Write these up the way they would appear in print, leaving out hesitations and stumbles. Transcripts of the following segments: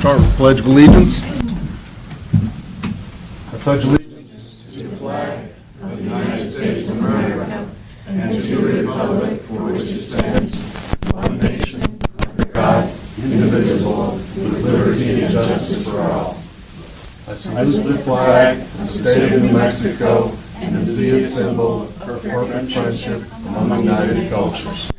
Start with the Pledge of Allegiance. I pledge allegiance to the flag of the United States of America and to the republic for which it stands, one nation, under God, indivisible, with liberty and justice for all. I salute the flag of the state of New Mexico and see a symbol of perfect friendship among united cultures.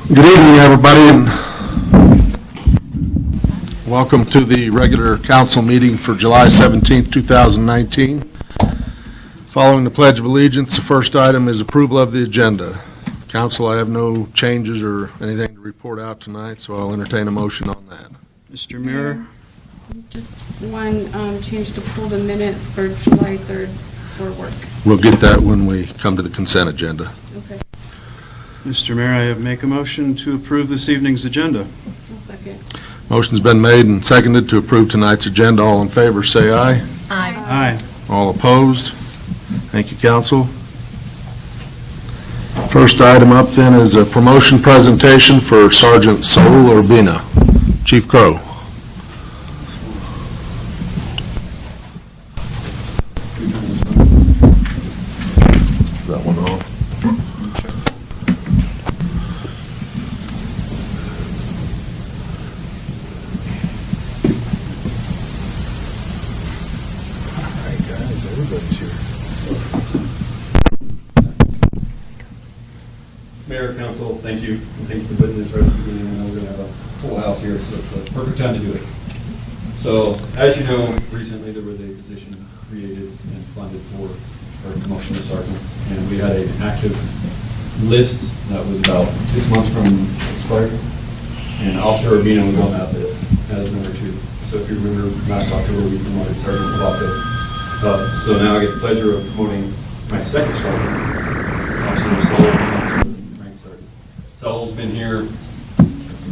Good evening, everybody, and welcome to the regular council meeting for July 17th, 2019. Following the Pledge of Allegiance, the first item is approval of the agenda. Council, I have no changes or anything to report out tonight, so I'll entertain a motion on that. Mr. Muir? Just one change to pull the minutes for July 3rd for work. We'll get that when we come to the consent agenda. Okay. Mr. Mayor, I make a motion to approve this evening's agenda. I'll second. Motion's been made and seconded to approve tonight's agenda. All in favor, say aye. Aye. All opposed? Thank you, council. First item up then is a promotion presentation for Sergeant Saul Urbina. Chief Crow. That one on? All right, guys, everybody's here. Mayor, Council, thank you. And thank you for putting this right at the beginning. I know we're going to have a full house here, so it's the perfect time to do it. So, as you know, recently there was a position created and funded for our promotion to sergeant. And we had an active list that was about 6 months from expiry. And Officer Urbina was on that list as number 2. So if you remember, last October we promoted Sergeant Flacco. So now I get the pleasure of promoting my second sergeant, Officer Saul. Saul's been here since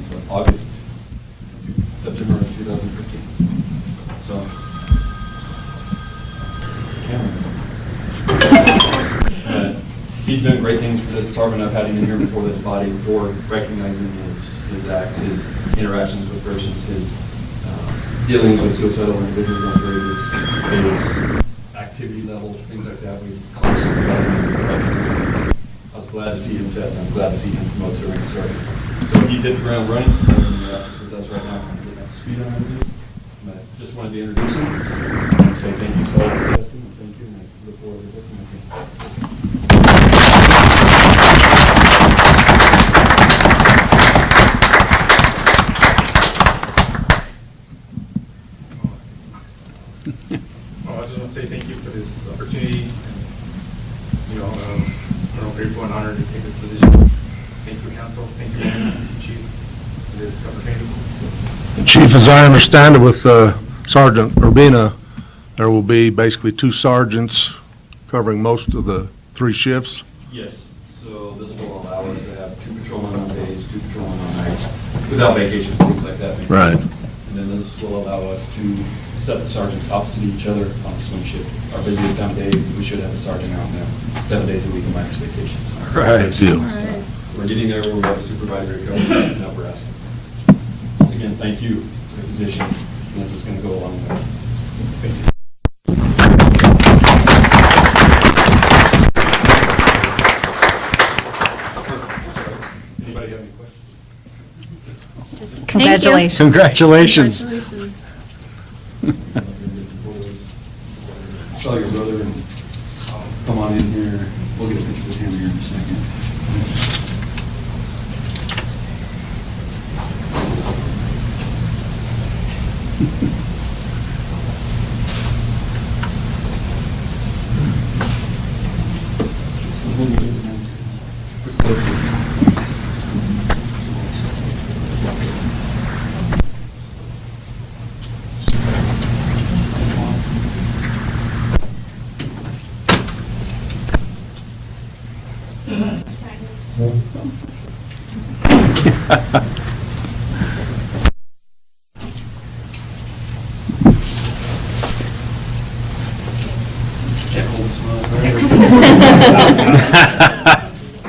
September of 2015. So, he's done great things for this department. I've had him in here before this body for recognizing his acts, his interactions with persons, his dealings with suicidal individuals on his activity level, things like that. We've constantly got him. I was glad to see him test. I'm glad to see him promote to rank sergeant. So he's hit the ground running. He's with us right now. I'm getting up to speed on everything. But just wanted to introduce him and say thank you, Saul, for testing. And thank you, and I look forward to working with you. Well, I just want to say thank you for this opportunity. I'm grateful and honored to take this position. Thank you, Council. Thank you, Chief, for this opportunity. Chief, as I understand it, with Sergeant Urbina, there will be basically 2 sergeants covering most of the 3 shifts. Yes, so this will allow us to have 2 patrolmen on days, 2 patrolmen on nights, without vacations, things like that. Right. And then this will allow us to set the sergeants opposite each other on the swing shift. Our busiest time of day, we should have a sergeant out now 7 days a week on max vacations. Right. Deal. Right. We're getting there where we have a supervisory coach in Nebraska. Once again, thank you for the position, and this is going to go a long way. Thank you. Anybody have any questions? Congratulations. Congratulations. Congratulations. Saw your brother and come on in here. We'll get a picture with him here in a second.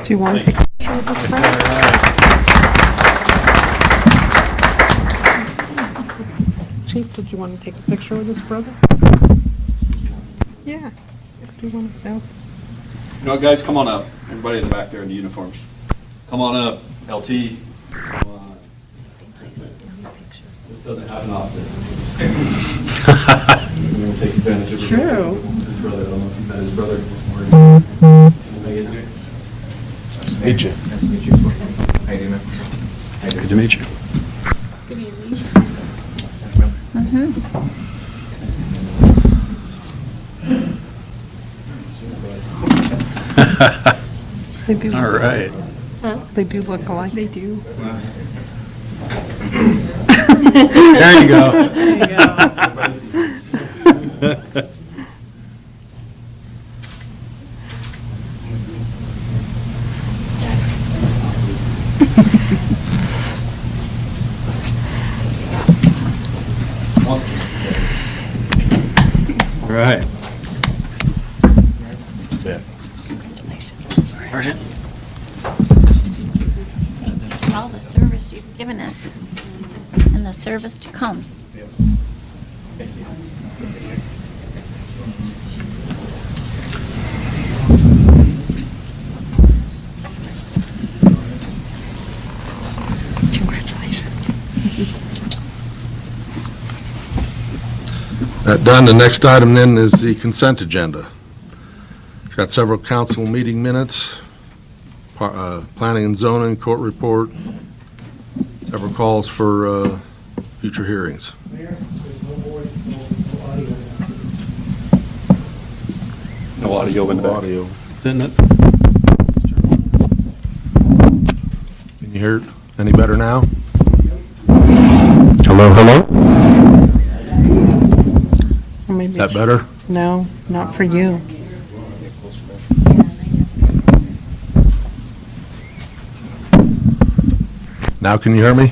Do you want to pick? with his brother. Chief, did you want to take a picture with his brother? Yeah. Do you want to? No. You know what, guys, come on up. Everybody in the back there in the uniforms. Come on up, LT. Come on. This doesn't happen often. We're gonna take advantage of it. True. His brother, I don't know if you've met his brother. Meet you. Nice to meet you. How you doing, man? Good to meet you. Good evening. They do. All right. They do look alike. They do. There you go. There you go. All right. Sergeant. For all the service you've given us and the service to come. Yes. Thank you. That done, the next item then is the consent agenda. It's got several council meeting minutes, planning and zoning, court report, several calls for future hearings. No audio in the back. Audio. Isn't it? Can you hear it any better now? Hello, hello? Or maybe Is that better? No, not for you. Now can you hear me?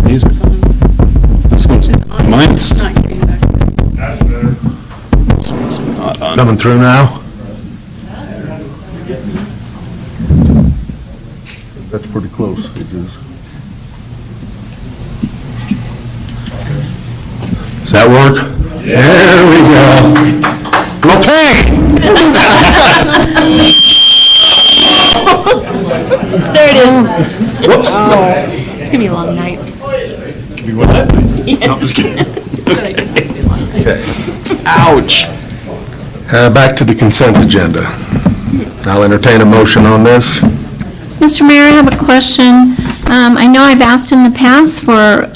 These are, this one's, mine's Not getting back there. not on. Coming through now? That's pretty close. Does that work? There we go. Okay. There it is. Whoops. It's gonna be a long night. No, I'm just kidding. Ouch. Back to the consent agenda. I'll entertain a motion on this. Mr. Mayor, I have a question. I know I've asked in the past for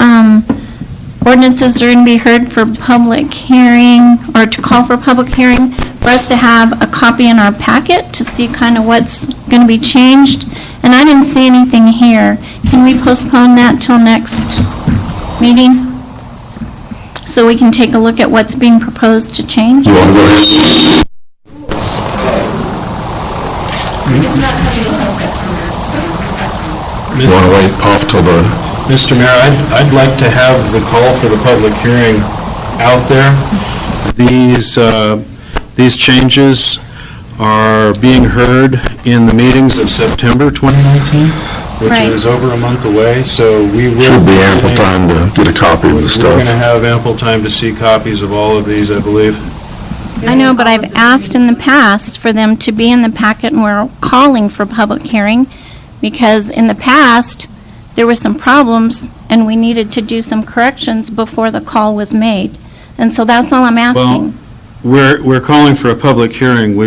ordinances that are going to be heard for public hearing, or to call for public hearing, for us to have a copy in our packet to see kind of what's going to be changed. And I didn't see anything here. Can we postpone that till next meeting? So we can take a look at what's being proposed to change? You want to go ahead? You want to wait off till the, Mr. Mayor, I'd like to have the call for the public hearing out there. These changes are being heard in the meetings of September 2019, which Right. is over a month away, so we will... should be ample time to get a copy of the We're stuff. going to have ample time to see copies of all of these, I believe. I know, but I've asked in the past for them to be in the packet, and we're calling for public hearing, because in the past, there were some problems, and we needed to do some corrections before the call was made. And so that's all I'm asking. We're calling for a public hearing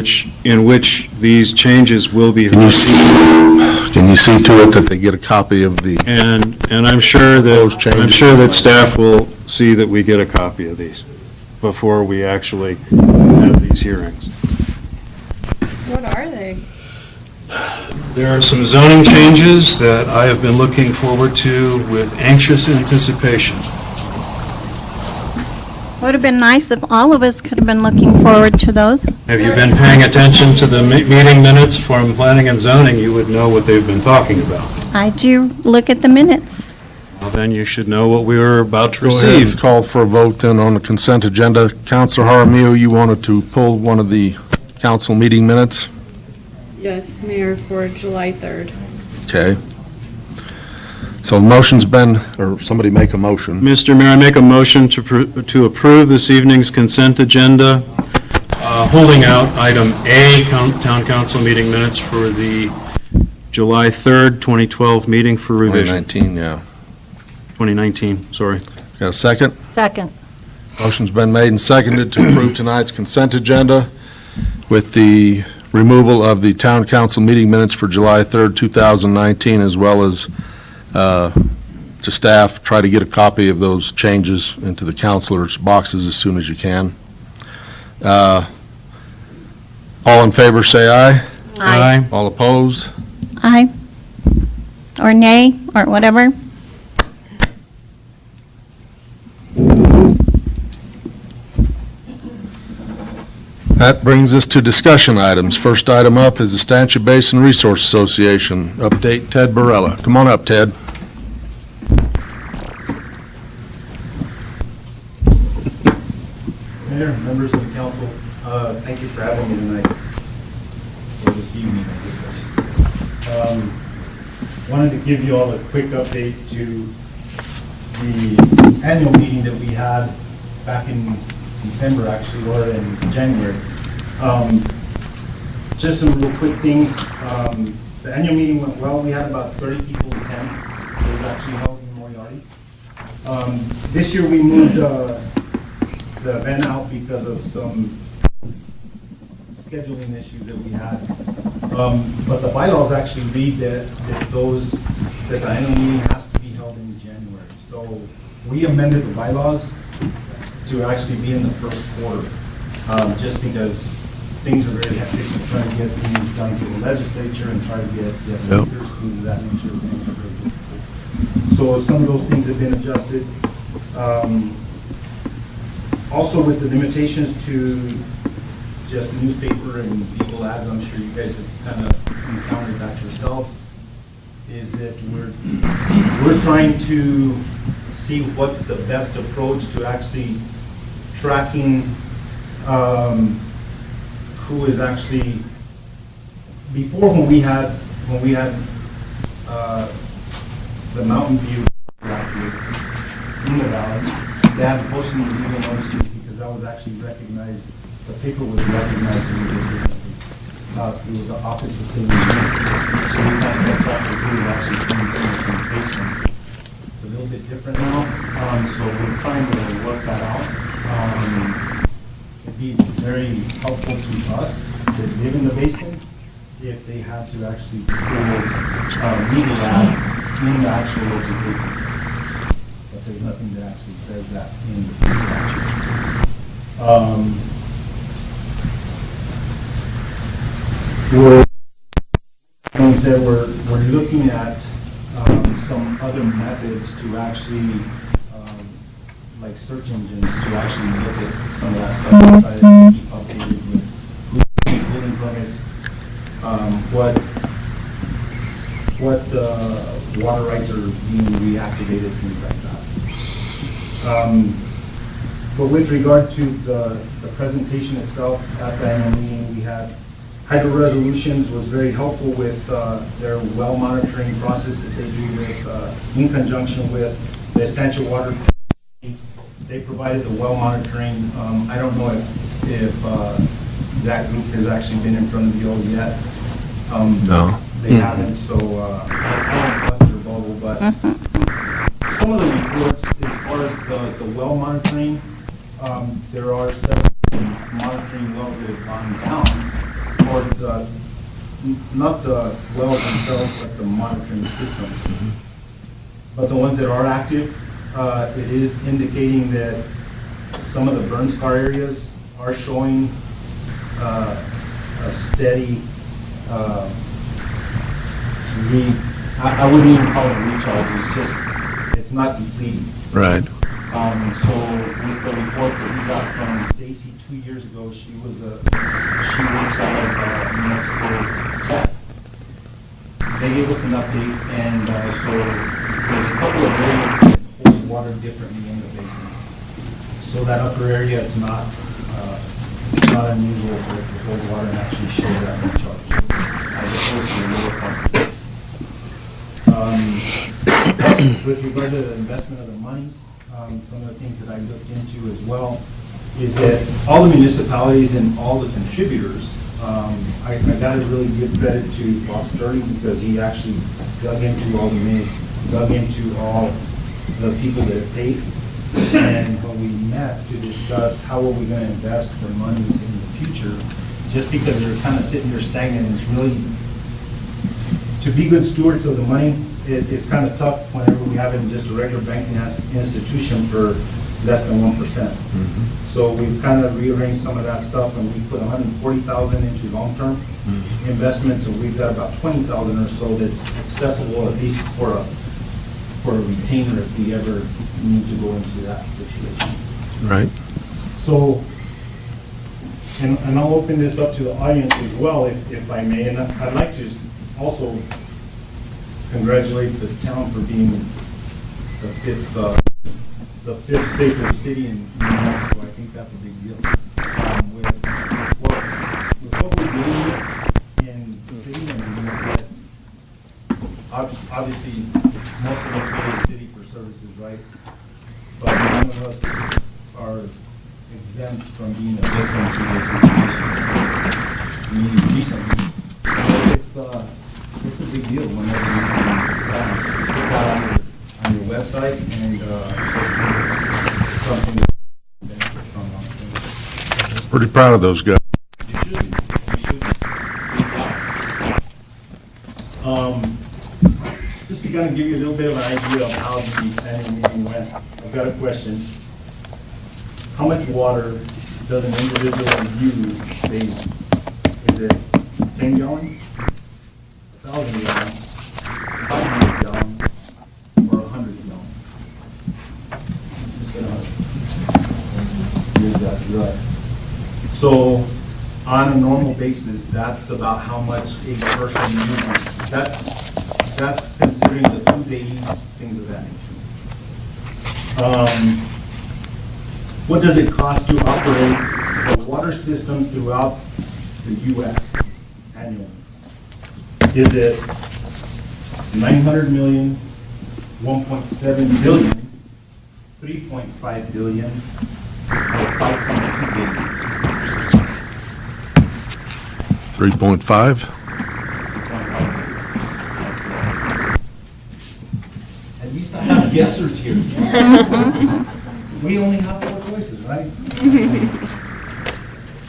in which these changes will be Can you heard. can you see to it that they get a copy of the, And I'm sure Those that, changes. I'm sure that staff will see that we get a copy of these before we actually have these hearings. What are they? There are some zoning changes that I have been looking forward to with anxious anticipation. Would have been nice if all of us could have been looking forward to those. Have you been paying attention to the meeting minutes from planning and zoning? You would know what they've been talking about. I do look at the minutes. Well, then you should know what we were about to go ahead and receive. call for a vote then on the consent agenda. Counselor Jaramillo, you wanted to pull one of the council meeting minutes? Yes, Mayor, for July 3rd. Okay. So motion's been, or somebody make a motion. Mr. Mayor, I make a motion to approve this evening's consent agenda, holding out item A, town council meeting minutes for the July 3rd, 2012 meeting for revision. 2019, yeah. 2019, sorry. Got a second? Second. Motion's been made and seconded to approve tonight's consent agenda with the removal of the town council meeting minutes for July 3rd, 2019, as well as to staff, try to get a copy of those changes into the councilors' boxes as soon as you can. All in favor, say aye. Aye. All opposed? Aye. Or nay, or whatever. That brings us to discussion items. First item up is the Stanchia Basin Resource Association. Update, Ted Barella. Come on up, Ted. Mayor, members of the council, thank you for having me tonight, or this evening, I guess. Wanted to give you all a quick update to the annual meeting that we had back in December, actually, or in January. Just some real quick things. The annual meeting went well. We had about 30 people attend. It was actually held in Moriarty. This year we moved the event out because of some scheduling issues that we had. But the bylaws actually read that the annual meeting has to be held in January. So we amended the bylaws to actually be in the first quarter, just because things are very hectic and trying to get things done through the legislature and try to get speakers, things of that nature. Things are very difficult. So some of those things have been adjusted. Also with the limitations to just newspaper and vehicle ads, I'm sure you guys have kind of encountered that yourselves, is that we're trying to see what's the best approach to actually tracking who is actually, before when we had the Mountain View in the valley, they had to post some legal notices because that was actually recognized, the paper was recognized a little bit differently through the Office of State Engineer. So we kind of kept track of who was actually coming from the basin. It's a little bit different now, so we're trying to work that out. It'd be very helpful to us that live in the basin if they had to actually pull legal ad in the actual local paper. But there's nothing that actually says that in the state statute. We're looking at some other methods to actually, like search engines, to actually look at some of that stuff, try to keep updated with who's building permits, what water rights are being reactivated, things like that. But with regard to the presentation itself, at the annual meeting, we had Hydro Resolutions was very helpful with their well monitoring process that they do with, in conjunction with the Stanchia Water. They provided the well monitoring. I don't know if that group has actually been in front of you all yet. No. They haven't, so I don't bust their bubble, but some of the reports, as far as the well monitoring, there are several monitoring wells that have gone down, or not the wells themselves, but the monitoring systems. But the ones that are active, it is indicating that some of the burn scar areas are showing a steady, I wouldn't even call it a recharge, it's not depleting. Right. So with the report that we got from Stacy 2 years ago, she works out of New Mexico Tech. They gave us an update, and so there's a couple of areas that hold water differently in the basin. So that upper area, it's not not unusual for it to hold water and actually show that in charge, as opposed to the lower part of the place. With regard to the investment of the monies, some of the things that I looked into as well is that all the municipalities and all the contributors, I got to really give credit to Bob Sterling because he actually dug into all the minutes, dug into all the people that have paid. And when we met to discuss how are we going to invest their monies in the future, just because they're kind of sitting there stagnant, it's really, to be good stewards of the money, it's kind of tough whenever we have it in just a regular banking institution for less than 1%. So we've kind of rearranged some of that stuff, and we put 140,000 into long-term investments, and we've got about 20,000 or so that's accessible, at least for a retainer if we ever need to go into that situation. Right. So, and I'll open this up to the audience as well, if I may, and I'd like to also congratulate the town for being the fifth safest city in New Mexico. I think that's a big deal. With what we're doing in the city, and obviously, most of us go to the city for services, right? But none of us are exempt from being a victim to this situation. Recently, it's a big deal whenever you can put that on your website and something that benefits from. Pretty proud of those guys. You should be. Just to kind of give you a little bit of an idea of how the annual meeting went, I've got a question. How much water does an individual use daily? Is it 10 gallons, 1,000 gallons, 500 gallons, or 100 gallons? Just gonna ask. Here's that, right. So, on a normal basis, that's about how much a person uses. That's considering the food they eat, things of that nature. What does it cost to operate the water systems throughout the U.S. annually? Is it 900 million, 1.7 billion, 3.5 billion, or 5.2 billion? 3.5? At least I have guessers here. We only have 4 choices, right?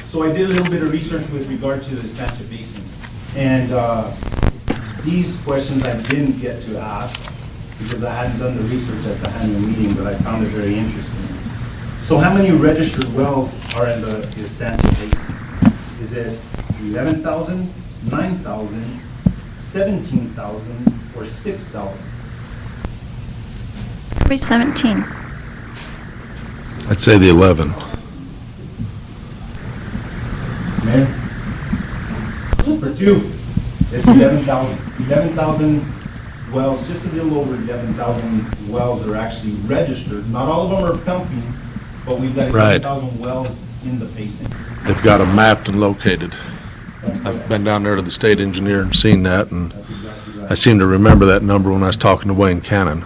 So I did a little bit of research with regard to the Stancha Basin. And these questions I didn't get to ask because I hadn't done the research at the annual meeting, but I found it very interesting. So how many registered wells are in the Stancha Basin? Is it 11,000, 9,000, 17,000, or 6,000? Probably 17. I'd say the 11. Mayor? For 2, it's 11,000. 11,000 wells, just a little over 11,000 wells are actually registered. Not all of them are pumping, but we've got Right. 11,000 wells in the basin. They've got them mapped and located. That's I've correct. been down there to the state engineer and seen that, and That's exactly I right. seem to remember that number when I was talking to Wayne Cannon.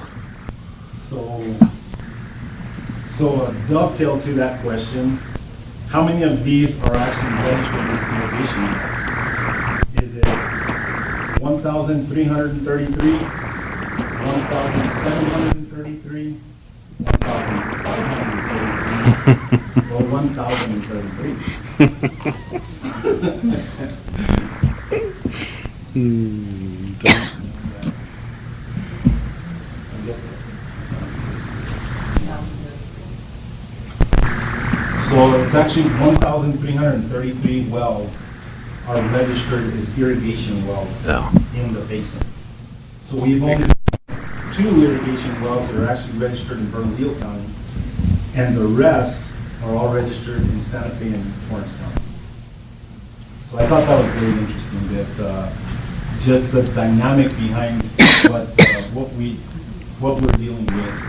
So a dovetail to that question, how many of these are actually registered as irrigation? Is it 1,333, 1,733, 1,533, or 1,033? I guess so. So it's actually 1,333 wells are registered as irrigation wells Yeah. in the basin. So we've only 2 irrigation wells that are actually registered in Bernalillo County, and the rest are all registered in Santa Fe and Torrance County. So I thought that was very interesting, that just the dynamic behind what we're dealing with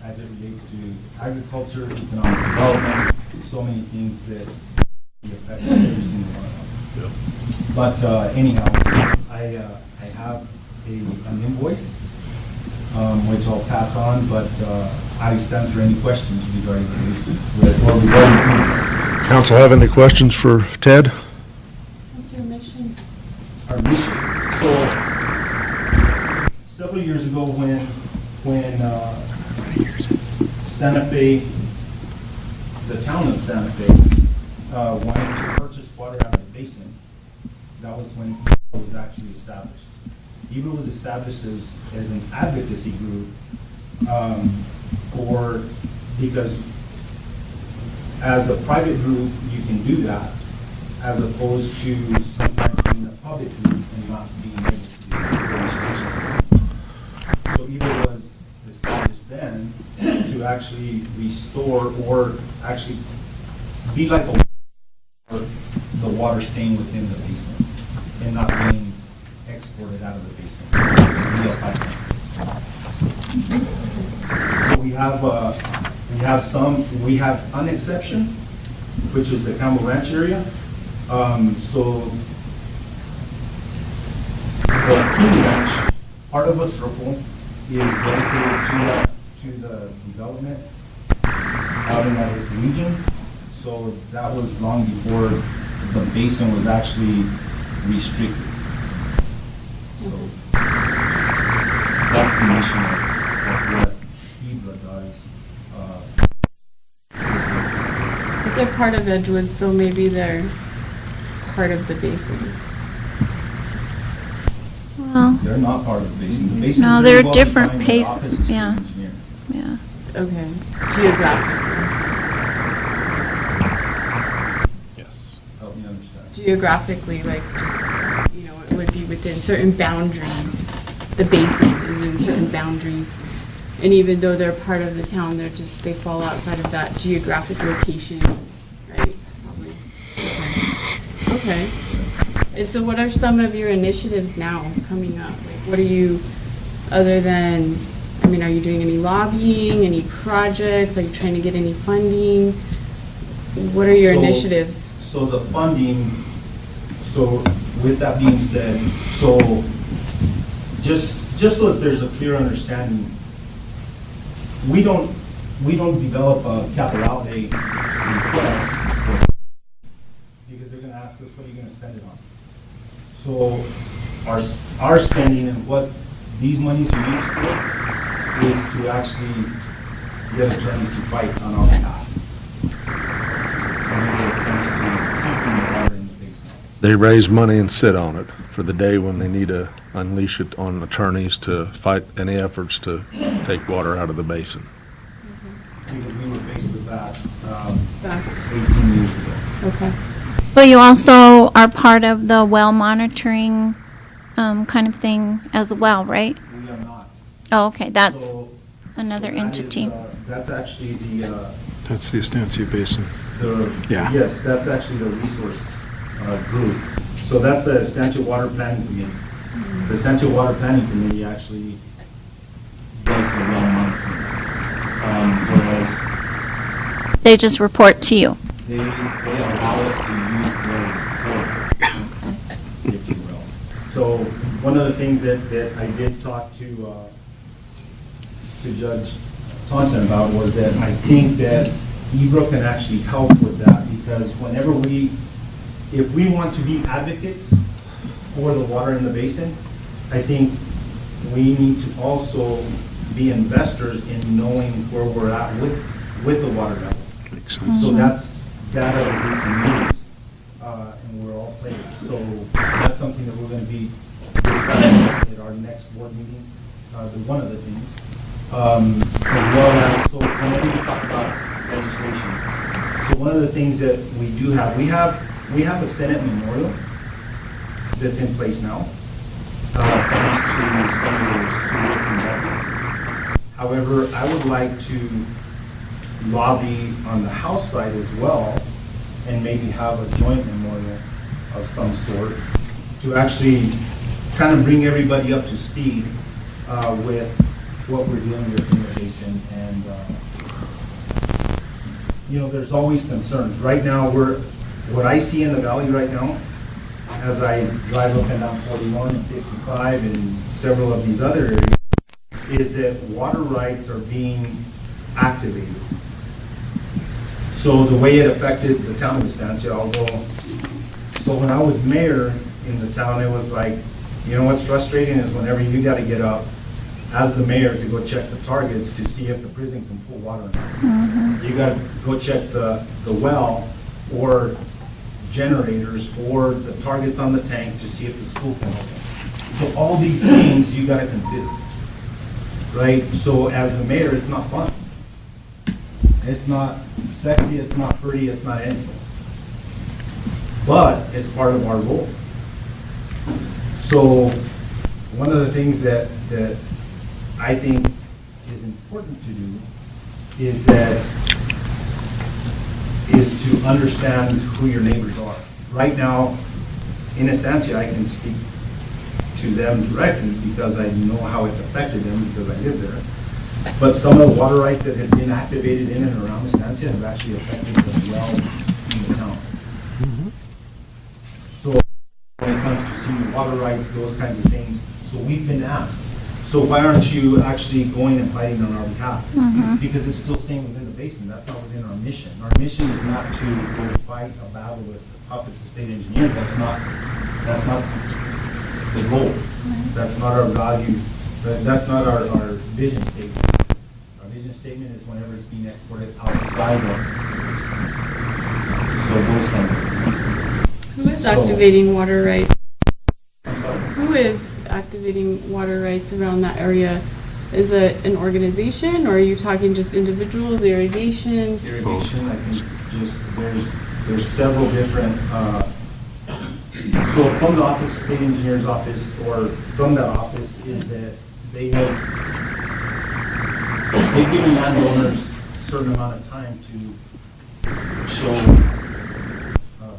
as it relates to agriculture, economic development, so many things that affects every single one of us. But anyhow, I have an invoice, which I'll pass on, but I stand for any questions regarding the lease. Or regarding Council have any questions for Ted? What's your mission? our mission. So, several years ago, when Santa Fe, the town of Santa Fe, wanted to purchase water out of the basin, that was when EBRA was actually established. EBRA was established as an advocacy group because as a private group, you can do that, as opposed to sometimes being a public group and not being able to do that. So EBRA was established then to actually restore or actually be like the water staying within the basin and not being exported out of the basin via pipeline. So we have an exception, which is the Campbell Ranch area. So the King Ranch, part of a circle, is dedicated to the development out in that region. So that was long before the basin was actually restricted. So that's the mission of what EBRA does. But they're part of Edgewood, so maybe they're part of the basin. Well, They're not part of the basin. The basin no, is they're very well different defined. The pace, office is the yeah. engineer. yeah. Okay, geographically. Yes. Help me understand. Geographically, like just, it would be within certain boundaries. The basin is in certain boundaries. And even though they're part of the town, they fall outside of that geographic location, right? Probably. Okay. And so what are some of your initiatives now coming up? Like, what are you, other than, are you doing any lobbying, any projects? Are you trying to get any funding? What are your initiatives? So the funding, so with that being said, so just so that there's a clear understanding, we don't develop a capital outlay request because they're gonna ask us, what are you gonna spend it on? So our spending and what these monies are used for is to actually get attorneys to fight on our behalf. Whenever it comes to keeping the water in the basin. They raise money and sit on it for the day when they need to unleash it on attorneys to fight any efforts to take water out of the basin. Because we were faced with that Back. 18 years ago. Okay. But you also are part of the well monitoring kind of thing as well, right? We are not. Oh, okay, that's So- another so that is, entity. That's actually That's the Estancia Basin. Yeah. Yes, that's actually the resource group. So that's the Estancia Water Planning Committee. The Estancia Water Planning Committee actually does the well monitoring. Whereas They just report to you. they allow us to use their report, if you will. So one of the things that I did talk to Judge Thompson about was that I think that EBRA can actually help with that, because if we want to be advocates for the water in the basin, I think we need to also be investors in knowing where we're at with the water levels. Makes sense. So that's data that we can use, and we're all players. So that's something that we're going to be discussing at our next board meeting, one of the things. As well as, so whenever you talk about legislation, so one of the things that we do have, we have a Senate memorial that's in place now, thanks to Senators Stewart and Becky. However, I would like to lobby on the House side as well, and maybe have a joint memorial of some sort to actually kind of bring everybody up to speed with what we're dealing with in the basin. And there's always concerns. Right now, what I see in the valley right now, as I drive up and down 41 and 55 and several of these other areas, is that water rights are being activated. So the way it affected the town of Estancia, so when I was mayor in the town, it was like, you know what's frustrating is whenever you got to get up as the mayor to go check the targets to see if the prison can pull water or not. You got to go check the well or generators or the targets on the tank to see if the school can open. So all these things you got to consider, right? So as the mayor, it's not fun. It's not sexy, it's not pretty, it's not anything. But it's part of our role. So one of the things that I think is important to do is to understand who your neighbors are. Right now, in Estancia, I can speak to them directly because I know how it's affected them because I live there. But some of the water rights that have been activated in and around Estancia have actually affected them well in the town. So when it comes to senior water rights, those kinds of things, so we've been asked, so why aren't you actually going and fighting on our behalf? Because it's still staying within the basin. That's not within our mission. Our mission is not to go fight a battle with the Office of State Engineers. That's not the goal. That's not our value. That's not our vision statement. Our vision statement is whenever it's being exported outside of so those kinds of things. Who is activating water rights? I'm sorry. Who is activating water rights around that area? Is it an organization, or are you talking just individuals, irrigation? Irrigation, I think just there's several different, so from the Office, State Engineer's Office, or from that office, is that they've given landowners a certain amount of time to show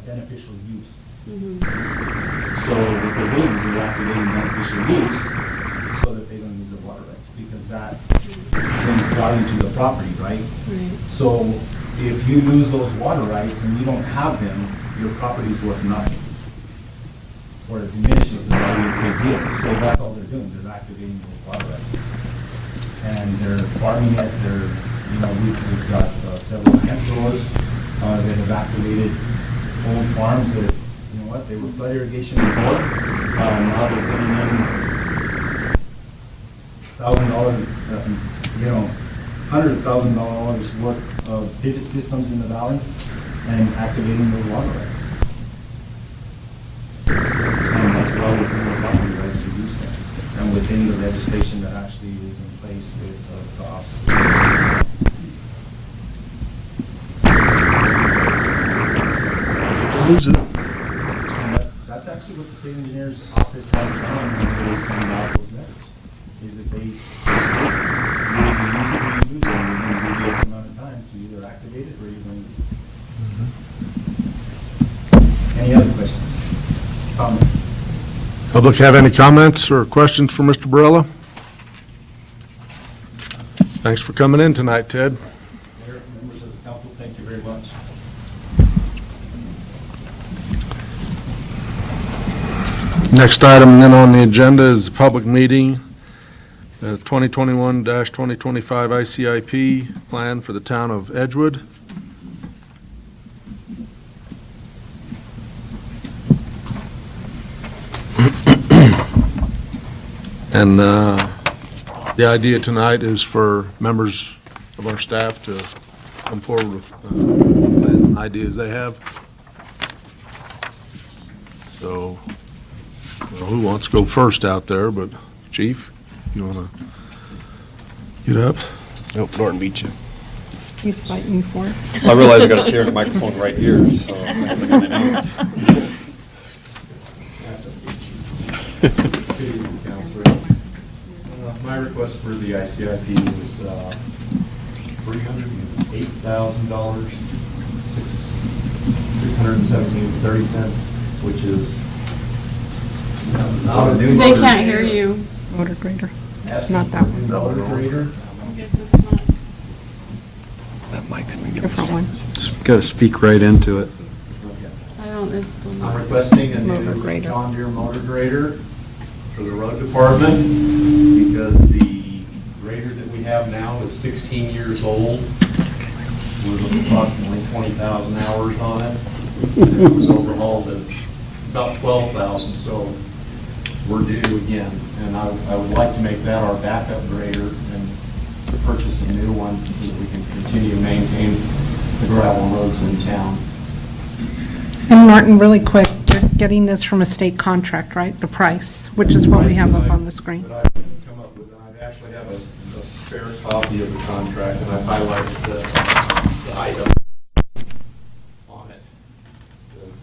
beneficial use. So what they're doing is they're activating beneficial use so that they don't use the water rights, because that brings value to the property, right? Right. So if you lose those water rights and you don't have them, your property's worth nothing. Or it diminishes the value of the deal. So that's all they're doing, they're activating those water rights. And they're farming it, we've got several hemp growers that have activated old farms that, you know what, they were flood irrigation before. Now they're putting in $1,000, $100,000 worth of pivot systems in the valley and activating those water rights. And that's well within the property rights to use that, and within the legislation that actually is in place with the office. Lose it. And that's actually what the state engineer's office has done when they send out those letters, is that they state, you use it when you use it, and you're going to give you X amount of time to either activate it or you're going to. Any other questions? Comments? Public have any comments or questions for Mr. Barella? Thanks for coming in tonight, Ted. Mayor, members of the council, thank you very much. Next item then on the agenda is the public meeting, 2021-2025 ICIP plan for the town of Edgewood. And the idea tonight is for members of our staff to come forward with plans and ideas they have. So, well, who wants to go first out there, but Chief, you want to get up? Nope, Norton beat you. He's fighting for it. I realize I got a chair and a microphone right here, so I'm looking at my notes. Good evening, Councilor. My request for the ICIP was $308,000, $617.30, which is not a new They motor can't hear grader. you. Motor grader. Asking Not for that a one. new motor grader. I guess it's not. Different one. Just got to speak right into it. amount is still I'm not. requesting a Motor new grader. John Deere motor grader for the road department because the grader that we have now is 16 years old with approximately 20,000 hours on it. It was overhauled at about 12,000, so we're due again. And I would like to make that our backup grader and to purchase a new one so that we can continue to maintain the gravel roads in town. And Norton, really quick, you're getting this from a state contract, right? The price, which is what we have up on the screen. That I come up with, and I actually have a spare copy of the contract, and I've highlighted the item on it.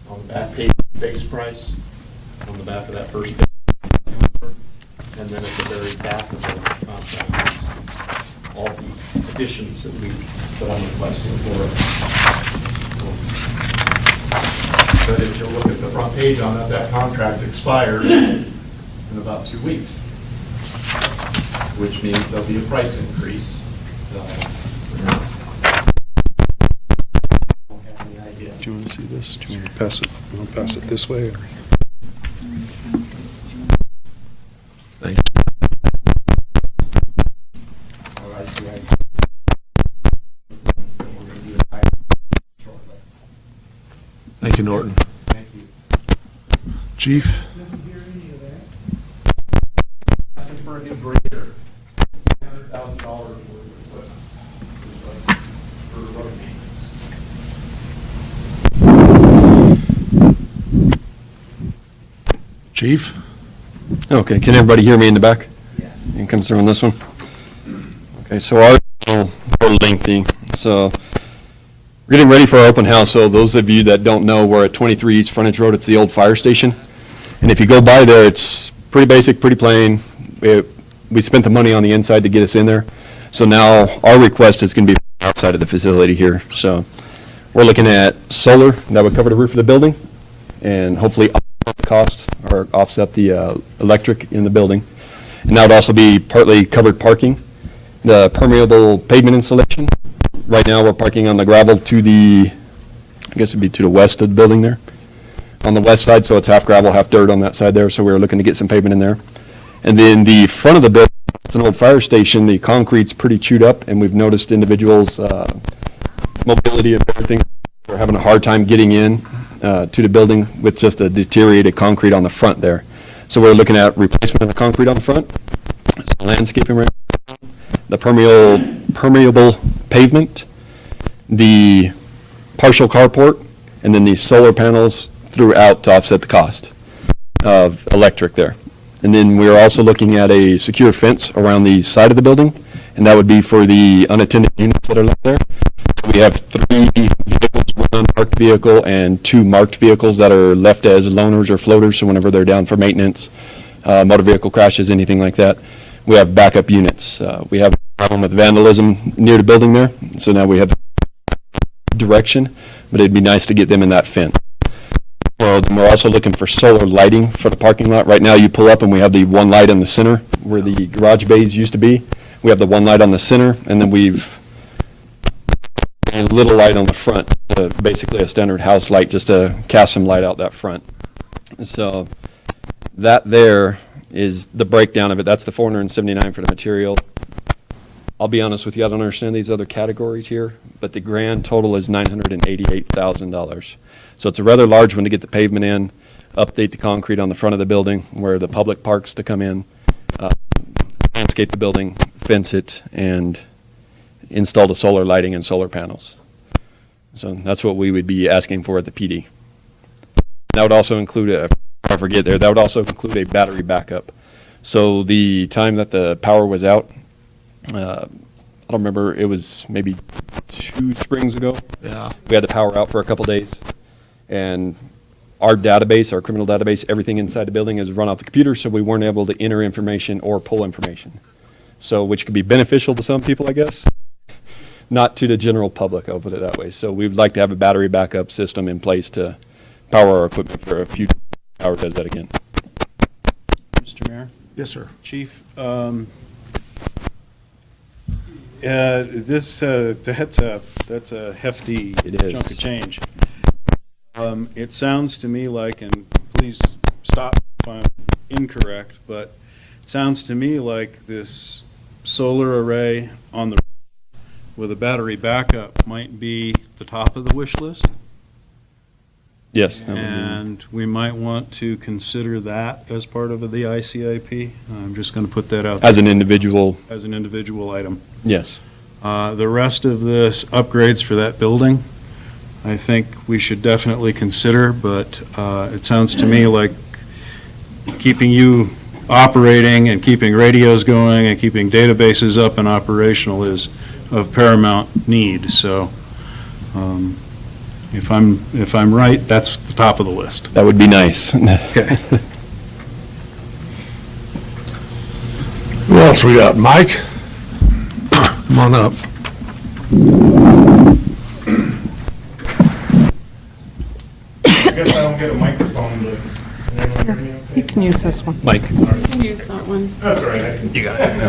On the back page, base price, on the back of that first page. And then at the very back of the contract, is all the additions that I'm requesting for it. But if you look at the front page on it, that contract expires in about 2 weeks, which means there'll be a price increase. I don't have any idea. Do you want to see this? Do you want to pass it? You want to pass it this way? Or? Thanks. Oh, I see. Thank you, Norton. Thank you. Chief? Asking for a new grader, $100,000 worth of request for road maintenance. Chief? Okay, can everybody hear me in the back? Yeah. It comes through on this one? Okay, so our are lengthy, so we're getting ready for our open house. So those of you that don't know, we're at 23 East Frontage Road. It's the old fire station. And if you go by there, it's pretty basic, pretty plain. We spent the money on the inside to get us in there. So now our request is going to be outside of the facility here. So we're looking at solar that would cover the roof of the building and hopefully offset the cost or offset the electric in the building. And that would also be partly covered parking, the permeable pavement installation. Right now, we're parking on the gravel to the, I guess it'd be to the west of the building there, on the west side, so it's half gravel, half dirt on that side there, so we were looking to get some pavement in there. And then the front of the building, it's an old fire station, the concrete's pretty chewed up, and we've noticed individuals' mobility and everything are having a hard time getting in to the building with just a deteriorated concrete on the front there. So we're looking at replacement of the concrete on the front, some landscaping around, the permeable pavement, the partial carport, and then the solar panels throughout to offset the cost of electric there. And then we're also looking at a secure fence around the side of the building, and that would be for the unattended units that are left there. So we have 3 vehicles, 1 unmarked vehicle, and 2 marked vehicles that are left as loaners or floaters, so whenever they're down for maintenance, motor vehicle crashes, anything like that, we have backup units. We have a problem with vandalism near the building there, so now we have direction, but it'd be nice to get them in that fence. Well, then we're also looking for solar lighting for the parking lot. Right now, you pull up and we have the one light in the center where the garage bays used to be. We have the one light on the center, and then we've a little light on the front, basically a standard house light just to cast some light out that front. So that there is the breakdown of it. That's the $479 for the material. I'll be honest with you, I don't understand these other categories here, but the grand total is $988,000. So it's a rather large one to get the pavement in, update the concrete on the front of the building where the public parks to come in, landscape the building, fence it, and install the solar lighting and solar panels. So that's what we would be asking for at the PD. That would also include I forget there, that would also include a battery backup. So the time that the power was out, I don't remember, it was maybe 2 springs ago. Yeah. We had the power out for a couple days, and our database, our criminal database, everything inside the building is run off the computer, so we weren't able to enter information or pull information. So, which could be beneficial to some people, I guess. Not to the general public, I'll put it that way. So we would like to have a battery backup system in place to power our equipment for a few hours does that again. Mr. Mayor? Yes, sir. Chief, that's a hefty It is. chunk of change. It sounds to me like, and please stop if I'm incorrect, but it sounds to me like this solar array on the with a battery backup might be the top of the wish list. Yes. that would be- And we might want to consider that as part of the ICIP. I'm just going to put that out As an individual, as an individual item. yes. The rest of this upgrades for that building, I think we should definitely consider, but it sounds to me like keeping you operating and keeping radios going and keeping databases up and operational is of paramount need. So if I'm right, that's the top of the list. That would be nice. Okay. Who else we got? Mike? Come on up. I guess I don't get a microphone, but can everyone hear me okay? You can use this one. Mike? You can use that one. That's all right. I can. You got it.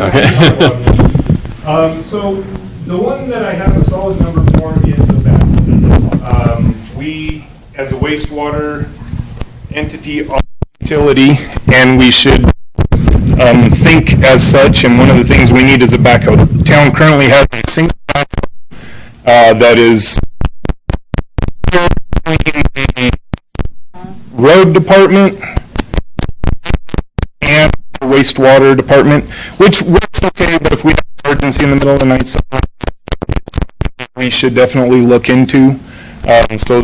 Okay. So the one that I have a solid number for is the back. We, as a wastewater entity, are a utility, and we should think as such, and one of the things we need is a backhoe. The town currently has a single backhoe that is the road department and the wastewater department, which works okay, but if we have an emergency in the middle of the night, we should definitely look into. So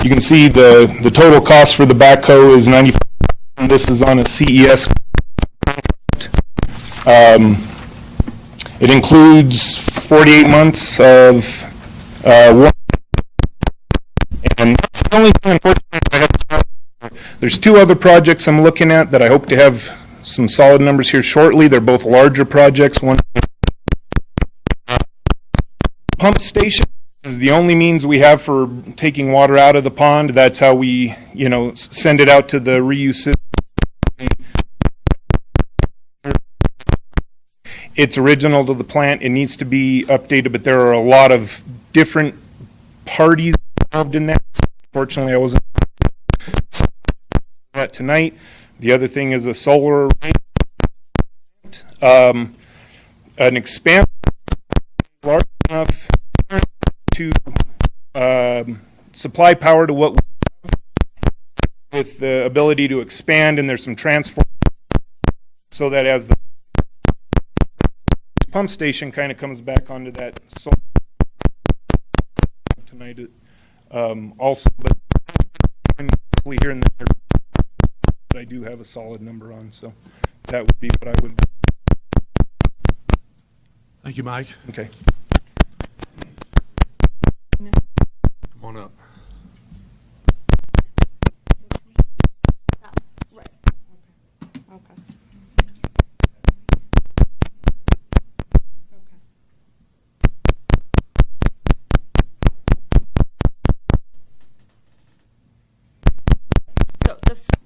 you can see the total cost for the backhoe is $95,000. This is on a CES contract. It includes 48 months of warranty. And that's the only thing, unfortunately, I have to say. There's two other projects I'm looking at that I hope to have some solid numbers here shortly. They're both larger projects. One pump station is the only means we have for taking water out of the pond. That's how we, send it out to the reuse system. It's original to the plant. It needs to be updated, but there are a lot of different parties involved in that. Unfortunately, I wasn't that tonight. The other thing is a solar array. An expansion large enough to supply power to what we have, with the ability to expand, and there's some transform so that as the pump station kind of comes back onto that solar tonight also, but I'm probably here and there, but I do have a solid number on, so that would be what I would. Thank you, Mike. Okay. Come on up. So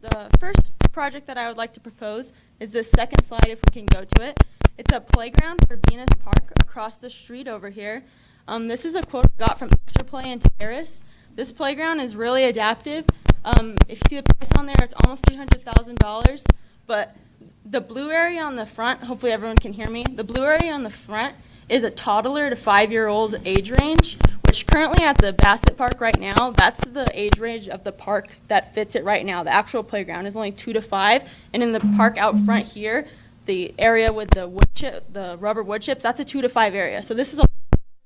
the first project that I would like to propose is this second slide, if we can go to it. It's a playground for Venus Park across the street over here. This is a quote I got from Exerplay in Terrace. This playground is really adaptive. If you see the price on there, it's almost $300,000. But the blue area on the front, hopefully everyone can hear me, the blue area on the front is a toddler to 5-year-old age range, which currently at the Bassett Park right now, that's the age range of the park that fits it right now. The actual playground is only 2 to 5, and in the park out front here, the area with the wood chip, the rubber wood chips, that's a 2 to 5 area. So this is a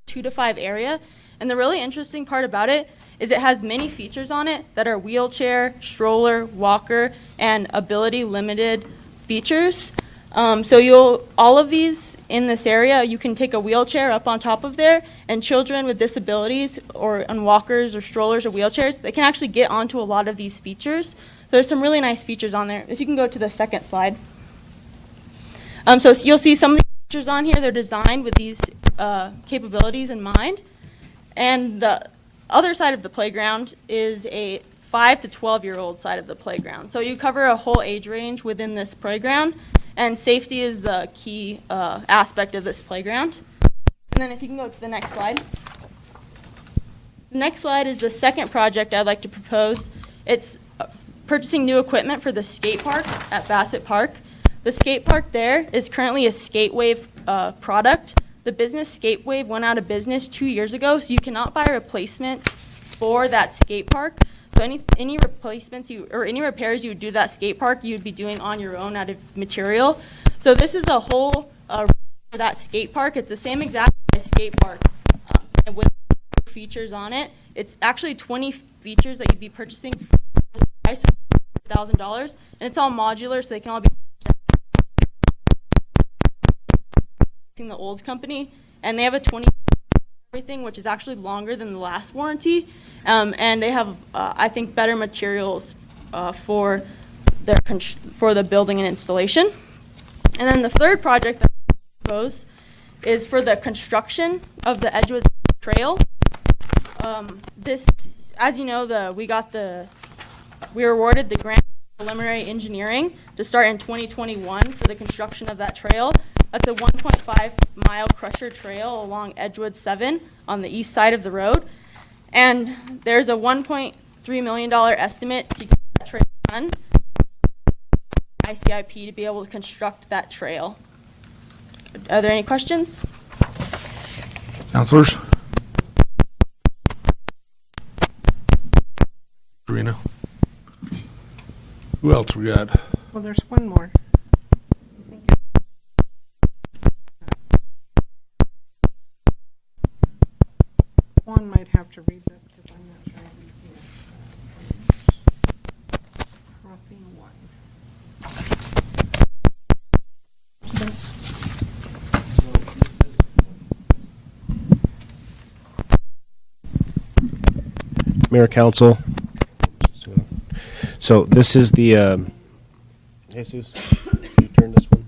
2 to 5 area, and the really interesting part about it is it has many features on it that are wheelchair, stroller, walker, and ability limited features. So all of these in this area, you can take a wheelchair up on top of there, and children with disabilities or on walkers or strollers or wheelchairs, they can actually get onto a lot of these features. So there's some really nice features on there. If you can go to the second slide. So you'll see some of the features on here, they're designed with these capabilities in mind. And the other side of the playground is a 5 to 12-year-old side of the playground. So you cover a whole age range within this playground, and safety is the key aspect of this playground. And then if you can go to the next slide. The next slide is the second project I'd like to propose. It's purchasing new equipment for the skate park at Bassett Park. The skate park there is currently a SkateWave product. The business SkateWave went out of business 2 years ago, so you cannot buy replacements for that skate park. So any replacements or any repairs you would do to that skate park, you would be doing on your own out of material. So this is a whole for that skate park. It's the same exact skate park with features on it. It's actually 20 features that you'd be purchasing for the price of $1,000, and it's all modular, so they can all be the old company, and they have a 20 everything, which is actually longer than the last warranty, and they have I think better materials for the building and installation. And then the third project that I propose is for the construction of the Edgewood Trail. This, as you know, we were awarded the grant preliminary engineering to start in 2021 for the construction of that trail. That's a 1.5 mile crusher trail along Edgewood 7 on the east side of the road. And there's a $1.3 million estimate to get that trail done, ICIP, to be able to construct that trail. Are there any questions? Councilors? Serena? Who else we got? Well, there's one more. Juan might have to read this because I'm not sure I can see it. Crossing 1. Mayor, Council. So this is the, Jesus, can you turn this one?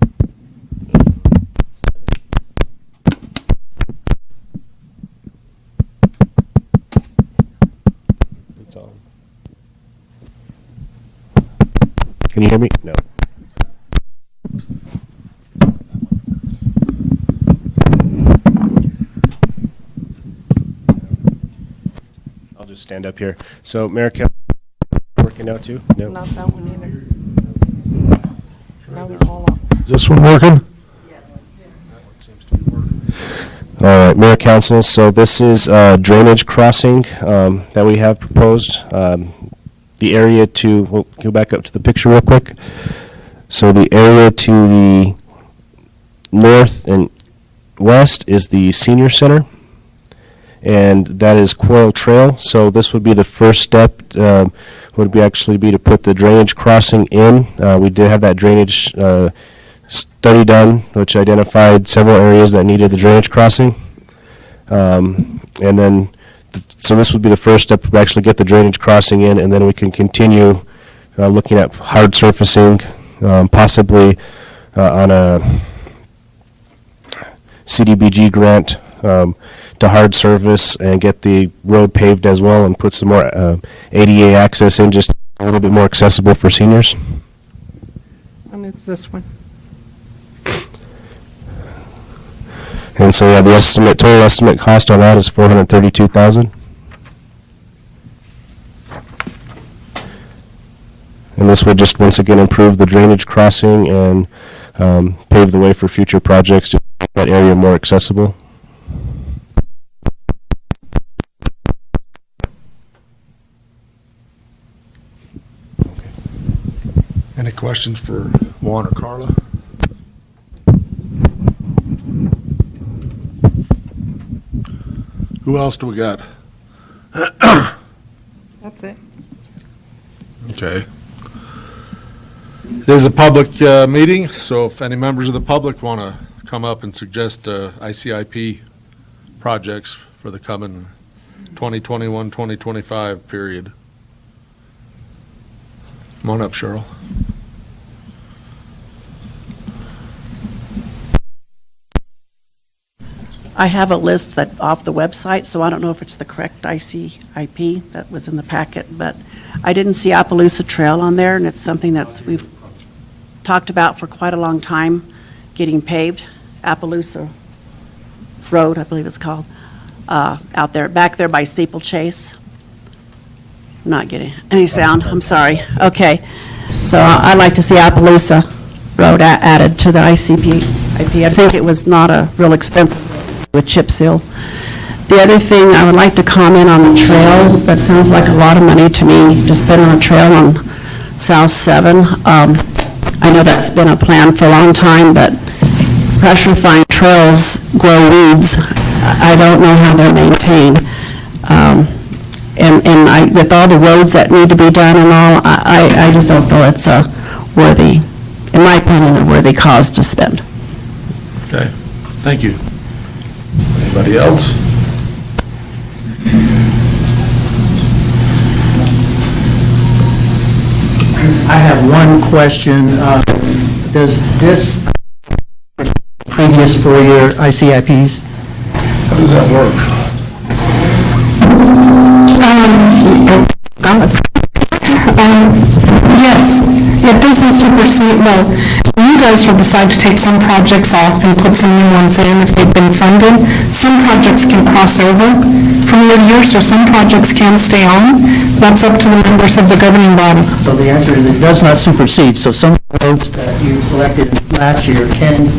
It's on. Can you hear me? No. I'll just stand up here. So, Mayor, working out too? No. Not that one either. Now they're all up. Is this one working? All right, Mayor, Council, so this is drainage crossing that we have proposed. The area to, we'll go back up to the picture real quick. So the area to the north and west is the senior center, and that is Coral Trail. So this would be the first step, would actually be to put the drainage crossing in. We did have that drainage study done, which identified several areas that needed the drainage crossing. And then, so this would be the first step to actually get the drainage crossing in, and then we can continue looking at hard surfacing, possibly on a CDBG grant to hard surface and get the road paved as well, and put some more ADA access in, just a little bit more accessible for seniors. And it's this one. And so, yeah, the total estimate cost on that is $432,000. And this would just once again improve the drainage crossing and pave the way for future projects to make that area more accessible. Any questions for Juan or Carla? Who else do we got? That's it. Okay. It is a public meeting, so if any members of the public want to come up and suggest ICIP projects for the coming 2021-2025 period. Come on up, Cheryl. I have a list that off the website, so I don't know if it's the correct ICIP that was in the packet, but I didn't see Appaloosa Trail on there, and it's something that's we've talked about for quite a long time, getting paved. Appaloosa Road, I believe it's called. out there, back there by Steeplechase. Not getting any sound, I'm sorry. Okay. So I'd like to see Appaloosa Road added to the ICP. I think it was not a real expensive with chip seal. The other thing, I would like to comment on the trail. That sounds like a lot of money to me to spend on a trail on South 7. I know that's been a plan for a long time, but pressure-fine trails grow weeds. I don't know how they're maintained. And with all the roads that need to be done and all, I just don't feel it's a worthy, in my opinion, a worthy cause to spend. Okay, thank you. Anybody else? I have one question. Does this previous 4-year ICIPs? How does that work? Yes, it doesn't supersede, well, you guys will decide to take some projects off and put some new ones in if they've been funded. Some projects can cross over from year to year, so some projects can stay on. That's up to the members of the governing body. So the answer is it does not supersede. So some roads that you selected last year can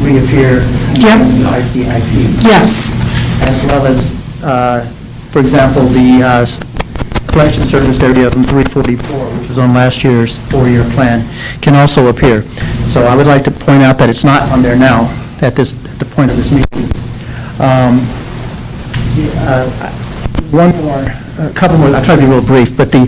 reappear Yep. as ICIP. Yes. As well as, for example, the collection service area of 344, which was on last year's 4-year plan, can also appear. So I would like to point out that it's not on there now at the point of this meeting. One more, a couple more, I'll try to be real brief, but the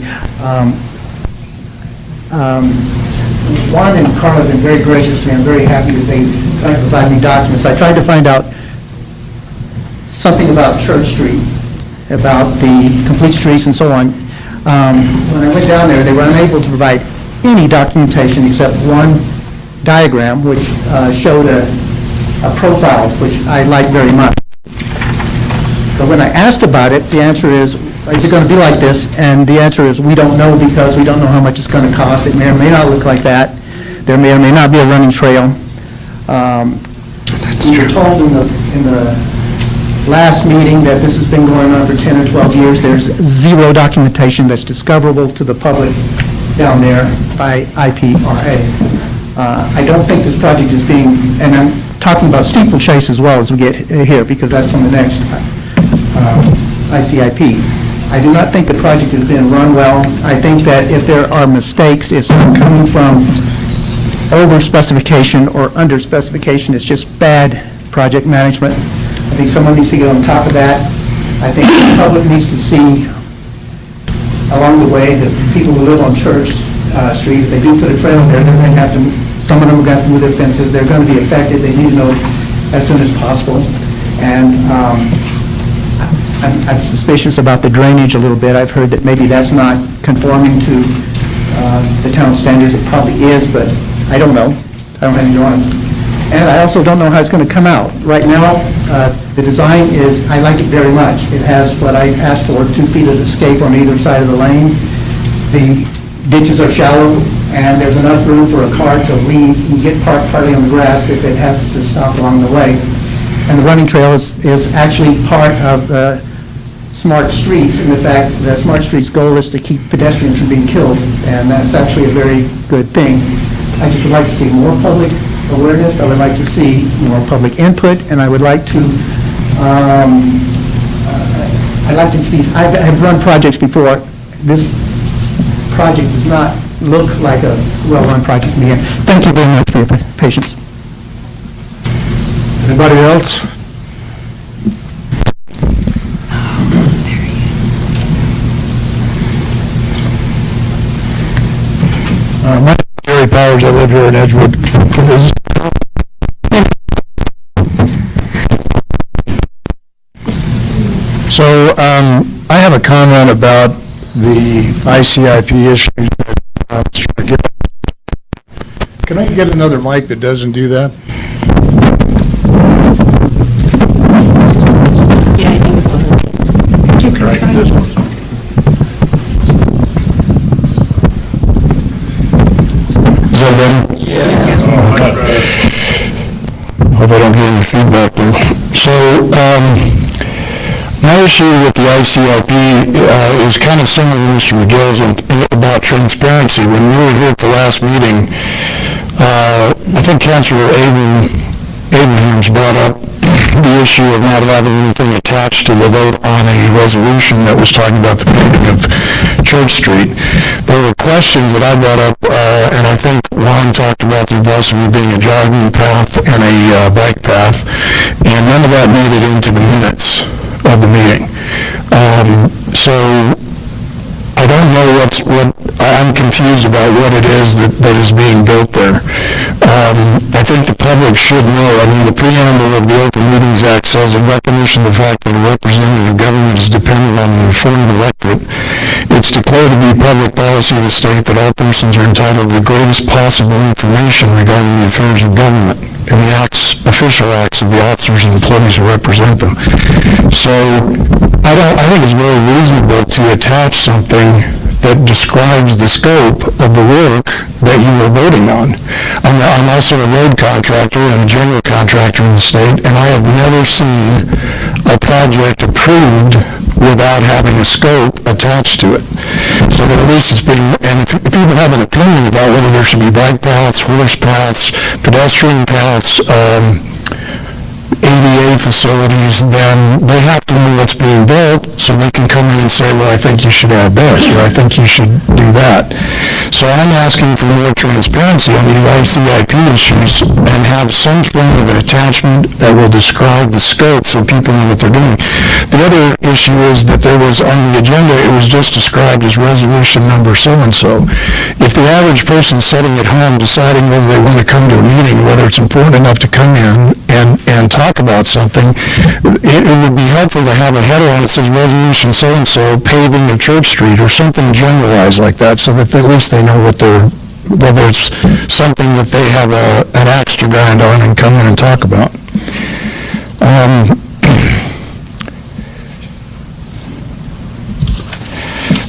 Juan and Carl have been very gracious to me. I'm very happy that they tried to provide me documents. I tried to find out something about Church Street, about the complete streets and so on. When I went down there, they were unable to provide any documentation except one diagram, which showed a profile, which I like very much. But when I asked about it, the answer is it going to be like this? And the answer is, we don't know because we don't know how much it's going to cost. It may or may not look like that. There may or may not be a running trail. We were told in the last meeting that this has been going on for 10 or 12 years. There's zero documentation that's discoverable to the public down there by IPRA. I don't think this project is being, and I'm talking about Steeplechase as well as we get here, because that's on the next ICIP. I do not think the project is being run well. I think that if there are mistakes, it's not coming from over-specification or under-specification. It's just bad project management. I think someone needs to get on top of that. I think the public needs to see along the way that people who live on Church Street, if they do put a trail there, they're going to have to, some of them are going to have to move their fences. They're going to be affected. They need to know as soon as possible. And I'm suspicious about the drainage a little bit. I've heard that maybe that's not conforming to the town standards. It probably is, but I don't know. I don't have any drawings. And I also don't know how it's going to come out. Right now, the design is, I like it very much. It has what I asked for, 2 feet of escape on either side of the lanes. The ditches are shallow, and there's enough room for a car to leave and get parked partly on the grass if it has to stop along the way. And the running trail is actually part of the Smart Streets. In fact, the Smart Streets goal is to keep pedestrians from being killed, and that's actually a very good thing. I just would like to see more public awareness. I would like to see more public input, and I would like to, I'd like to see, I've run projects before. This project does not look like a well-run project in the end. Thank you very much for your patience. Anybody else? My name is Jerry Powers. I live here in Edgewood. So I have a comment about the ICIP issues. Can I get another mic that doesn't do that? Yeah, I think it's Is that better? Yes. Hope I don't get any feedback there. So my issue with the ICIP is kind of similar to Mr. McGill's about transparency. When we were here at the last meeting, I think Councilor Abrahams brought up the issue of not having anything attached to the vote on a resolution that was talking about the paving of Church Street. There were questions that I brought up, and I think Juan talked about there possibly being a jogging path and a bike path, and none of that made it into the minutes of the meeting. So I don't know I'm confused about what it is that is being built there. I think the public should know. I mean, the preamble of the Open Meetings Act says, in recognition of the fact that a representative government is dependent on an informed electorate, it's declared to be public policy of the state that all persons are entitled to the greatest possible information regarding the affairs of government and the official acts of the officers and employees who represent them. So I think it's very reasonable to attach something that describes the scope of the work that you are voting on. I'm also a road contractor and a general contractor in the state, and I have never seen a project approved without having a scope attached to it. So that at least it's being, and if people have an opinion about whether there should be bike paths, horse paths, pedestrian paths, ADA facilities, then they have to know what's being built so they can come in and say, well, I think you should add this, or I think you should do that. So I'm asking for more transparency on the ICIP issues and have some form of an attachment that will describe the scope so people know what they're doing. The other issue is that there was, on the agenda, it was just described as resolution number so-and-so. If the average person sitting at home deciding whether they want to come to a meeting, whether it's important enough to come in and talk about something, it would be helpful to have a header on it that says resolution so-and-so paving of Church Street or something generalized like that, so that at least they know what they're, whether it's something that they have an axe to grind on and come in and talk about.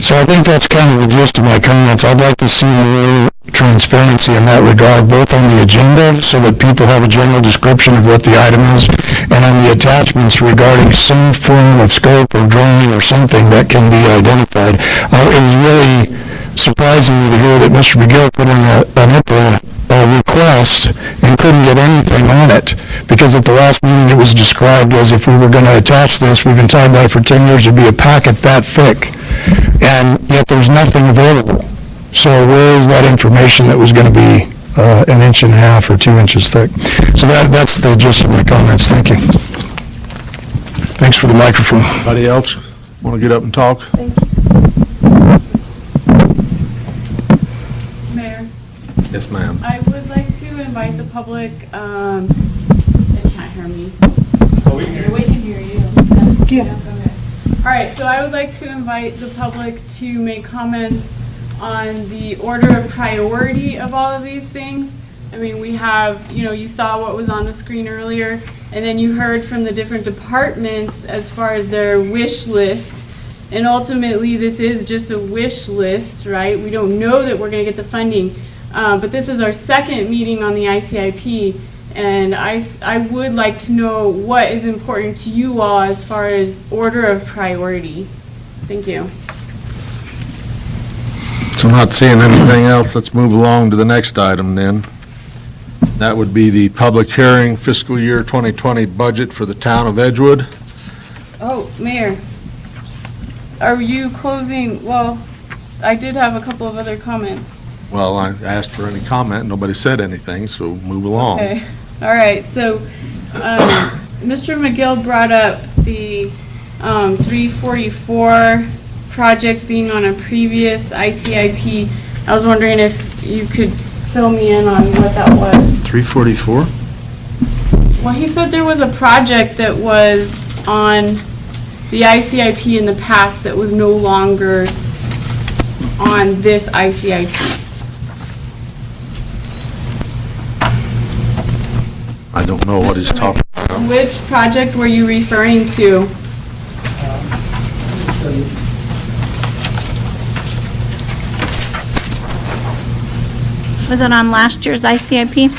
So I think that's kind of the gist of my comments. I'd like to see more transparency in that regard, both on the agenda so that people have a general description of what the item is, and on the attachments regarding some form of scope or drawing or something that can be identified. It was really surprising to hear that Mr. McGill put in an IPRA request and couldn't get anything on it, because at the last meeting it was described as if we were going to attach this, we've been talking about it for 10 years, it'd be a packet that thick, and yet there's nothing available. So where is that information that was going to be an inch and a half or 2 inches thick? So that's the gist of my comments. Thank you. Thanks for the microphone. Anybody else want to get up and talk? Mayor, Yes, ma'am. I would like to invite the public, they can't hear me. We can hear you. Yeah. Okay. All right, so I would like to invite the public to make comments on the order of priority of all of these things. I mean, we have, you saw what was on the screen earlier, and then you heard from the different departments as far as their wish list. And ultimately, this is just a wish list, right? We don't know that we're going to get the funding, but this is our second meeting on the ICIP, and I would like to know what is important to you all as far as order of priority. Thank you. So not seeing anything else, let's move along to the next item then. That would be the public hearing fiscal year 2020 budget for the town of Edgewood. Oh, Mayor, are you closing? Well, I did have a couple of other comments. Well, I asked for any comment, nobody said anything, so move along. Okay, all right, so Mr. McGill brought up the 344 project being on a previous ICIP. I was wondering if you could fill me in on what that was. 344? Well, he said there was a project that was on the ICIP in the past that was no longer on this ICIP. I don't know what he's talking about. Which project were you referring to? Was it on last year's ICIP?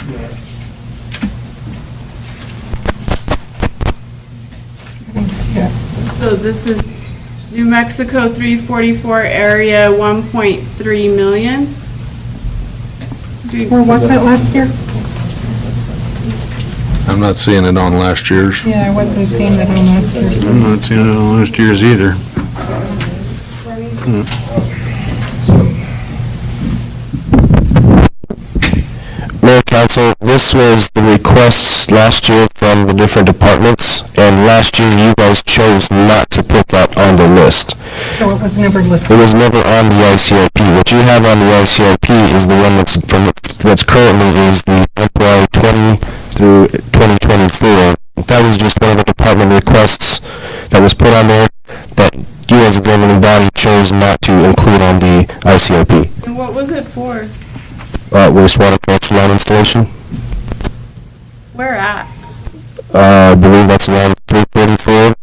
So So this is New Mexico 344 area, 1.3 million. Where was that last year? I'm not seeing it on last year's. Yeah, I wasn't seeing that on last year. I'm not seeing it on last year's either. Mayor, Council, this was the requests last year from the different departments, and last year you guys chose not to put that on the list. So it was never It listed. was never on the ICIP. What you have on the ICIP is the one that's currently is the FY 20 through 2024. That was just one of the department requests that was put on there that you as a governing body chose not to include on the ICIP. And what was it for? Wastewater collection line installation. Where at? I believe that's around 344,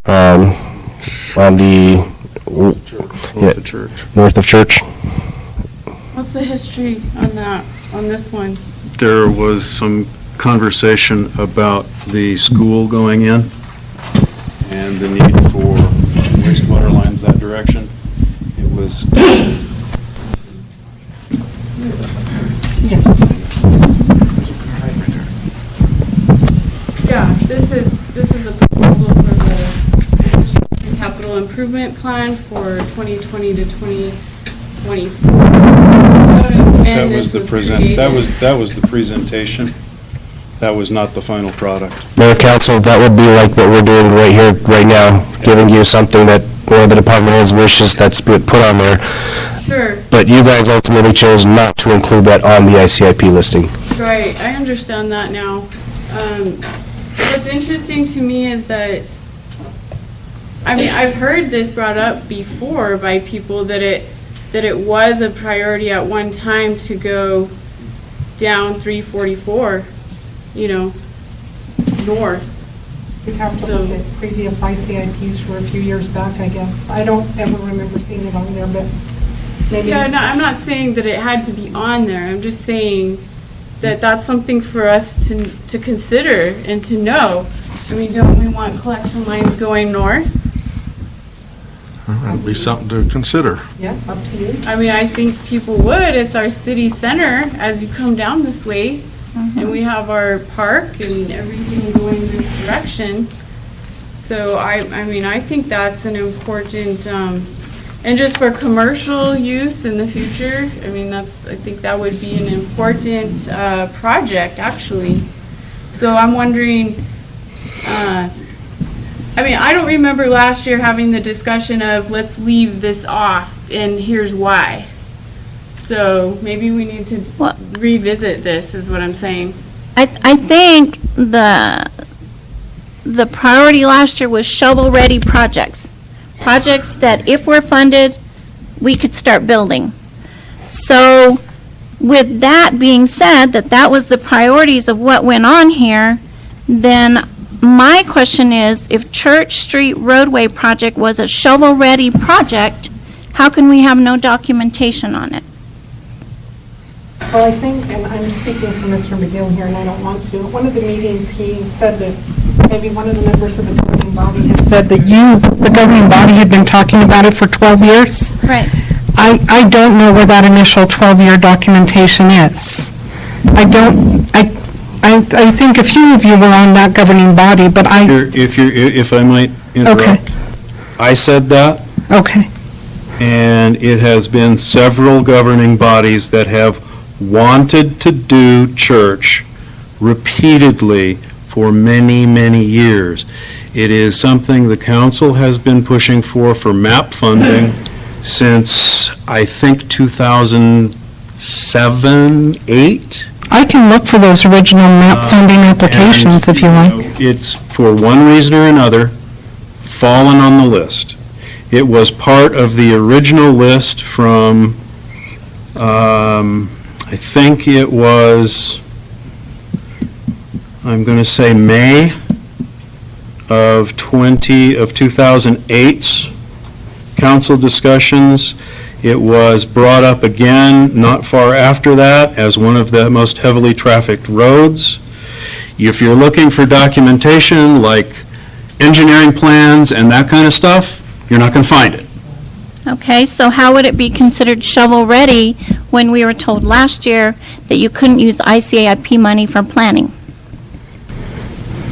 on the, North of Church. north of Church. What's the history on that, on this one? There was some conversation about the school going in and the need for wastewater lines that direction. It was Yeah, this is a proposal for the capital improvement plan for 2020 to 2024. That was the presentation. That was not the final product. Mayor, Council, that would be like what we're doing right here, right now, giving you something that one of the department heads wishes that's put on there. Sure, But you guys ultimately chose not to include that on the ICIP listing. right, I understand that now. What's interesting to me is that, I mean, I've heard this brought up before by people that it was a priority at one time to go down 344, north. Because of the previous ICIPs for a few years back, I guess. I don't ever remember seeing it on there, but maybe. Yeah, no, I'm not saying that it had to be on there. I'm just saying that that's something for us to consider and to know. I mean, don't we want collection lines going north? That'd be something to consider. Yeah, up to you. I mean, I think people would. It's our city center as you come down this way. And we have our park and everything going this direction. So I mean, I think that's an important, and just for commercial use in the future, I mean, I think that would be an important project, actually. So I'm wondering, I mean, I don't remember last year having the discussion of let's leave this off and here's why. So maybe we need to revisit this, is what I'm saying. I think the priority last year was shovel-ready projects. Projects that if we're funded, we could start building. So with that being said, that was the priorities of what went on here, then my question is, if Church Street roadway project was a shovel-ready project, how can we have no documentation on it? Well, I think, and I'm speaking for Mr. McGill here, and I don't want to, at one of the meetings, he said that maybe one of the members of the governing body had said that the governing body had been talking about it for 12 years. Right. I don't know where that initial 12-year documentation is. I think a few of you were on that governing body, but If I might interrupt. Okay. I said that, Okay. and it has been several governing bodies that have wanted to do church repeatedly for many, many years. It is something the council has been pushing for MAP funding since, I think, 2007, 8. I can look for those original MAP funding applications if you like. It's, for one reason or another, fallen on the list. It was part of the original list from, I think it was, I'm going to say May of 2008's council discussions. It was brought up again not far after that as one of the most heavily trafficked roads. If you're looking for documentation like engineering plans and that kind of stuff, you're not going to find it. Okay, so how would it be considered shovel-ready when we were told last year that you couldn't use ICIP money for planning?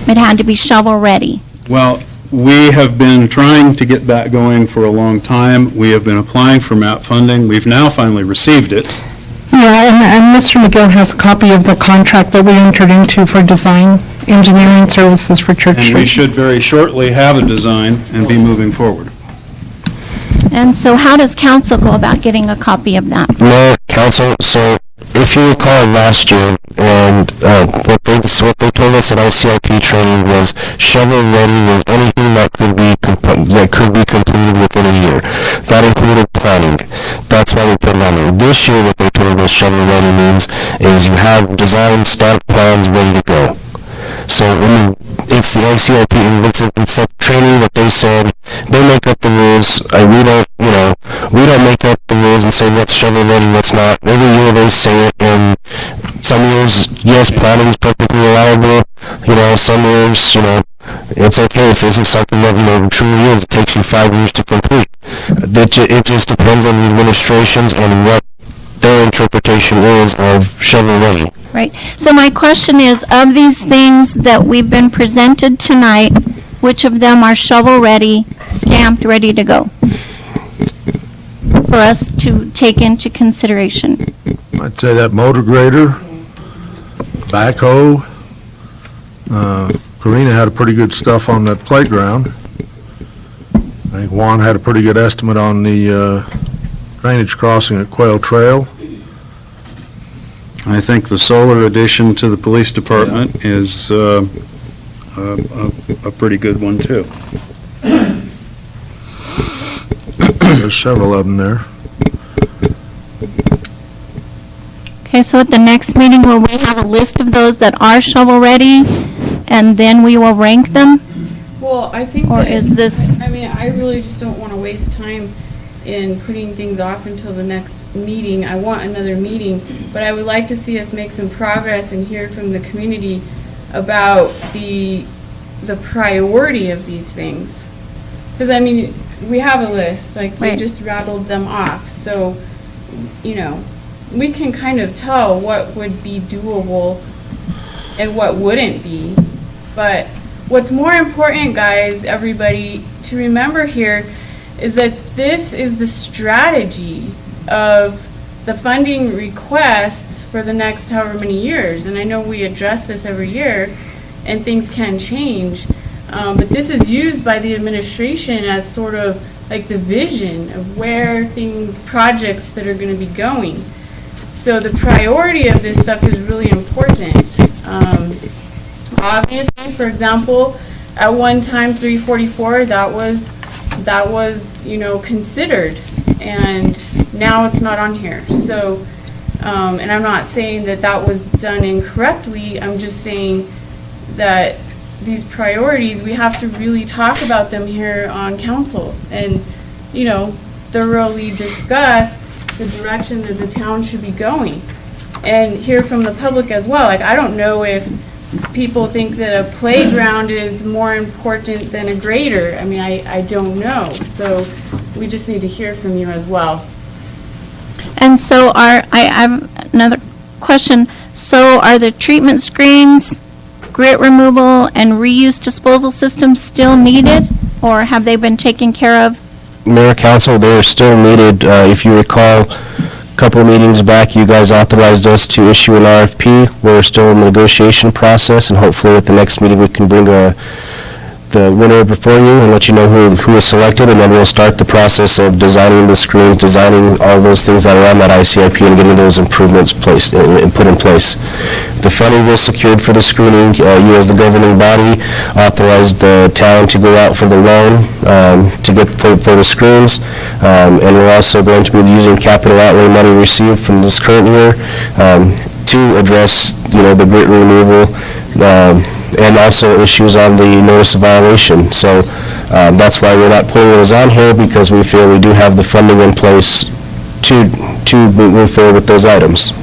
It had to be shovel-ready. Well, we have been trying to get that going for a long time. We have been applying for MAP funding. We've now finally received it. Yeah, and Mr. McGill has a copy of the contract that we entered into for design engineering services for Church And we Street. should very shortly have a design and be moving forward. And so how does council go about getting a copy of that? Mayor, council, so if you recall last year, and what they told us at ICIP training was shovel-ready was anything that could be completed within a year. That included planning. That's why we put it on there. This year, what they told us shovel-ready means is you have design stamp plans ready to go. So it's the ICIP, it's a training that they said, they make up the rules. We don't make up the rules and say what's shovel-ready, what's not. Every year they say it, and some years, yes, planning is perfectly reliable. Some years, it's okay if this is something that, truly is, it takes you 5 years to complete. It just depends on the administrations and what their interpretation is of shovel-ready. Right. So my question is, of these things that we've been presented tonight, which of them are shovel-ready, stamped, ready to go? For us to take into consideration. I'd say that motor grader, backhoe. Karina had a pretty good stuff on that playground. I think Juan had a pretty good estimate on the drainage crossing at Quail Trail. I think the solar addition to the police department is a pretty good one, too. There's several of them there. Okay, so at the next meeting, will we have a list of those that are shovel-ready, and then we will rank them? Well, I think Or that- is this- I mean, I really just don't want to waste time in putting things off until the next meeting. I want another meeting, but I would like to see us make some progress and hear from the community about the priority of these things. Because, I mean, we have a list, like, we Right. just rattled them off, so, we can kind of tell what would be doable and what wouldn't be. But what's more important, guys, everybody, to remember here is that this is the strategy of the funding requests for the next however many years. And I know we address this every year, and things can change. But this is used by the administration as sort of like the vision of where projects that are going to be going. So the priority of this stuff is really important. Obviously, for example, at one time, 344, that was considered, and now it's not on here. So, and I'm not saying that was done incorrectly. I'm just saying that these priorities, we have to really talk about them here on council and, thoroughly discuss the direction that the town should be going and hear from the public as well. Like, I don't know if people think that a playground is more important than a grader. I mean, I don't know. So we just need to hear from you as well. And so I have another question. So are the treatment screens, grit removal, and reuse disposal systems still needed, or have they been taken care of? Mayor, council, they're still needed. If you recall, a couple of meetings back, you guys authorized us to issue an RFP. We're still in the negotiation process, and hopefully at the next meeting, we can bring the winner before you and let you know who is selected, and then we'll start the process of designing the screens, designing all those things that are on that ICIP, and getting those improvements placed and put in place. The funding was secured for the screening. You, as the governing body, authorized the town to go out for the loan to get for the screens, and we're also going to be using capital outlay money received from this current year to address, the grit removal. And also issues on the notice of violation. So that's why we're not putting those on here, because we feel we do have the funding in place to move forward with those items.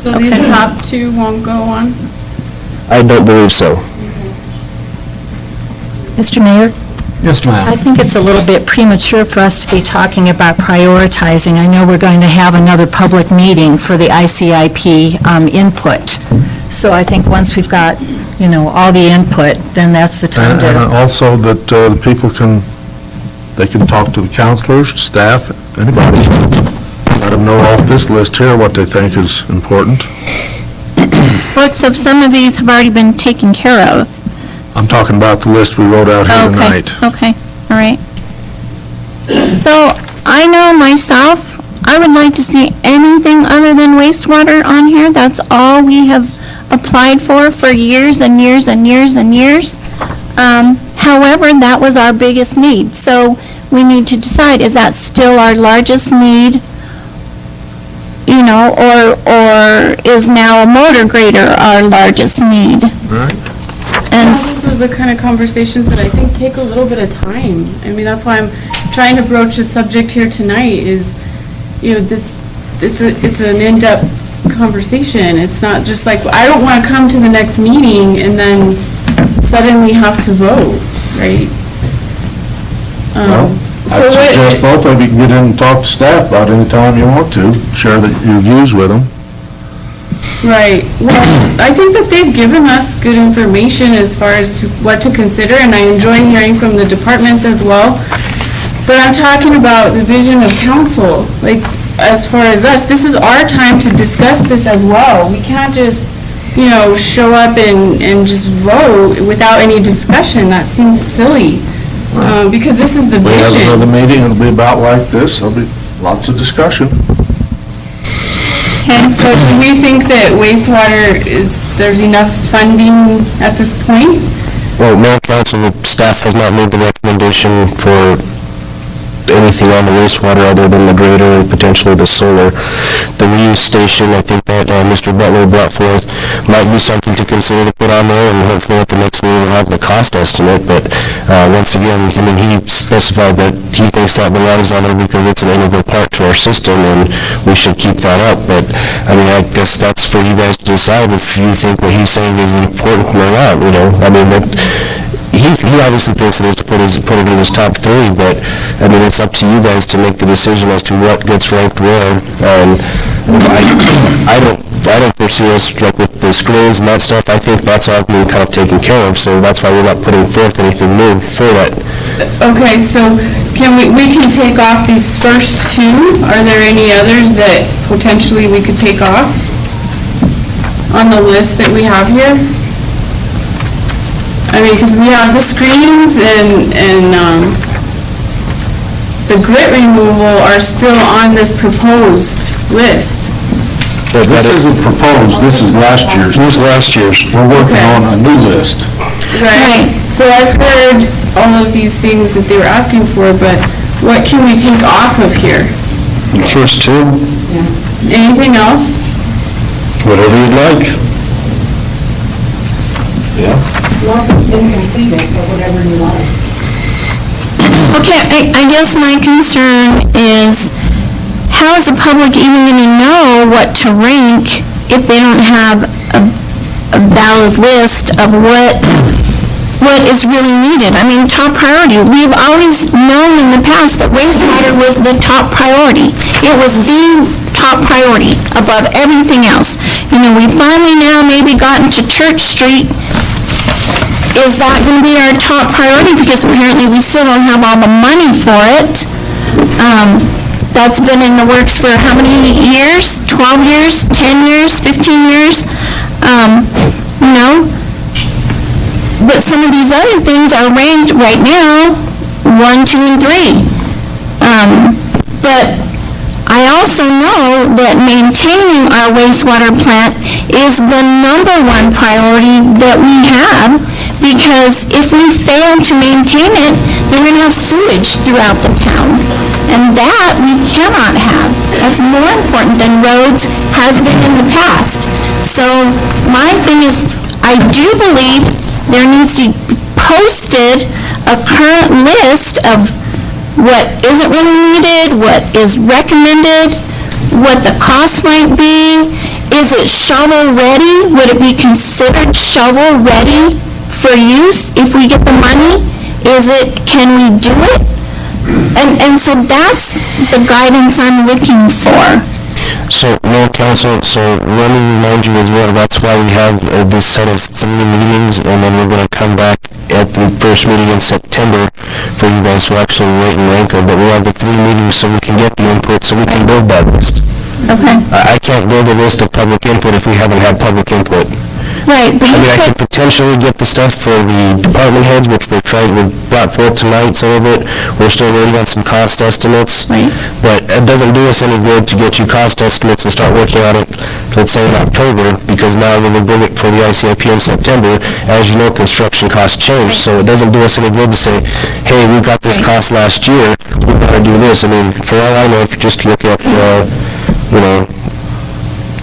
So these top two won't go on? I don't believe so. Mr. Mayor, Yes, ma'am. I think it's a little bit premature for us to be talking about prioritizing. I know we're going to have another public meeting for the ICIP input. So I think once we've got, all the input, then that's the time And to... also that the people they can talk to the counselors, staff, anybody. Let them know off this list here what they think is important. Well, except some of these have already been taken care of. I'm talking about the list we wrote out here tonight. Okay, all right. So I know myself, I would like to see anything other than wastewater on here. That's all we have applied for years and years and years and years. However, that was our biggest need. So we need to decide, is that still our largest need? Or is now a motor grader our largest need? Right. And Those are the kind of conversations that I think take a little bit of time. I mean, that's why I'm trying to broach the subject here tonight is, it's an in-depth conversation. It's not just like, I don't want to come to the next meeting and then suddenly have to vote, right? I'd suggest both of you can get in and talk to staff about any time you want to, share your views with them. Right. Well, I think that they've given us good information as far as what to consider, and I enjoy hearing from the departments as well. But I'm talking about the vision of council. Like, as far as us, this is our time to discuss this as well. We can't just, show up and just vote without any discussion. That seems silly. Because this is the vision. We have another meeting, it'll be about like this, there'll be lots of discussion. And so do we think that wastewater there's enough funding at this point? Well, Mayor, Council, the staff has not made the recommendation for anything on the wastewater other than the grader and potentially the solar. The reuse station, I think that Mr. Butler brought forth, might be something to consider to put on there, and hopefully at the next meeting we'll have the cost estimate. But once again, he specified that he thinks that belongs on there because it's an integral part to our system, and we should keep that up. But, I guess that's for you guys to decide if you think what he's saying is important or not, He obviously thinks it is to put it in his top 3, but, it's up to you guys to make the decision as to what gets ranked where. I don't foresee us, like, with the screens and that stuff, I think that's all been kind of taken care of, so that's why we're not putting forth anything new for that. Okay, so we can take off these first 2. Are there any others that potentially we could take off on the list that we have here? Because we have the screens and the grit removal are still on this proposed list. This isn't proposed, this is last year's. This is last year's. We're working on a new list. Right. So I've heard all of these things that they were asking for, but what can we take off of here? The first 2. Anything else? Whatever you'd like. Yeah. Okay, I guess my concern is, how is the public even going to know what to rank if they don't have a valid list of what is really needed? Top priority. We've always known in the past that wastewater was the top priority. It was the top priority above everything else. We finally now maybe gotten to Church Street. Is that going to be our top priority? Because apparently we still don't have all the money for it. That's been in the works for how many years? 12 years? 10 years? 15 years? But some of these other things are ranked right now 1, 2, and 3. But I also know that maintaining our wastewater plant is the #1 priority that we have, because if we fail to maintain it, then we're going to have sewage throughout the town. And that we cannot have. That's more important than roads has been in the past. So my thing is, I do believe there needs to be posted a current list of what isn't really needed, what is recommended, what the cost might be. Is it shovel-ready? Would it be considered shovel-ready for use if we get the money? Is it, can we do it? And so that's the guidance I'm looking for. So, Mayor, Council, so let me remind you as well, that's why we have this set of 3 meetings, and then we're going to come back at the first meeting in September for you guys to actually rate and rank them, but we have the 3 meetings so we can get the input, so we can build that list. Okay. I can't build a list of public input if we haven't had public input. Right, but I mean, I you could potentially get the stuff for the department heads, which we brought forth tonight, some of it. We're still waiting on some cost estimates. Right. But it doesn't do us any good to get you cost estimates and start working on it, let's say in October, because now when we bring it for the ICIP in September, as you know, construction costs change. So it doesn't do us any good to say, hey, we got this cost last year, we gotta do this. I mean, for all I know, if you just look at,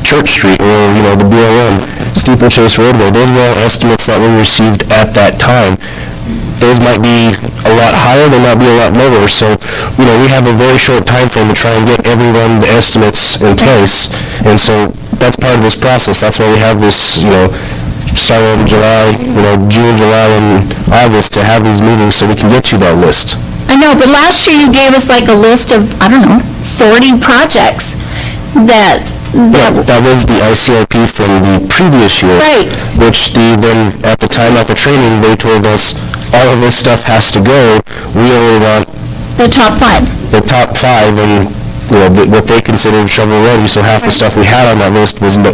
Church Street or, the BLM, Steeplechase Roadway, those were all estimates that were received at that time. Those might be a lot higher, they might be a lot lower, so, we have a very short time frame to try and get everyone the estimates in place, and so that's part of this process. That's why we have this, starting in July, June, July, and August to have these meetings so we can get you that list. I know, but last year you gave us like a list of, 40 projects that That was the ICIP from the previous year. Right. Which then, at the time at the training, they told us, all of this stuff has to go. We only want the top 5. The top 5, and, what they considered shovel-ready, so half the stuff we had on that list was not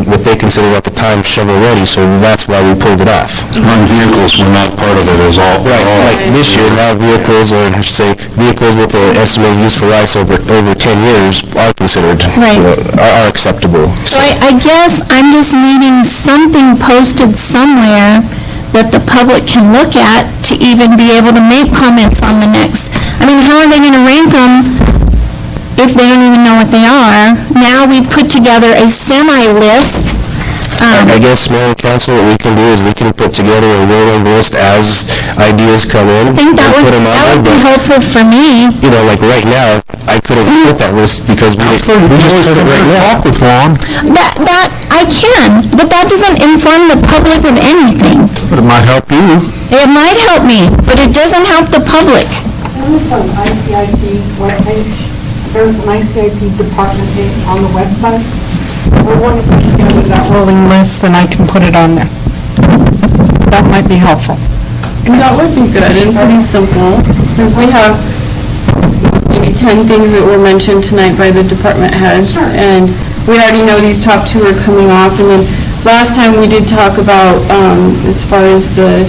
what they considered at the time shovel-ready, so that's why we pulled it off. On vehicles were not part of it as all. Right, like this year, now vehicles, or I should say, vehicles with the estimated useful life over 10 years are considered, Right. Are acceptable. So I guess I'm just needing something posted somewhere that the public can look at to even be able to make comments on the next. I mean, how are they going to rank them if they don't even know what they are? Now we've put together a semi-list. I guess, Mayor and Council, what we can do is we can put together a rolling list as ideas come in. I think that and would put them on there, be but, helpful for me. like right now, I couldn't put that list because we just put it right now. Talk with Juan, That I can, but that doesn't inform the public of anything. but it might help you. It might help me, but it doesn't help the public. There's an ICIP webpage, there's an ICIP department page on the website. We're wanting to put together that rolling list, and I can put it on there. That might be helpful. And that would be good and pretty simple, because we have maybe 10 things that were mentioned tonight by the department heads. And we already know these top 2 are coming off. And then last time we did talk about, as far as the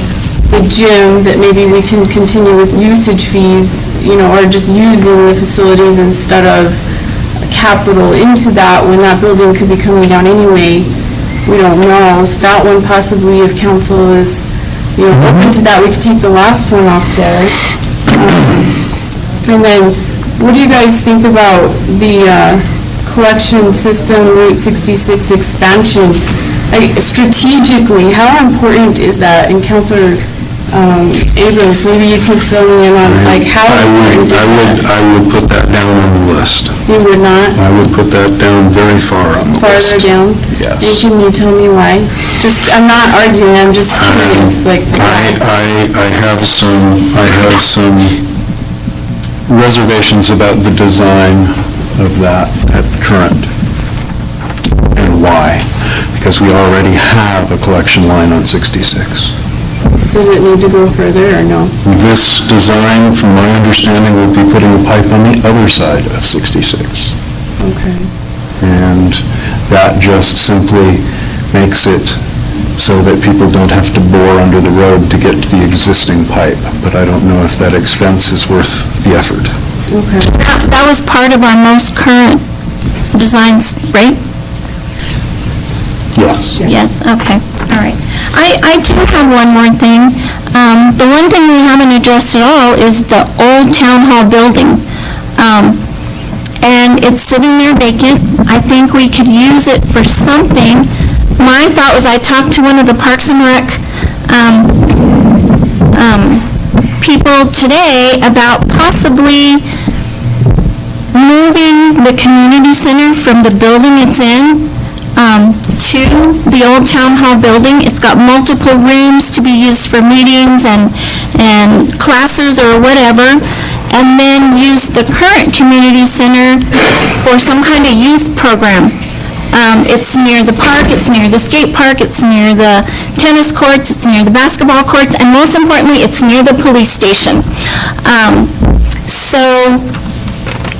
gym, that maybe we can continue with usage fees, or just using the facilities instead of capital into that when that building could be coming down anyway. We don't know. So that one possibly, if council is, open to that, we could take the last one off there. And then, what do you guys think about the collection system Route 66 expansion? Strategically, how important is that? And Councilor Abrams, maybe you can fill me in on, how important is that? I would put that down on the list. You would not? I would put that down very far on the list. Farther down? Yes. And can you tell me why? I'm not arguing, I'm just curious, I have some reservations about the design of that at current. And why? Because we already have a collection line on 66. Does it need to go further or no? This design, from my understanding, would be putting a pipe on the other side of 66. Okay. And that just simply makes it so that people don't have to bore under the road to get to the existing pipe. But I don't know if that expense is worth the effort. Okay. That was part of our most current designs, right? Yes. Yes, okay, all right. I do have one more thing. The one thing we haven't addressed at all is the old town hall building. And it's sitting there vacant. I think we could use it for something. My thought was, I talked to one of the Parks and Rec people today about possibly moving the community center from the building it's in to the old town hall building. It's got multiple rooms to be used for meetings and and classes or whatever, and then use the current community center for some kind of youth program. It's near the park, it's near the skate park, it's near the tennis courts, it's near the basketball courts, and most importantly, it's near the police station. So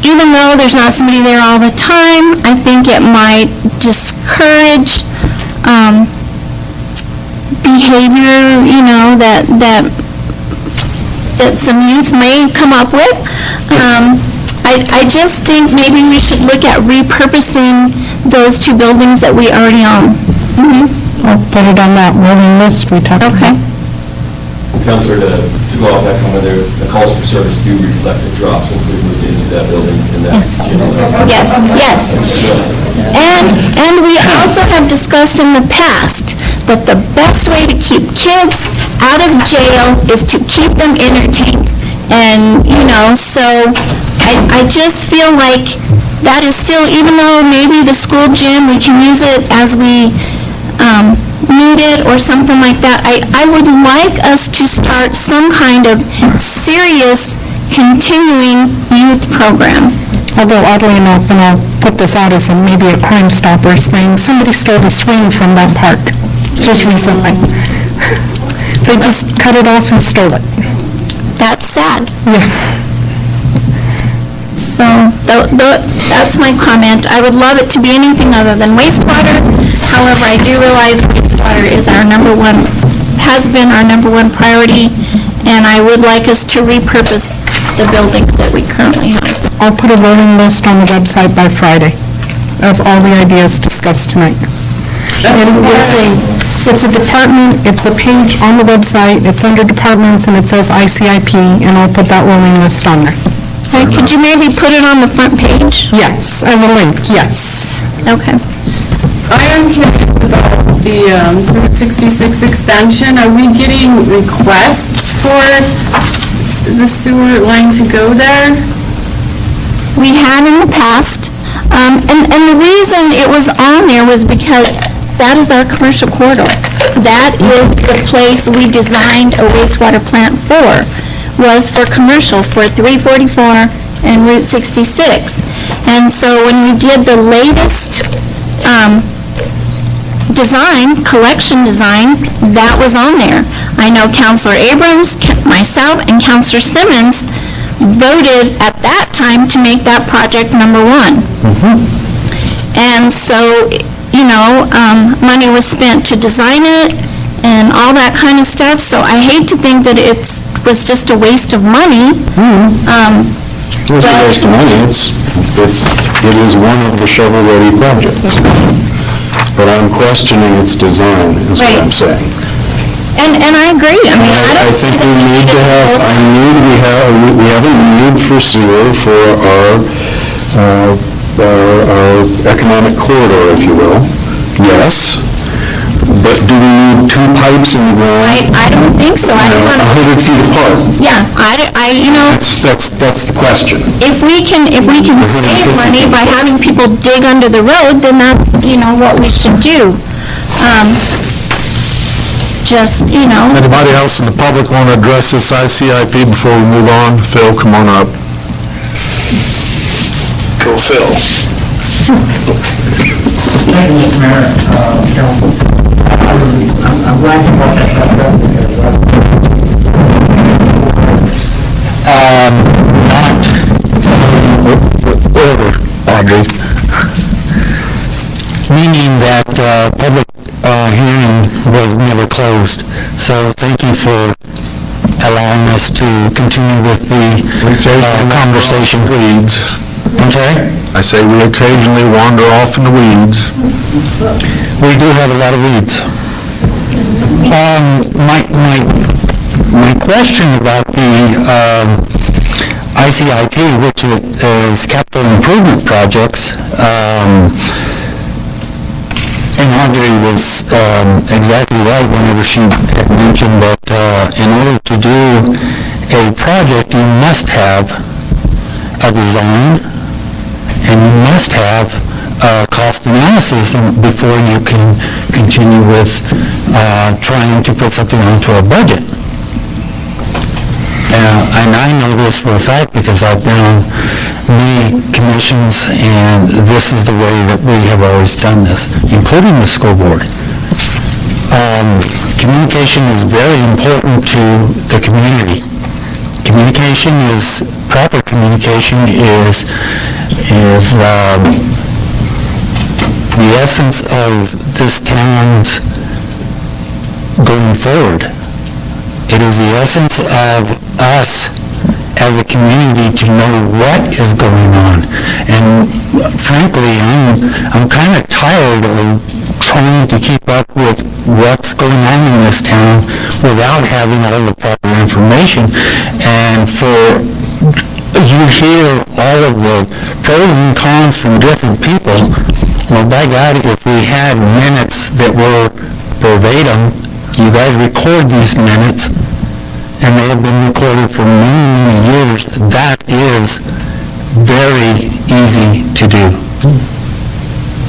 even though there's not somebody there all the time, I think it might discourage behavior, that some youth may come up with. I just think maybe we should look at repurposing those two buildings that we already own. I'll put it on that rolling list we talked about. Okay. Counselor, to go off that comment there, the calls for service do reflect the drops as we move into that building in that. Yes. And we also have discussed in the past that the best way to keep kids out of jail is to keep them entertained. And, so I just feel like that is still, even though maybe the school gym, we can use it as we need it or something like that, I would like us to start some kind of serious continuing youth program. Although oddly enough, and I'll put this out as maybe a Crime Stoppers thing, somebody stole a swing from that park just recently. They just cut it off and stole it. That's sad. Yeah. So that's my comment. I would love it to be anything other than wastewater. However, I do realize wastewater is has been our number one priority, and I would like us to repurpose the buildings that we currently have. I'll put a rolling list on the website by Friday of all the ideas discussed tonight. And it's a department, it's a page on the website, it's under departments, and it says ICIP, and I'll put that rolling list on there. Okay, could you maybe put it on the front page? Yes, as a link, yes. Okay. I am curious about the Route 66 expansion. Are we getting requests for the sewer line to go there? We have in the past, and the reason it was on there was because that is our commercial corridor. That is the place we designed a wastewater plant for, was for commercial, for 344 and Route 66. And so when we did the latest collection design, that was on there. I know Councilor Abrams, myself, and Councilor Simmons voted at that time to make that project number one. And so, money was spent to design it and all that kind of stuff, so I hate to think that it was just a waste of money. It was a waste of money. It is one of the shovel-ready projects. But I'm questioning its design, is what I'm saying. And I agree. I mean, I think we need to have, we have a need for sewer for our economic corridor, if you will. Yes. But do we need two pipes in the ground? I don't think so. I don't want to. 100 feet apart? Yeah, That's the question. If we can save money by having people dig under the road, then that's, what we should do. Anybody else in the public want to address this ICIP before we move on? Phil, come on up. Go, Phil. Thank you, Mr. Mayor. I'm glad you brought that up because not order, Audrey. Meaning that public hearing was never closed. So thank you for allowing us to continue with the conversation. Weeds. Okay? I say we occasionally wander off in the weeds. We do have a lot of weeds. My question about the ICIP, which is capital improvement projects, and Audrey was exactly right whenever she had mentioned that in order to do a project, you must have a design and you must have a cost analysis before you can continue with trying to put something onto a budget. And I know this for a fact because I've been on many commissions, and this is the way that we have always done this, including the school board. Communication is very important to the community. Proper communication is the essence of this town's going forward. It is the essence of us as a community to know what is going on. And frankly, I'm kind of tired of trying to keep up with what's going on in this town without having all the proper information. And you hear all of the pros and cons from different people. Well, by God, if we had minutes that were verbatim, you guys record these minutes, and they have been recorded for many, many years. That is very easy to do.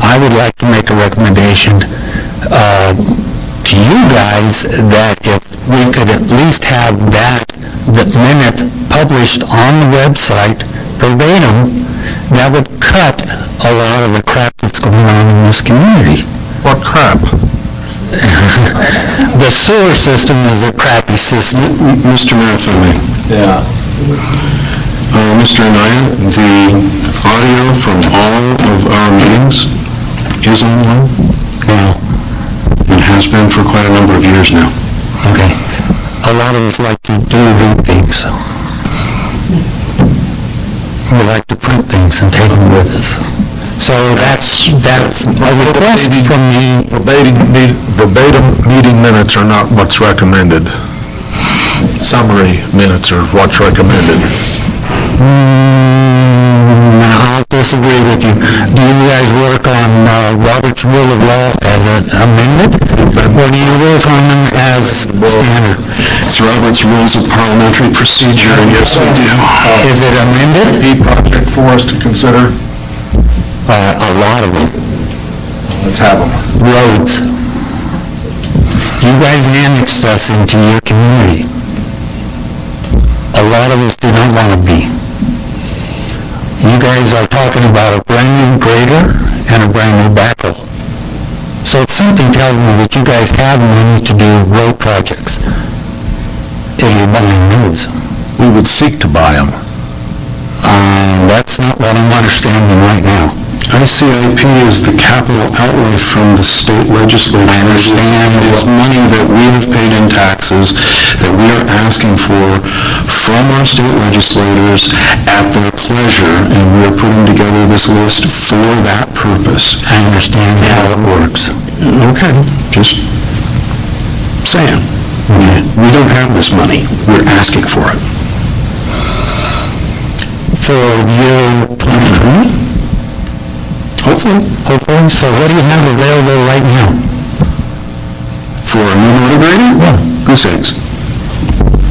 I would like to make a recommendation to you guys that if we could at least have the minutes published on the website verbatim, that would cut a lot of the crap that's going on in this community. What crap? The sewer system is a crappy system. Mr. Mayor, if I may. Yeah. Mr. Anaya, the audio from all of our meetings is online now and has been for quite a number of years now. Okay. A lot of us like to do things. We like to print things and take them with us. So that's a request from me. Verbatim meeting minutes are not what's recommended. Summary minutes are what's recommended. I'll disagree with you. Do you guys work on Robert's Rule of Law as an amendment, or do you work on them as standard? It's Robert's Rules of Parliamentary Procedure, and yes, we do. Is it amended? Project for us to consider? A lot of them. Let's have them. Roads. You guys annexed us into your community. A lot of us do not want to be. You guys are talking about a brand new grader and a brand new backhoe. So something tells me that you guys have money to do road projects. If you're buying those. We would seek to buy them. That's not what I'm understanding right now. ICIP is the capital outlay from the state legislature. I understand. It's money that we have paid in taxes that we are asking for from our state legislators at their pleasure, and we are putting together this list for that purpose. I understand how it works. Okay, just saying. We don't have this money. We're asking for it. For year 2020? Hopefully. So what do you have available right now? For a new motor grader? Yeah. Goose eggs.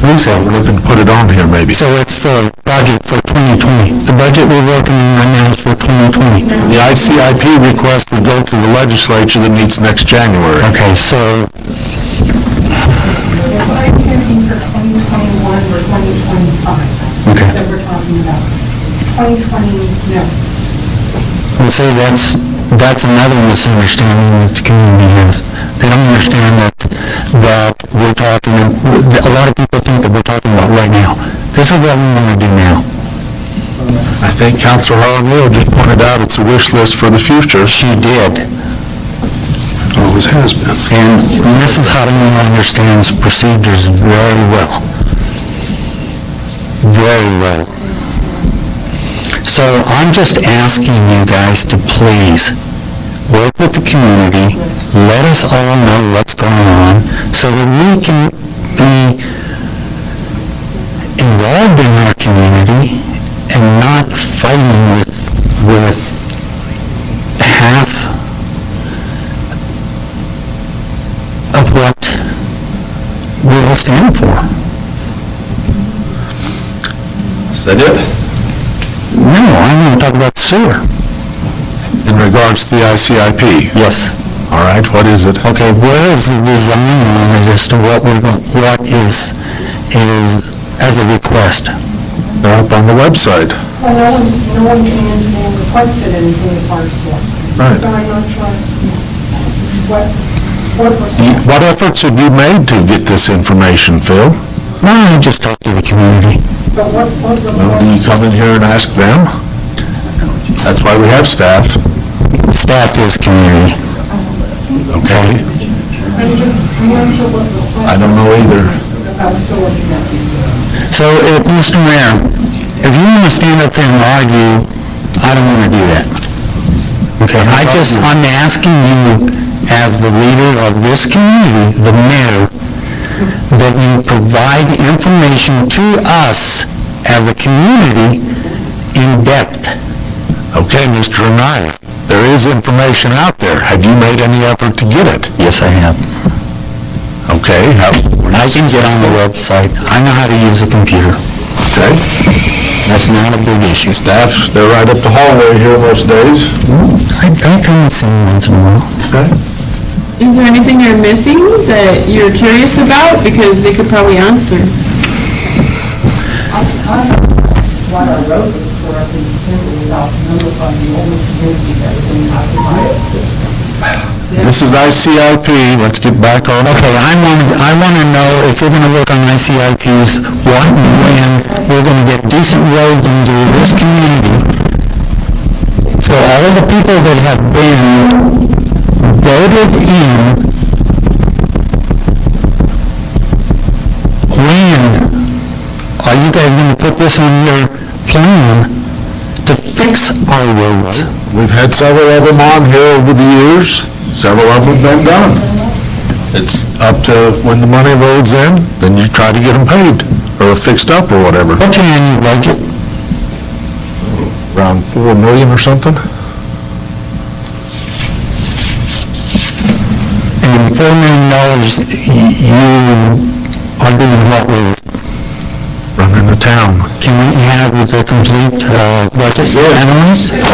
We're looking to put it on here maybe. So it's for a project for 2020. The budget we're working on right now is for 2020. The ICIP request would go to the legislature that meets next January. Okay, so... It's like thinking for 2021 or 2025 Okay. that we're talking about. 2020, no. Well, see, that's another misunderstanding that the community has. They don't understand that we're talking, a lot of people think that we're talking about right now. This is what we want to do now. I think Councilor Harlan just pointed out it's a wish list for the future. She did. Always has been. And Mrs. Harlan understands procedures very well. Very well. So I'm just asking you guys to please work with the community, let us all know what's going on, so that we can be involved in our community and not fighting with half of what we will stand for. Is that it? No, I want to talk about sewer. In regards to the ICIP? Yes. All right, what is it? Okay, where is the design on it as to what is as a request? They're up on the website. Well, no one came in and requested anything as far as that. Right. So I'm not sure what was. What efforts have you made to get this information, Phil? No, I just talked to the community. But what Well, do you come in here and ask them? That's why we have staff. Staff is community. Okay. I'm not sure what the. I don't know either. So, Mr. Mayor, if you want to stand up here and argue, I don't want to do that. Okay, I'm asking you, as the leader of this community, the mayor, that you provide information to us as a community in depth. Okay, Mr. Anaya, there is information out there. Have you made any effort to get it? Yes, I have. Okay, I can get on the website. I know how to use a computer. okay. That's not a big issue. Staff, they're right up the hallway here most days. I come and see them once in a while. Okay. Is there anything you're missing that you're curious about? Because they could probably answer. What our road was for up in December without notifying the only community that's in occupied. This is ICIP, let's get back on. Okay, I want to know if we're going to work on ICIPs, what and when we're going to get decent roads into this community. So all of the people that have been voted in, when are you guys going to put this on your plan to fix our roads? We've had several of them on here over the years. Several of them have been done. It's up to when the money rolls in, then you try to get them paved or fixed up or whatever. What's your annual budget? Around 4 million or something. And $4 million, you are doing what with it? Running the town. Can we have the complete budget analysis?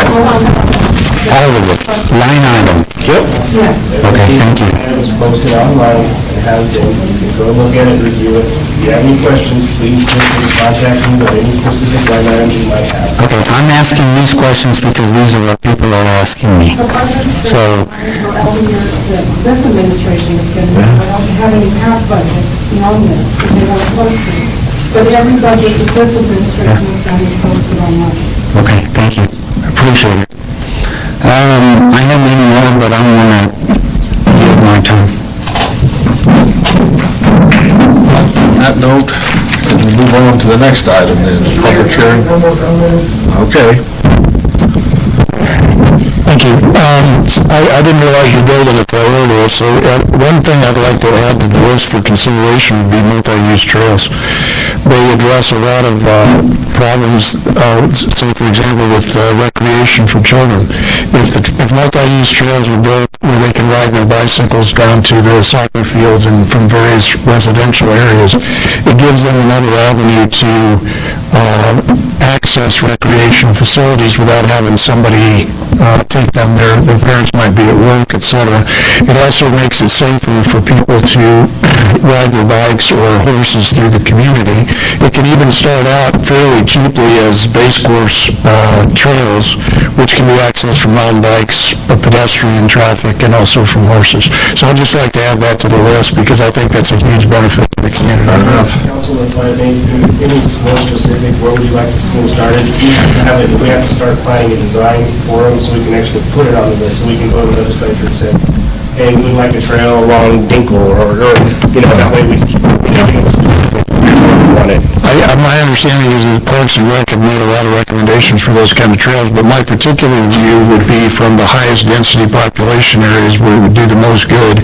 All of it, line item? Yep. Okay, thank you. It was posted online, it has been, you can go look at it, review it. If you have any questions, please feel free to contact me about any specific line items you might have. Okay, I'm asking these questions because these are what people are asking me. So, For all the years that this administration has been, I don't have any past budgets beyond this, because they weren't posted. But every budget that this administration has done is posted online. okay, thank you. Appreciate it. I have many more, but I'm going to give my time. On that note, we'll move on to the next item then, public hearing. Okay. Thank you. I didn't realize you're building a priority list, so one thing I'd like to add to the list for consideration would be multi-use trails. They address a lot of problems, say for example with recreation for children. If multi-use trails were built where they can ride their bicycles down to the soccer fields and from various residential areas, it gives them another avenue to access recreational facilities without having somebody take them. Their parents might be at work, etc. It also makes it safer for people to ride their bikes or horses through the community. It can even start out fairly cheaply as base course trails, which can be accessed from mountain bikes, pedestrian traffic, and also from horses. So I'd just like to add that to the list because I think that's a huge benefit to the community. Council, if I may, any more specific, where would you like to see them started? We have to start planning a design for them so we can actually put it on the list, so we can go to the legislature and say, hey, we'd like a trail along Dinkle, or that way we can specific. My understanding is that Parks and Rec have made a lot of recommendations for those kind of trails, but my particular view would be from the highest density population areas where it would do the most good,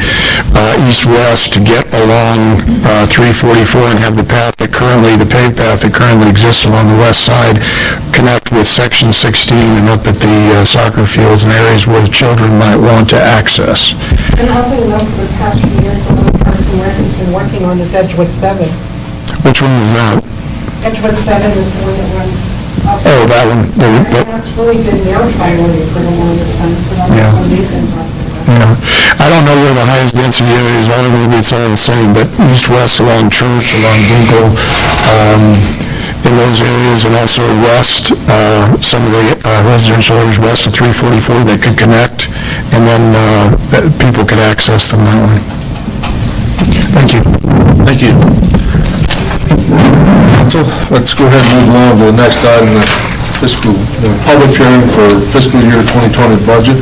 east-west, to get along 344 and have the paved path that currently exists along the west side connect with section 16 and up at the soccer fields and areas where the children might want to access. And also enough for the past few years, Parks and Rec has been working on this Edgewood 7. Which one is that? Edgewood 7 is the one that runs up. Oh, that one. That's really been their priority for the longest time, so that's Yeah. what they've been talking about. Yeah. I don't know where the highest density areas are, maybe it's all the same, but east-west along Church, along Winkle, in those areas, and also west, some of the residential areas west of 344 that could connect, and then people could access them that way. Thank you. Thank you. So let's go ahead and move on to the next item, the public hearing for fiscal year 2020 budget.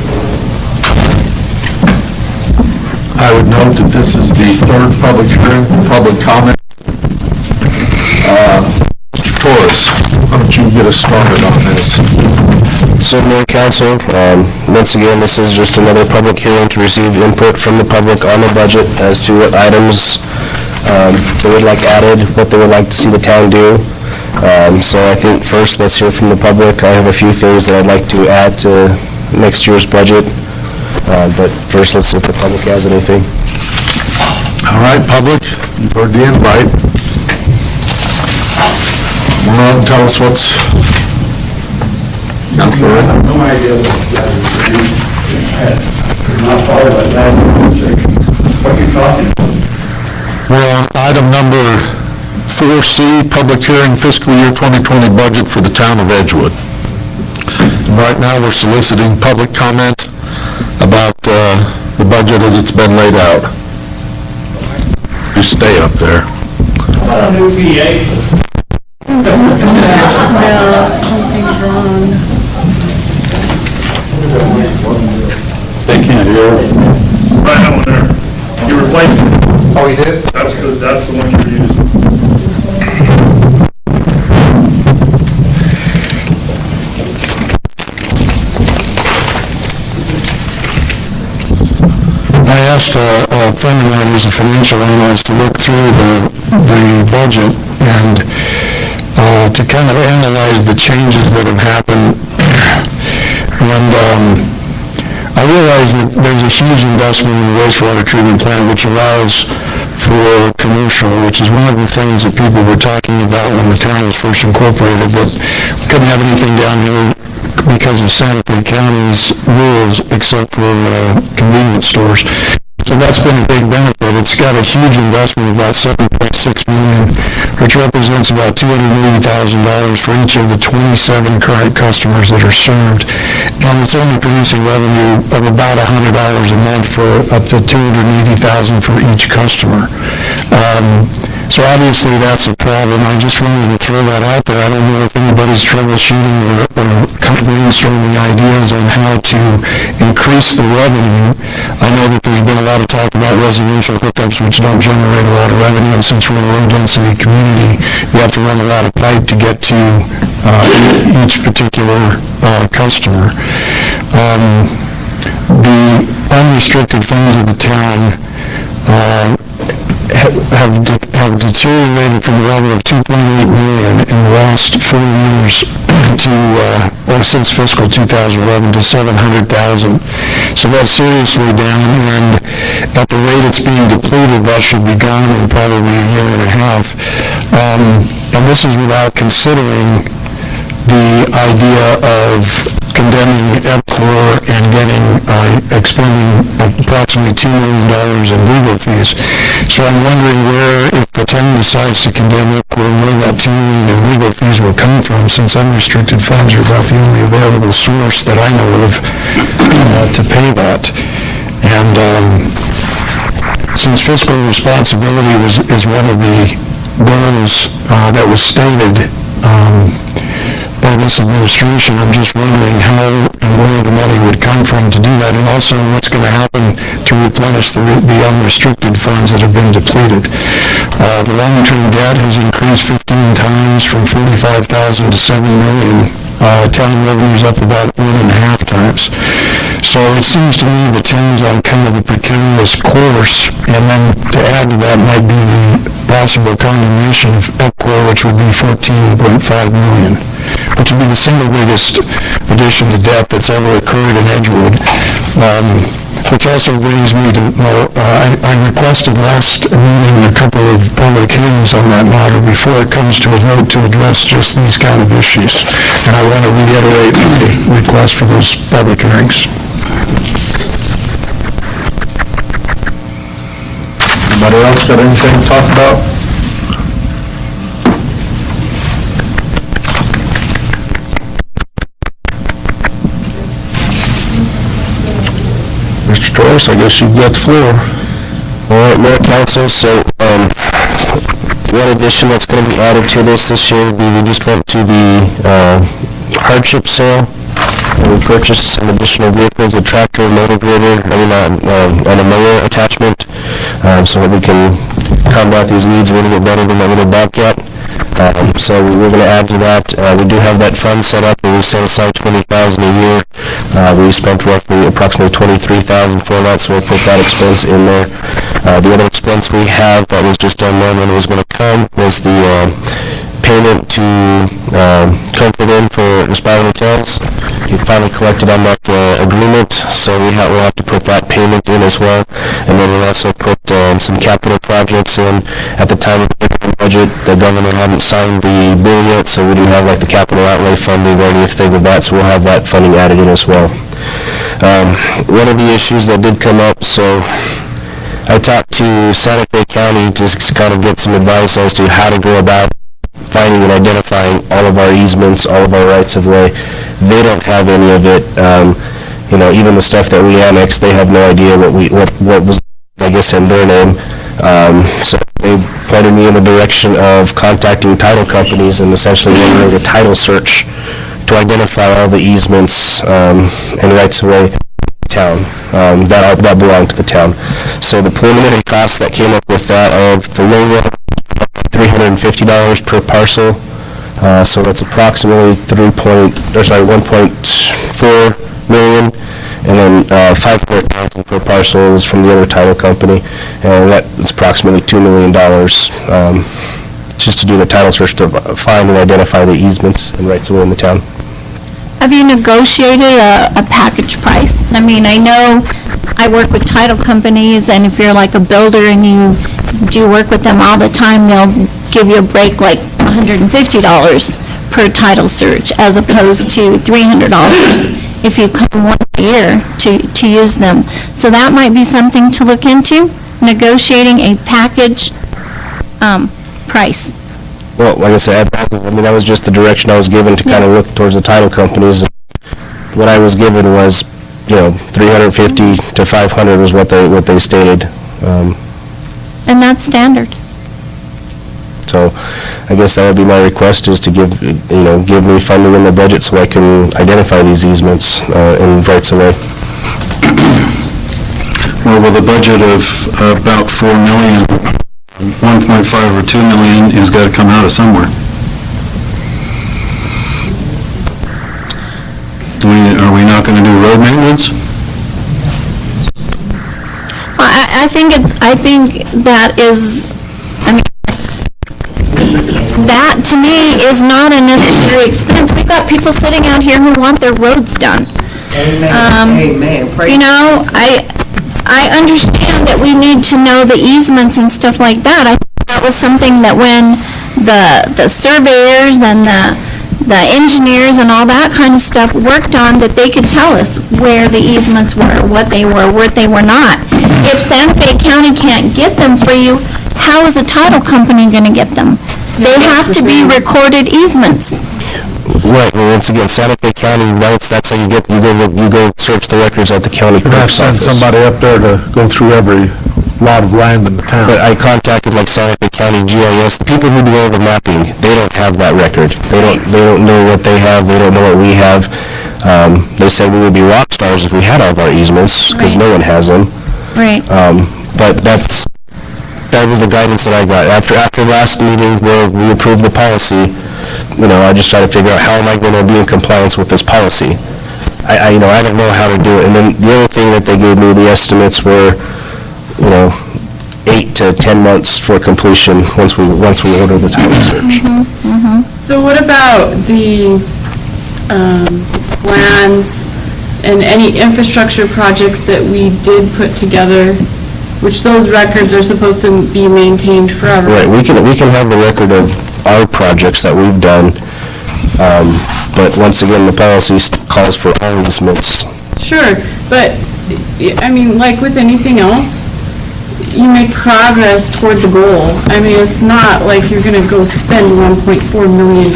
I would note that this is the third public hearing for public comment. Mr. Torres, why don't you get us started on this? So, Mayor, Council, once again, this is just another public hearing to receive input from the public on the budget as to what items they would like added, what they would like to see the town do. So I think first, let's hear from the public. I have a few things that I'd like to add to next year's budget, but first, let's see if the public has anything. All right, public, you've heard the invite. Come on, tell us what's... Councilor? I have no idea what you guys are doing. Not part of it. What are you talking about? We're on item number 4C, public hearing fiscal year 2020 budget for the town of Edgewood. And right now, we're soliciting public comment about the budget as it's been laid out. You stay up there. About a new PA. No, something's wrong. They can't hear. Right that one there. You replaced it. Oh, you did? That's the one you're using. I asked a friend of mine who's a financial analyst to look through the budget and to kind of analyze the changes that have happened. And I realize that there's a huge investment in the wastewater treatment plant, which allows for commercial, which is one of the things that people were talking about when the town was first incorporated, that we couldn't have anything down here because of Santa Fe County's rules except for convenience stores. So that's been a big benefit. It's got a huge investment of about $7.6 million, which represents about $280,000 for each of the 27 current customers that are served. And it's only producing revenue of about $100 a month for up to $280,000 for each customer. So obviously that's a problem. I just wanted to throw that out there. I don't know if anybody's troubleshooting or brainstorming ideas on how to increase the revenue. I know that there's been a lot of talk about residential hookups, which don't generate a lot of revenue, and since we're a low-density community, you have to run a lot of pipe to get to each particular customer. The unrestricted funds of the town have deteriorated from a level of $2.8 million in the last 4 years or since fiscal 2011 to $700,000. So that's seriously down, and at the rate it's being depleted, that should be gone in probably a year and a half. And this is without considering the idea of condemning EPCOR and expending approximately $2 million in legal fees. So I'm wondering where, if the town decides to condemn EPCOR, where that $2 million in legal fees will come from, since unrestricted funds are about the only available source that I know of to pay that. And since fiscal responsibility is one of the goals that was stated by this administration, I'm just wondering how and where the money would come from to do that, and also what's going to happen to replenish the unrestricted funds that have been depleted. The long-term debt has increased 15 times from $45,000 to $7 million. Town revenue's up about 1.5 times. So it seems to me the town's on kind of a precarious course, and then to add to that might be the possible condemnation of EPCOR, which would be $14.5 million, which would be the single biggest addition to debt that's ever occurred in Edgewood. Which also brings me to, I requested last meeting a couple of public hearings on that matter before it comes to a vote to address just these kind of issues. And I want to reiterate the request for those public hearings. Anybody else got anything to talk about? Mr. Torres, I guess you've got the floor. All right, Mayor, Council, so, one addition that's going to be added to this year, we just went to the hardship sale, and we purchased some additional vehicles, a tractor, motor grader, and a mower attachment, so that we can combat these weeds a little bit better than that little Bobcat. So we're going to add to that. We do have that fund set up, and we set aside $20,000 a year. We spent approximately $23,000 for that, so we'll put that expense in there. The other expense we have that was just unknown when it was going to come was the payment to Comfort Inn for Aspire Hotels. We finally collected on that agreement, so we'll have to put that payment in as well. And then we'll also put some capital projects in. At the time of the budget, the government hadn't signed the bill yet, so we didn't have like the capital outlay funding or anything of that, so we'll have that funding added in as well. One of the issues that did come up, so I talked to Santa Fe County to kind of get some advice as to how to go about finding and identifying all of our easements, all of our rights-of-way. They don't have any of it. Even the stuff that we annexed, they have no idea what was, I guess, in their name. So they pointed me in the direction of contacting title companies and essentially doing a title search to identify all the easements and rights-of-way town that belong to the town. So the preliminary costs that came up with that are the low one, $350 per parcel. So that's approximately 1.4 million, and then 500,000 per parcel is from the other title company, and that's approximately $2 million just to do the title search to find and identify the easements and rights of way in the town. Have you negotiated a package price? I mean, I know I work with title companies, and if you're like a builder and you do work with them all the time, they'll give you a break like $150 per title search, as opposed to $300 if you come once a year to use them. So that might be something to look into, negotiating a package price. Well, like I said, that was just the direction I was given to kind of look towards the title companies. What I was given was, $350 to $500 was what they stated. And that's standard. So I guess that would be my request, is to give me funding in the budget so I can identify these easements and rights of way. Well, with a budget of about $4 million, 1.5 or 2 million has got to come out of somewhere. Are we not going to do road maintenance? Well, I think that is, that to me is not a necessary expense. We've got people sitting out here who want their roads done. Amen. I understand that we need to know the easements and stuff like that. I think that was something that when the surveyors and the engineers and all that kind of stuff worked on, that they could tell us where the easements were, what they were not. If Santa Fe County can't get them for you, how is a title company going to get them? They have to be recorded easements. Right, well, once again, Santa Fe County notes, that's how you go search the records at the county clerk's office. Send somebody up there to go through every lot of land in the town. But I contacted like Santa Fe County GIS, the people who do all the mapping, they don't have that record. They don't know what they have, they don't know what we have. They said we would be rock stars if we had all of our easements, because no one has them. Right. But that was the guidance that I got. After last meeting where we approved the policy, I just tried to figure out how am I going to be in compliance with this policy. I don't know how to do it. And then the other thing that they gave me, the estimates were, 8 to 10 months for completion once we order the title search. So what about the plans and any infrastructure projects that we did put together, which those records are supposed to be maintained forever? Right, we can have the record of our projects that we've done, but once again, the policy calls for all easements. Sure, but, like with anything else, you make progress toward the goal. I mean, it's not like you're gonna go spend $1.4 million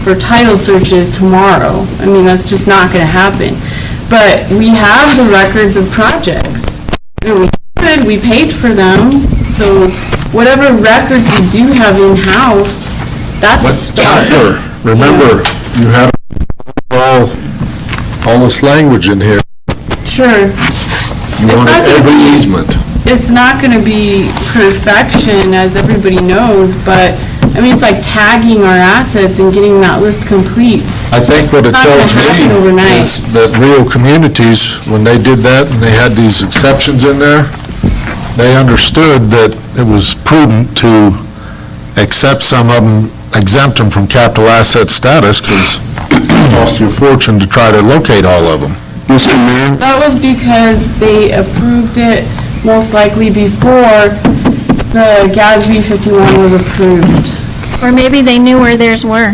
for title searches tomorrow. I mean, that's just not gonna happen. But we have the records of projects. We paid for them, so whatever records we do have in-house, that's a start. Counselor, remember, you had all this language in here. Sure. You wanted every easement. It's not gonna be perfection, as everybody knows, but, I mean, it's like tagging our assets and getting that list complete. I think what it It's not tells gonna happen me overnight. is that Rio Communities, when they did that and they had these exceptions in there, they understood that it was prudent to accept some of them, exempt them from capital asset status, because it cost you a fortune to try to locate all of them. Mr. Mayor? That was because they approved it most likely before the GASB 51 was approved. Or maybe they knew where theirs were.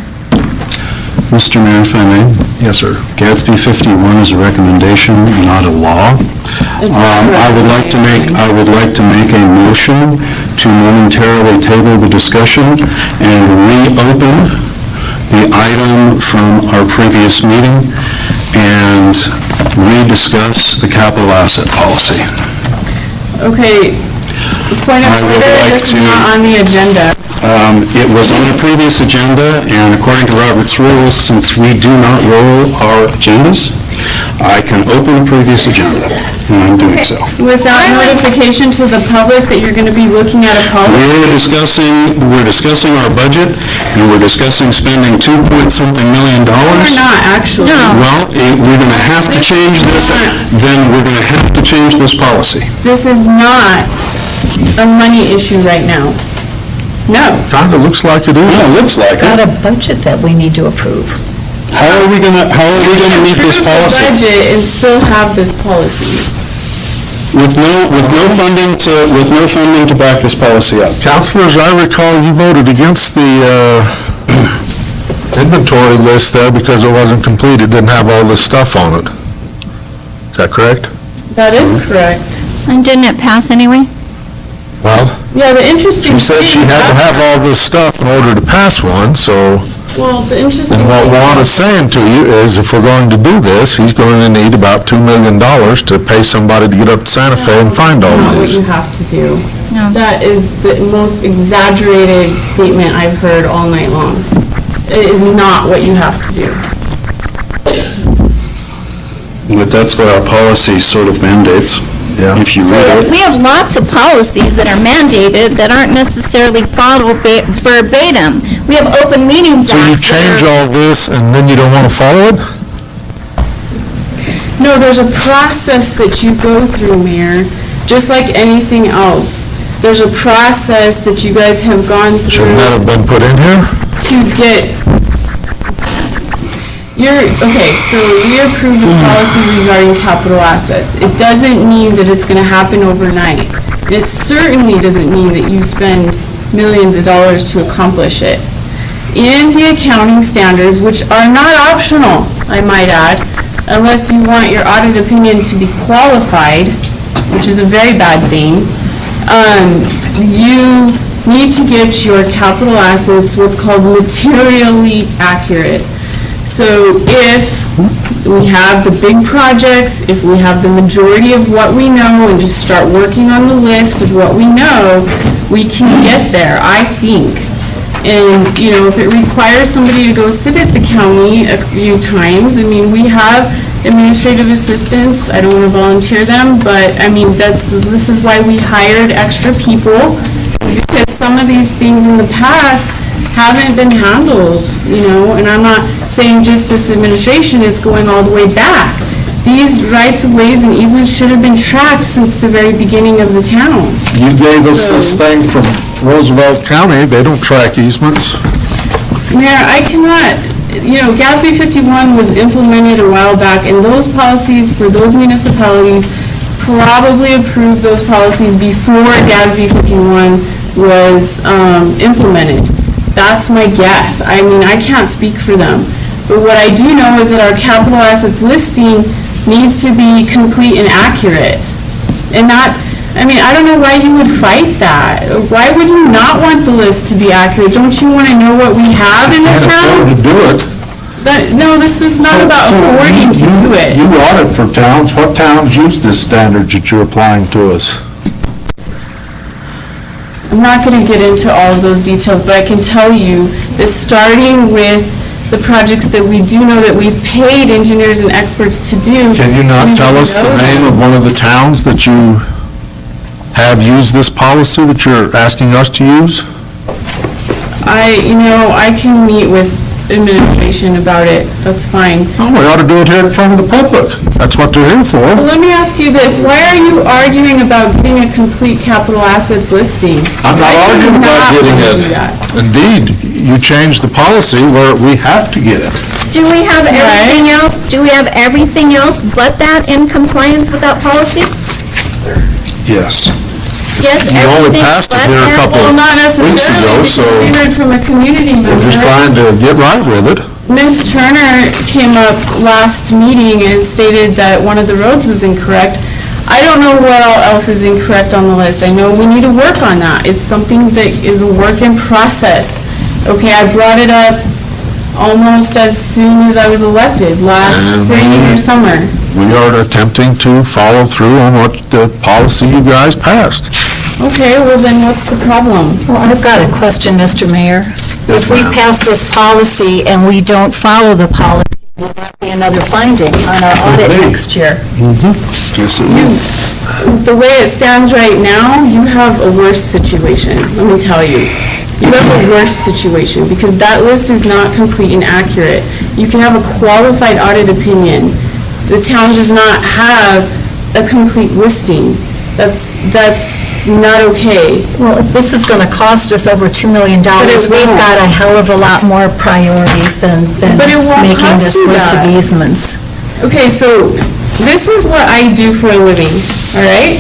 Mr. Mayor, if I may? Yes, sir. Gatsby 51 is a recommendation, not a law. I would like to make a motion to momentarily table the discussion and reopen the item from our previous meeting and rediscuss the capital asset policy. Okay, point of order, this is not on the agenda. It was on the previous agenda, and according to Robert's rules, since we do not roll our agendas, I can open a previous agenda, and I'm doing so. Without notification to the public that you're gonna be looking at a policy? We're discussing our budget, and we're discussing spending $2-point-something million. We're not, actually. Well, we're gonna have to change this, then we're gonna have to change this policy. This is not a money issue right now. No. Kinda looks like it is. Yeah, it looks like Got it. a budget that we need to approve. How are we gonna meet this Approve the policy? budget and still have this policy. With no funding to back this policy up. Counselors, I recall you voted against the inventory list there because it wasn't complete. It didn't have all this stuff on it. Is that correct? That is correct. And didn't it pass anyway? Well, Yeah, the interesting she said she thing had to about- have all this stuff in order to pass one, so, Well, the interesting and what thing Juan is saying to you is if we're going to do this, he's going to need about $2 million to pay somebody to get up to Santa Fe and find all not of what these. you have to do. No. That is the most exaggerated statement I've heard all night long. It is not what you have to do. But that's what our policy sort of mandates, if you read it. We have lots of policies that are mandated that aren't necessarily followed verbatim. We have open meetings So you acts that change are- all this and then you don't want to follow it? No, there's a process that you go through, Mayor, just like anything else. There's a process that you guys have gone through. Shouldn't that have been put in here? To get, okay, so we approved the policy regarding capital assets. It doesn't mean that it's gonna happen overnight. It certainly doesn't mean that you spend millions of dollars to accomplish it. In the accounting standards, which are not optional, I might add, unless you want your audit opinion to be qualified, which is a very bad thing, you need to get your capital assets what's called materially accurate. So if we have the big projects, if we have the majority of what we know and just start working on the list of what we know, we can get there, I think. And, you know, if it requires somebody to go sit at the county a few times, I mean, we have administrative assistants, I don't want to volunteer them, but, I mean, this is why we hired extra people, because some of these things in the past haven't been handled, you know, and I'm not saying just this administration, it's going all the way back. These rights of ways and easements should have been tracked since the very beginning of the town. You gave us this thing from Roosevelt County, they don't track easements. Mayor, I cannot, you know, GASB 51 was implemented a while back, and those policies for those municipalities probably approved those policies before GASB 51 was implemented. That's my guess. I mean, I can't speak for them. But what I do know is that our capital assets listing needs to be complete and accurate. And that, I mean, I don't know why you would fight that. Why would you not want the list to be accurate? Don't you want to know what we have in the Can't afford to town? do it. No, this is not about affording to do it. You audit for towns. What towns use this standard that you're applying to us? I'm not going to get into all of those details, but I can tell you that starting with the projects that we do know that we've paid engineers and experts to do. Can you not we tell us the know name of one of the towns that you have used this policy that you're asking us to use? I can meet with administration about it. That's fine. Oh, we ought to do it here in front of the public. That's what they're here for. Well, let me ask you this. Why are you arguing about getting a complete capital assets listing? I'm not Why do you arguing about not getting wanna it. do that? Indeed, you changed the policy where we have to get it. Do we have everything else? Do we have everything else but that in compliance with that policy? Yes. Yes, You only everything passed it but here a that? couple Well, not weeks necessarily, ago, because so we heard from a community member. we're just trying to get right with it. Ms. Turner came up last meeting and stated that one of the roads was incorrect. I don't know what all else is incorrect on the list. I know we need to work on that. It's something that is a work in process. Okay, I brought it up almost as soon as I was elected, last spring or summer. We are attempting to follow through on what the policy you guys passed. Okay, well then what's the problem? Well, I've got a question, Mr. Mayor. Yes, If we ma'am. pass this policy and we don't follow the policy, will that be another finding on our audit be. next year? Yes, it will. The way it stands right now, you have a worse situation, let me tell you. You have a worse situation, because that list is not complete and accurate. You can have a qualified audit opinion. The town does not have a complete listing. That's not okay. Well, if this is going to cost us over $2 million, But it we've won't. got a hell of a lot more priorities than But it won't making cost this you list of that. easements. Okay, so this is what I do for a living, all right?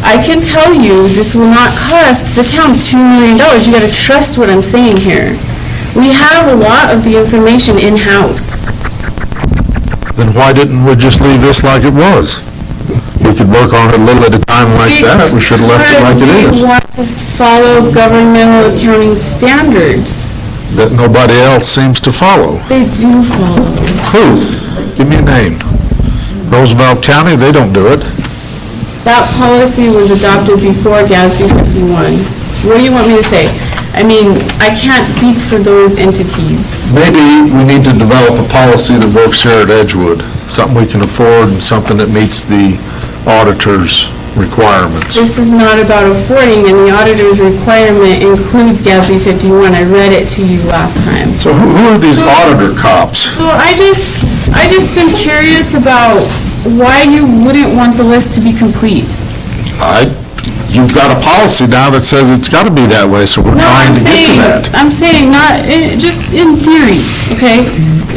I can tell you this will not cost the town $2 million. You gotta trust what I'm saying here. We have a lot of the information in-house. Then why didn't we just leave this like it was? We could work on it a little at a time like that. We should have left it like it We is. want to follow governmental accounting standards. That nobody else seems to follow. They do follow. Who? Give me a name. Roosevelt County, they don't do it. That policy was adopted before GASB 51. What do you want me to say? I mean, I can't speak for those entities. Maybe we need to develop a policy that works here at Edgewood, something we can afford and something that meets the auditor's requirements. This is not about affording, and the auditor's requirement includes GASB 51. I read it to you last time. So who are these auditor cops? So I just am curious about why you wouldn't want the list to be complete. You've got a policy now that says it's got to be that way, so we're No, trying to get to that. I'm saying not, just in theory, okay?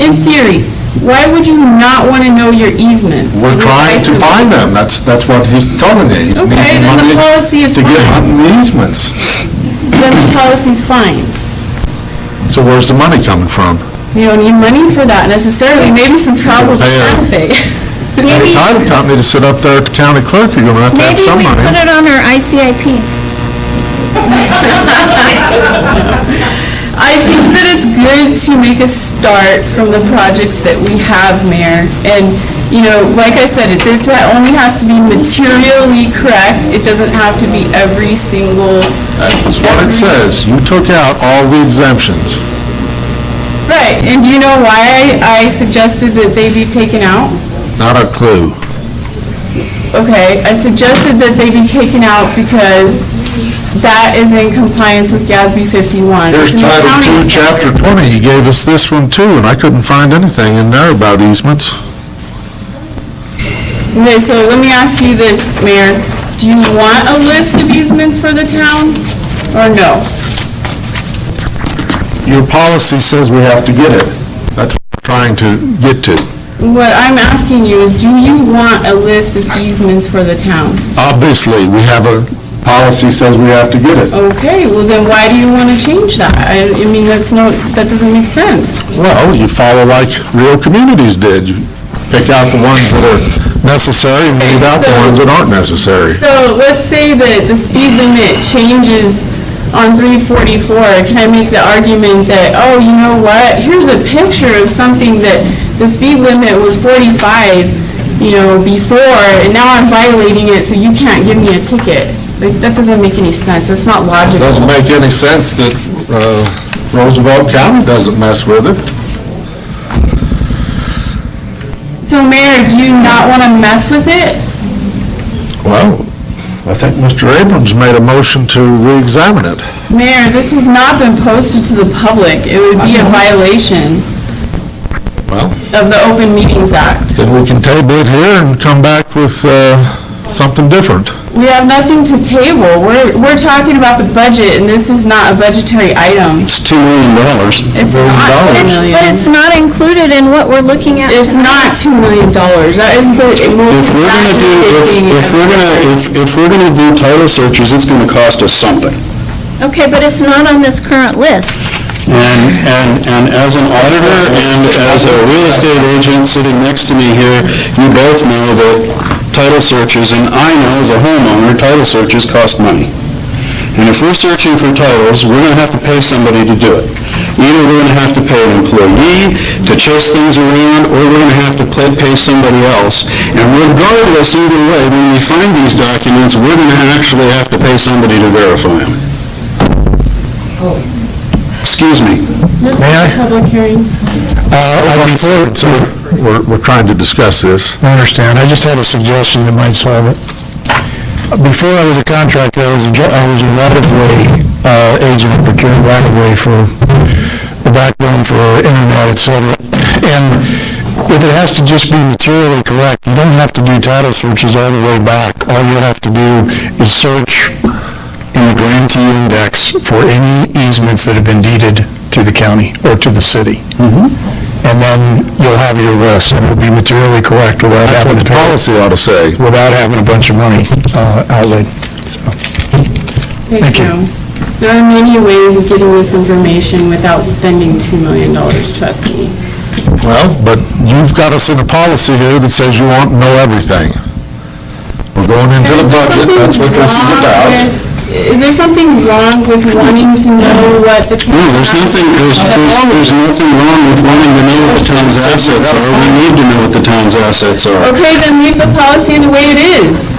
In theory, why would you not want to know your easements? We're and your trying rights to and find them. rights? That's what he's telling you. He's Okay, needing then money the policy is to get fine. hunting easements. Then the policy's fine. So where's the money coming from? You don't need money for that necessarily, maybe some travel to Pay a- Santa Fe. And a title company to sit up there at the county clerk, you're gonna have to have Maybe some we money. put it on our ICIP. I think that it's good to make a start from the projects that we have, Mayor. And, like I said, this only has to be materially correct. It doesn't have to be every single... That's what it says. You took out all the exemptions. Right, and do you know why I suggested that they be taken out? Not a clue. Okay, I suggested that they be taken out because that is in compliance with GASB 51. Here's It's an Title accounting 2, Chapter standard. 20. He gave us this one too, and I couldn't find anything in there about easements. Okay, so let me ask you this, Mayor. Do you want a list of easements for the town, or no? Your policy says we have to get it. That's what we're trying to get to. What I'm asking you is, do you want a list of easements for the town? Obviously, we have a policy says we have to get it. Okay, well then why do you want to change that? I mean, that doesn't make sense. Well, you follow like real communities did. You pick out the ones that are necessary, weed out the ones that aren't necessary. So let's say that the speed limit changes on 344. Can I make the argument that, oh, you know what? Here's a picture of something that the speed limit was 45, before, and now I'm violating it, so you can't give me a ticket. Like, that doesn't make any sense. It's not logical. Doesn't make any sense that Roosevelt County doesn't mess with it. So, Mayor, do you not want to mess with it? Well, I think Mr. Abrams made a motion to re-examine it. Mayor, this has not been posted to the public. It would be a violation of the Open Meetings Act. Then we can table it here and come back with something different. We have nothing to table. We're talking about the budget, and this is not a budgetary item. It's $2 million. It's not $2 million. But it's not included in what we're looking at It's tonight. not $2 million. That is the most exaggerated thing ever. If we're gonna do title searches, it's gonna cost us something. Okay, but it's not on this current list. And as an auditor and as a real estate agent sitting next to me here, you both know that title searches, and I know as a homeowner, title searches cost money. And if we're searching for titles, we're going to have to pay somebody to do it. Either we're going to have to pay an employee to chase things around, or we're going to have to pay somebody else. And regardless, either way, when we find these documents, we're going to actually have to pay somebody to verify them. Excuse me. May I? Public hearing. We're trying to discuss this. I understand. I just had a suggestion that might solve it. Before I was a contractor, I was a right-of-way agent, procured right-of-way for the backbone for internet, et cetera. And if it has to just be materially correct, you don't have to do title searches all the way back. All you have to do is search in the grantee index for any easements that have been deeded to the county or to the city. And then you'll have your list, and it'll be materially correct without That's having what to the pay. policy ought to say. Without having a bunch of money outlaid. Thank you. There are many ways of getting this information without spending $2 million, trust me. Well, but you've got us in a policy here that says you want to know everything. We're going into the budget, that's what this is about. Is there something wrong with wanting to know what the town... No, there's nothing wrong with wanting to know what the town's assets are. We need to know what the town's assets are. Okay, then leave the policy the way it is.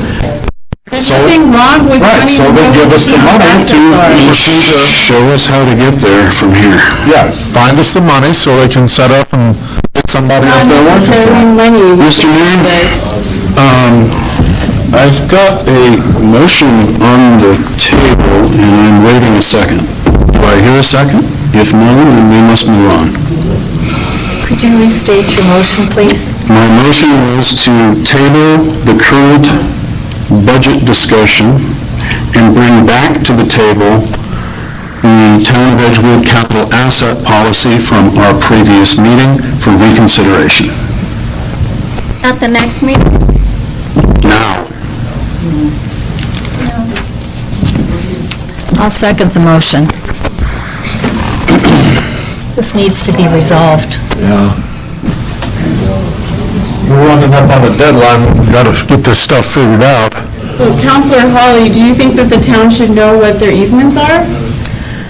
There's nothing wrong with wanting to know what the town's assets are. Show us how to get there from here. Yeah, find us the money so they can set up and get somebody Not out there working for necessarily them. money. Mr. Mayor, I've got a motion on the table, and I'm waiting a second. Do I hear a second? If no, then we must move on. Could you restate your motion, please? My motion was to table the current budget discussion and bring back to the table the Town of Edgewood capital asset policy from our previous meeting for reconsideration. At the next meeting? Now. I'll second the motion. This needs to be resolved. Yeah. We're running up on a deadline, we've got to get this stuff figured out. So, Councilor Hawley, do you think that the town should know what their easements are?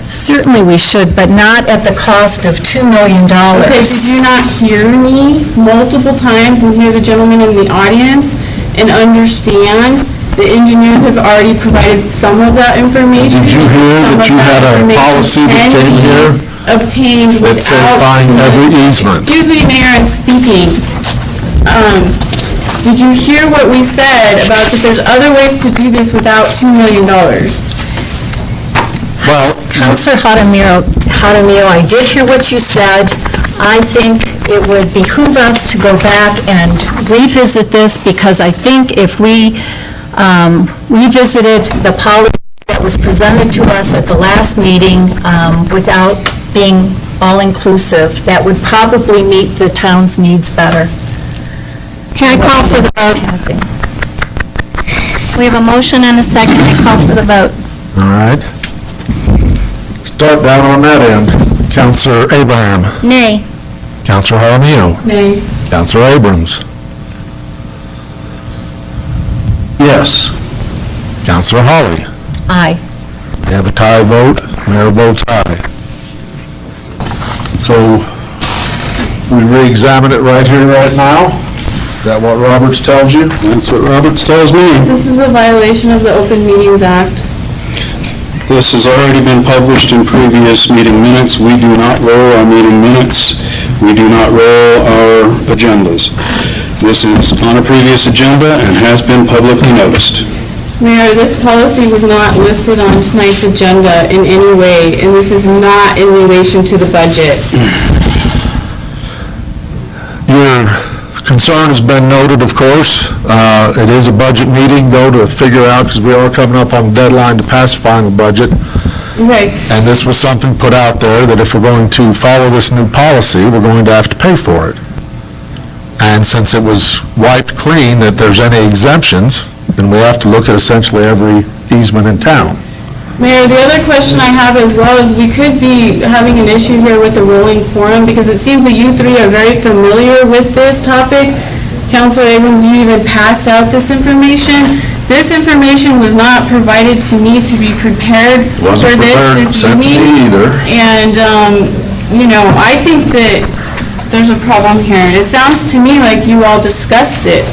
Certainly we should, but not at the cost of $2 million. Okay, did you not hear me multiple times and hear the gentleman in the audience and understand the engineers have already provided some of that information? Did you hear that you had a policy that came here obtained that without... said find every easement? Excuse me, Mayor, I'm speaking. Did you hear what we said about that there's other ways to do this without $2 million? Well, Councilor Jaramillo, I did hear what you said. I think it would behoove us to go back and revisit this, because I think if we revisited the policy that was presented to us at the last meeting without being all-inclusive, that would probably meet the town's needs better. Can I call for the vote? We have a motion and a second. I call for the vote. all right. Start down on that end. Counselor Abraham. Nay. Counselor Jaramillo. Nay. Counselor Abrams. Yes. Counselor Holly? Aye. We have a tie vote, mayor votes aye. So, we re-examine it right here, right now? Is that what Roberts tells you? That's what Roberts tells me. This is a violation of the Open Meetings Act. This has already been published in previous meeting minutes. We do not roll our meeting minutes. We do not roll our agendas. This is on a previous agenda and has been publicly noticed. Mayor, this policy was not listed on tonight's agenda in any way, and this is not in relation to the budget. Your concern has been noted, of course. It is a budget meeting, though, to figure out, because we are coming up on the deadline to pacifying the budget. Right. And this was something put out there that if we're going to follow this new policy, we're going to have to pay for it. And since it was wiped clean that there's any exemptions, then we have to look at essentially every easement in town. Mayor, the other question I have as well is we could be having an issue here with the rolling quorum because it seems that you three are very familiar with this topic. Councilor Abrams, you even passed out this information. This information was not provided to me to be prepared for this meeting. And, you know, I think that there's a problem here. It sounds to me like you all discussed it.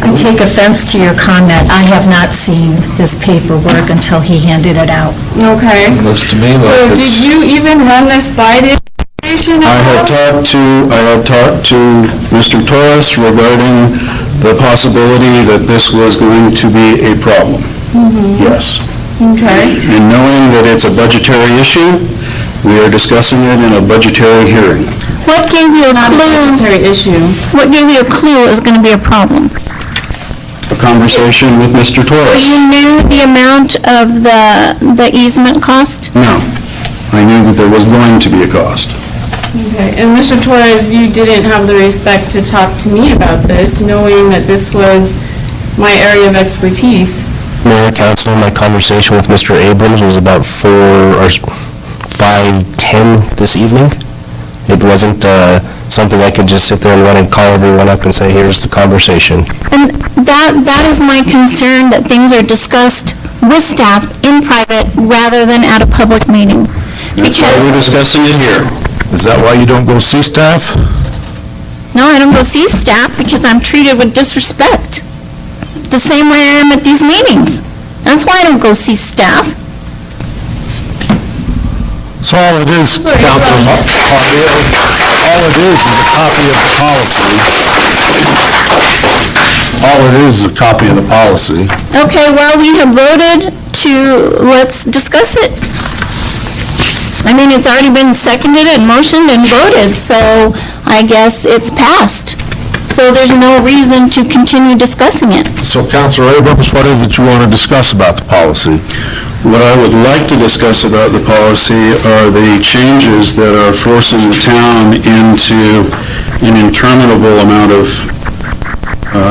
I take offense to your comment. I have not seen this paperwork until he handed it out. Okay. Looks to me like So it's... did you even run this by the administration at I all? had talked to Mr. Torres regarding the possibility that this was going to be a problem. Yes. Okay. And knowing that it's a budgetary issue, we are discussing it in a budgetary hearing. What gave you a Not a clue? budgetary issue. What gave you a clue it was going to be a problem? A conversation with Mr. So Torres. you knew the amount of the easement cost? No. I knew that there was going to be a cost. Okay, and Mr. Torres, you didn't have the respect to talk to me about this, knowing that this was my area of expertise. Mayor, council, my conversation with Mr. Abrams was about 5:10 this evening. It wasn't something I could just sit there and run and call everyone up and say, here's the conversation. And that is my concern, that things are discussed with staff in private rather than at a public meeting. That's why we're discussing it here. Is that why you don't go see staff? No, I don't go see staff because I'm treated with disrespect. The same way I am at these meetings. That's why I don't go see staff. So all it is, Councilor, all it is a copy of the policy. All it is a copy of the policy. Okay, well, we have voted let's discuss it. I mean, it's already been seconded and motioned and voted, so I guess it's passed. So there's no reason to continue discussing it. So Councilor Abrams, what is it you want to discuss about the policy? What I would like to discuss about the policy are the changes that are forcing the town into an interminable amount of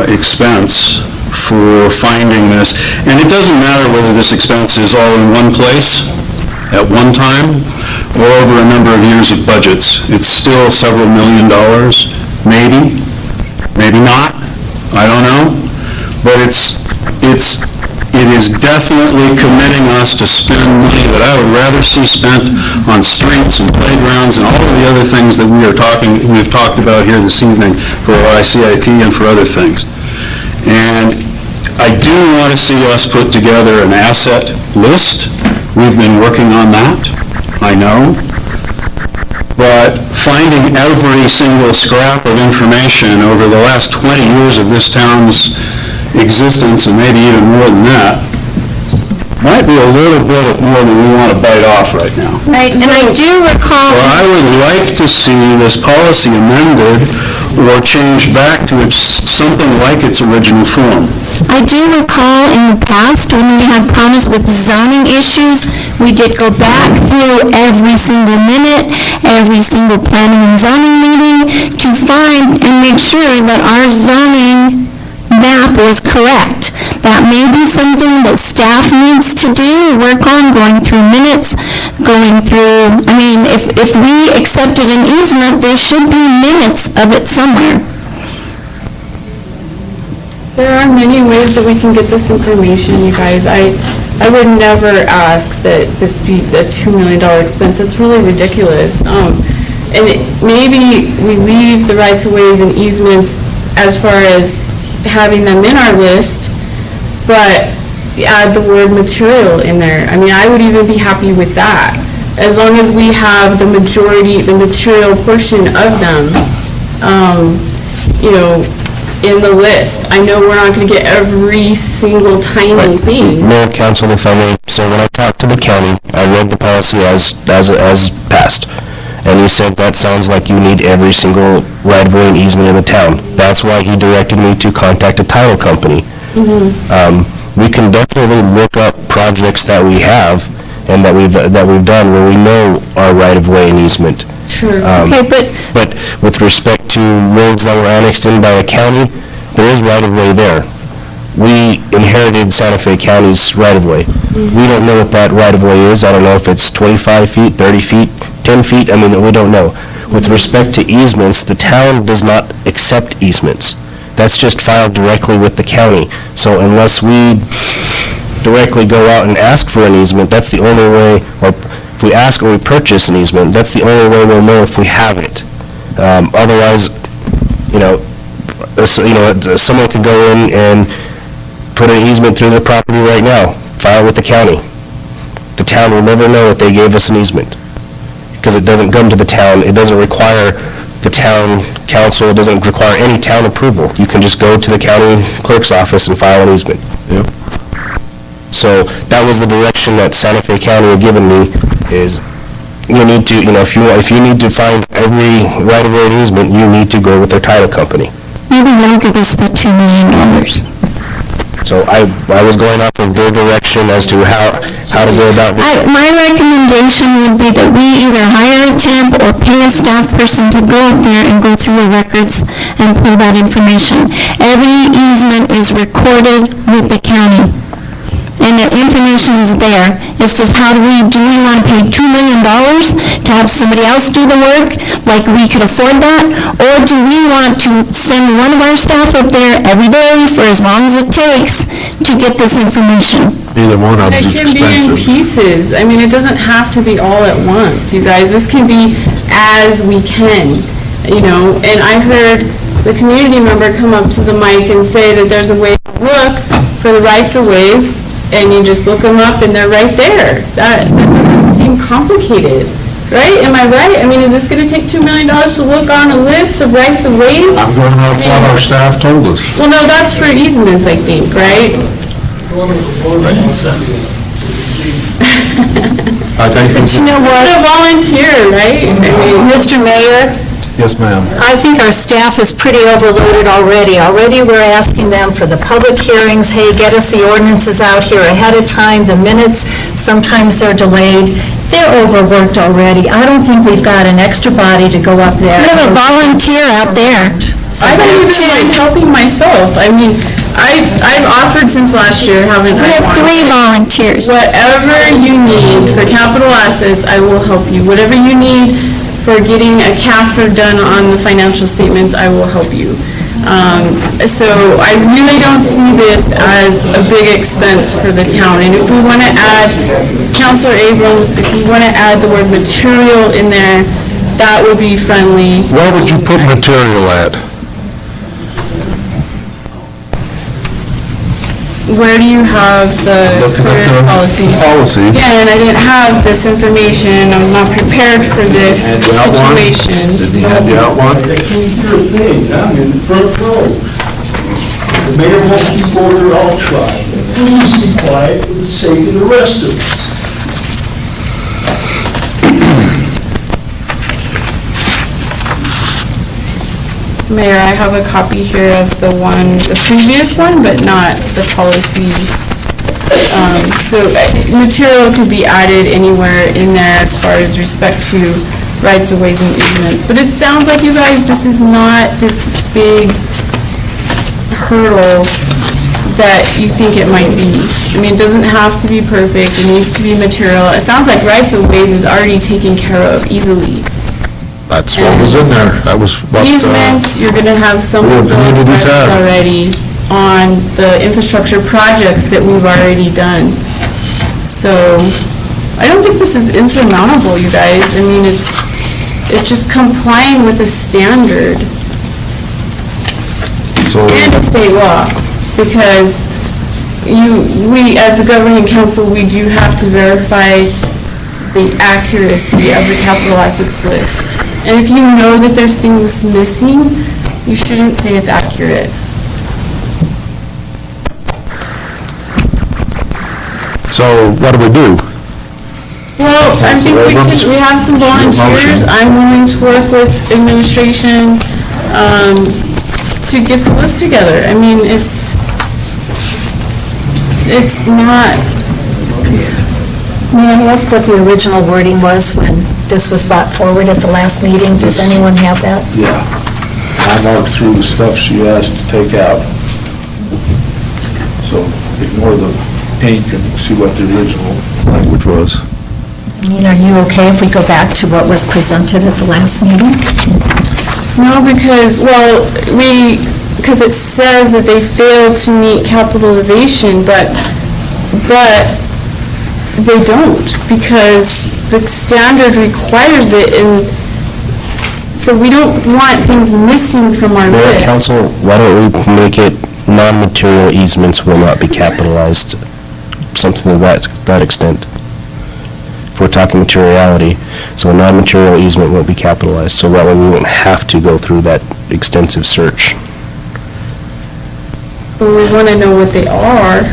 expense for finding this. And it doesn't matter whether this expense is all in one place at one time or over a number of years of budgets. It's still several $1 million, maybe, maybe not, I don't know. But it is definitely committing us to spend money that I would rather see spent on streets and playgrounds and all of the other things that we've talked about here this evening for our ICIP and for other things. And I do want to see us put together an asset list. We've been working on that, I know. But finding every single scrap of information over the last 20 years of this town's existence, and maybe even more than that, might be a little bit more than we want to bite off right now. Right, and I do recall... So I would like to see this policy amended or changed back to something like its original form. I do recall in the past, when we had problems with zoning issues, we did go back through every single minute, every single planning and zoning meeting to find and make sure that our zoning map was correct. That may be something that staff needs to do, work on, going through minutes, going through, I mean, if we accepted an easement, there should be minutes of it somewhere. There are many ways that we can get this information, you guys. I would never ask that this be a $2 million expense. It's really ridiculous. Maybe we leave the rights-of-ways and easements as far as having them in our list, but add the word material in there. I mean, I would even be happy with that, as long as we have the majority, the material portion of them, in the list. I know we're not going to get every single tiny thing. Mayor, council, if I may, so when I talked to the county, I read the policy as passed, and he said that sounds like you need every single right-of-way and easement in the town. That's why he directed me to contact a title company. We can definitely look up projects that we have and that we've done where we know our right-of-way and easement. Sure. But with respect to roads that were annexed in by the county, there is right-of-way there. We inherited Santa Fe County's right-of-way. We don't know what that right-of-way is. I don't know if it's 25 feet, 30 feet, 10 feet. I mean, we don't know. With respect to easements, the town does not accept easements. That's just filed directly with the county. So unless we directly go out and ask for an easement, that's the only way, or if we ask or we purchase an easement, that's the only way we'll know if we have it. Otherwise, someone could go in and put an easement through their property right now, file with the county. The town will never know that they gave us an easement, because it doesn't come to the town. It doesn't require the town council, it doesn't require any town approval. You can just go to the county clerk's office and file an easement. Yep. So that was the direction that Santa Fe County had given me, is you need to, if you need to find every right-of-way and easement, you need to go with their title company. Maybe they'll give us the $2 million. So I was going off of their direction as to how to go about this. My recommendation would be that we either hire a temp or pay a staff person to go up there and go through the records and pull that information. Every easement is recorded with the county, and the information is there. It's just do we want to pay $2 million to have somebody else do the work, like we could afford that? Or do we want to send one of our staff up there every day for as long as it takes to get this information? Either one of them is It can be in expensive. pieces. I mean, it doesn't have to be all at once, you guys. This can be as we can, and I heard the community member come up to the mic and say that there's a way to look for the rights-of-ways, and you just look them up and they're right there. That doesn't seem complicated, right? Am I right? I mean, is this going to take $2 million to look on a list of rights-of-ways? I'm going off what our staff told us. Well, no, that's for easements, I think, right? I think But you know what? A volunteer, right? I mean, Mr. Mayor, Yes, ma'am. I think our staff is pretty overloaded already. Already we're asking them for the public hearings, hey, get us the ordinances out here ahead of time, the minutes, sometimes they're delayed. They're overworked already. I don't think we've got an extra body to go up there. We have a volunteer out there. I don't even mind helping myself. I mean, I've offered since last year, haven't I? We have 3 volunteers. Whatever you need for capital assets, I will help you. Whatever you need for getting a CAFR done on the financial statements, I will help you. So I really don't see this as a big expense for the town. And if we want to add, Councilor Abrams, if we want to add the word material in there, that would be friendly. Where would you put material at? Where do you have the current policy? Policy. Yeah, and I didn't have this information, I was not prepared for this situation. Did he have the outline? They can't hear a thing, I'm in the front row. The mayor won't keep order, I'll try. Please be quiet for the sake of the rest of us. Mayor, I have a copy here of the previous one, but not the policy. So material could be added anywhere in there as far as respect to rights of ways and easements. But it sounds like you guys, this is not this big hurdle that you think it might be. I mean, it doesn't have to be perfect, it needs to be material. It sounds like rights of ways is already taken care of easily. That's what was in there. That was what Easements, you're gonna have some of those communities have. already. on the infrastructure projects that we've already done. So I don't think this is insurmountable, you guys. I mean, it's just complying with the standard and a state law, because we, as the governing council, we do have to verify the accuracy of the capital assets list. And if you know that there's things missing, you shouldn't say it's accurate. So what do we do? Well, I think we have some volunteers. I'm willing to work with administration to get the list together. I mean, it's not. May I ask what the original wording was when this was brought forward at the last meeting? Does anyone have that? Yeah. I marked through the stuff she asked to take out. So ignore the ink and see what the original language was. I mean, are you okay if we go back to what was presented at the last meeting? No, because, well, because it says that they failed to meet capitalization, but they don't, because the standard requires it, and so we don't want things missing from our Mayor, list. Council, why don't we make it non-material easements will not be capitalized, something to that extent. If we're talking materiality, so a non-material easement won't be capitalized, so that way we won't have to go through that extensive search. But we want to know what they are.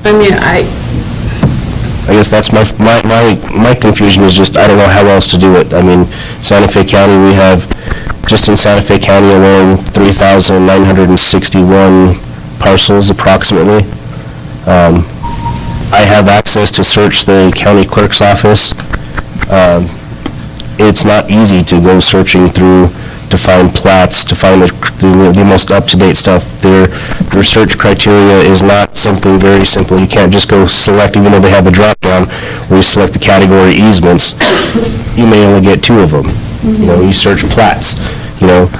I mean, I guess that's my confusion is just, I don't know how else to do it. I mean, Santa Fe County, we have, just in Santa Fe County alone, 3,961 parcels approximately. I have access to search the county clerk's office. It's not easy to go searching through to find plats, to find the most up-to-date stuff. Their search criteria is not something very simple. You can't just go select, even though they have a drop-down where you select the category easements, you may only get 2 of them. You know, you search plats, you know,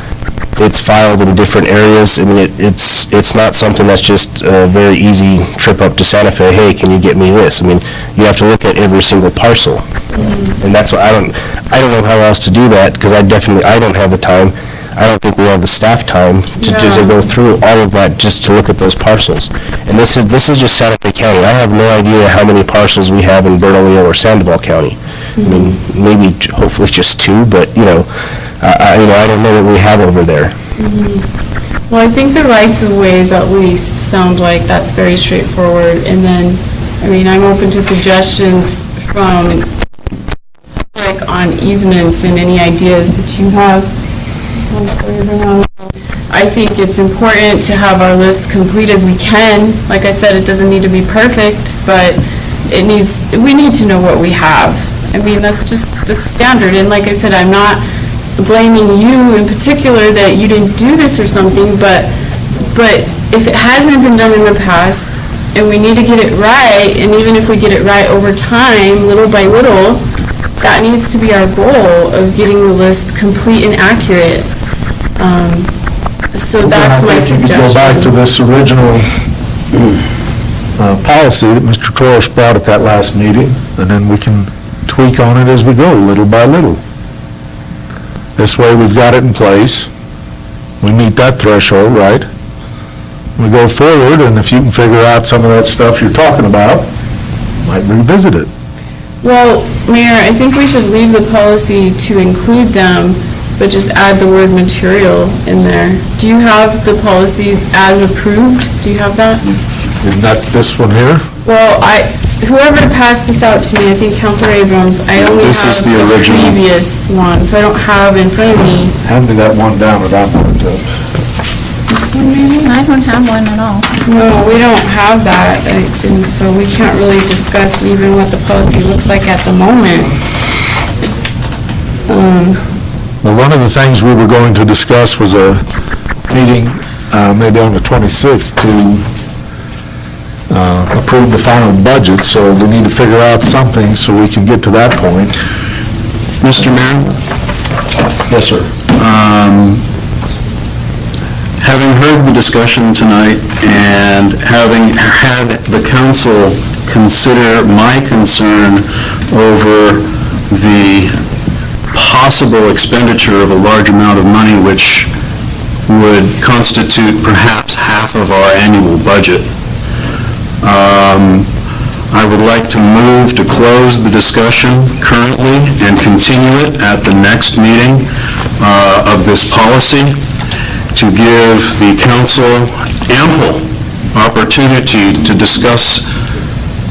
it's filed in different areas. I mean, it's not something that's just a very easy trip up to Santa Fe, hey, can you get me this? I mean, you have to look at every single parcel. And that's what I don't know how else to do that, because I don't have the time. I don't think we have the staff time to go through all of that just to look at those parcels. And this is just Santa Fe County. I have no idea how many parcels we have in Bernalillo or Sandoval County. I mean, maybe, hopefully just 2, but, you know, I don't know what we have over there. Well, I think the rights of ways at least sound like that's very straightforward. And then, I mean, I'm open to suggestions from, like, on easements and any ideas that you have. I think it's important to have our list complete as we can. Like I said, it doesn't need to be perfect, but we need to know what we have. I mean, that's standard. And like I said, I'm not blaming you in particular that you didn't do this or something, but if it hasn't been done in the past and we need to get it right, and even if we get it right over time, little by little, that needs to be our goal of getting the list complete and accurate. So that's my suggestion. Go back to this original policy that Mr. Torres brought at that last meeting, and then we can tweak on it as we go, little by little. This way, we've got it in place. We meet that threshold, right? We go forward, and if you can figure out some of that stuff you're talking about, might revisit it. Well, Mayor, I think we should leave the policy to include them, but just add the word material in there. Do you have the policy as approved? Do you have that? Isn't that this one here? Well, whoever passed this out to me, I think Councilor Abrams, I only This have is the the original. previous one, so I don't have in front of me. Hand me that one down that I marked up. I don't have one at all. No, we don't have that, and so we can't really discuss even what the policy looks like at the moment. Well, one of the things we were going to discuss was a meeting, maybe on the 26th, to approve the final budget, so we need to figure out something so we can get to that point. Mr. Mayor? Yes, sir. Having heard the discussion tonight and having had the council consider my concern over the possible expenditure of a large amount of money, which would constitute perhaps half of our annual budget, I would like to move to close the discussion currently and continue it at the next meeting of this policy to give the council ample opportunity to discuss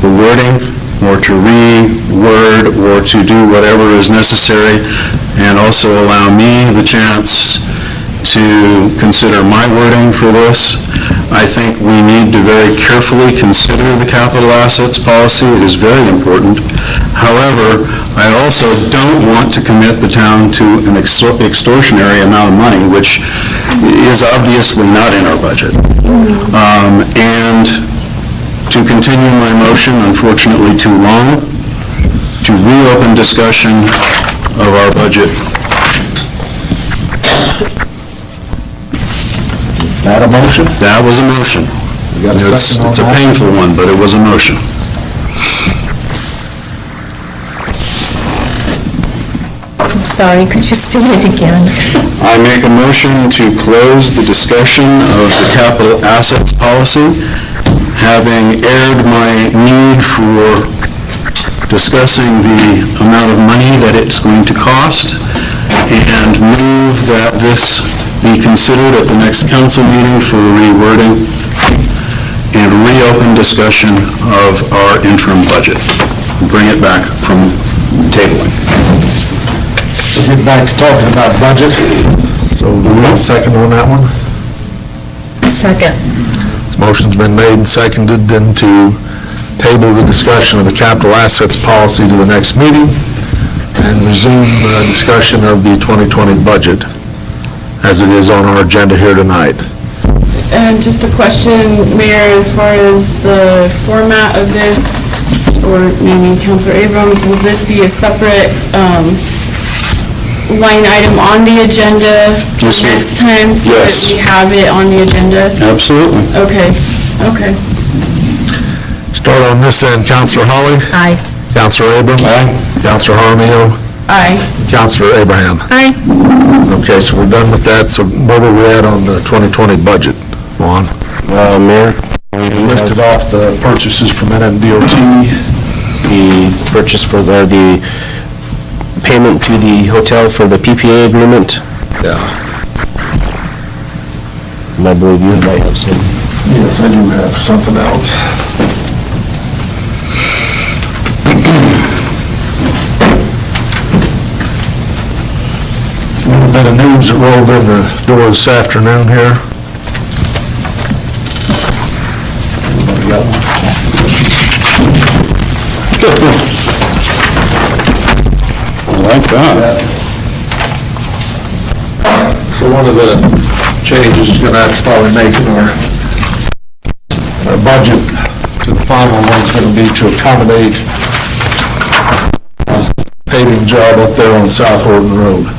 the wording or to reword or to do whatever is necessary, and also allow me the chance to consider my wording for this. I think we need to very carefully consider the capital assets policy. It is very important. However, I also don't want to commit the town to an extortionary amount of money, which is obviously not in our budget. And to continue my motion, unfortunately too long, to reopen discussion of our budget. That a motion? That was a motion. You got a second on It's a that? painful one, but it was a motion. I'm sorry, could you state it again? I make a motion to close the discussion of the capital assets policy, having aired my need for discussing the amount of money that it's going to cost, and move that this be considered at the next council meeting for rewording and reopen discussion of our interim budget. Bring it back from tabling. We'll get back to talking about budget. So we want a second on that one? Second. Motion's been made and seconded then to table the discussion of the capital assets policy to the next meeting and resume discussion of the 2020 budget as it is on our agenda here tonight. And just a question, Mayor, as far as the format of this, or maybe Councilor Abrams, will this be a separate line item on the agenda Yes, ma'am. next time? So that Yes. we have it on the agenda? Absolutely. Okay, okay. Start on this end. Councilor Holly? Aye. Councilor Abrams? Aye. Councilor Jaramillo? Aye. Councilor Abraham? Aye. Okay, so we're done with that. So what are we at on the 2020 budget? Juan? Mayor? You listed off the purchases from NMDOT. The purchase for the payment to the hotel for the PPA agreement. Yeah. And I believe you might have some. Yes, I do have something else. A little bit of news that rolled in the door this afternoon here. Anybody got one? I like that. So one of the changes you're going to have to probably make in our budget to the final one's going to be to accommodate a paving job up there on South Horton Road.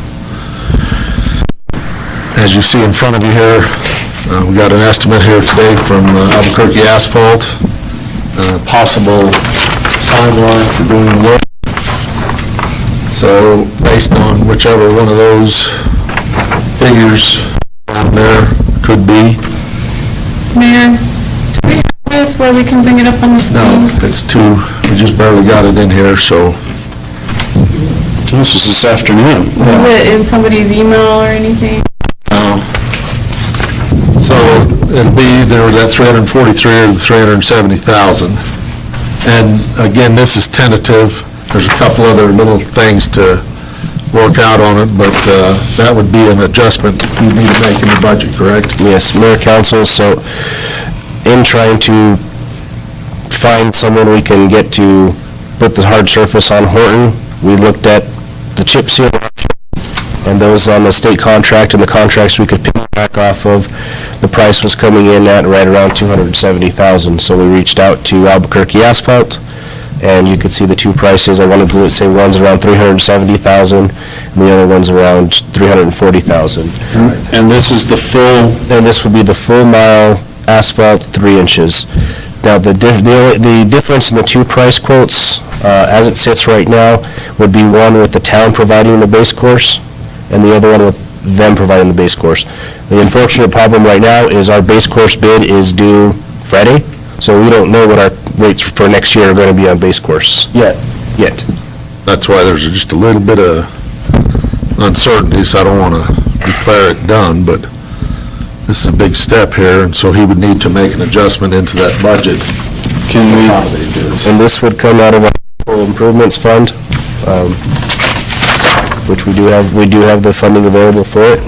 As you see in front of you here, we got an estimate here today from Albuquerque Asphalt, possible timeline for doing work. So based on whichever one of those figures on there could be. Mayor, do we have this where we can bring it up on the screen? No, it's too, we just barely got it in here, so. This was this afternoon. Is it in somebody's email or anything? So it'll be either that 343 or the 370,000. And again, this is tentative. There's a couple other little things to work out on it, but that would be an adjustment you need to make in the budget, correct? Yes, Mayor, Council, so in trying to find someone we can get to put the hard surface on Horton, we looked at the chip seal option and those on the state contract and the contracts we could pick back off of. The price was coming in at right around $270,000, so we reached out to Albuquerque Asphalt and you could see the two prices. I wanted to say one's around $370,000, and the other one's around $340,000. And this is the full, And this would be the full mile asphalt, 3 inches. Now, the difference in the two price quotes, as it sits right now, would be one with the town providing the base course, and the other one with them providing the base course. The unfortunate problem right now is our base course bid is due Friday, so we don't know what our rates for next year are going to be on base course yet. That's why there's just a little bit of uncertainty, so I don't want to declare it done, but this is a big step here, and so he would need to make an adjustment into that budget. Can we, and this would come out of our capital improvements fund, which we do have the funding available for it.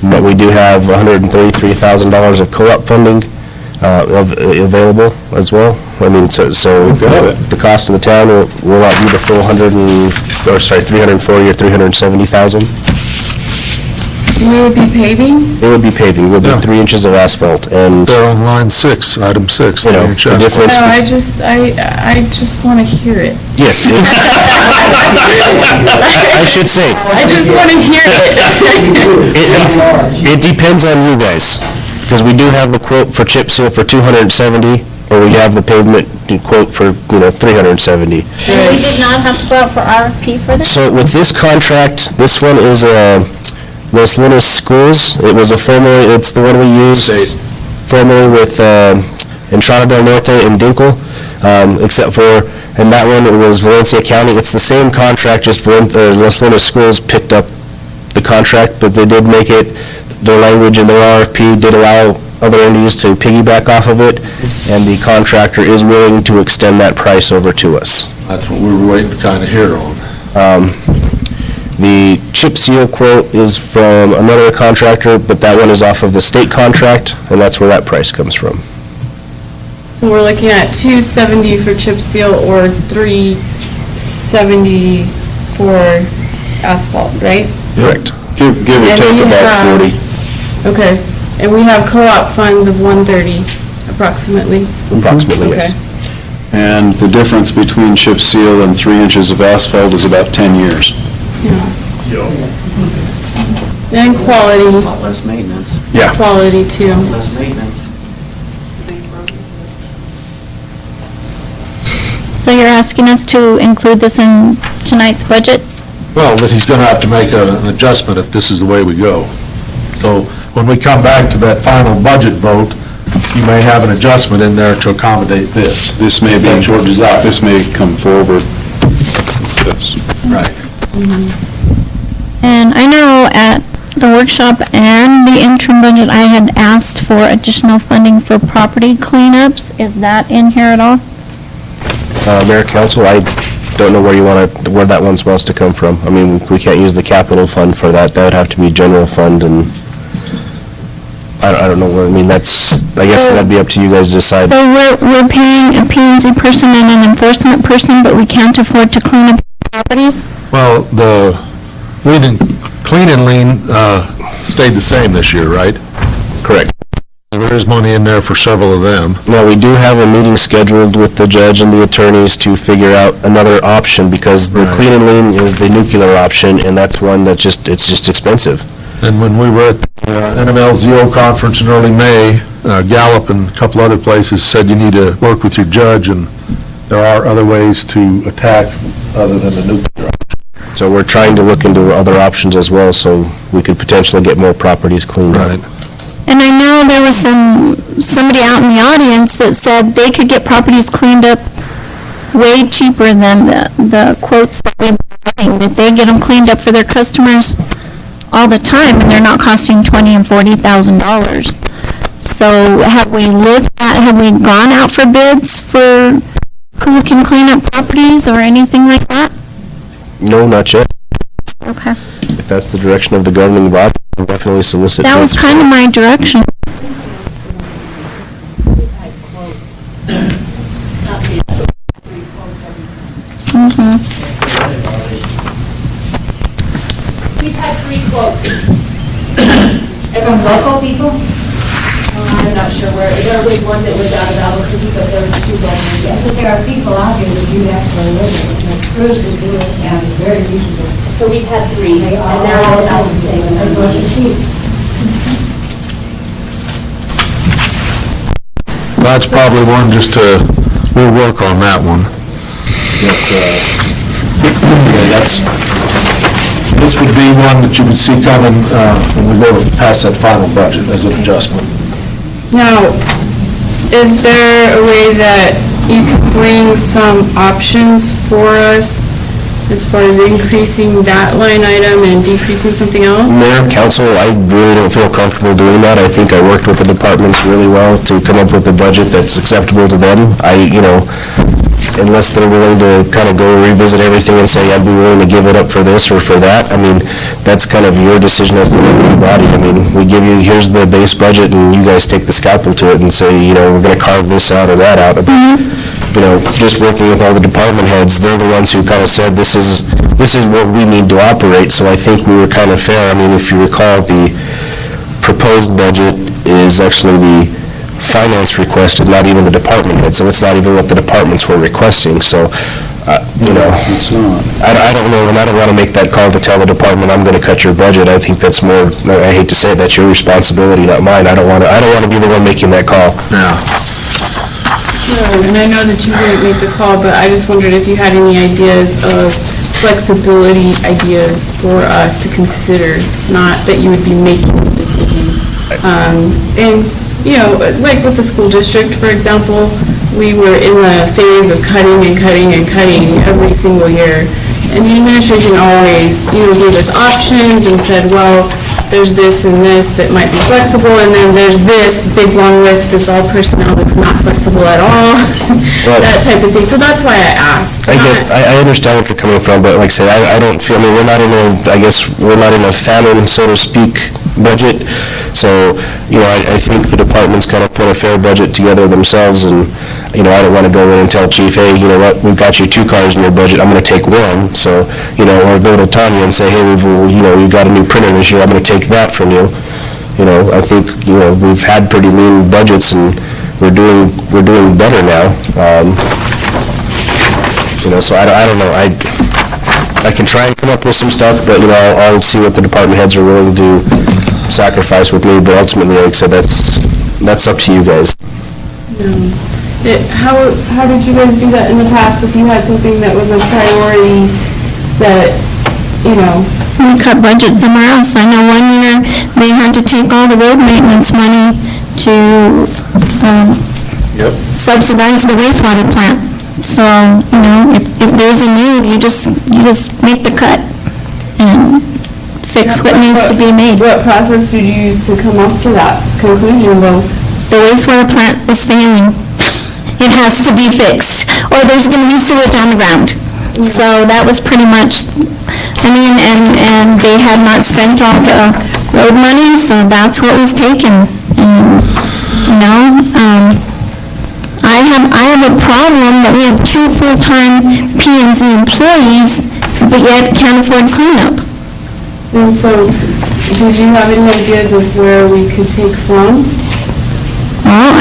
But we do have $133,000 of co-op funding available as well. I mean, so the cost of the town will not be the full 340 or 370,000. We would be paving? It would be paving, it would be 3 inches of asphalt, and, They're on line 6, item 6. you know, the difference. No, I just want to hear it. Yes. I should say. I just want to hear it. It depends on you guys, because we do have a quote for chip seal for 270, or we have the pavement quote for, 370. And we did not have to go out for RFP for this? So with this contract, this one is Los Lunas Schools. It was it's the one we used formerly with Entrada del Norte and Dinkle, except for, and that one, it was Valencia County. It's the same contract, just Los Lunas Schools picked up the contract, but they did make it, their language in their RFP did allow other entities to piggyback off of it, and the contractor is willing to extend that price over to us. That's what we were waiting to kind of hear on. The chip seal quote is from another contractor, but that one is off of the state contract, and that's where that price comes from. So we're looking at 270 for chip seal or 370 for asphalt, right? Correct. give or And take you about have- 40. Okay, and we have co-op funds of 130 approximately. Approximately, yes. Okay. And the difference between chip seal and 3 inches of asphalt is about 10 years. And quality. A lot less maintenance. Yeah. Quality too. Less maintenance. So you're asking us to include this in tonight's budget? Well, that he's going to have to make an adjustment if this is the way we go. So when we come back to that final budget vote, you may have an adjustment in there to accommodate this. This may be, That's your desire. this may come forward. Yes. Right. And I know at the workshop and the interim budget, I had asked for additional funding for property cleanups. Is that in here at all? Mayor, Council, I don't know where that one's supposed to come from. I mean, we can't use the capital fund for that. That would have to be general fund, and I don't know where, I guess that'd be up to you guys to decide. So we're paying a P&Z person and an enforcement person, but we can't afford to clean up properties? Well, the clean and lean stayed the same this year, right? Correct. There is money in there for several of them. No, we do have a meeting scheduled with the judge and the attorneys to figure out another option, because the clean and lean is the nuclear option, and that's one that it's just expensive. And when we were at the NMLZO conference in early May, Gallup and a couple other places said you need to work with your judge, and there are other ways to attack other than the nuclear option. So we're trying to look into other options as well, so we could potentially get more properties cleaned up. And I know there was somebody out in the audience that said they could get properties cleaned up way cheaper than the quotes that we've been getting, that they get them cleaned up for their customers all the time, and they're not costing $20,000 and $40,000. So have we gone out for bids for who can clean up properties or anything like that? No, not yet. Okay. If that's the direction of the governing body, we'll definitely solicit. That was bids. kind of my direction. We've had 3 quotes. And from local people? I'm not not sure where, there was one that was out of Albuquerque, but there was two going in. But there are people out here that do that for a living, like Cruz would do it, and it's very reasonable. So we've had three, They and are they're all all about the same. and they're going to cheap. That's probably one just to, we'll work on that one. This would be one that you would see coming when we go to pass that final budget as an adjustment. Now, is there a way that you could bring some options for us as far as increasing that line item and decreasing something else? Mayor, council, I really don't feel comfortable doing that. I think I worked with the departments really well to come up with a budget that's acceptable to them. Unless they're willing to kind of go revisit everything and say, I'd be willing to give it up for this or for that, I mean, that's kind of your decision as the governing body. I mean, we give you, here's the base budget, and you guys take the scalpel to it and say, we're going to carve this out or that out. Just working with all the department heads, they're the ones who kind of said, this is what we need to operate, so I think we were kind of fair. I mean, if you recall, the proposed budget is actually the finance requested, not even the department head, so it's not even what the departments were requesting, so, It's not. I don't know, and I don't want to make that call to tell the department, I'm going to cut your budget. I think that's more, I hate to say it, that's your responsibility, not mine. I don't want to be the one making that call. Yeah. And I know that you didn't make the call, but I just wondered if you had any ideas of flexibility ideas for us to consider, not that you would be making the decision. Like with the school district, for example, we were in the phase of cutting and cutting and cutting every single year. And the administration always, gave us options and said, well, there's this and this that might be flexible, and then there's this big long list that's all personnel that's not flexible at all, that type of thing. So that's why I asked. I understand what you're coming from, but like I said, I don't feel, we're not in a famine, so to speak, budget. So, I think the departments kind of put a fair budget together themselves, and, I don't want to go in and tell chief, hey, you know what, we've got your 2 cars in your budget, I'm going to take one. So, or go to Tanya and say, hey, we've got a new printer this year, I'm going to take that from you. I think, we've had pretty lean budgets, and we're doing better now. So I don't know, I can try and come up with some stuff, but, I'll see what the department heads are willing to sacrifice with me, but ultimately, like I said, that's up to you guys. How did you guys do that in the past if you had something that was a priority that, We cut budget somewhere else. I know one year they had to take all the road maintenance money to subsidize the wastewater plant. So, if there's a need, you just make the cut and fix what needs to be made. What process did you use to come up to that conclusion, though? The wastewater plant is failing. It has to be fixed, or there's going to be sewage on the ground. So that was pretty much, and they had not spent all the road money, so that's what was taken. I have a problem that we have 2 full-time P&Z employees, but yet can't afford cleanup. And so, did you have any ideas of where we could take from? Well,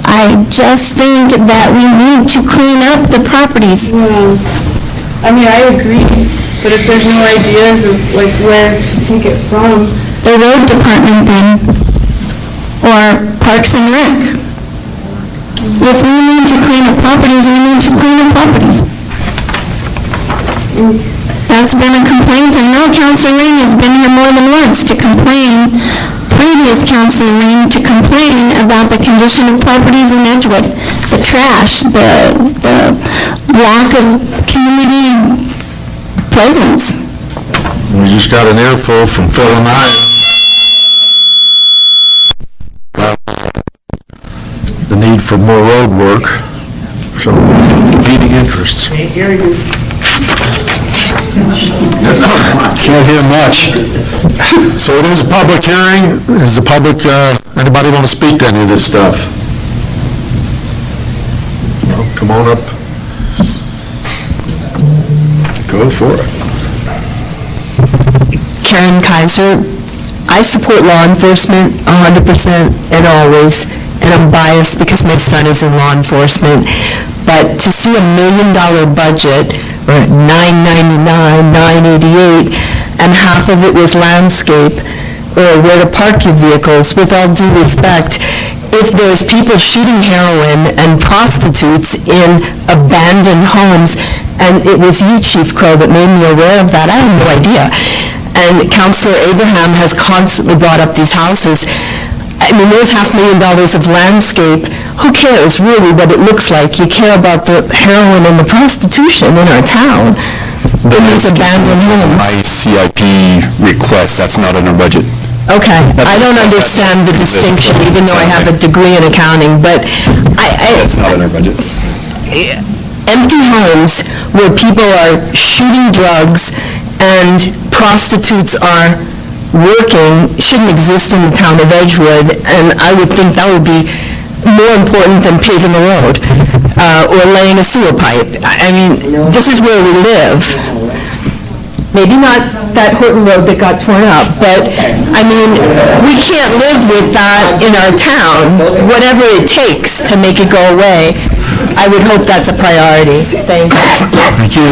I just think that we need to clean up the properties. I agree, but if there's no ideas of where to take it from. The road department then, or Parks and Rec. If we need to clean up properties, we need to clean up properties. That's been a complaint. I know Councilor Ring has been here more than once to complain, previous Councilor Ring to complain about the condition of properties in Edgewood, the trash, the lack of community presence. We just got an earful from Phil and I. The need for more road work, so competing interests. Can't hear much. So it is a public hearing. Is the public, anybody want to speak to any of this stuff? Well, come on up. Go for it. Karen Kaiser. I support law enforcement 100% and always, and I'm biased because my son is in law enforcement, but to see $1 million budget, or $999, $988, and half of it was landscape, or where to park your vehicles, with all due respect, if there's people shooting heroin and prostitutes in abandoned homes, and it was you, Chief Crow, that made me aware of that, I had no idea. And Councilor Abraham has constantly brought up these houses. I mean, there's $500,000 of landscape. Who cares, really, what it looks like? You care about the heroin and the prostitution in our town. In these abandoned homes. My CIP request, that's not in our budget. Okay, I don't understand the distinction, even though I have a degree in accounting, but It's not in our budget. empty homes where people are shooting drugs and prostitutes are working shouldn't exist in the town of Edgewood, and I would think that would be more important than paving the road or laying a sewer pipe. I mean, this is where we live. Maybe not that Horton Road that got torn up, but, I mean, we can't live with that in our town, whatever it takes to make it go away. I would hope that's a priority. Thank you. Thank you.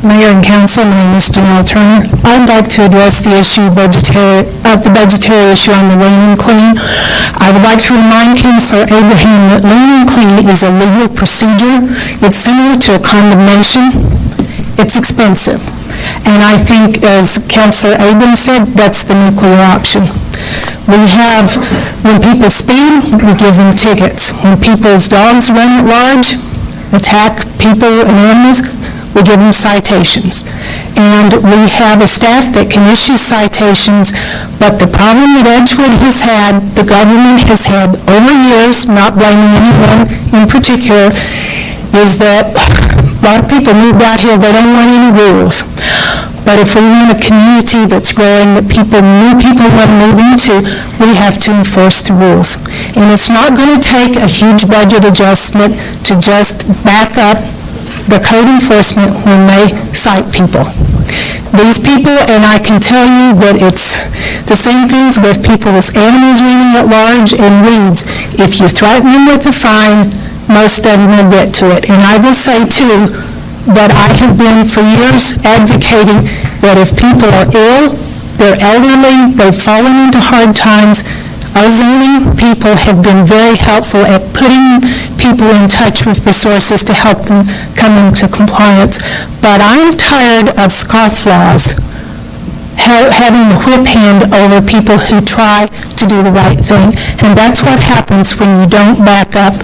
Mayor and Council, my name is Janelle Turner. I'd like to address the issue the budgetary issue on the Lean and Clean. I would like to remind Councilor Abraham that Lean and Clean is a legal procedure. It's similar to a condemnation. It's expensive. And I think, as Councilor Abraham said, that's the nuclear option. We have, when people speed, we give them tickets. When people's dogs run at large, attack people and animals, we give them citations. And we have a staff that can issue citations, but the problem that Edgewood has had, the government has had over years, not blaming anyone in particular, is that a lot of people moved out here, they don't want any rules. But if we want a community that's growing, that new people want to move into, we have to enforce the rules. And it's not going to take a huge budget adjustment to just back up the code enforcement when they cite people. These people, and I can tell you that it's the same things with people's animals running at large and weeds. If you threaten them with a fine, most of them will get to it. And I will say, too, that I have been for years advocating that if people are ill, they're elderly, they've fallen into hard times, our zoning people have been very helpful at putting people in touch with resources to help them come into compliance. But I'm tired of scofflaws having the whip hand over people who try to do the right thing. And that's what happens when you don't back up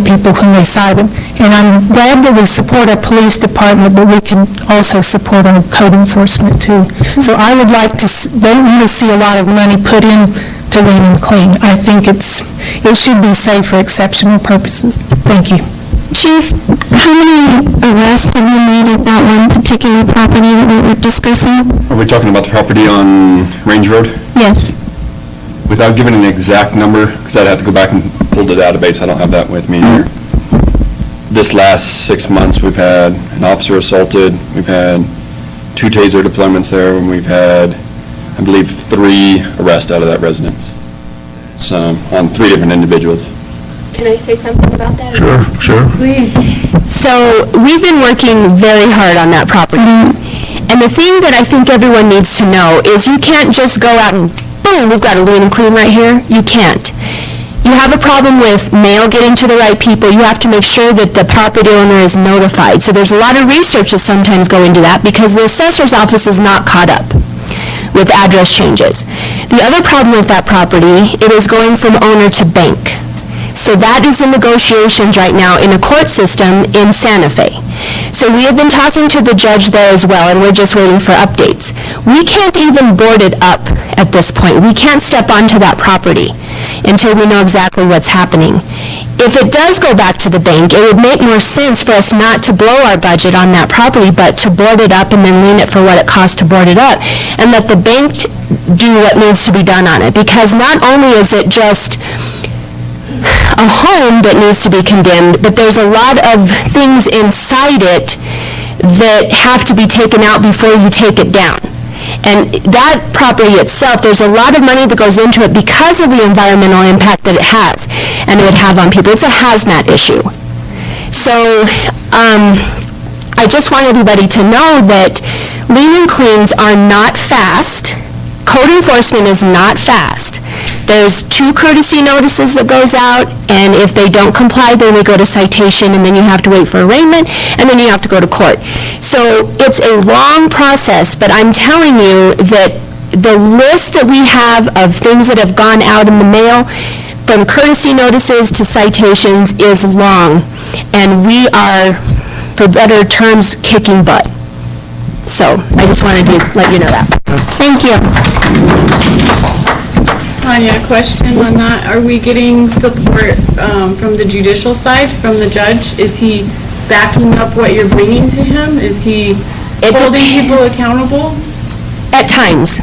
people when they cite them. And I'm glad that we support our police department, but we can also support our code enforcement too. So I would like to, don't want to see a lot of money put in to Lean and Clean. I think it should be safe for exceptional purposes. Thank you. Chief, how many arrests have you made at that one particular property that we were discussing? Are we talking about the property on Range Road? Yes. Without giving an exact number, because I'd have to go back and pull the database, I don't have that with me here. This last 6 months, we've had an officer assaulted, we've had 2 taser deployments there, and we've had, I believe, 3 arrests out of that residence. So, on 3 different individuals. Can I say something about that? Sure. Please. So, we've been working very hard on that property. And the thing that I think everyone needs to know is you can't just go out and, boom, we've got a Lean and Clean right here. You can't. You have a problem with mail getting to the right people. You have to make sure that the property owner is notified. So there's a lot of research that sometimes go into that because the assessor's office is not caught up with address changes. The other problem with that property, it is going from owner to bank. So that is in negotiations right now in a court system in Santa Fe. So we have been talking to the judge there as well, and we're just waiting for updates. We can't even board it up at this point. We can't step onto that property until we know exactly what's happening. If it does go back to the bank, it would make more sense for us not to blow our budget on that property, but to board it up and then lien it for what it costs to board it up, and let the bank do what needs to be done on it. Because not only is it just a home that needs to be condemned, but there's a lot of things inside it that have to be taken out before you take it down. And that property itself, there's a lot of money that goes into it because of the environmental impact that it has and it would have on people. It's a hazmat issue. So I just want everybody to know that lien and cleans are not fast. Code enforcement is not fast. There's 2 courtesy notices that goes out, and if they don't comply, then we go to citation, and then you have to wait for arraignment, and then you have to go to court. So it's a long process, but I'm telling you that the list that we have of things that have gone out in the mail, from courtesy notices to citations, is long, and we are, for better terms, kicking butt. So I just wanted to let you know that. Thank you. Tanya, a question on that. Are we getting support from the judicial side, from the judge? Is he backing up what you're bringing to him? Is he holding people accountable? At times.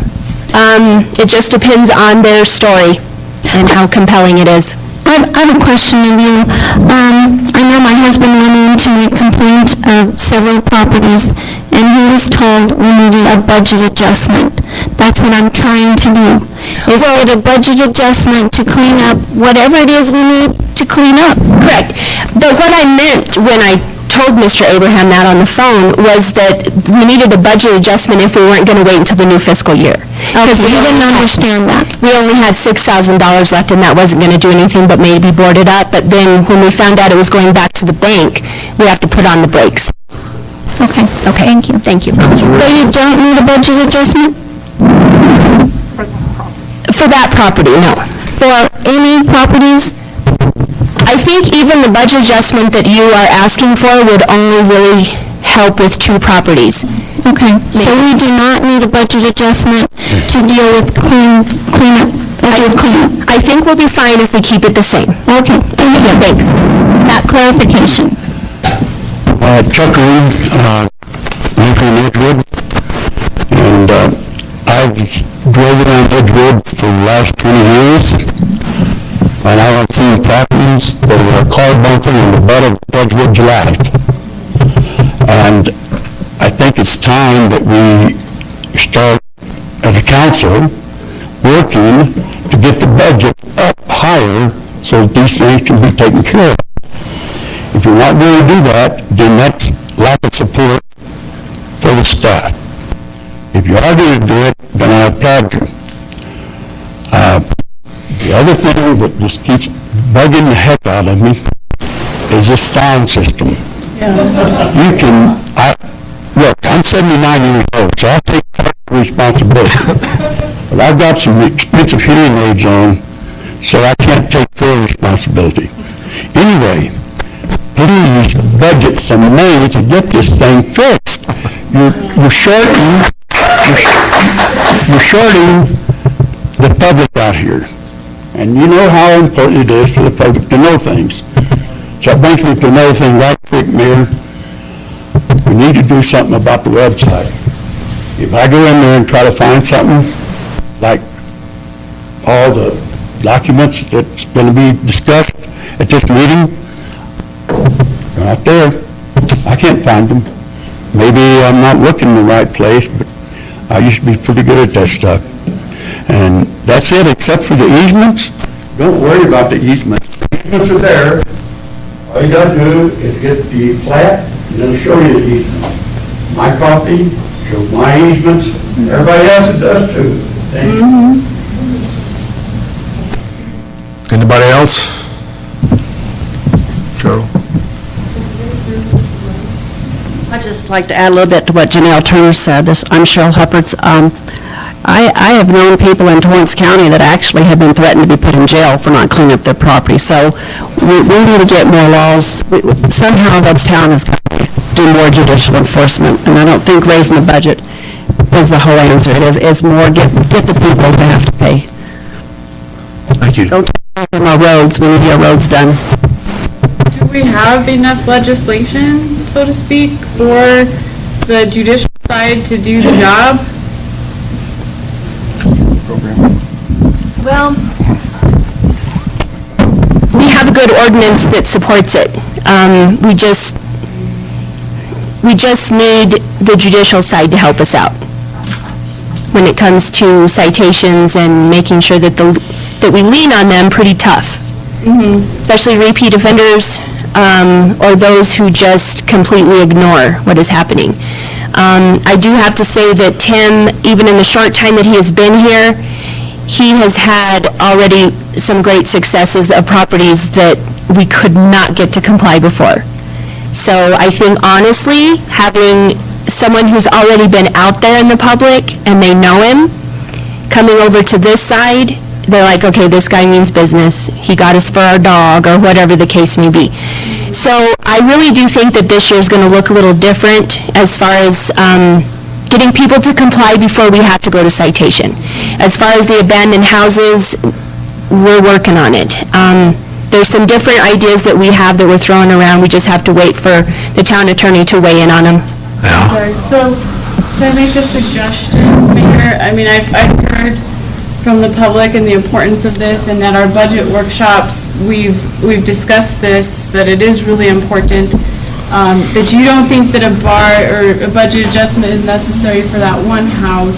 It just depends on their story and how compelling it is. I have a question of you. I know my husband went in to make complaint of several properties, and he was told we needed a budget adjustment. That's what I'm trying to do. Is it a budget adjustment to clean up whatever it is we need to clean up? Correct. But what I meant when I told Mr. Abraham that on the phone was that we needed a budget adjustment if we weren't going to wait until the new fiscal year. Because we didn't understand that. We only had $6,000 left, and that wasn't going to do anything but maybe board it up. But then when we found out it was going back to the bank, we have to put on the brakes. Okay. Okay. Thank you. Thank you. So you don't need a budget adjustment? For that property, no. For any properties? I think even the budget adjustment that you are asking for would only really help with 2 properties. Okay, so we do not need a budget adjustment to deal with cleanup. I think we'll be fine if we keep it the same. Okay, thank you. Thanks. That clarification. Chuck Green, I'm from Edgewood, and I've drove around Edgewood for the last 20 years, and I have seen properties that are car bumping in the butt of Edgewood's life. And I think it's time that we start, as a council, working to get the budget up higher so that these things can be taken care of. If you're not going to do that, then that's lack of support for the staff. If you are going to do it, then I applaud you. The other thing that just keeps bugging the heck out of me is this sound system. You can, look, I'm 79 years old, so I'll take part of the responsibility. But I've got some expensive hearing aids on, so I can't take full responsibility. Anyway, please budget some money to get this thing fixed. You're shorting the public out here. And you know how important it is for the public to know things. So it brings me to another thing right quick, Mayor. We need to do something about the website. If I go in there and try to find something, like all the documents that's going to be discussed at this meeting, they're not there. I can't find them. Maybe I'm not looking in the right place, but I used to be pretty good at that stuff. And that's it, except for the easements. Don't worry about the easements. The easements are there. All you gotta do is get the plat, and it'll show you the easement. My property shows my easements, everybody else does too. Thank you. Anybody else? Cheryl? I'd just like to add a little bit to what Janelle Turner said. I'm Cheryl Hupperts. I have known people in Torrance County that actually have been threatened to be put in jail for not cleaning up their property. So we need to get more laws. Somehow this town has got to do more judicial enforcement, and I don't think raising the budget is the whole answer. It's more get the people to have to pay. Thank you. Don't talk about our roads. We need our roads done. Do we have enough legislation, so to speak, for the judicial side to do the job? Well, we have a good ordinance that supports it. We just need the judicial side to help us out when it comes to citations and making sure that that we lean on them pretty tough. Especially repeat offenders, or those who just completely ignore what is happening. I do have to say that Tim, even in the short time that he has been here, he has had already some great successes of properties that we could not get to comply before. So I think honestly, having someone who's already been out there in the public and they know him, coming over to this side, they're like, okay, this guy means business. He got us for our dog, or whatever the case may be. So I really do think that this year is going to look a little different as far as getting people to comply before we have to go to citation. As far as the abandoned houses, we're working on it. There's some different ideas that we have that we're throwing around. We just have to wait for the town attorney to weigh in on them. Okay, so, can I make a suggestion, Mayor? I mean, I've heard from the public and the importance of this, and at our budget workshops, we've discussed this, that it is really important, that you don't think that a budget adjustment is necessary for that one house.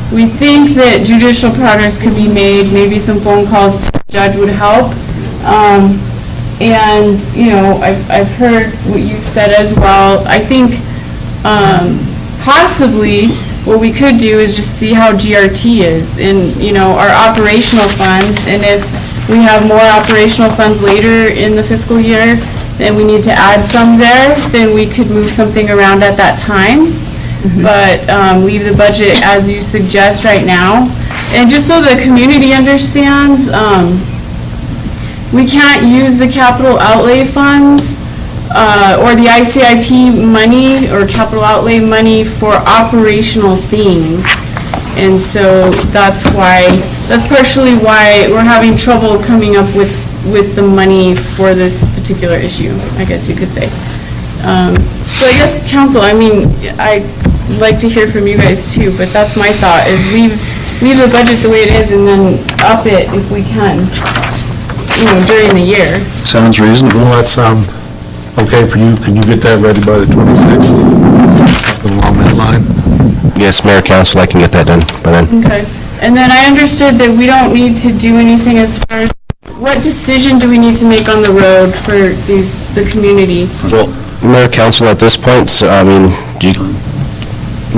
We think that judicial progress could be made, maybe some phone calls to the judge would help. And, you know, I've heard what you've said as well. I think possibly what we could do is just see how GRT is in, you know, our operational funds. And if we have more operational funds later in the fiscal year, then we need to add some there, then we could move something around at that time. But leave the budget as you suggest right now. And just so the community understands, we can't use the capital outlay funds or the ICIP money or capital outlay money for operational things. And so that's partially why we're having trouble coming up with the money for this particular issue, I guess you could say. So I guess, council, I mean, I'd like to hear from you guys too, but that's my thought, is leave the budget the way it is and then up it if we can, you know, during the year. Sounds reasonable. That's, okay for you. Can you get that ready by the 26th? Something along that line? Yes, Mayor, Council, I can get that done by then. Okay. And then I understood that we don't need to do anything as far as, what decision do we need to make on the road for the community? Well, Mayor, Council, at this point, so, I mean,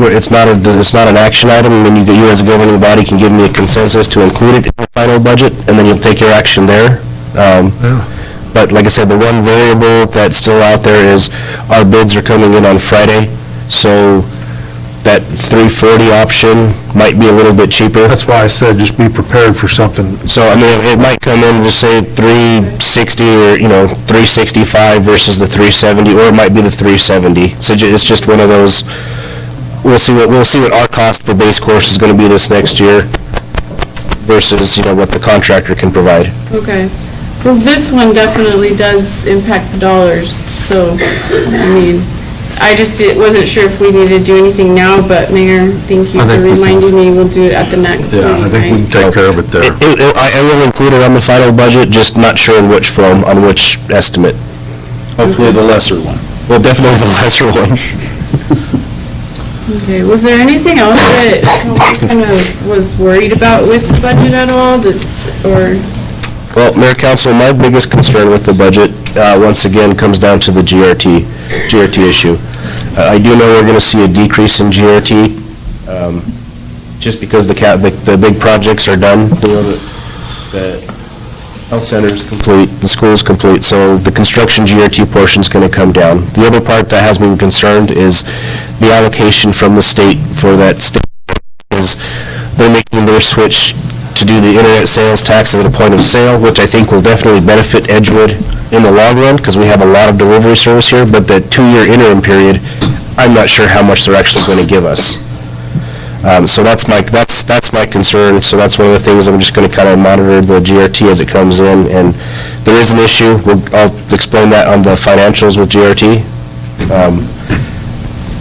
it's not an action item, and then you as a governing body can give me a consensus to include it in the final budget, and then you'll take your action there. But like I said, the one variable that's still out there is our bids are coming in on Friday, so that 340 option might be a little bit cheaper. That's why I said just be prepared for something. So, I mean, it might come in to say 360 or, you know, 365 versus the 370, or it might be the 370. So it's just one of those, we'll see what our cost for base course is going to be this next year versus, you know, what the contractor can provide. Okay. Because this one definitely does impact the dollars, so, I mean, I just wasn't sure if we needed to do anything now, but Mayor, thank you for reminding me, we'll do it at the next meeting. Yeah, I think we can take care of it there. I will include it on the final budget, just not sure in which form, on which estimate. Hopefully the lesser one. Well, definitely the lesser one. Okay, was there anything else that kind of was worried about with the budget at all, or? Well, Mayor, Council, my biggest concern with the budget, once again, comes down to the GRT issue. I do know we're going to see a decrease in GRT, just because the big projects are done. The health center is complete, the school is complete, so the construction GRT portion is going to come down. The other part that has me concerned is the allocation from the state for that state, is they're making their switch to do the internet sales tax at a point of sale, which I think will definitely benefit Edgewood in the long run, because we have a lot of delivery service here, but that 2-year interim period, I'm not sure how much they're actually going to give us. So that's my concern, so that's one of the things I'm just going to kind of monitor the GRT as it comes in, and there is an issue, I'll explain that on the financials with GRT.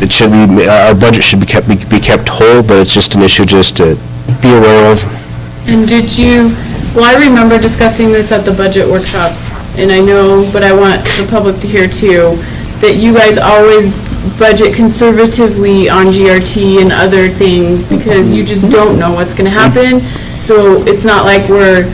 It should be, our budget should be kept whole, but it's just an issue just to be aware of. And did you, well, I remember discussing this at the budget workshop, and I know, but I want the public to hear too, that you guys always budget conservatively on GRT and other things because you just don't know what's gonna happen. So it's not like we're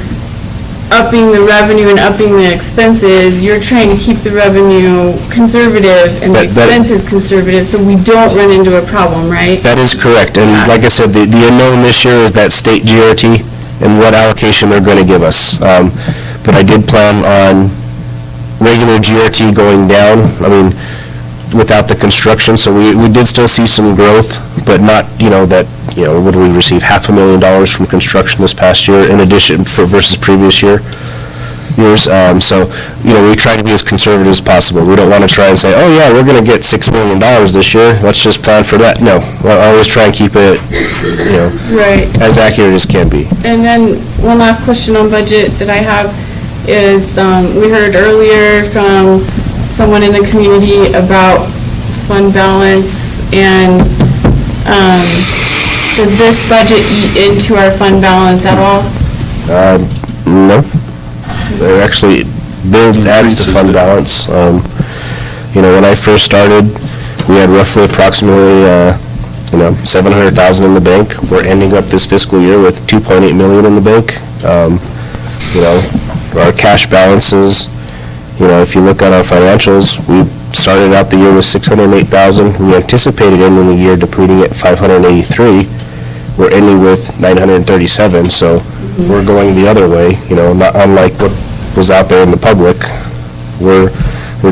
upping the revenue and upping the expenses. You're trying to keep the revenue conservative and the expenses conservative, so we don't run into a problem, right? That is correct, and like I said, the unknown this year is that state GRT and what allocation they're going to give us. But I did plan on regular GRT going down, I mean, without the construction, so we did still see some growth, but not, what did we receive, $500,000 from construction this past year in addition versus previous years. So, we try to be as conservative as possible. We don't want to try and say, oh yeah, we're going to get $6 million this year, let's just plan for that. No, I always try and keep it, Right. as accurate as can be. And then one last question on budget that I have is, we heard earlier from someone in the community about fund balance, and does this budget eat into our fund balance at all? No. They're actually, adds to fund balance. When I first started, we had roughly approximately, $700,000 in the bank. We're ending up this fiscal year with $2.8 million in the bank. Our cash balances, if you look at our financials, we started out the year with $608,000. We anticipated ending the year depleting at $583,000. We're ending with $937,000, so we're going the other way, not unlike what was out there in the public. We're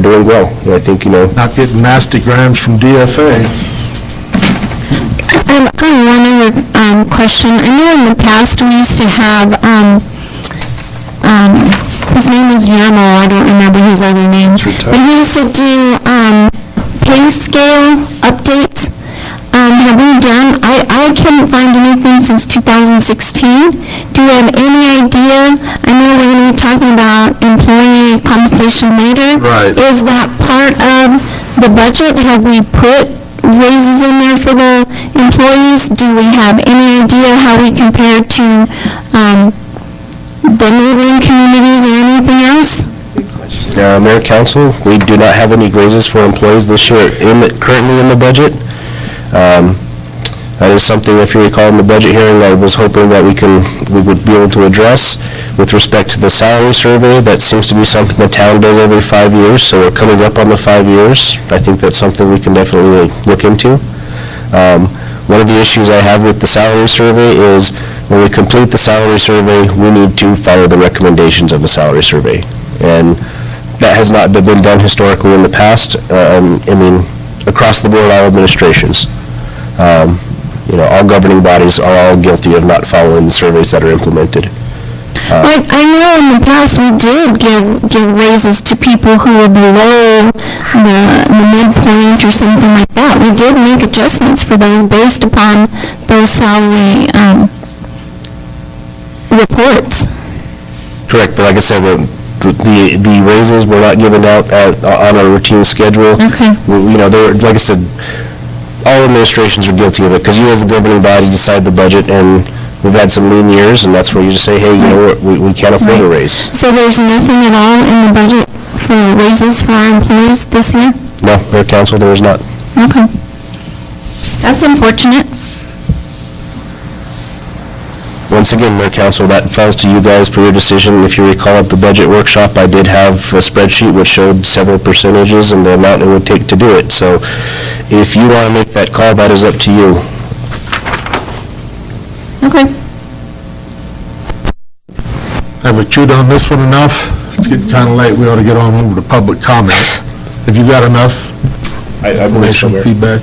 doing well. I think, Not getting nasty grams from DFA. I have one other question. I know in the past we used to have, his name was Yamo, I don't remember his other name. But he used to do pay scale updates. Have we done, I couldn't find anything since 2016. Do you have any idea? I know we're going to be talking about employee compensation later. Right. Is that part of the budget? Have we put raises in there for the employees? Do we have any idea how we compare to the neighboring communities or anything else? Mayor, Council, we do not have any raises for employees this year currently in the budget. That is something, if you recall, in the budget hearing, I was hoping that we would be able to address. With respect to the salary survey, that seems to be something the town does every 5 years, so we're coming up on the 5 years. I think that's something we can definitely look into. One of the issues I have with the salary survey is when we complete the salary survey, we need to follow the recommendations of the salary survey. And that has not been done historically in the past. Across the board, all administrations. All governing bodies are all guilty of not following the surveys that are implemented. I know in the past we did give raises to people who were below the midpoint or something like that. We did make adjustments for those based upon those salary reports. Correct, but like I said, the raises were not given out on a routine schedule. Okay. Like I said, all administrations are guilty of it, because you as the governing body decide the budget, and we've had some lean years, and that's where you just say, hey, we can't afford a raise. So there's nothing at all in the budget for raises for our employees this year? No, Mayor, Council, there is not. Okay. That's unfortunate. Once again, Mayor, Council, that falls to you guys for your decision. If you recall at the budget workshop, I did have a spreadsheet which showed several percentages and the amount it would take to do it. So if you want to make that call, that is up to you. Okay. Have we chewed on this one enough? It's getting kind of late, we ought to get on over to public comment. Have you got enough? I believe so, Some Mayor. feedback?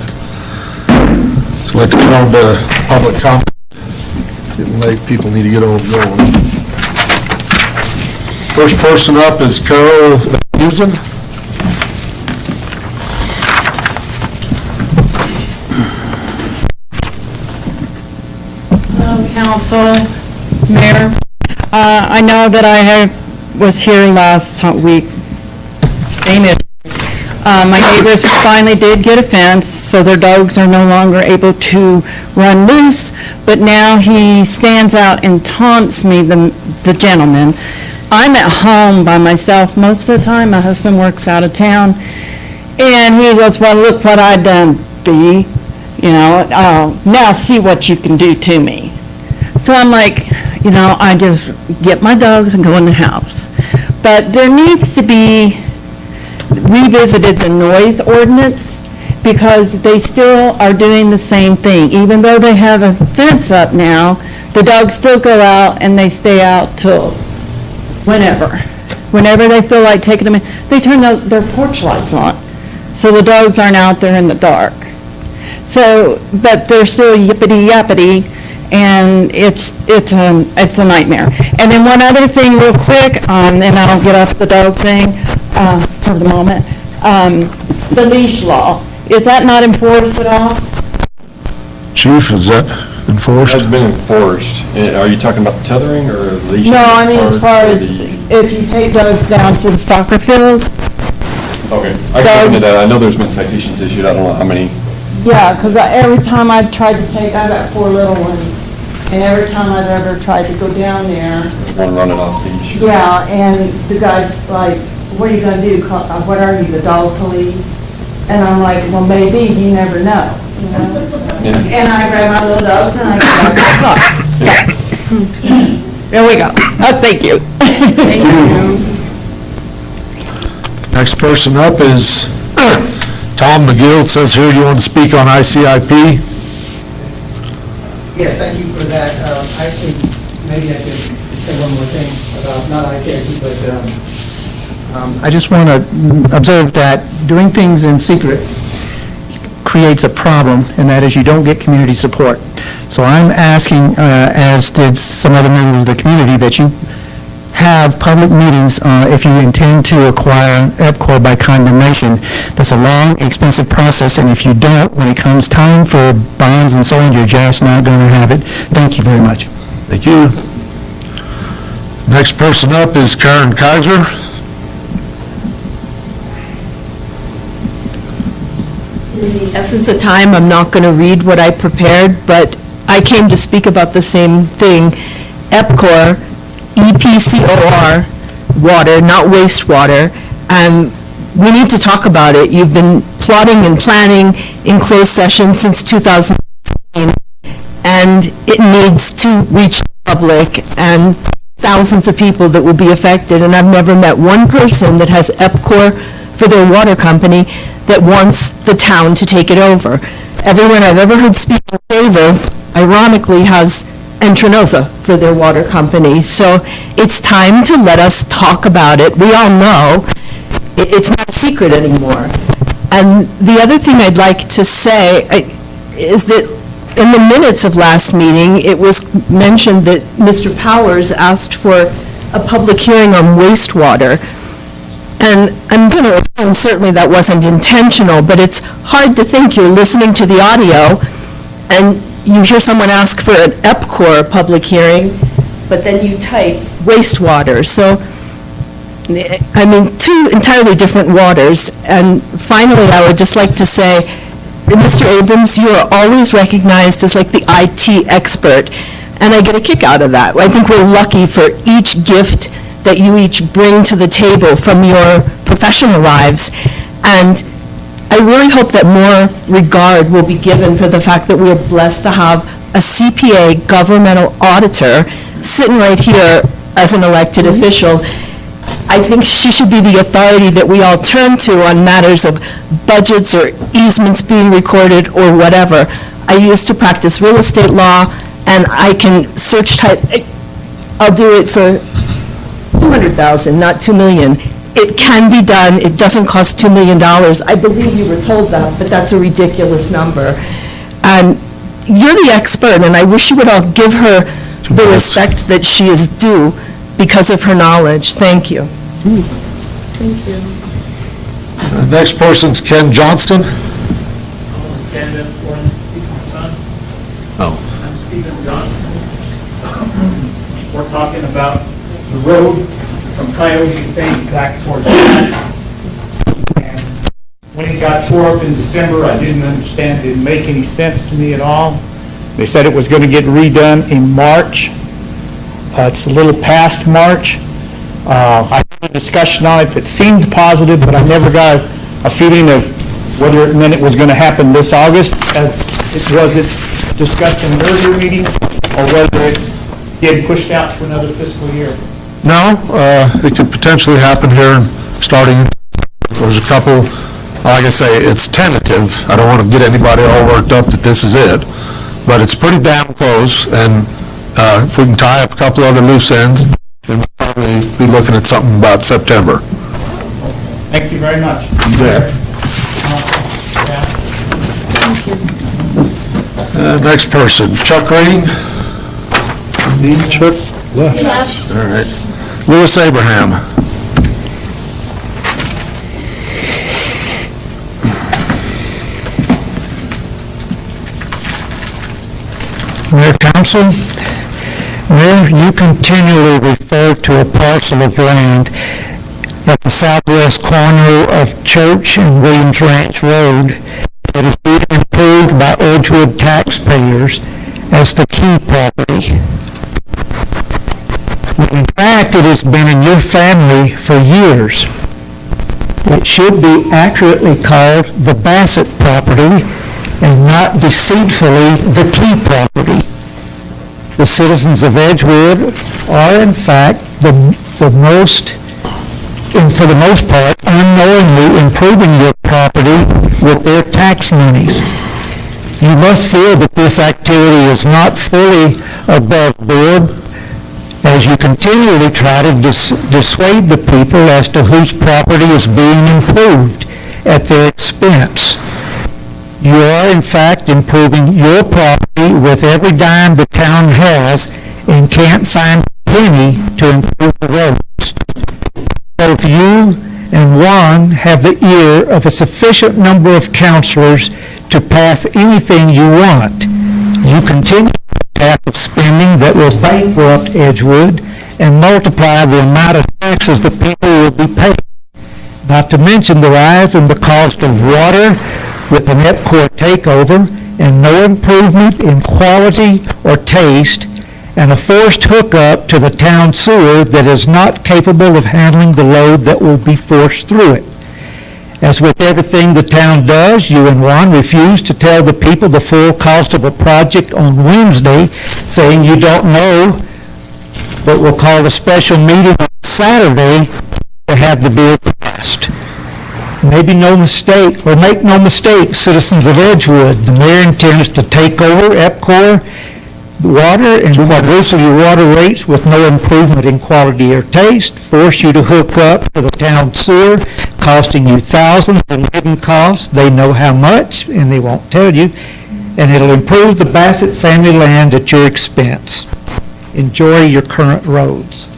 So let's get on to public comment. It's getting late, people need to get on going. First person up is Carol Husen. Council, Mayor, I know that was here last week. My neighbors finally did get a fence, so their dogs are no longer able to run loose, but now he stands out and taunts me, the gentleman, I'm at home by myself most of the time. My husband works out of town. And he goes, well, look what I done, B. You know, now see what you can do to me. So I'm like, you know, I just get my dogs and go in the house. But there needs to be revisited the noise ordinance, because they still are doing the same thing. Even though they have a fence up now, the dogs still go out and they stay out till whenever. Whenever they feel like taking them in, they turn their porch lights on, so the dogs aren't out there in the dark. So, but they're still yippity-yappity, and it's a nightmare. And then one other thing real quick, and I'll get off the dog thing for the moment. The leash law, is that not enforced at all? Chief, is that enforced? Has been enforced. And are you talking about tethering or leashing? No, I mean, as far as the- if you take dogs down to the soccer field. Okay, I can look into that. I know there's been citations issued. I don't know how many. Yeah, because every time I've tried to take, I've got 4 little ones, and every time I've ever tried to go down there, One running off leash. yeah, and the guy's like, what are you gonna do? What are you, the dog police? And I'm like, well, maybe, you never know, you know? Yeah. And I grab my little dogs and I go back to the car. There we go. Oh, thank you. Thank you. Next person up is Tom McGill. It says here, you want to speak on ICIP? Yes, thank you for that. Actually, maybe I could say one more thing about, not ICIP, but I just want to observe that doing things in secret creates a problem, and that is you don't get community support. So I'm asking, as did some other members of the community, that you have public meetings if you intend to acquire EPCOR by condemnation. That's a long, expensive process, and if you don't, when it comes time for bonds and so on, you're just not going to have it. Thank you very much. Thank you. Next person up is Karen Kaiser. In the essence of time, I'm not going to read what I prepared, but I came to speak about the same thing. EPCOR, EPCOR, water, not wastewater. We need to talk about it. You've been plotting and planning in closed session since 2016, and it needs to reach the public and thousands of people that will be affected. And I've never met one person that has EPCOR for their water company that wants the town to take it over. Everyone I've ever heard speak in favor, ironically, has Entranosa for their water company. So it's time to let us talk about it. We all know it's not a secret anymore. And the other thing I'd like to say is that in the minutes of last meeting, it was mentioned that Mr. Powers asked for a public hearing on wastewater. And I'm going to assume certainly that wasn't intentional, but it's hard to think you're listening to the audio and you hear someone ask for an EPCOR public hearing, but then you type wastewater. So, I mean, 2 entirely different waters. And finally, I would just like to say, Mr. Abrams, you are always recognized as like the IT expert, and I get a kick out of that. I think we're lucky for each gift that you each bring to the table from your professional lives. And I really hope that more regard will be given for the fact that we are blessed to have a CPA governmental auditor sitting right here as an elected official. I think she should be the authority that we all turn to on matters of budgets or easements being recorded or whatever. I used to practice real estate law, and I can search type, I'll do it for 200,000, not 2 million. It can be done. It doesn't cost $2 million. I believe you were told that, but that's a ridiculous number. And you're the expert, and I wish you would all give her the respect that she is due because of her knowledge. Thank you. Thank you. Next person's Ken Johnston. Stand up for him. He's my son. Oh. I'm Stephen Johnson. We're talking about the road from Coyote Estates back towards Jack. And when it got tore up in December, I didn't understand, it didn't make any sense to me at all. They said it was going to get redone in March. It's a little past March. I had a discussion on it that seemed positive, but I never got a feeling of whether it meant it was going to happen this August, as it was discussed in an earlier meeting, or whether it's getting pushed out to another fiscal year. No, it could potentially happen here starting, there's a couple, like I say, it's tentative. I don't want to get anybody all worked up that this is it, but it's pretty damn close, and if we can tie up a couple other loose ends, then we'll probably be looking at something about September. Thank you very much. Yeah. Next person, Chuck Green. Chuck left. All right. Louis Abraham. Mayor, Council, Mayor, you continually refer to a parcel of land at the southwest corner of Church and Williams Ranch Road that is being improved by Edgewood taxpayers as the key property. In fact, it has been in your family for years. It should be accurately called the Bassett property and not deceitfully the key property. The citizens of Edgewood are, in fact, the most, and for the most part, unknowingly improving your property with their tax monies. You must feel that this activity is not fully above board as you continually try to dissuade the people as to whose property is being improved at their expense. You are, in fact, improving your property with every dime the town has and can't find a penny to improve the roads. Both you and Juan have the ear of a sufficient number of councilors to pass anything you want. You continue the path of spending that will bankrupt Edgewood and multiply the amount of taxes the people will be paying. Not to mention the rise in the cost of water with an EPCOR takeover and no improvement in quality or taste, and a forced hookup to the town sewer that is not capable of handling the load that will be forced through it. As with everything the town does, you and Juan refuse to tell the people the full cost of a project on Wednesday, saying you don't know, but will call a special meeting on Saturday to have the bill passed. Make no mistake, citizens of Edgewood, the mayor intends to take over EPCOR, the water, and quadruple your water rates with no improvement in quality or taste, force you to hook up to the town sewer, costing you thousands in hidden costs. They know how much, and they won't tell you, and it'll improve the Bassett family land at your expense. Enjoy your current roads.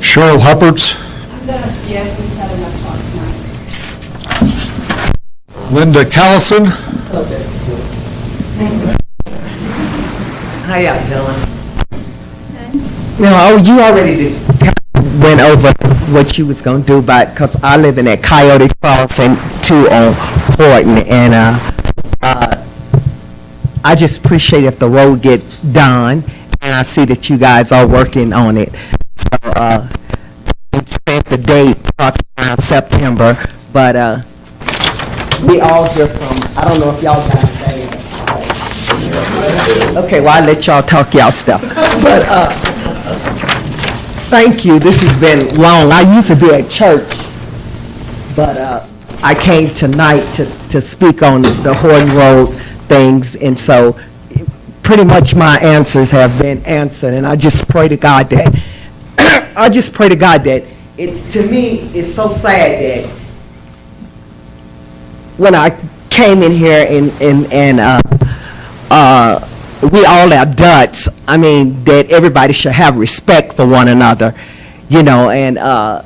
Cheryl Hupperts. Yes, we've had enough talk tonight. Linda Callison. How y'all doing? No, you already just went over what you was gonna do about, because I live in that Coyote Crossing 2 on Horton, and I just appreciate if the road get done, and I see that you guys are working on it. So, we set the date around September, but we all hear from, I don't know if y'all got to say it. Okay, well, I'll let y'all talk y'all stuff. But thank you, this has been long. I used to be at church, but I came tonight to speak on the Horton Road things, and so pretty much my answers have been answered, and I just pray to God that it, to me, it's so sad that when I came in here and we all are adults, I mean, that everybody should have respect for one another, you know, and a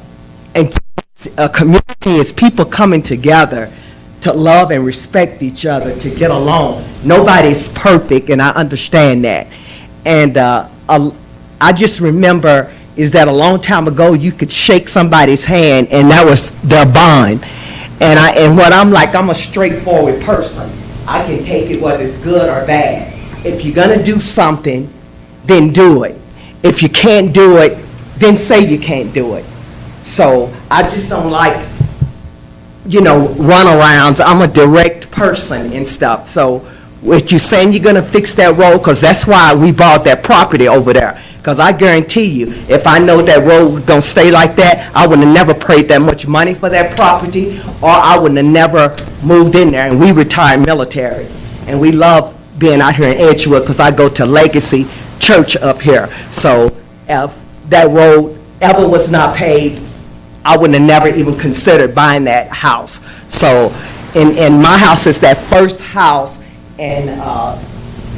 community is people coming together to love and respect each other, to get along. Nobody's perfect, and I understand that. And I just remember is that a long time ago you could shake somebody's hand and that was their bond. And what I'm like, I'm a straightforward person. I can take it whether it's good or bad. If you're gonna do something, then do it. If you can't do it, then say you can't do it. So I just don't like, runarounds. I'm a direct person and stuff. So if you're saying you're gonna fix that road, because that's why we bought that property over there. Because I guarantee you, if I know that road was gonna stay like that, I would have never paid that much money for that property, or I would have never moved in there. And we retired military, and we love being out here in Edgewood, because I go to Legacy Church up here. So if that road ever was not paved, I would have never even considered buying that house. So, and my house is that first house, and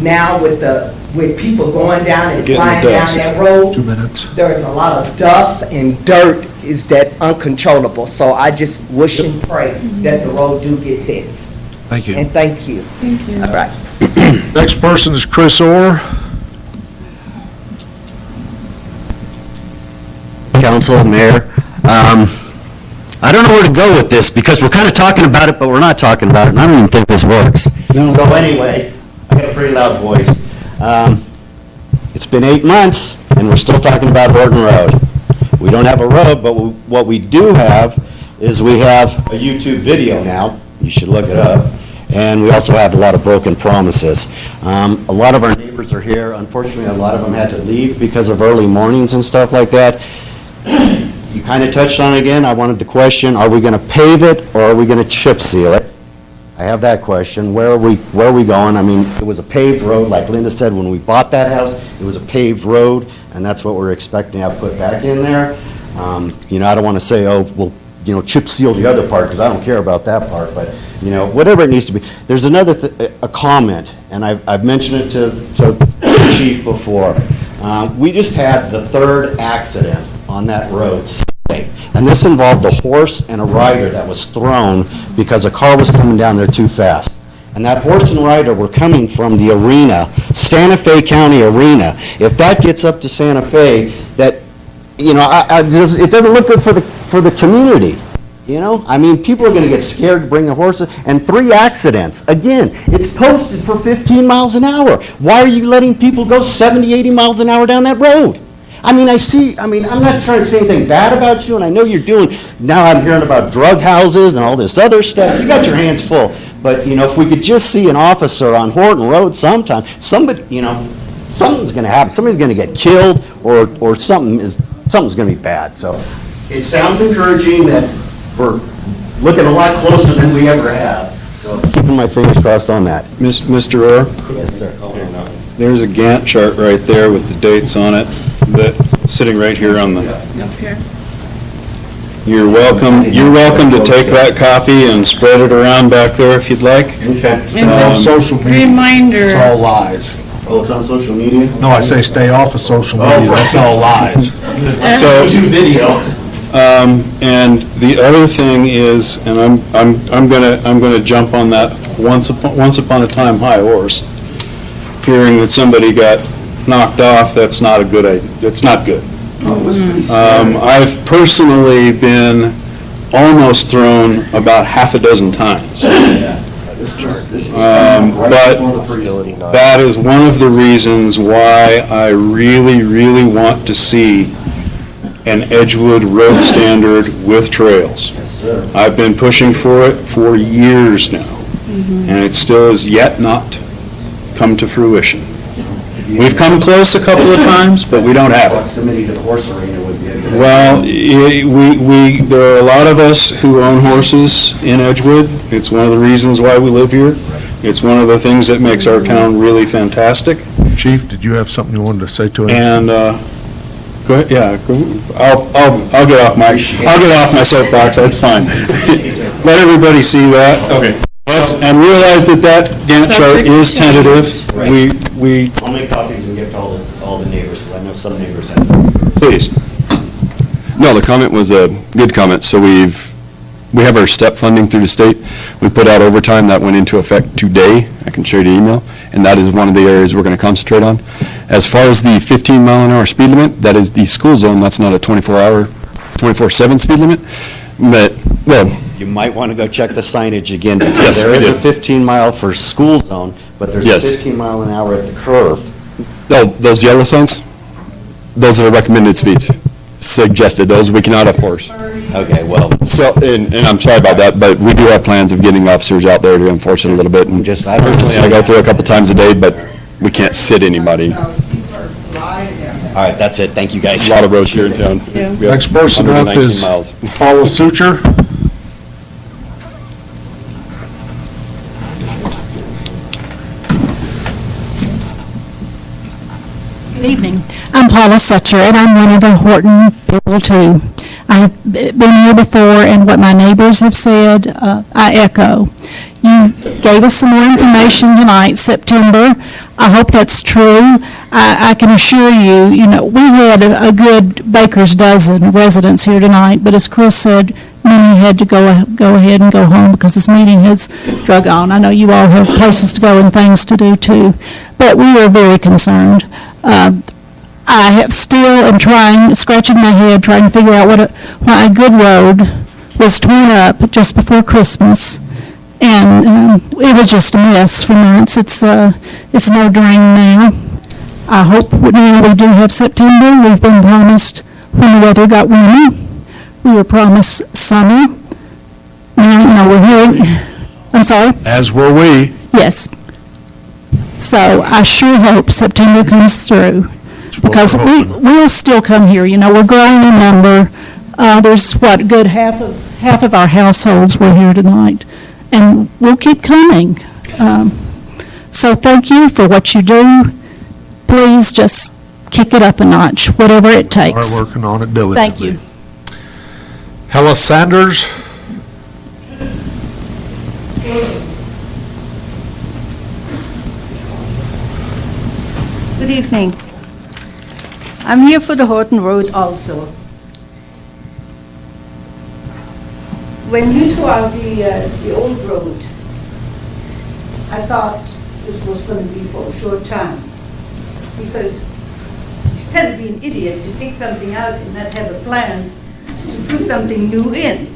now with people going down and flying down that road, 2 minutes. there is a lot of dust and dirt is that uncontrollable. So I just wish and pray that the road do get fixed. Thank you. And thank you. Thank you. All right. Next person is Chris Orr. Council, Mayor. I don't know where to go with this because we're kind of talking about it, but we're not talking about it, and I don't even think this works. So anyway, I got a pretty loud voice. It's been 8 months, and we're still talking about Horton Road. We don't have a road, but what we do have is we have a YouTube video now. You should look it up. And we also have a lot of broken promises. A lot of our neighbors are here. Unfortunately, a lot of them had to leave because of early mornings and stuff like that. You kind of touched on it again. I wanted to question, are we going to pave it or are we going to chip seal it? I have that question. Where are we going? I mean, it was a paved road, like Linda said, when we bought that house, it was a paved road, and that's what we're expecting to have put back in there. I don't want to say, oh, we'll, chip seal the other part, because I don't care about that part, but, whatever it needs to be. There's another, a comment, and I've mentioned it to the chief before. We just had the third accident on that road Sunday, and this involved a horse and a rider that was thrown because a car was coming down there too fast. And that horse and rider were coming from the arena, Santa Fe County Arena. If that gets up to Santa Fe, that, it doesn't look good for the community. I mean, people are going to get scared to bring their horses, and 3 accidents. Again, it's posted for 15 miles an hour. Why are you letting people go 70, 80 miles an hour down that road? I'm not trying to say anything bad about you, and I know you're now I'm hearing about drug houses and all this other stuff. You got your hands full. But, if we could just see an officer on Horton Road sometime, something's going to happen. Somebody's going to get killed, or something's going to be bad. So it sounds encouraging that we're looking a lot closer than we ever have. So keeping my fingers crossed on that. Mr. Orr? Yes, sir. There's a Gantt chart right there with the dates on it, that's sitting right here on the... Up here. You're welcome to take that copy and spread it around back there if you'd like. Okay. And just Social media. reminder. It's all lies. Oh, it's on social media? No, I say stay off of social media. That's all lies. So, video. and the other thing is, and I'm gonna jump on that once upon a time high horse. Hearing that somebody got knocked off, that's not a good idea. That's not good. I've personally been almost thrown about half a dozen times. But that is one of the reasons why I really, really want to see an Edgewood road standard with trails. I've been pushing for it for years now, and it still has yet not come to fruition. We've come close a couple of times, but we don't have it. Proximity to the horse arena would be a good... Well, there are a lot of us who own horses in Edgewood. It's one of the reasons why we live here. It's one of the things that makes our town really fantastic. Chief, did you have something you wanted to say to him? And, go ahead, yeah, I'll get off my soapbox, that's fine. Let everybody see that. Okay. And realize that Gantt chart is tentative. I'll make copies and give to all the neighbors, because I know some neighbors have them. Please. No, the comment was a good comment. So we have our step funding through the state. We put out overtime that went into effect today. I can show you the email. And that is one of the areas we're going to concentrate on. As far as the 15 mile an hour speed limit, that is the school zone. That's not a 24/7 speed limit. But, well, You might want to go check the signage again, because there is a 15 mile for school zone, but there's a 15 mile an hour at the curve. No, those yellow signs, those are the recommended speeds, suggested, those we cannot enforce. Okay, well. So, and I'm sorry about that, but we do have plans of getting officers out there to enforce it a little bit, and just, I go through a couple times a day, but we can't sit anybody. All right, that's it, thank you, guys. A lot of roads here in town. Yeah. We have Next person up 119 is miles. Paula Sucher. Good evening. I'm Paula Sucher, and I'm one of the Horton people too. I've been here before, and what my neighbors have said, I echo. You gave us some more information tonight, September. I hope that's true. I can assure you, we had a good baker's dozen residents here tonight, but as Chris said, many had to go ahead and go home because this meeting has drug on. I know you all have places to go and things to do too, but we were very concerned. I have still am scratching my head, trying to figure out why a good road was torn up just before Christmas, and it was just a mess for months. It's no drain now. I hope now we do have September. We've been promised when the weather got warmer. We were promised summer. Now, we're hearing, I'm sorry? As were we. Yes. So I sure hope September comes through, because we'll still come here. We're growing in number. There's a good half of our households were here tonight, and we'll keep coming. So thank you for what you do. Please just kick it up a notch, whatever it takes. Are working on it diligently. Thank you. Hella Sanders. Good evening. I'm here for the Horton Road also. When you tore out the old road, I thought this was going to be for a short time, because you gotta be an idiot to take something out and not have a plan to put something new in.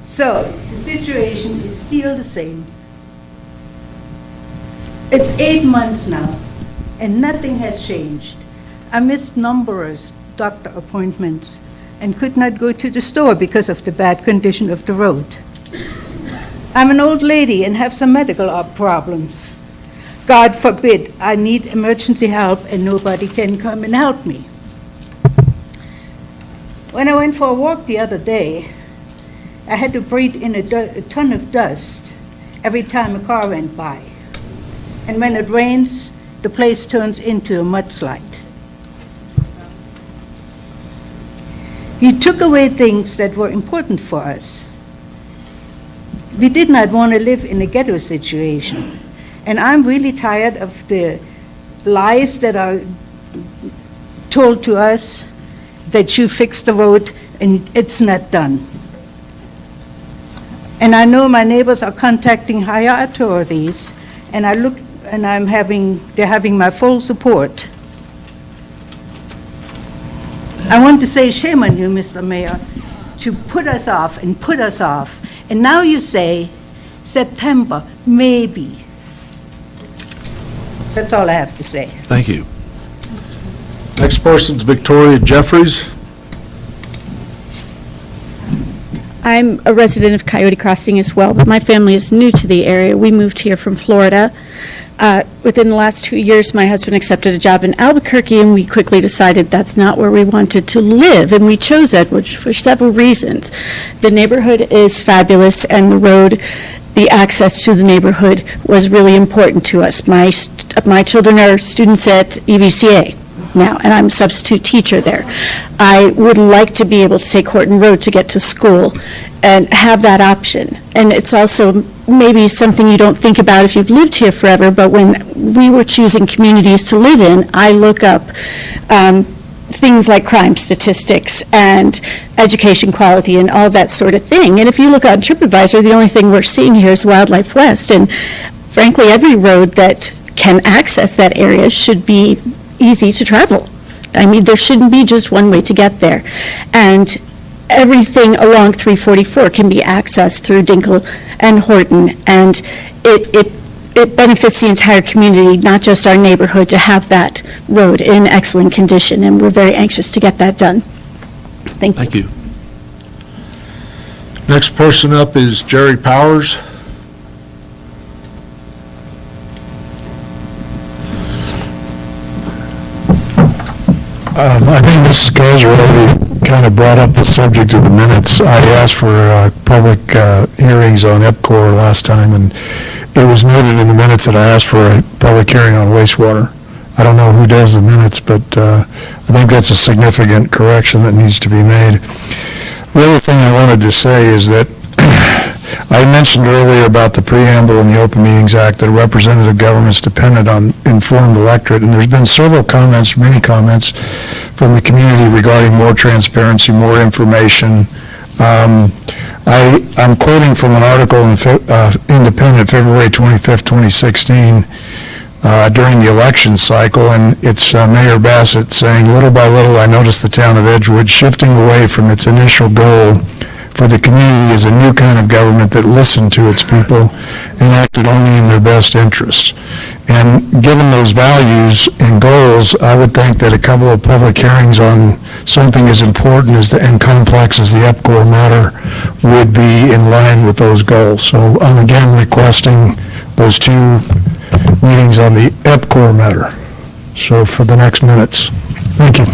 So the situation is still the same. It's 8 months now, and nothing has changed. I missed numerous doctor appointments and could not go to the store because of the bad condition of the road. I'm an old lady and have some medical problems. God forbid I need emergency help and nobody can come and help me. When I went for a walk the other day, I had to breathe in a ton of dust every time a car went by. And when it rains, the place turns into a mudslide. You took away things that were important for us. We did not want to live in a ghetto situation. And I'm really tired of the lies that are told to us that you fixed the road and it's not done. And I know my neighbors are contacting higher authorities, and they're having my full support. I want to say shame on you, Mr. Mayor, to put us off and put us off. And now you say September, maybe. That's all I have to say. Thank you. Next person's Victoria Jeffries. I'm a resident of Coyote Crossing as well, but my family is new to the area. We moved here from Florida. Within the last 2 years, my husband accepted a job in Albuquerque, and we quickly decided that's not where we wanted to live, and we chose Edgewood for several reasons. The neighborhood is fabulous, and the road, the access to the neighborhood was really important to us. My children are students at EVCA now, and I'm a substitute teacher there. I would like to be able to take Horton Road to get to school and have that option. And it's also maybe something you don't think about if you've lived here forever, but when we were choosing communities to live in, I look up things like crime statistics and education quality and all that sort of thing. And if you look on TripAdvisor, the only thing we're seeing here is Wildlife West. And frankly, every road that can access that area should be easy to travel. I mean, there shouldn't be just one way to get there. And everything along 344 can be accessed through Dinkle and Horton, and it it benefits the entire community, not just our neighborhood, to have that road in excellent condition, and we're very anxious to get that done. Thank you. Thank you. Next person up is Jerry Powers. I think Mrs. Kaiser already kind of brought up the subject of the minutes. I asked for public hearings on EPCOR last time, and it was noted in the minutes that I asked for a public hearing on wastewater. I don't know who does the minutes, but I think that's a significant correction that needs to be made. The other thing I wanted to say is that I mentioned earlier about the preamble in the Open Meetings Act that representative government's dependent on informed electorate, and there's been several comments, many comments from the community regarding more transparency, more information. I'm quoting from an article in Independent, February 25th, 2016, during the election cycle, and it's Mayor Bassett saying, "Little by little, I noticed the town of Edgewood shifting away from its initial goal for the community as a new kind of government that listened to its people and acted only in their best interests." And given those values and goals, I would think that a couple of public hearings on something as important as and complex as the EPCOR matter would be in line with those goals. So I'm again requesting those two meetings on the EPCOR matter. So for the next minutes. Thank you.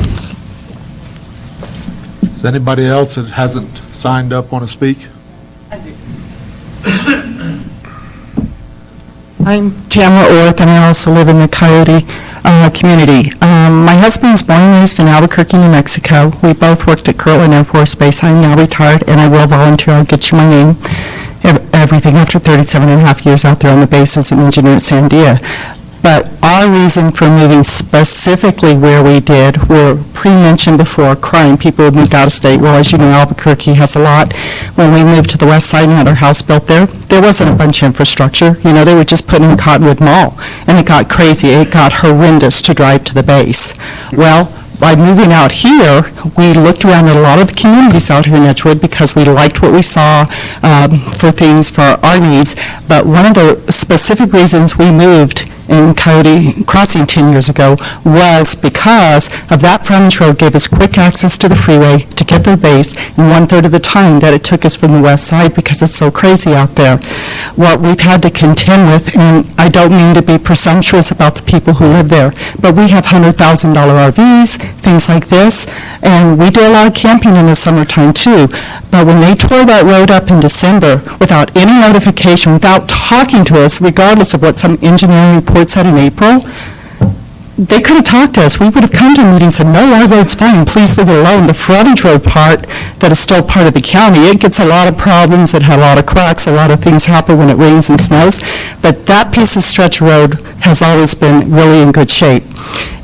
Is anybody else that hasn't signed up want to speak? I'm Tamara Orth, and I also live in the Coyote community. My husband's born and raised in Albuquerque, New Mexico. We both worked at Kirtland Air Force Base. I'm now retired, and I will volunteer. I'll get you my name. Everything after 37 and a half years out there on the base as an engineer at Sandia. But our reason for moving specifically where we did were pre-mentioned before, crime. People who moved out of state. Well, as you know, Albuquerque has a lot. When we moved to the west side and had our house built there, there wasn't a bunch of infrastructure. You know, they were just putting in Cottonwood Mall. And it got crazy. It got horrendous to drive to the base. Well, by moving out here, we looked around at a lot of the communities out here in Edgewood because we liked what we saw for things for our needs. But one of the specific reasons we moved in Coyote Crossing 10 years ago was because of that frontage road gave us quick access to the freeway to get to the base in 1/3 of the time that it took us from the west side because it's so crazy out there. What we've had to contend with, and I don't mean to be presumptuous about the people who live there, but we have $100,000 RVs, things like this, and we do a lot of camping in the summertime too. But when they tore that road up in December without any notification, without talking to us, regardless of what some engineering report said in April, they could have talked to us. We would have come to a meeting and said, no, our road's fine, please leave it alone. The frontage road part that is still part of the county, it gets a lot of problems, it had a lot of cracks, a lot of things happen when it rains and snows, but that piece of stretch road has always been really in good shape.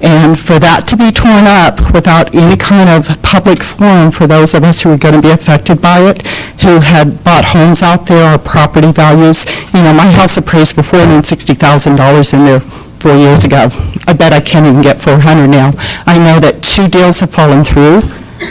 And for that to be torn up without any kind of public forum for those of us who are going to be affected by it, who had bought homes out there, our property values, you know, my house appraised for $460,000 in there 4 years ago. I bet I can't even get 400 now. I know that 2 deals have fallen through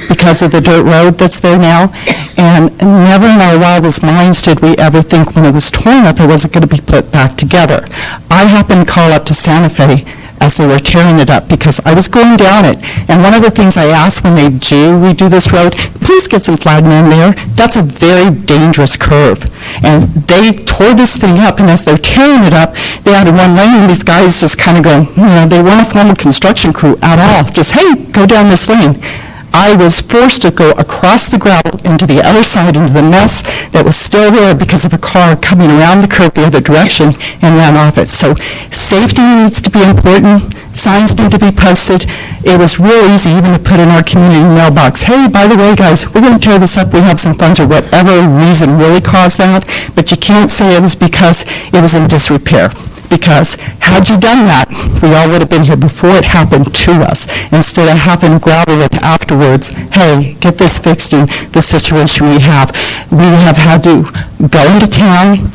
because of the dirt road that's there now, and never in our wildest minds did we ever think when it was torn up it wasn't going to be put back together. I happened to call up to Santa Fe as they were tearing it up because I was going down it, and one of the things I asked when they do redo this road, please get some flagmen there. That's a very dangerous curve, and they tore this thing up, and as they're tearing it up, they had one lane, and these guys just kind of go, you know, they weren't a formal construction crew at all, just, hey, go down this lane. I was forced to go across the gravel into the other side, into the mess that was still there because of a car coming around the curve the other direction and ran off it. So safety needs to be important. Signs need to be posted. It was real easy even to put in our community mailbox, hey, by the way, guys, we're going to tear this up. We have some funds, or whatever reason really caused that. But you can't say it was because it was in disrepair. Because had you done that, we all would have been here before it happened to us, instead of having to grapple with afterwards, hey, get this fixed in the situation we have. We have had to go into town,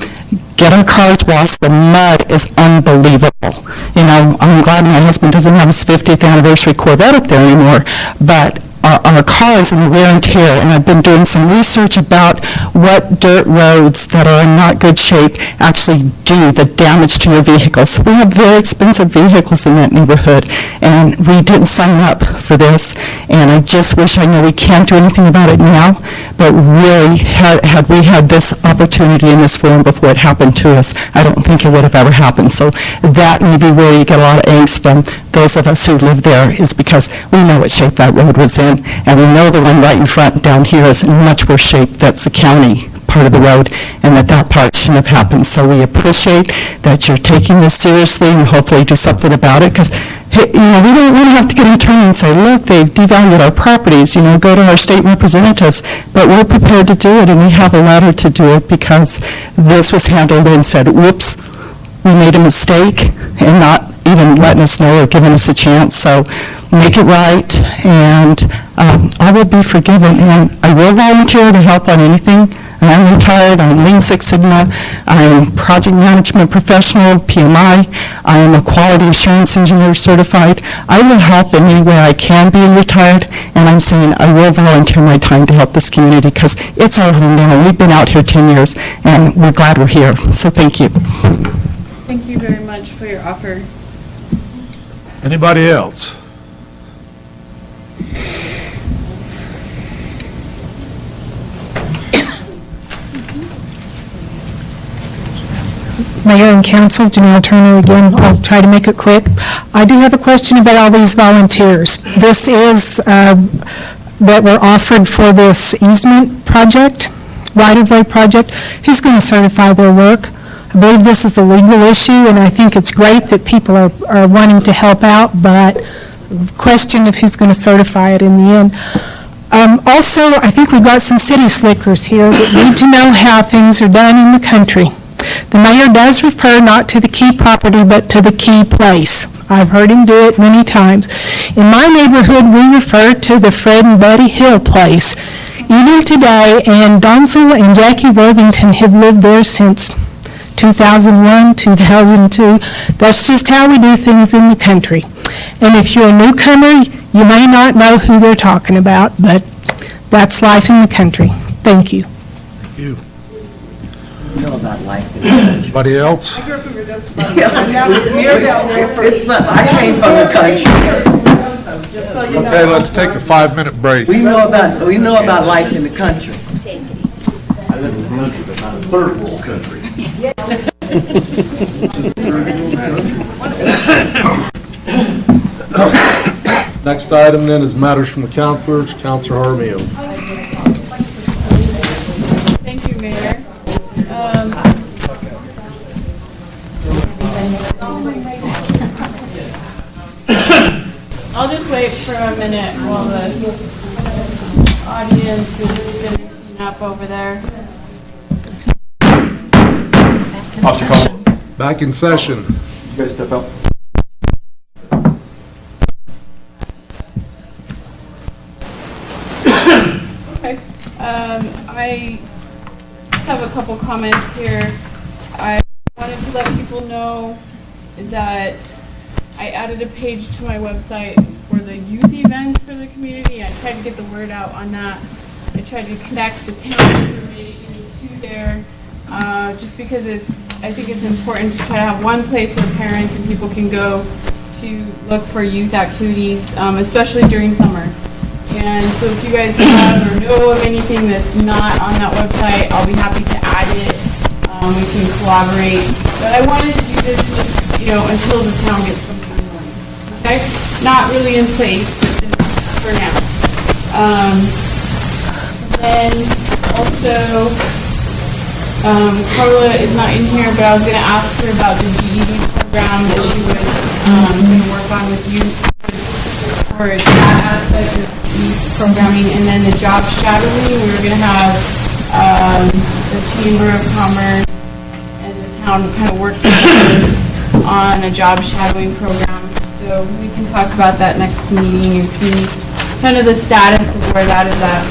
get our cars washed. The mud is unbelievable. You know, I'm glad my husband doesn't have his 50th anniversary Corvette up there anymore, but our cars and the wear and tear. And I've been doing some research about what dirt roads that are in not good shape actually do, the damage to your vehicles. We have very expensive vehicles in that neighborhood, and we didn't sign up for this. And I just wish, I know we can't do anything about it now, but really, had we had this opportunity in this forum before it happened to us, I don't think it would have ever happened. So that may be where you get a lot of angst from those of us who live there, is because we know what shape that road was in, and we know the one right in front down here is in much worse shape. That's the county part of the road, and that part shouldn't have happened. So we appreciate that you're taking this seriously and hopefully do something about it, because we don't want to have to get an attorney and say, look, they've devalued our properties, go to our state representatives, but we're prepared to do it, and we have a letter to do it, because this was handled and said, whoops, we made a mistake, and not even letting us know or giving us a chance. So make it right, and I will be forgiven, and I will volunteer to help on anything. I'm retired, I'm Lean Six Sigma, I'm project management professional, PMI, I am a quality assurance engineer certified. I will help in any way I can being retired, and I'm saying I will volunteer my time to help this community, because it's our home now. We've been out here 10 years, and we're glad we're here, so thank you. Thank you very much for your offer. Anybody else? Mayor and Council, Janelle Turner again. I'll try to make it quick. I do have a question about all these volunteers. This is that were offered for this easement project, right-of-way project. Who's going to certify their work? I believe this is a legal issue, and I think it's great that people are wanting to help out, but the question of who's going to certify it in the end. Also, I think we've got some city slickers here that need to know how things are done in the country. The mayor does refer not to the key property, but to the key place. I've heard him do it many times. In my neighborhood, we refer to the Fred and Betty Hill place. Even today, and Donsel and Jackie Worthington have lived there since 2001, 2002. That's just how we do things in the country. And if you're a newcomer, you may not know who they're talking about, but that's life in the country. Thank you. Thank you. Know about life in the country. Anybody else? I came from the country. Okay, let's take a 5-minute break. We know about life in the country. I live in a country, but not a third world country. Next item then is matters from the councilors. Councilor Jaramillo. Thank you, Mayor. I'll just wait for a minute while the audience is finishing up over there. Back in session. You guys step out. Okay. I just have a couple comments here. I wanted to let people know that I added a page to my website for the youth events for the community. I tried to get the word out on that. I tried to connect the town information to there, just because I think it's important to try to have one place where parents and people can go to look for youth activities, especially during summer. And so if you guys have or know of anything that's not on that website, I'll be happy to add it. We can collaborate. But I wanted to do this just, until the town gets something going. Okay? Not really in place, but just for now. Then also, Carla is not in here, but I was going to ask her about the GED program that she was going to work on with you for that aspect of youth programming, and then the job shadowing. We were going to have the Chamber of Commerce and the town kind of work together on a job shadowing program. So we can talk about that next meeting and see kind of the status of where that is at.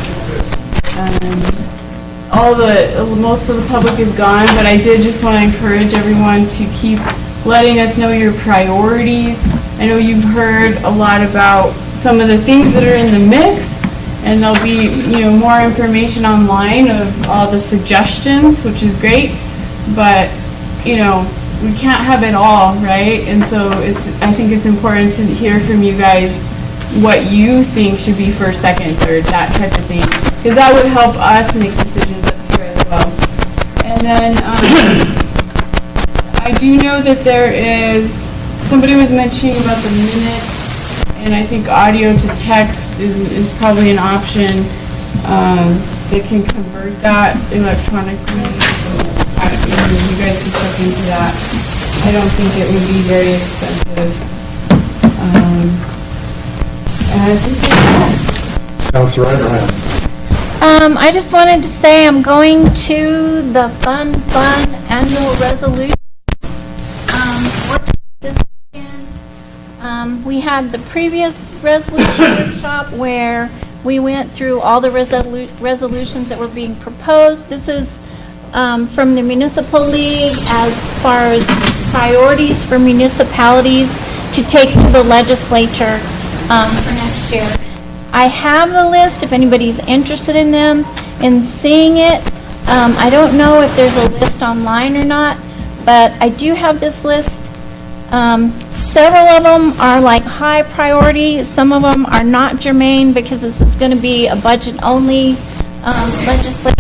Most of the public is gone, but I did just want to encourage everyone to keep letting us know your priorities. I know you've heard a lot about some of the things that are in the mix, And there'll be, more information online of all the suggestions, which is great, but, we can't have it all, right? And so I think it's important to hear from you guys what you think should be first, second, third, that type of thing, because that would help us make decisions up here as well. And then, I do know that there is, somebody was mentioning about the minutes, and I think audio to text is probably an option. They can convert that electronically. You guys can look into that. I don't think it would be very expensive. And I think that's all. Councilor Abraham. I just wanted to say I'm going to the fun annual resolution. This weekend. We had the previous resolution workshop where we went through all the resolutions that were being proposed. This is from the Municipal League as far as priorities for municipalities to take to the legislature for next year. I have the list if anybody's interested in them and seeing it. I don't know if there's a list online or not, but I do have this list. Several of them are like high priority. Some of them are not germane because this is going to be a budget-only legislature.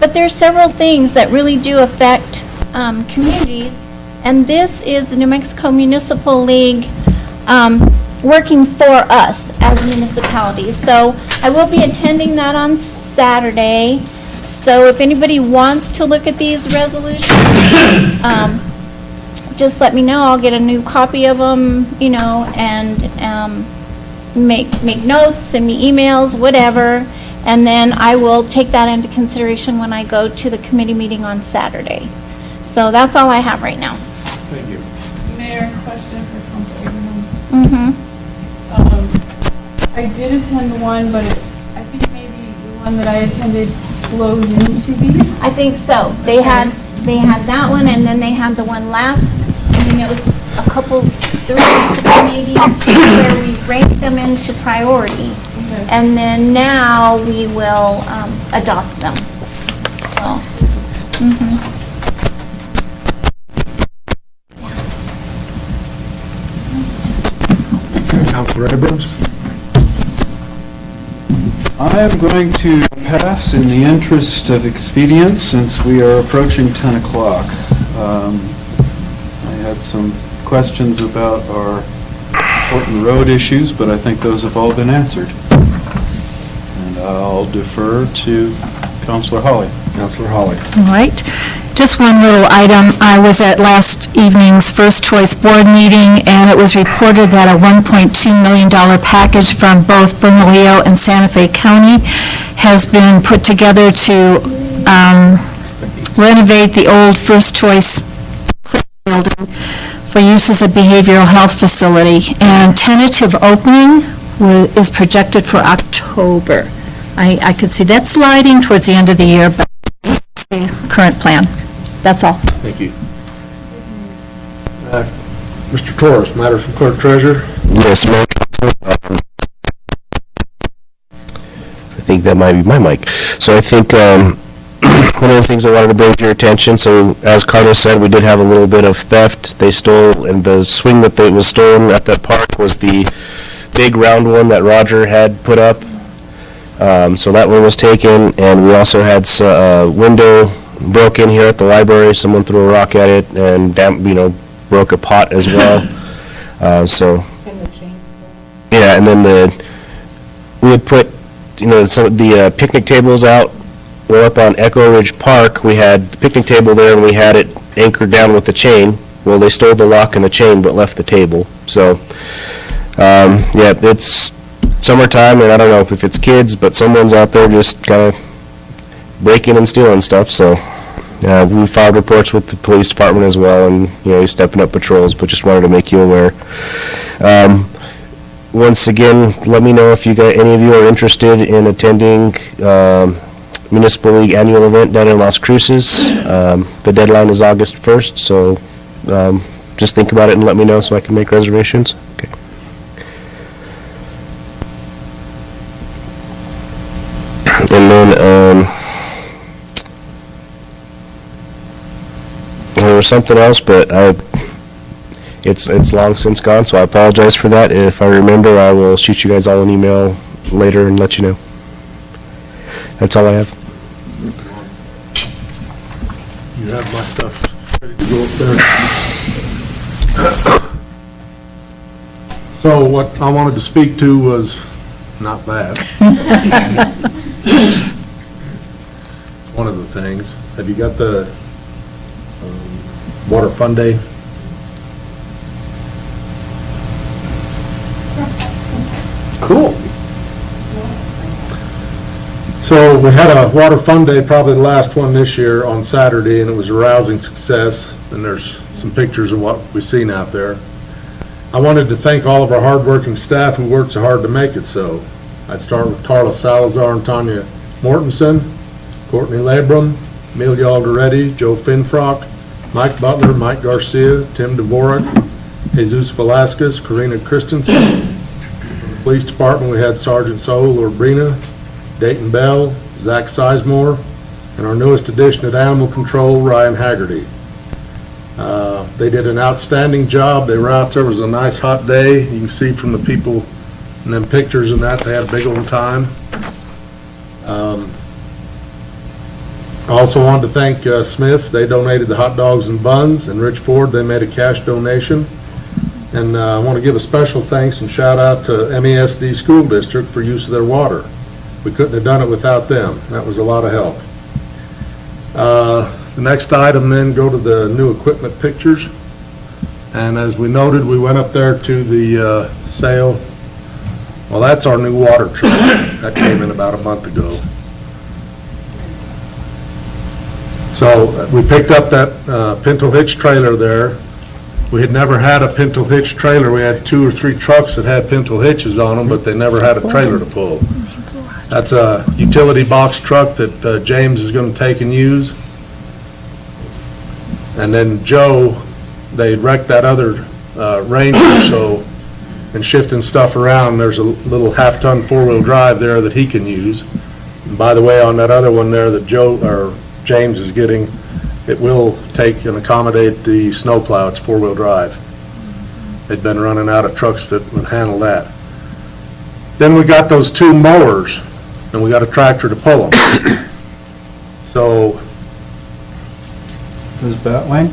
But there's several things that really do affect communities, and this is the New Mexico Municipal League working for us as municipalities. So I will be attending that on Saturday. So if anybody wants to look at these resolutions, just let me know. I'll get a new copy of them, and make notes, send me emails, whatever. And then I will take that into consideration when I go to the committee meeting on Saturday. So that's all I have right now. Thank you. Mayor, question for Council Abraham. I did attend one, but I think maybe the one that I attended flows into these. I think so. They had that one, and then they had the one last, I mean, it was a couple, 3 weeks ago maybe, where we ranked them into priority. Okay. And then now we will adopt them. So, Councilor Abrams. I am going to pass in the interest of expedience since we are approaching 10 o'clock. I had some questions about our important road issues, but I think those have all been answered. And I'll defer to Councilor Hawley. Councilor Hawley. All right. Just one little item. I was at last evening's First Choice Board meeting, and it was reported that a $1.2 million package from both Bernalillo and Santa Fe County has been put together to renovate the old First Choice building for use as a behavioral health facility. And tentative opening is projected for October. I could see that sliding towards the end of the year, but the current plan. That's all. Thank you. Mr. Torres, matters from Clerk Treasurer. Yes, Mayor. I think that might be my mic. So I think one of the things I wanted to bring to your attention, so as Carlos said, we did have a little bit of theft. They stole, and the swing that was stolen at that park was the big round one that Roger had put up. So that one was taken, and we also had a window broke in here at the library. Someone threw a rock at it and broke a pot as well. Yeah, and then we had put some of the picnic tables out. We're up on Echo Ridge Park. We had the picnic table there, and we had it anchored down with the chain. Well, they stole the lock and the chain, but left the table. So, yeah, it's summertime, and I don't know if it's kids, but someone's out there just kind of breaking and stealing stuff. So, we filed reports with the police department as well, and he's stepping up patrols. But just wanted to make you aware. Once again, let me know if any of you are interested in attending Municipal League annual event down in Las Cruces. The deadline is August 1st, so just think about it and let me know so I can make reservations. Okay. then, there was something else, but it's long since gone, so I apologize for that. If I remember, I will shoot you guys all an email later and let you know. That's all I have. You have my stuff ready to go up there. So what I wanted to speak to was not that. One of the things. Have you got the Water Fund Day? Cool. So we had a Water Fund Day, probably the last one this year, on Saturday, and it was a rousing success, and there's some pictures of what we've seen out there. I wanted to thank all of our hardworking staff who worked so hard to make it so. I'd start with Carla Salazar and Tanya Mortensen, Courtney Labrum, Amelia Alderetti, Joe Finfrock, Mike Butler, Mike Garcia, Tim Dvorak, Jesus Velasquez, Karina Christensen. From the police department, we had Sergeant Saul Orbrina, Dayton Bell, Zach Sizemore, and our newest addition at Animal Control, Ryan Haggerty. They did an outstanding job. They were out there. It was a nice hot day. You can see from the people in them pictures and that, they had a big old time. I also wanted to thank Smith's. They donated the hot dogs and buns, and Rich Ford, they made a cash donation. And I want to give a special thanks and shout out to MESD School District for use of their water. We couldn't have done it without them. That was a lot of help. The next item then, go to the new equipment pictures. And as we noted, we went up there to the sale. Well, that's our new water truck. That came in about a month ago. So we picked up that Pinto Hitch trailer there. We had never had a Pinto Hitch trailer. We had 2 or 3 trucks that had Pinto Hitches on them, but they never had a trailer to pull. That's a utility box truck that James is going to take and use. And then Joe, they wrecked that other Ranger, so, and shifting stuff around, there's a little half-ton 4-wheel drive there that he can use. And by the way, on that other one there that James is getting, it will take and accommodate the snowplow. It's 4-wheel drive. They'd been running out of trucks that would handle that. Then we got those 2 mowers, and we got a tractor to pull them. So. This Batwing?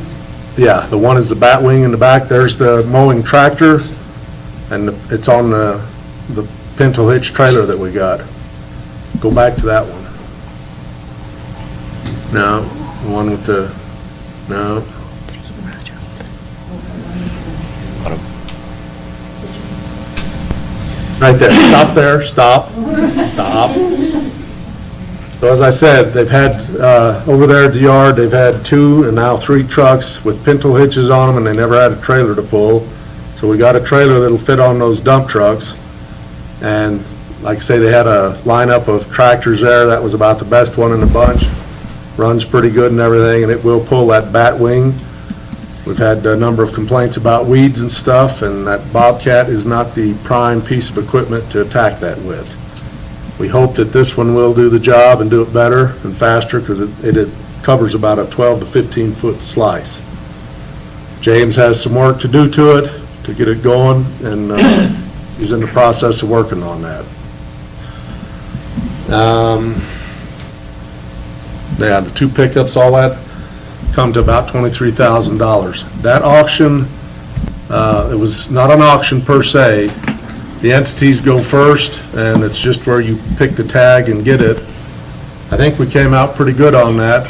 Yeah, the one is the Batwing in the back. There's the mowing tractor, and it's on the Pinto Hitch trailer that we got. Go back to that one. No, the one with the, no. Right there, stop there, stop, stop. So as I said, they've had, over there at the yard, they've had 2 and now 3 trucks with Pinto hitches on them, and they never had a trailer to pull. So we got a trailer that'll fit on those dump trucks. And like I say, they had a lineup of tractors there. That was about the best one in the bunch. Runs pretty good and everything, and it will pull that Batwing. We've had a number of complaints about weeds and stuff, and that Bobcat is not the prime piece of equipment to attack that with. We hope that this one will do the job and do it better and faster, because it covers about a 12 to 15 foot slice. James has some work to do to it to get it going, and he's in the process of working on that. Yeah, the 2 pickups, all that come to about $23,000. That auction, it was not an auction per se. The entities go first, and it's just where you pick the tag and get it. I think we came out pretty good on that.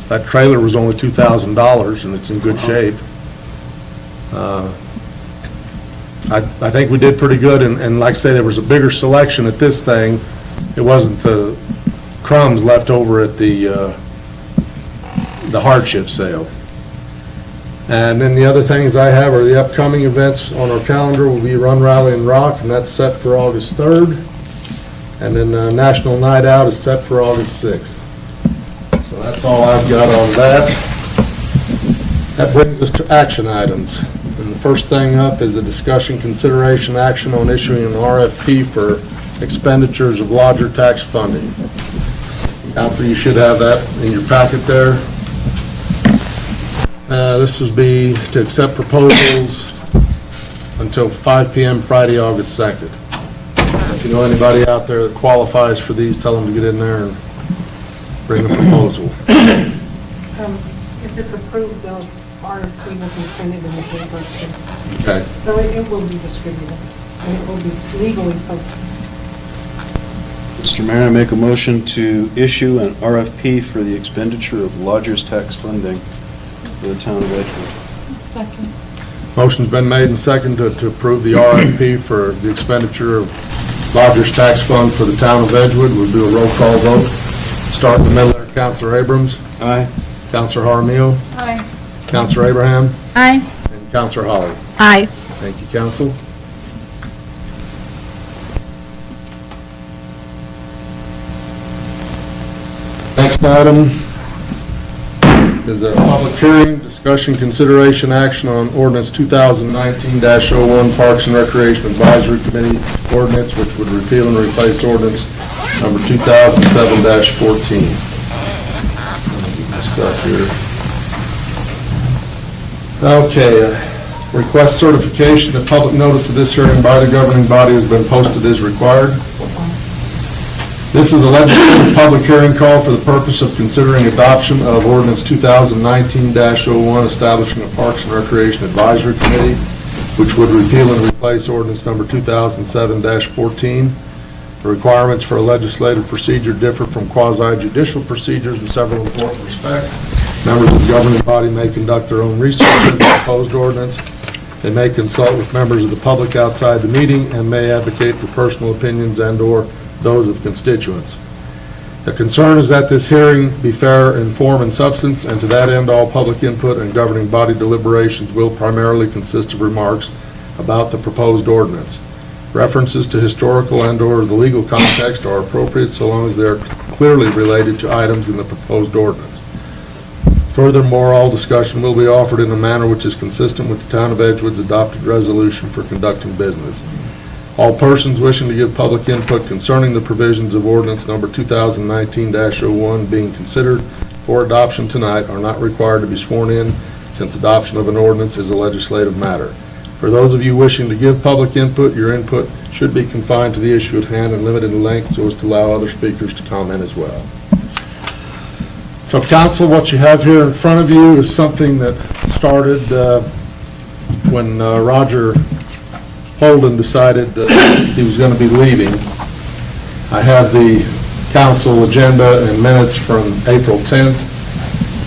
That trailer was only $2,000, and it's in good shape. I think we did pretty good, and like I say, there was a bigger selection at this thing. It wasn't the crumbs left over at the hardship sale. And then the other things I have are the upcoming events on our calendar will be Run, Rally, and Rock, and that's set for August 3rd. And then National Night Out is set for August 6th. So that's all I've got on that. That brings us to action items. And the first thing up is a discussion, consideration, action on issuing an RFP for expenditures of lodger tax funding. Council, you should have that in your packet there. This would be to accept proposals until 5 PM Friday, August 2nd. If you know anybody out there that qualifies for these, tell them to get in there and bring a proposal. If it's approved, the RFP will be printed in the paper. Okay. So it will be distributed, and it will be legally posted. Mr. Mayor, I make a motion to issue an RFP for the expenditure of lodger's tax funding for the town of Edgewood. Second. Motion's been made and seconded to approve the RFP for the expenditure of lodger's tax fund for the town of Edgewood. We'll do a roll call vote. Start in the middle there. Counselor Abrams? Aye. Counselor Jaramillo? Aye. Counselor Abraham? Aye. And Counselor Holly? Aye. Thank you, council. Next item is a public hearing, discussion, consideration, action on ordinance 2019-01 Parks and Recreation Advisory Committee ordinance, which would repeal and replace ordinance number 2007-14. Stuff here. Okay, request certification that public notice of this hearing by the governing body has been posted as required. This is a legislative public hearing call for the purpose of considering adoption of ordinance 2019-01 establishing a Parks and Recreation Advisory Committee, which would repeal and replace ordinance number 2007-14. The requirements for a legislative procedure differ from quasi-judicial procedures in several important respects. Members of the governing body may conduct their own research into the proposed ordinance. They may consult with members of the public outside the meeting and may advocate for personal opinions and/or those of constituents. The concern is that this hearing be fair in form and substance, and to that end, all public input and governing body deliberations will primarily consist of remarks about the proposed ordinance. References to historical and/or the legal context are appropriate so long as they are clearly related to items in the proposed ordinance. Furthermore, all discussion will be offered in a manner which is consistent with the Town of Edgewood's adopted resolution for conducting business. All persons wishing to give public input concerning the provisions of ordinance number 2019-01 being considered for adoption tonight are not required to be sworn in, since adoption of an ordinance is a legislative matter. For those of you wishing to give public input, your input should be confined to the issue at hand and limited in length so as to allow other speakers to comment as well. So, council, what you have here in front of you is something that started when Roger Holden decided that he was going to be leaving. I have the council agenda and minutes from April 10th.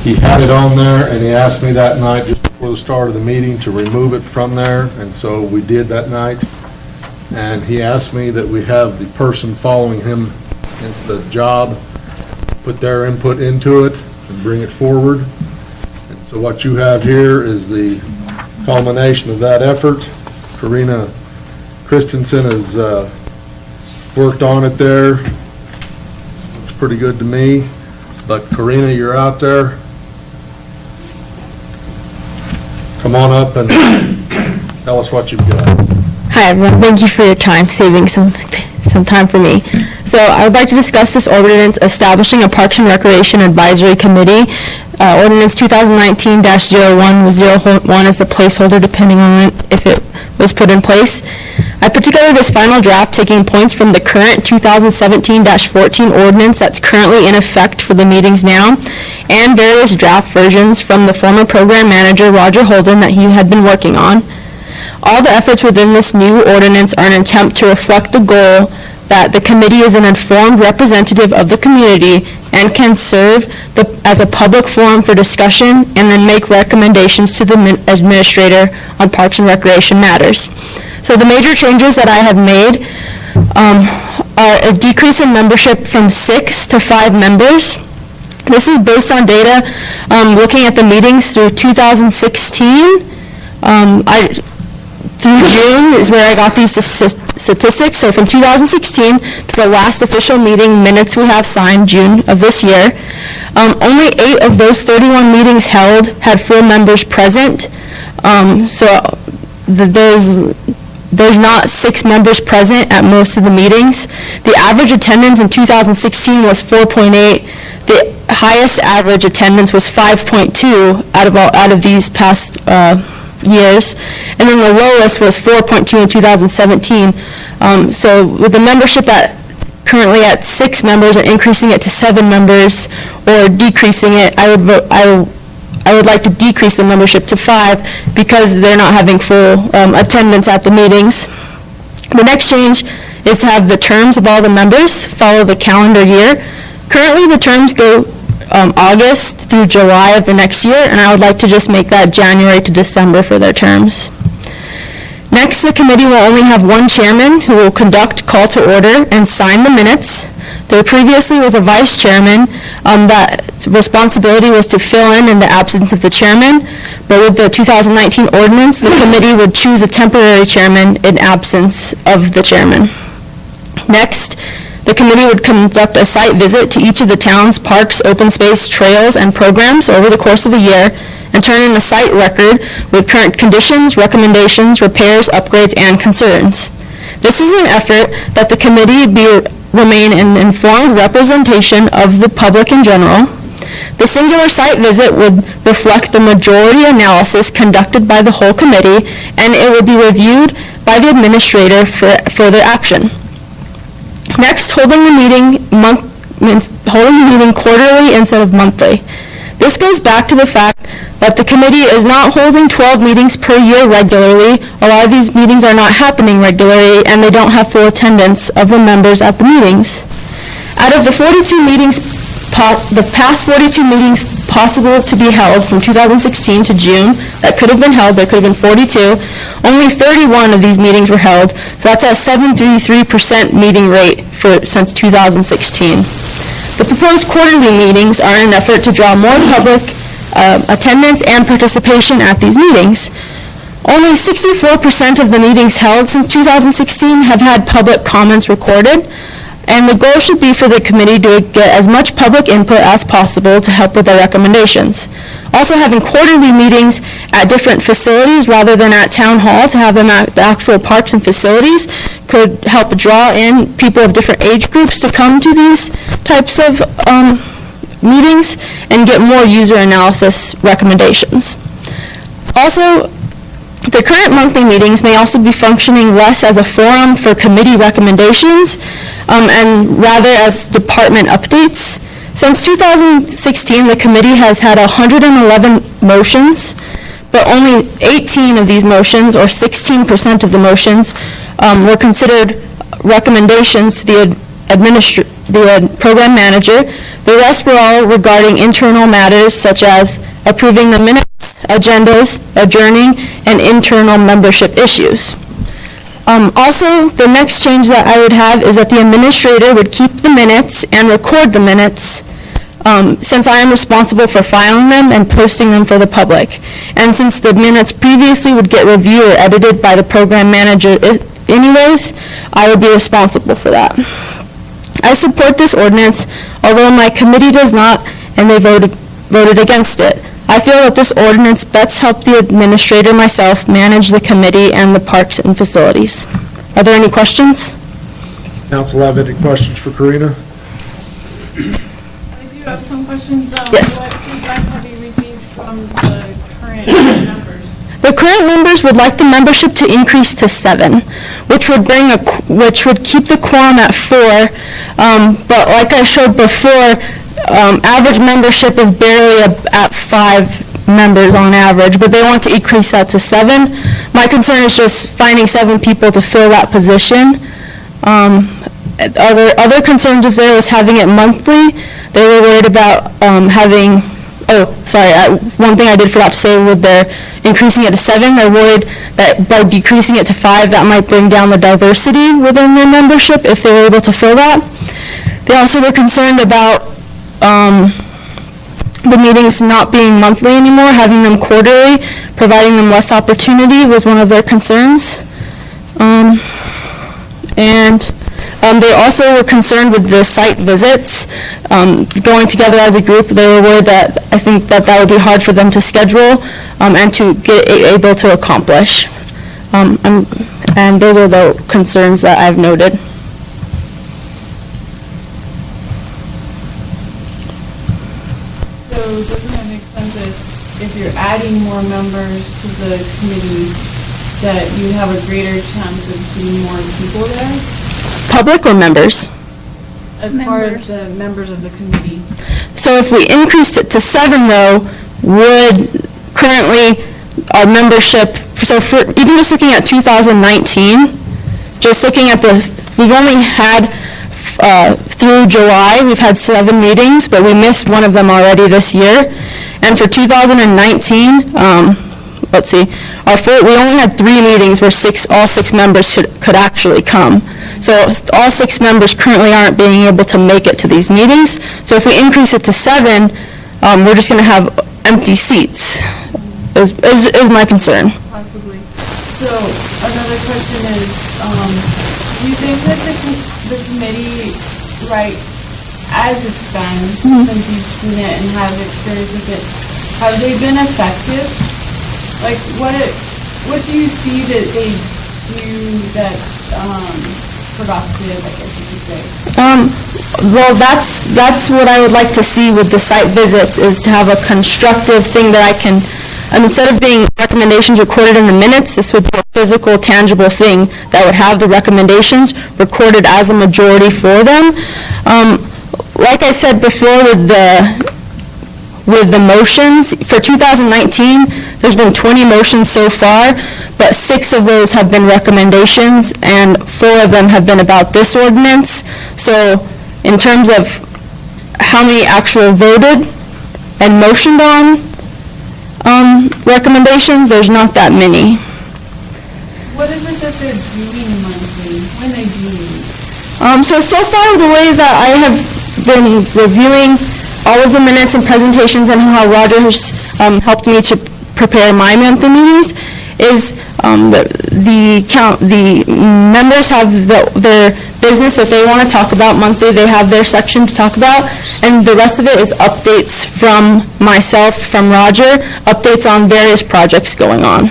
He had it on there, and he asked me that night, just before the start of the meeting, to remove it from there, and so we did that night. And he asked me that we have the person following him into the job put their input into it and bring it forward. And so what you have here is the culmination of that effort. Karina Christensen has worked on it there. Looks pretty good to me. But Karina, you're out there. Come on up and tell us what you've got. Hi, everyone. Thank you for your time, saving some time for me. So I would like to discuss this ordinance establishing a Parks and Recreation Advisory Committee. Ordinance 2019-01 with 01 as the placeholder, depending on if it was put in place. I put together this final draft taking points from the current 2017-14 ordinance that's currently in effect for the meetings now, and various draft versions from the former program manager, Roger Holden, that he had been working on. All the efforts within this new ordinance are an attempt to reflect the goal that the committee is an informed representative of the community and can serve as a public forum for discussion and then make recommendations to the administrator on Parks and Recreation matters. So the major changes that I have made are a decrease in membership from 6 to 5 members. This is based on data looking at the meetings through 2016. Through June is where I got these statistics. So from 2016 to the last official meeting minutes we have signed, June of this year, only 8 of those 31 meetings held had full members present. So there's there's not 6 members present at most of the meetings. The average attendance in 2016 was 4.8. The highest average attendance was 5.2 out of these past years, and then the lowest was 4.2 in 2017. So with the membership currently at 6 members and increasing it to 7 members or decreasing it, I would like to decrease the membership to 5 because they're not having full attendance at the meetings. The next change is to have the terms of all the members follow the calendar year. Currently, the terms go August through July of the next year, and I would like to just make that January to December for their terms. Next, the committee will only have one chairman who will conduct call to order and sign the minutes. There previously was a vice chairman that responsibility was to fill in the absence of the chairman, but with the 2019 ordinance, the committee would choose a temporary chairman in absence of the chairman. Next, the committee would conduct a site visit to each of the town's parks, open space, trails, and programs over the course of a year and turn in a site record with current conditions, recommendations, repairs, upgrades, and concerns. This is an effort that the committee remain an informed representation of the public in general. The singular site visit would reflect the majority analysis conducted by the whole committee, and it would be reviewed by the administrator for further action. Next, holding the meeting quarterly instead of monthly. This goes back to the fact that the committee is not holding 12 meetings per year regularly. A lot of these meetings are not happening regularly, and they don't have full attendance of the members at the meetings. Out of the 42 meetings, the past 42 meetings possible to be held from 2016 to June that could have been held, there could have been 42, only 31 of these meetings were held, so that's a 73% meeting rate since 2016. The proposed quarterly meetings are an effort to draw more public attendance and participation at these meetings. Only 64% of the meetings held since 2016 have had public comments recorded, and the goal should be for the committee to get as much public input as possible to help with their recommendations. Also, having quarterly meetings at different facilities rather than at town hall to have them at the actual parks and facilities could help draw in people of different age groups to come to these types of meetings and get more user analysis recommendations. Also, the current monthly meetings may also be functioning less as a forum for committee recommendations and rather as department updates. Since 2016, the committee has had 111 motions, but only 18 of these motions, or 16% of the motions, were considered recommendations to the program manager. The rest were all regarding internal matters such as approving the minutes, agendas, adjourning, and internal membership issues. Also, the next change that I would have is that the administrator would keep the minutes and record the minutes since I am responsible for filing them and posting them for the public. And since the minutes previously would get reviewed or edited by the program manager anyways, I would be responsible for that. I support this ordinance, although my committee does not, and they voted against it. I feel that this ordinance best help the administrator myself manage the committee and the parks and facilities. Are there any questions? Council have any questions for Karina? I do have some questions. Yes. What feedback have you received from the current members? The current members would like the membership to increase to 7, which would keep the quorum at 4. But like I showed before, average membership is barely at 5 members on average, but they want to increase that to 7. My concern is just finding 7 people to fill that position. Other concerns of theirs was having it monthly. They were worried about one thing I did forgot to say with their increasing it to 7, they're worried that by decreasing it to 5, that might bring down the diversity within their membership if they were able to fill that. They also were concerned about the meetings not being monthly anymore, having them quarterly, providing them less opportunity was one of their concerns. They also were concerned with the site visits, going together as a group. They were worried that I think that would be hard for them to schedule and to get able to accomplish. And those are the concerns that I've noted. So doesn't it make sense if you're adding more members to the committee, that you have a greater chance of seeing more people there? Public or members? As far as the members of the committee? So if we increased it to 7 though, would currently our membership, so for, even just looking at 2019, just looking at we've only had, through July, we've had 7 meetings, but we missed one of them already this year. And for 2019, let's see, we only had 3 meetings where all 6 members could actually come. So all 6 members currently aren't being able to make it to these meetings. So if we increase it to 7, we're just going to have empty seats, is my concern. Possibly. So another question is, do you think that the committee, right, as it stands, since you've seen it and have experience with it, have they been effective? Like, what do you see that they do that's productive, I guess you could say? Well, that's what I would like to see with the site visits, is to have a constructive thing that I can, instead of being recommendations recorded in the minutes, this would be a physical, tangible thing that would have the recommendations recorded as a majority for them. Like I said before with the motions, for 2019, there's been 20 motions so far, but 6 of those have been recommendations, and 4 of them have been about this ordinance. So in terms of how many actual voted and motioned on recommendations, there's not that many. What is it that they're doing monthly, when they do meet? So far, the way that I have been reviewing all of the minutes and presentations and how Roger has helped me to prepare my monthly meetings is the members have their business that they want to talk about monthly. They have their section to talk about, and the rest of it is updates from myself, from Roger, updates on various projects going on.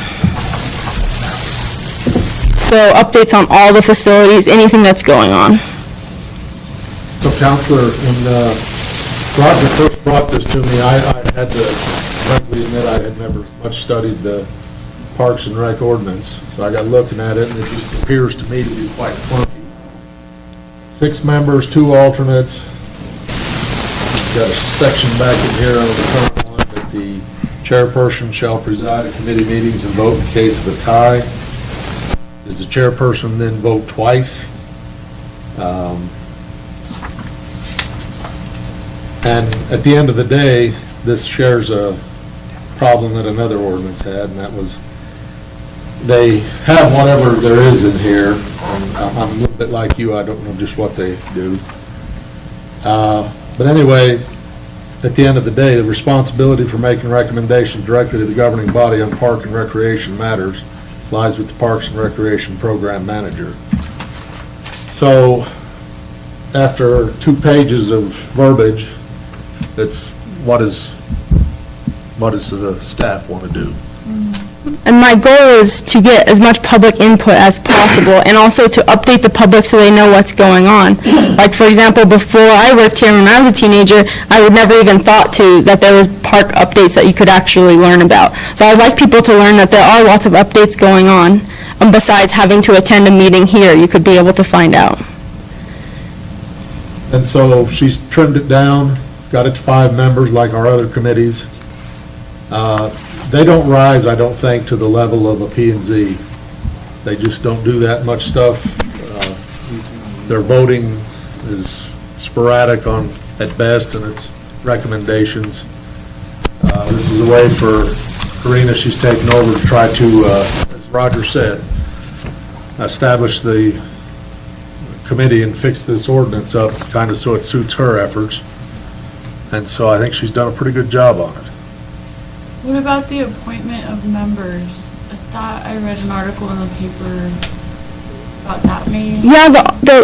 So updates on all the facilities, anything that's going on. So Counselor, when Roger first brought this to me, I had to frankly admit I had never much studied the Parks and Rec ordinance. So I got looking at it, and it just appears to me to be quite clunky. 6 members, 2 alternates. Got a section back in here on the current one that the chairperson shall preside at committee meetings and vote in case of a tie. Does the chairperson then vote twice? And at the end of the day, this shares a problem that another ordinance had, and that was they have whatever there is in here, and I'm a little bit like you, I don't know just what they do. But anyway, at the end of the day, the responsibility for making recommendations directly to the governing body on park and recreation matters lies with the Parks and Recreation Program Manager. So, after 2 pages of verbiage, it's what does the staff want to do? And my goal is to get as much public input as possible, and also to update the public so they know what's going on. Like, for example, before I worked here when I was a teenager, I would never even thought that there were park updates that you could actually learn about. So I'd like people to learn that there are lots of updates going on, besides having to attend a meeting here, you could be able to find out. And so she's trimmed it down, got it to 5 members like our other committees. They don't rise, I don't think, to the level of a P&Z. They just don't do that much stuff. Their voting is sporadic at best, and it's recommendations. This is a way for Karina, she's taken over to try to, as Roger said, establish the committee and fix this ordinance up kind of so it suits her efforts. And so I think she's done a pretty good job on it. What about the appointment of members? I thought I read an article in the paper about that maybe. Yeah,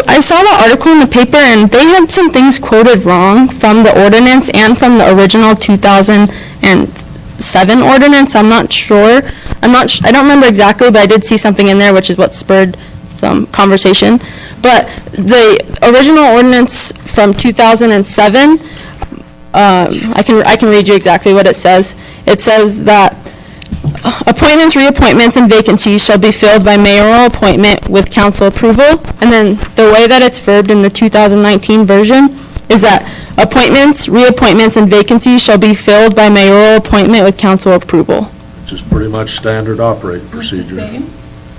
I saw the article in the paper, and they had some things quoted wrong from the ordinance and from the original 2018 2007 ordinance. I'm not sure. I don't remember exactly, but I did see something in there, which is what spurred some conversation. But the original ordinance from 2007, I can read you exactly what it says. It says that appointments, reappointments, and vacancies shall be filled by mayoral appointment with council approval. And then the way that it's verbed in the 2019 version is that appointments, reappointments, and vacancies shall be filled by mayoral appointment with council approval. Which is pretty much standard operating procedure.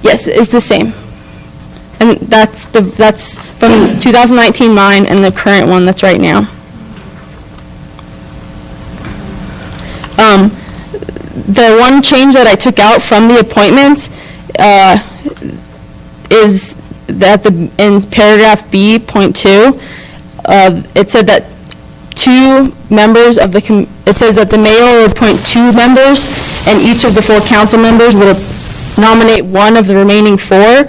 Yes, it's the same. And that's from 2019 mine and the current one that's right now. The one change that I took out from the appointments is that in paragraph B, point 2, it said that it says that the mayor would appoint 2 members, and each of the 4 council members would nominate one of the remaining 4.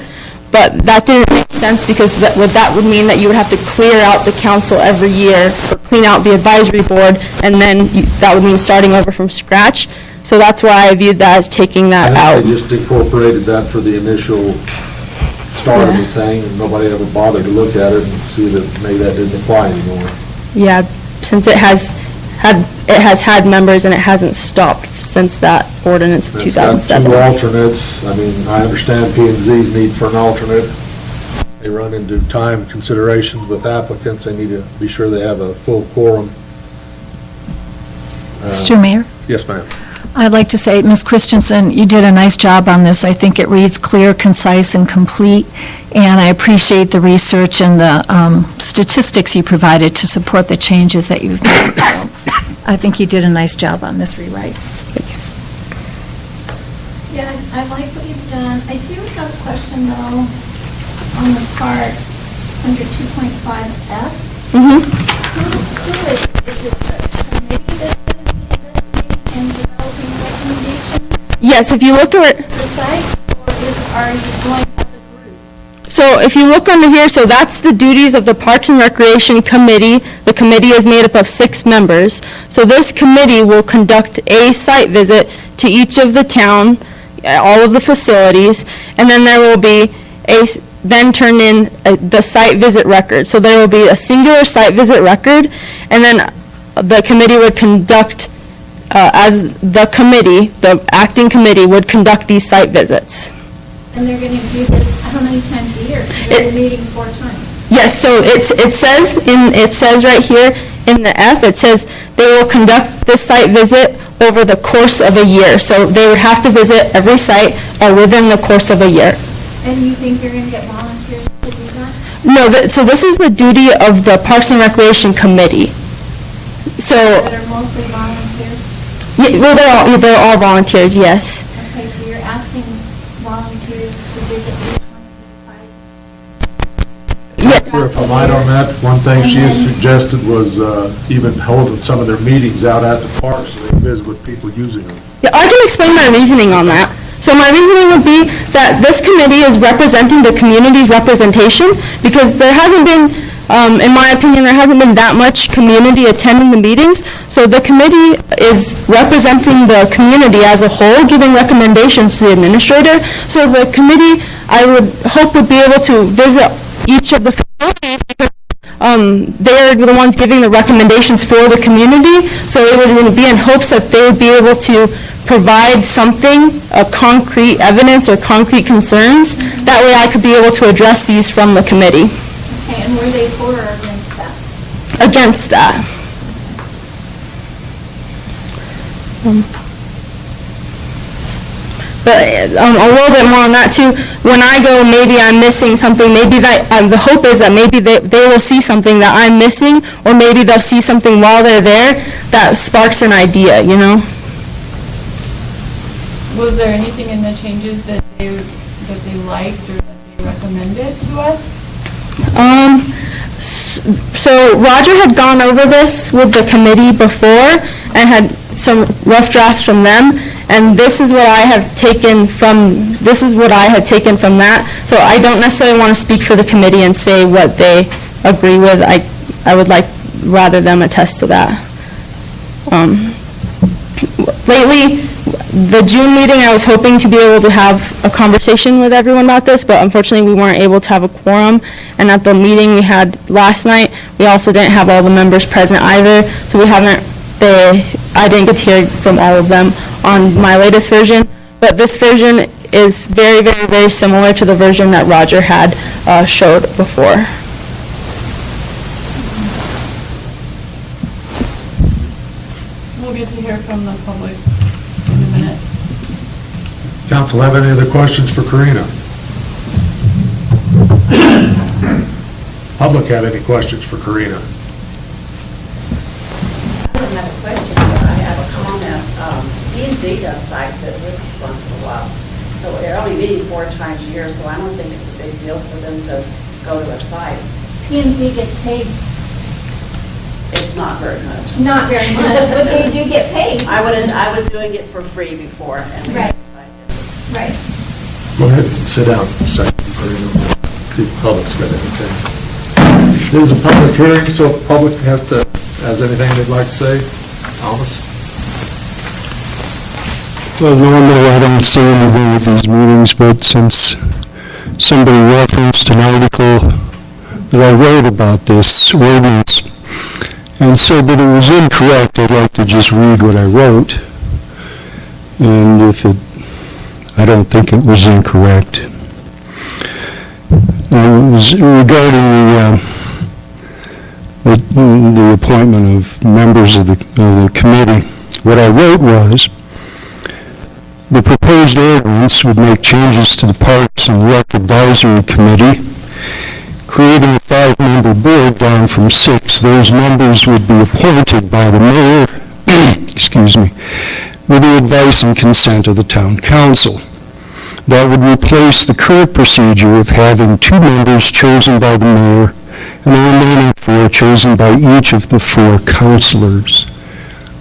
But that didn't make sense, because that would mean that you would have to clear out the council every year, or clean out the advisory board, and then that would mean starting over from scratch. So that's why I viewed that as taking that out. They just incorporated that for the initial start of the thing, and nobody ever bothered to look at it and see that maybe that didn't apply anymore. Yeah, since it has had members and it hasn't stopped since that ordinance of It's got 2007. 2 alternates. I mean, I understand P and Z's need for an alternate. They run into time considerations with applicants. They need to be sure they have a full quorum. Mr. Mayor? Yes, ma'am. I'd like to say, Ms. Christensen, you did a nice job on this. I think it reads clear, concise, and complete, and I appreciate the research and the statistics you provided to support the changes that you've made. So I think you did a nice job on this rewrite. Yeah, I like what you've done. I do have a question, though, on the part under 2.5F. Mm-hmm. Who is it the committee that's going to be investigating and developing recommendations? Yes, if you look at The sites, or are you going as a group? So if you look under here, so that's the duties of the Parks and Recreation Committee. The committee is made up of 6 members. So this committee will conduct a site visit to each of the town, all of the facilities, and then there will be then turn in the site visit record. So there will be a singular site visit record, and then the committee would conduct, as the committee, the acting committee would conduct these site visits. And they're going to do this how many times a year? They're meeting 4 times. Yes, so it says right here in the F, it says they will conduct this site visit over the course of a year. So they would have to visit every site within the course of a year. And you think you're going to get volunteers to do that? No, so this is the duty of the Parks and Recreation Committee. So, That are mostly volunteers? well, they're all volunteers, yes. Okay, so you're asking volunteers to visit each one of these sites? If I might on that, one thing she has suggested was even holding some of their meetings out at the park so they can visit with people using them. Yeah, I can explain my reasoning on that. So my reasoning would be that this committee is representing the community's representation, because there hasn't been, in my opinion, there hasn't been that much community attending the meetings. So the committee is representing the community as a whole, giving recommendations to the administrator. So the committee, I would hope, would be able to visit each of the facilities, because they're the ones giving the recommendations for the community. So it would be in hopes that they would be able to provide something, a concrete evidence or concrete concerns. That way I could be able to address these from the committee. Okay, and were they for or against that? Against that. But a little bit more on that too. When I go, maybe I'm missing something. Maybe that the hope is that maybe they will see something that I'm missing, or maybe they'll see something while they're there that sparks an idea, you know? Was there anything in the changes that they liked or that they recommended to us? So Roger had gone over this with the committee before and had some rough drafts from them, and this is what I have taken from, that. So I don't necessarily want to speak for the committee and say what they agree with. I would like rather them attest to that. lately, the June meeting, I was hoping to be able to have a conversation with everyone about this, but unfortunately, we weren't able to have a quorum. And at the meeting we had last night, we also didn't have all the members present either, so I didn't get to hear from all of them on my latest version. But this version is very, very, very similar to the version that Roger had showed before. We'll get to hear from the public in a minute. Council have any other questions for Karina? Public have any questions for Karina? I don't have a question, but I have a comment. P&Z does site visits once in a while, so they're only meeting 4 times a year, so I don't think it's a big deal for them to go to a site. P&Z gets paid. It's not very much. Not very much, but they do get paid. I was doing it for free before, and we had site visits. Right. Go ahead, sit down for a second, Karina. See if the public's got anything. This is a public hearing, so if the public has anything they'd like to say, Thomas? Well, normally I don't say anything at these meetings, but since somebody referenced an article that I wrote about this ordinance and said that it was incorrect, I'd like to just read what I wrote. And I don't think it was incorrect. It was regarding the appointment of members of the committee. What I wrote was, the proposed ordinance would make changes to the Parks and Rec Advisory Committee, creating a 5-member board down from 6. Those members would be appointed by the mayor, excuse me, with the advice and consent of the town council. That would replace the current procedure of having 2 members chosen by the mayor and the remaining 4 chosen by each of the 4 councilors.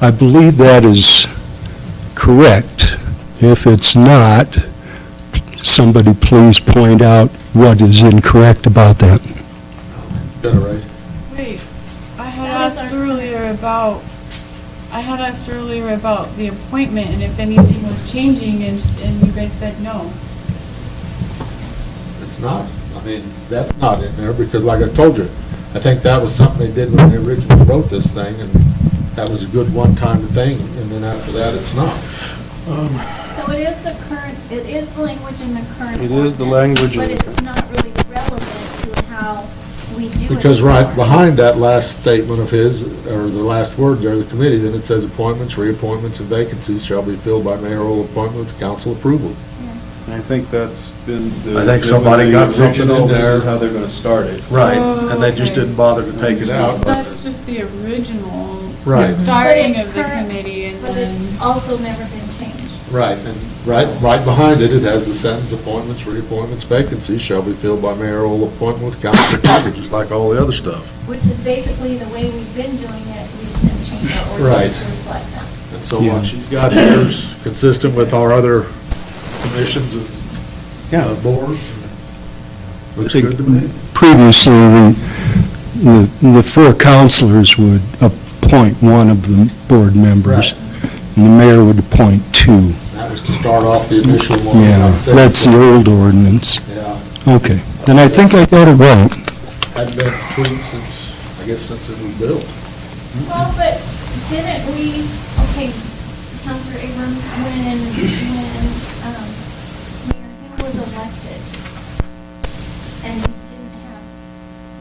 I believe that is correct. If it's not, somebody please point out what is incorrect about that. Wait, I had asked earlier about the appointment and if anything was changing, and you guys said no. It's not. I mean, that's not in there because like I told you, I think that was something they did when they originally wrote this thing, and that was a good one-time thing, and then after that, it's not. So it is the language in the current It is the language in but the it's not really relevant to how we do it. Because right behind that last statement of his, or the last word there, the committee, then it says appointments, reappointments, and vacancies shall be filled by mayoral appointment with council approval. I think that's been I think somebody got something in there. This is how they're gonna start it. Right, and they just didn't bother to take it out. That's just the original Right. starting But it's of the current, committee, and But then. it's also never been changed. Right, and right behind it, it has the sentence, appointments, reappointments, vacancies shall be filled by mayoral appointment with council approval, just like all the other stuff. Which is basically the way we've been doing it, we just didn't change our Right. ordinance to reflect that. And so what she's got here is consistent with our other commissions and boards. Looks good to me. Previously, the 4 councilors would appoint one of the board members, and the mayor would appoint 2. That was to start off the initial one. Yeah, like I said. that's the old ordinance. Yeah. Okay, then I think I got it right. Hadn't been tweaked since, I guess, since it was built. Well, but didn't we, okay, Counselor Abrams, when Mayor Hill was elected, and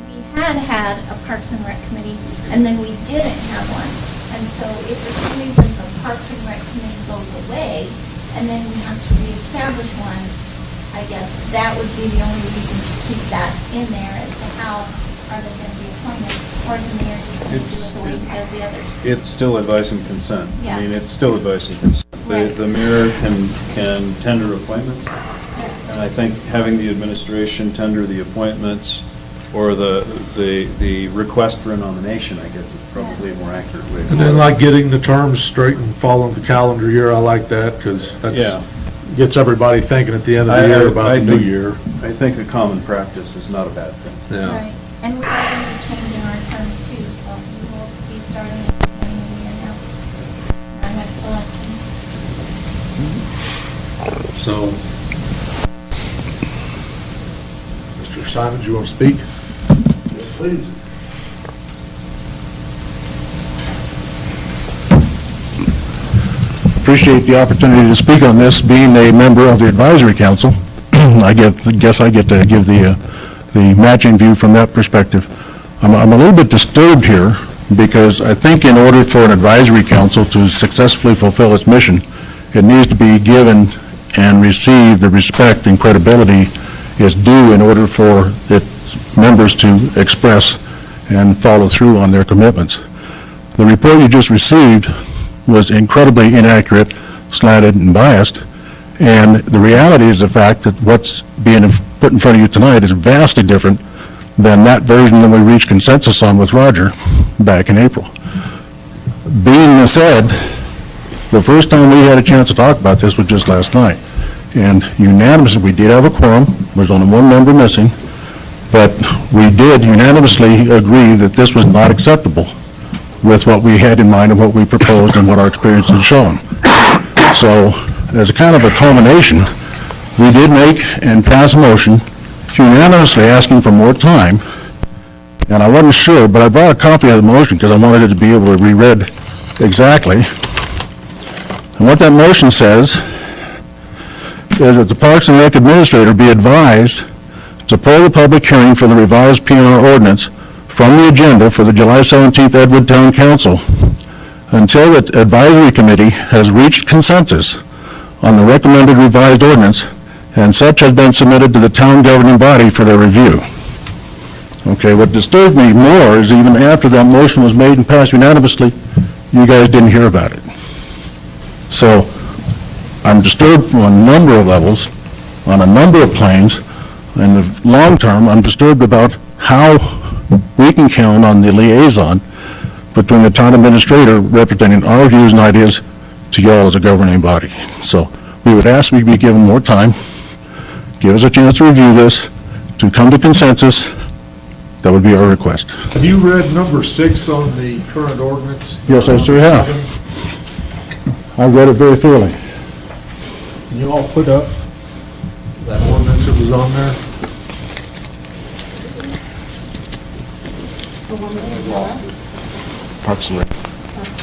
we had a Parks and Rec committee, and then we didn't have one. And so if for some reason the Parks and Rec committee goes away, and then we have to reestablish one, I guess that would be the only reason to keep that in there as to how are they going to be appointed, or is the mayor just going to do it the way he does the others? It's still advice and consent. Yeah. I mean, it's still advice and consent. The mayor can tender appointments, and I think having the administration tender the appointments or the request for a nomination, I guess is probably a more accurate way. And then like getting the terms straight and following the calendar year, I like that, because Yeah. gets everybody thinking at the end of the year about the new year. I think a common practice is not a bad thing. Yeah. Right, and we are going to change in our terms too, so we will be starting at the beginning of the year now, our next election. So, Mr. Simons, you want to speak? Yes, please. Appreciate the opportunity to speak on this, being a member of the advisory council. I guess I get to give the matching view from that perspective. I'm a little bit disturbed here because I think in order for an advisory council to successfully fulfill its mission, it needs to be given and receive the respect and credibility is due in order for its members to express and follow through on their commitments. The report you just received was incredibly inaccurate, slanted, and biased, and the reality is the fact that what's being put in front of you tonight is vastly different than that version that we reached consensus on with Roger back in April. Being said, the first time we had a chance to talk about this was just last night, and unanimously, we did have a quorum, there's only one member missing, but we did unanimously agree that this was not acceptable with what we had in mind and what we proposed and what our experience had shown. So, as a kind of a culmination, we did make and pass a motion unanimously asking for more time, and I wasn't sure, but I brought a copy of the motion because I wanted it to be able to be read exactly. And what that motion says is that the Parks and Rec Administrator be advised to pull the public hearing for the revised PNR ordinance from the agenda for the July 17th Edgewood Town Council until the advisory committee has reached consensus on the recommended revised ordinance, and such has been submitted to the town governing body for their review. Okay, what disturbed me more is even after that motion was made and passed unanimously, you guys didn't hear about it. So, I'm disturbed from a number of levels, on a number of planes. In the long term, I'm disturbed about how we can count on the liaison between the town administrator representing our views and ideas to y'all as a governing body. So we would ask we be given more time, give us a chance to review this, to come to consensus. That would be our request. Have you read number 6 on the current ordinance? Yes, I sure have. I read it very thoroughly. Can you all put up that ordinance that was on there? Parks and Rec.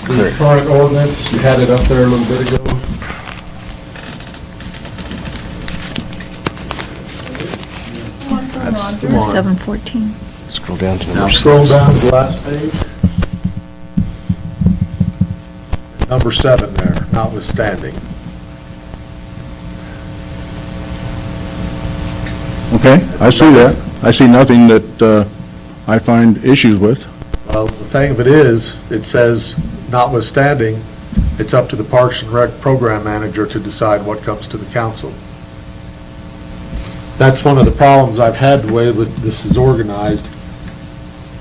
The current ordinance, you had it up there a little bit ago. That's Roger, 714. Scroll down to Now number 6. scroll down to the last page. Number 7 there, notwithstanding. Okay, I see that. I see nothing that I find issues with. Well, the thing of it is, it says notwithstanding, it's up to the Parks and Rec program manager to decide what comes to the council. That's one of the problems I've had the way this is organized.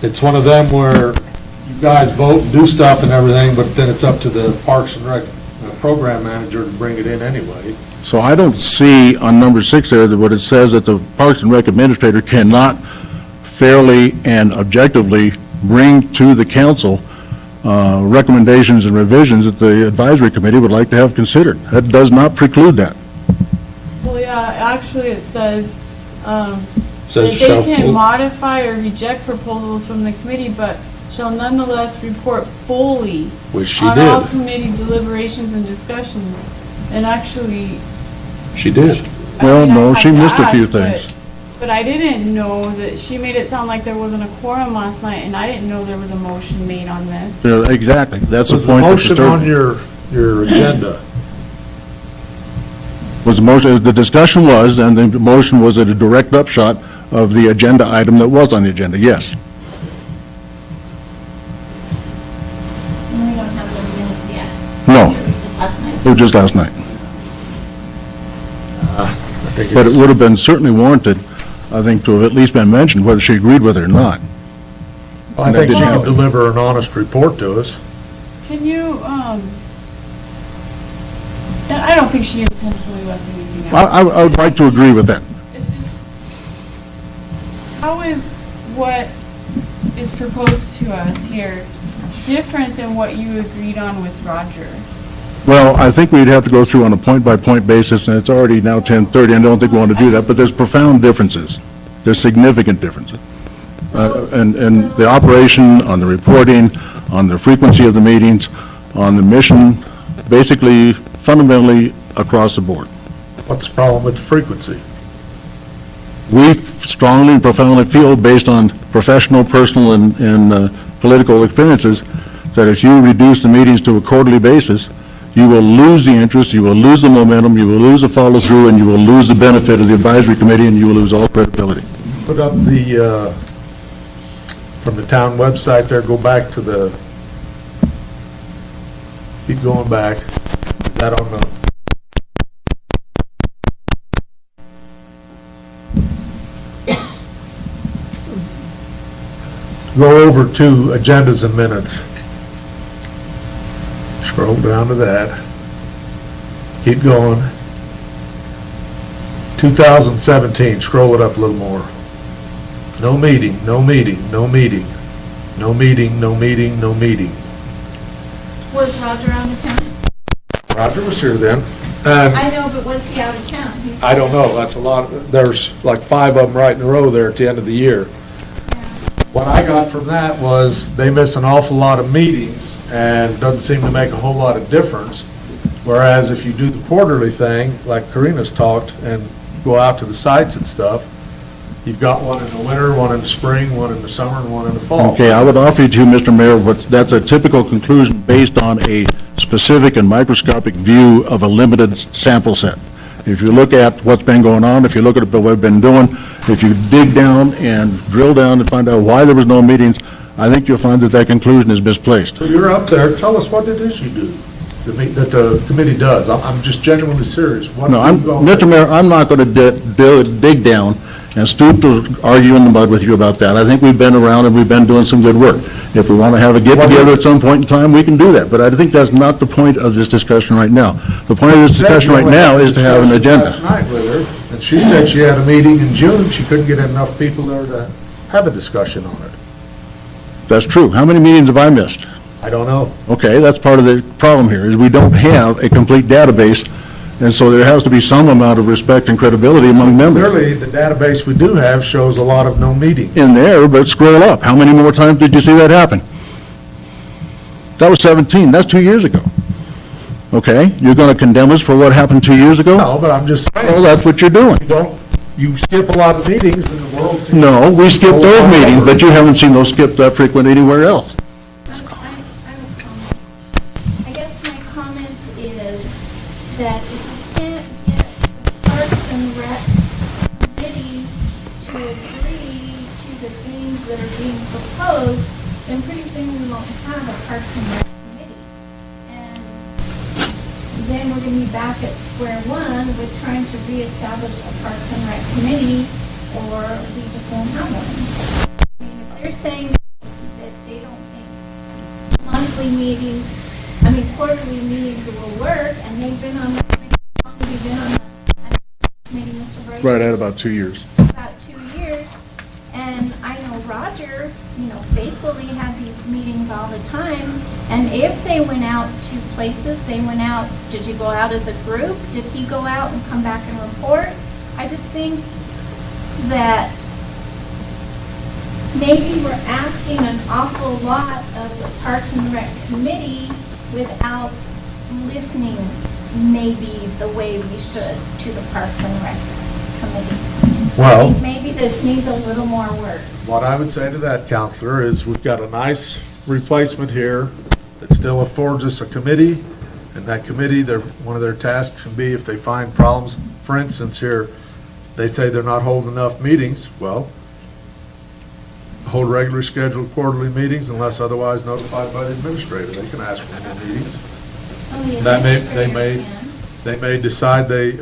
It's one of them where you guys vote and do stuff and everything, but then it's up to the Parks and Rec program manager to bring it in anyway. So I don't see on number 6 there that what it says that the Parks and Rec Administrator cannot fairly and objectively bring to the council recommendations and revisions that the advisory committee would like to have considered. That does not preclude that. Well, yeah, actually it says, that Says they shall can full- modify or reject proposals from the committee, but shall nonetheless report fully Which she on all did. committee deliberations and discussions. And actually, She did. Well, I mean, I no, have she to missed a few ask, things. But I didn't know that, she made it sound like there wasn't a quorum last night, and I didn't know there was a motion made on this. Yeah, exactly. That's the Was the point that motion disturbed on me. your agenda? Was the motion, the discussion was, and the motion was a direct upshot of the agenda item that was on the agenda, yes. We don't have those minutes yet. No, Just last night. it was just last night. But it would have been certainly warranted, I think, to have at least been mentioned whether she agreed with it or not. I And that think she didn't can happen. deliver an honest report to us. Can you, and I don't think she intentionally left anything out. I would like to agree with that. It's just, how is what is proposed to us here different than what you agreed on with Roger? Well, I think we'd have to go through on a point-by-point basis, and it's already now 10:30, and I don't think we want to do that, but there's profound differences. There's significant differences. And the operation, on the reporting, on the frequency of the meetings, on the mission, basically, fundamentally, across the board. What's the problem with the frequency? We strongly and profoundly feel, based on professional, personal, and political experiences, that if you reduce the meetings to a quarterly basis, you will lose the interest, you will lose the momentum, you will lose the follow-through, and you will lose the benefit of the advisory committee, and you will lose all credibility. Put up the, from the town website there, go back to the, keep going back. Is that on the? Go over to agendas and minutes. Scroll down to that. Keep going. 2017, scroll it up a little more. No meeting, no meeting, no meeting. No meeting, no meeting, no meeting. Was Roger out of town? Roger was here then. I know, but was he out of town? I don't know, that's a lot, there's like 5 of them right in a row there at the end of the year. What I got from that was they miss an awful lot of meetings and doesn't seem to make a whole lot of difference. Whereas if you do the quarterly thing, like Karina's talked, and go out to the sites and stuff, you've got one in the winter, one in the spring, one in the summer, and one in the fall. Okay, I would offer you to, Mr. Mayor, that's a typical conclusion based on a specific and microscopic view of a limited sample set. If you look at what's been going on, if you look at what we've been doing, if you dig down and drill down and find out why there was no meetings, I think you'll find that conclusion is misplaced. So you're up there, tell us what it is you do, that the committee does. I'm just genuinely serious. What No, do you go- Mr. Mayor, I'm not going to dig down and stoop to argue in the mud with you about that. I think we've been around and we've been doing some good work. If we want to have a get-together at some point in time, we can do that, but I think that's not the point of this discussion right now. The point of this discussion right now is to have an agenda. Last night with her, and she said she had a meeting in June, she couldn't get enough people there to have a discussion on it. That's true. How many meetings have I missed? I don't know. Okay, that's part of the problem here, is we don't have a complete database, and so there has to be some amount of respect and credibility among members. Clearly, the database we do have shows a lot of no meeting. In there, but scroll up. How many more times did you see that happen? That was 17. That's 2 years ago. Okay, you're going to condemn us for what happened 2 years ago? No, but I'm just saying. Well, that's what you're doing. You skip a lot of meetings and the world seems. No, we skipped those meetings, but you haven't seen those skipped that frequent anywhere else. I guess my comment is that if you can't get the Parks and Rec committee to agree to the things that are being proposed, then pretty soon we won't have a Parks and Rec committee. And then we're gonna be back at square one with trying to reestablish a Parks and Rec committee, or we just won't have one. I mean, if they're saying that they don't think monthly meetings, quarterly meetings will work, and they've been on, how long have you been on the committee, Mr. Brady? Right at about 2 years. About 2 years, and I know Roger, faithfully had these meetings all the time, and if they went out to places, they went out, did you go out as a group? Did he go out and come back and report? I just think that maybe we're asking an awful lot of the Parks and Rec committee without listening maybe the way we should to the Parks and Rec committee. Well, I think maybe this needs a little more work. what I would say to that, Counselor, is we've got a nice replacement here that still affords us a committee, and that committee, one of their tasks can be if they find problems. For instance, here, they say they're not holding enough meetings. Well, hold regularly scheduled quarterly meetings unless otherwise notified by the administrator. They can ask for more meetings. They may decide they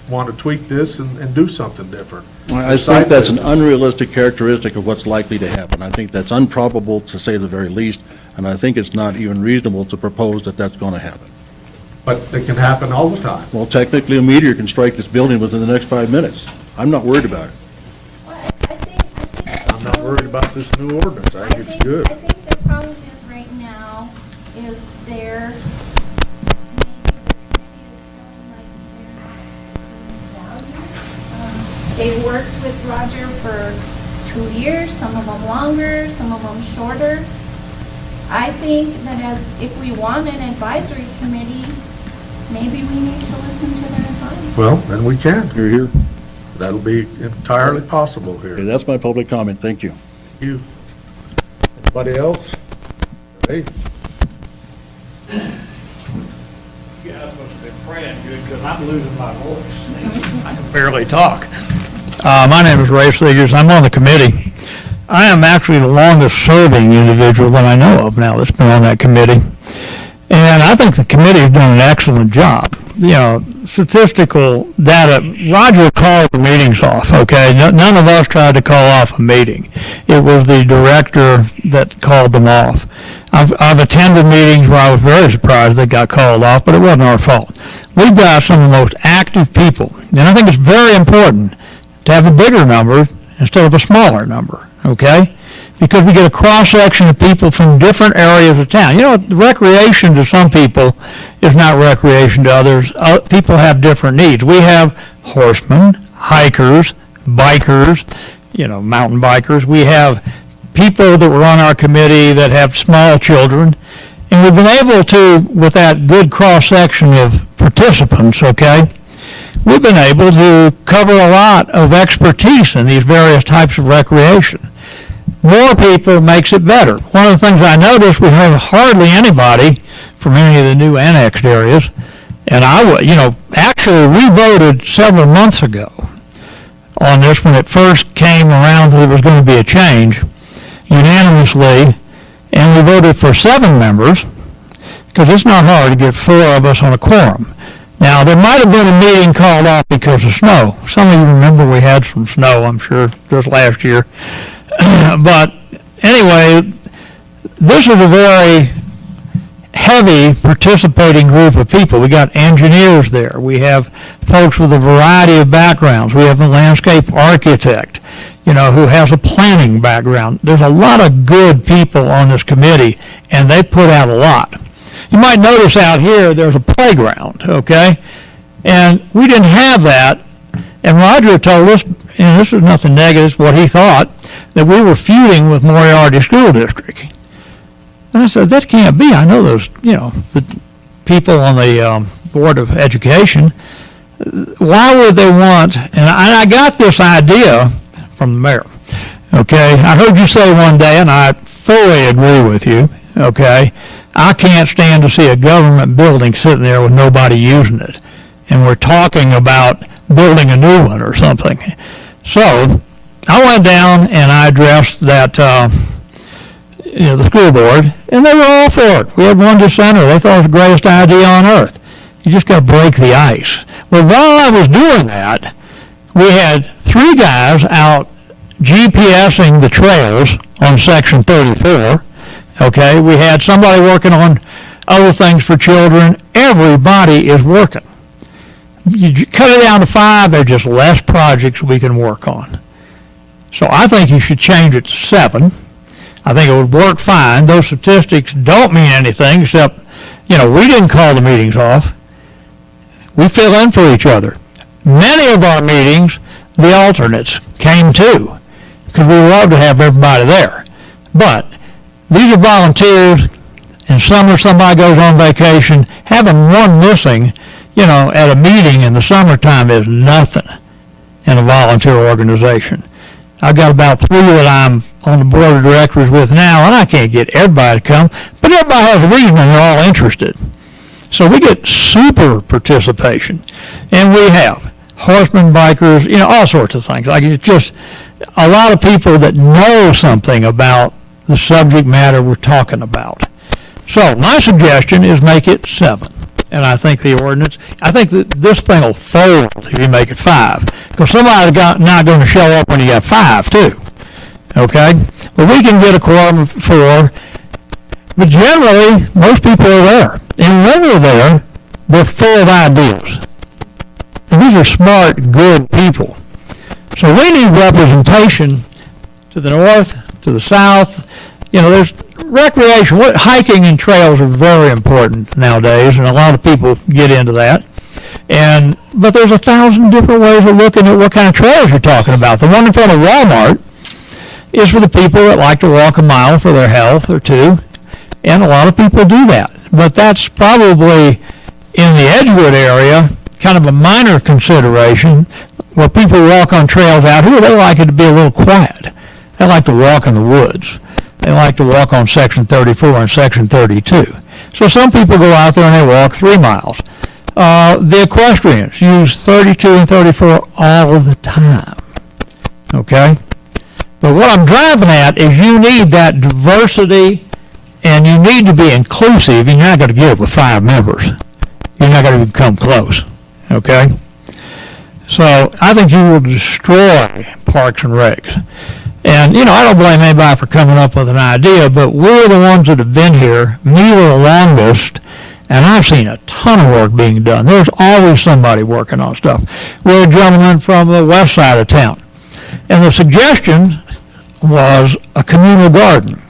want to tweak this and do something different. I think that's an unrealistic characteristic of what's likely to happen. I think that's improbable, to say the very least, and I think it's not even reasonable to propose that that's going to happen. But it can happen all the time. Well, technically, a meteor can strike this building within the next 5 minutes. I'm not worried about it. I'm not worried about this new ordinance. I think it's good. I think the problem is right now is they're They've worked with Roger for 2 years, some of them longer, some of them shorter. I think that if we want an advisory committee, maybe we need to listen to their advice. Well, then we can. You're here. That'll be entirely possible Okay, here. that's my public comment. Thank you. You. Anybody else? Hey, You guys must have been praying good, because I'm losing my voice. I can barely talk. My name is Ray Seegers. I'm on the committee. I am actually the longest-serving individual that I know of now that's been on that committee. And I think the committee has done an excellent job. You know, statistical data, Roger called the meetings off, okay? None of us tried to call off a meeting. It was the director that called them off. I've attended meetings where I was very surprised they got called off, but it wasn't our fault. We've got some of the most active people, and I think it's very important to have a bigger number instead of a smaller number, okay? Because we get a cross-section of people from different areas of town. You know, recreation to some people is not recreation to others. People have different needs. We have horsemen, hikers, bikers, you know, mountain bikers. We have people that were on our committee that have small children. And we've been able to, with that good cross-section of participants, okay, we've been able to cover a lot of expertise in these various types of recreation. More people makes it better. One of the things I noticed, we have hardly anybody from any of the new annexed areas. And actually, we voted several months ago on this when it first came around that there was going to be a change unanimously. And we voted for 7 members because it's not hard to get 4 of us on a quorum. Now, there might have been a meeting called off because of snow. Some of you remember we had some snow, I'm sure, this last year. But anyway, this is a very heavy participating group of people. We got engineers there. We have folks with a variety of backgrounds. We have a landscape architect, you know, who has a planning background. There's a lot of good people on this committee, and they put out a lot. You might notice out here there's a playground, okay? And we didn't have that. And Roger told us, and this is nothing negative, what he thought, that we were feuding with Moriarty School District. And I said, that can't be. I know those, you know, the people on the Board of Education. Why would they want, and I got this idea from the mayor, okay? I heard you say one day, and I fully agree with you, okay? I can't stand to see a government building sitting there with nobody using it. And we're talking about building a new one or something. So I went down and I addressed that, the school board, and they were all for it. We had one dissenter. They thought it was the greatest idea on earth. You just got to break the ice. Well, while I was doing that, we had 3 guys out GPSing the trails on Section 34. Okay, we had somebody working on other things for children. Everybody is working. You cut it down to 5, there's just less projects we can work on. So I think you should change it to 7. I think it would work fine. Those statistics don't mean anything except, we didn't call the meetings off. We fill in for each other. Many of our meetings, the alternates came too, because we love to have everybody there. But these are volunteers. In summer, somebody goes on vacation. Having one missing, at a meeting in the summertime is nothing in a volunteer organization. I've got about 3 that I'm on the board of directors with now, and I can't get everybody to come, but everybody has a reason and they're all interested. So we get super participation, and we have horsemen, bikers, all sorts of things. Like, it's just a lot of people that know something about the subject matter we're talking about. So my suggestion is make it 7. And I think that this thing will fold if you make it 5. Because somebody's not going to show up when you got 5, too. Okay? But we can get a quorum of 4. But generally, most people are there. And when they're there, they're full of ideas. And these are smart, good people. So we need representation to the north, to the south. There's recreation. Hiking and trails are very important nowadays, and a lot of people get into that. But there's 1,000 different ways of looking at what kind of trails you're talking about. The one in front of Walmart is for the people that like to walk a mile for their health or two, and a lot of people do that. But that's probably, in the Edgewood area, kind of a minor consideration, where people walk on trails out here. They like it to be a little quiet. They like to walk in the woods. They like to walk on Section 34 and Section 32. So some people go out there and they walk 3 miles. The equestrians use 32 and 34 all the time, okay? But what I'm driving at is you need that diversity, and you need to be inclusive, and you're not going to get it with 5 members. You're not going to come close, okay? So I think you will destroy Parks and Recs. And, I don't blame anybody for coming up with an idea, but we're the ones that have been here, me the longest, and I've seen a ton of work being done. There's always somebody working on stuff. We're a gentleman from the west side of town, and the suggestion was a communal garden,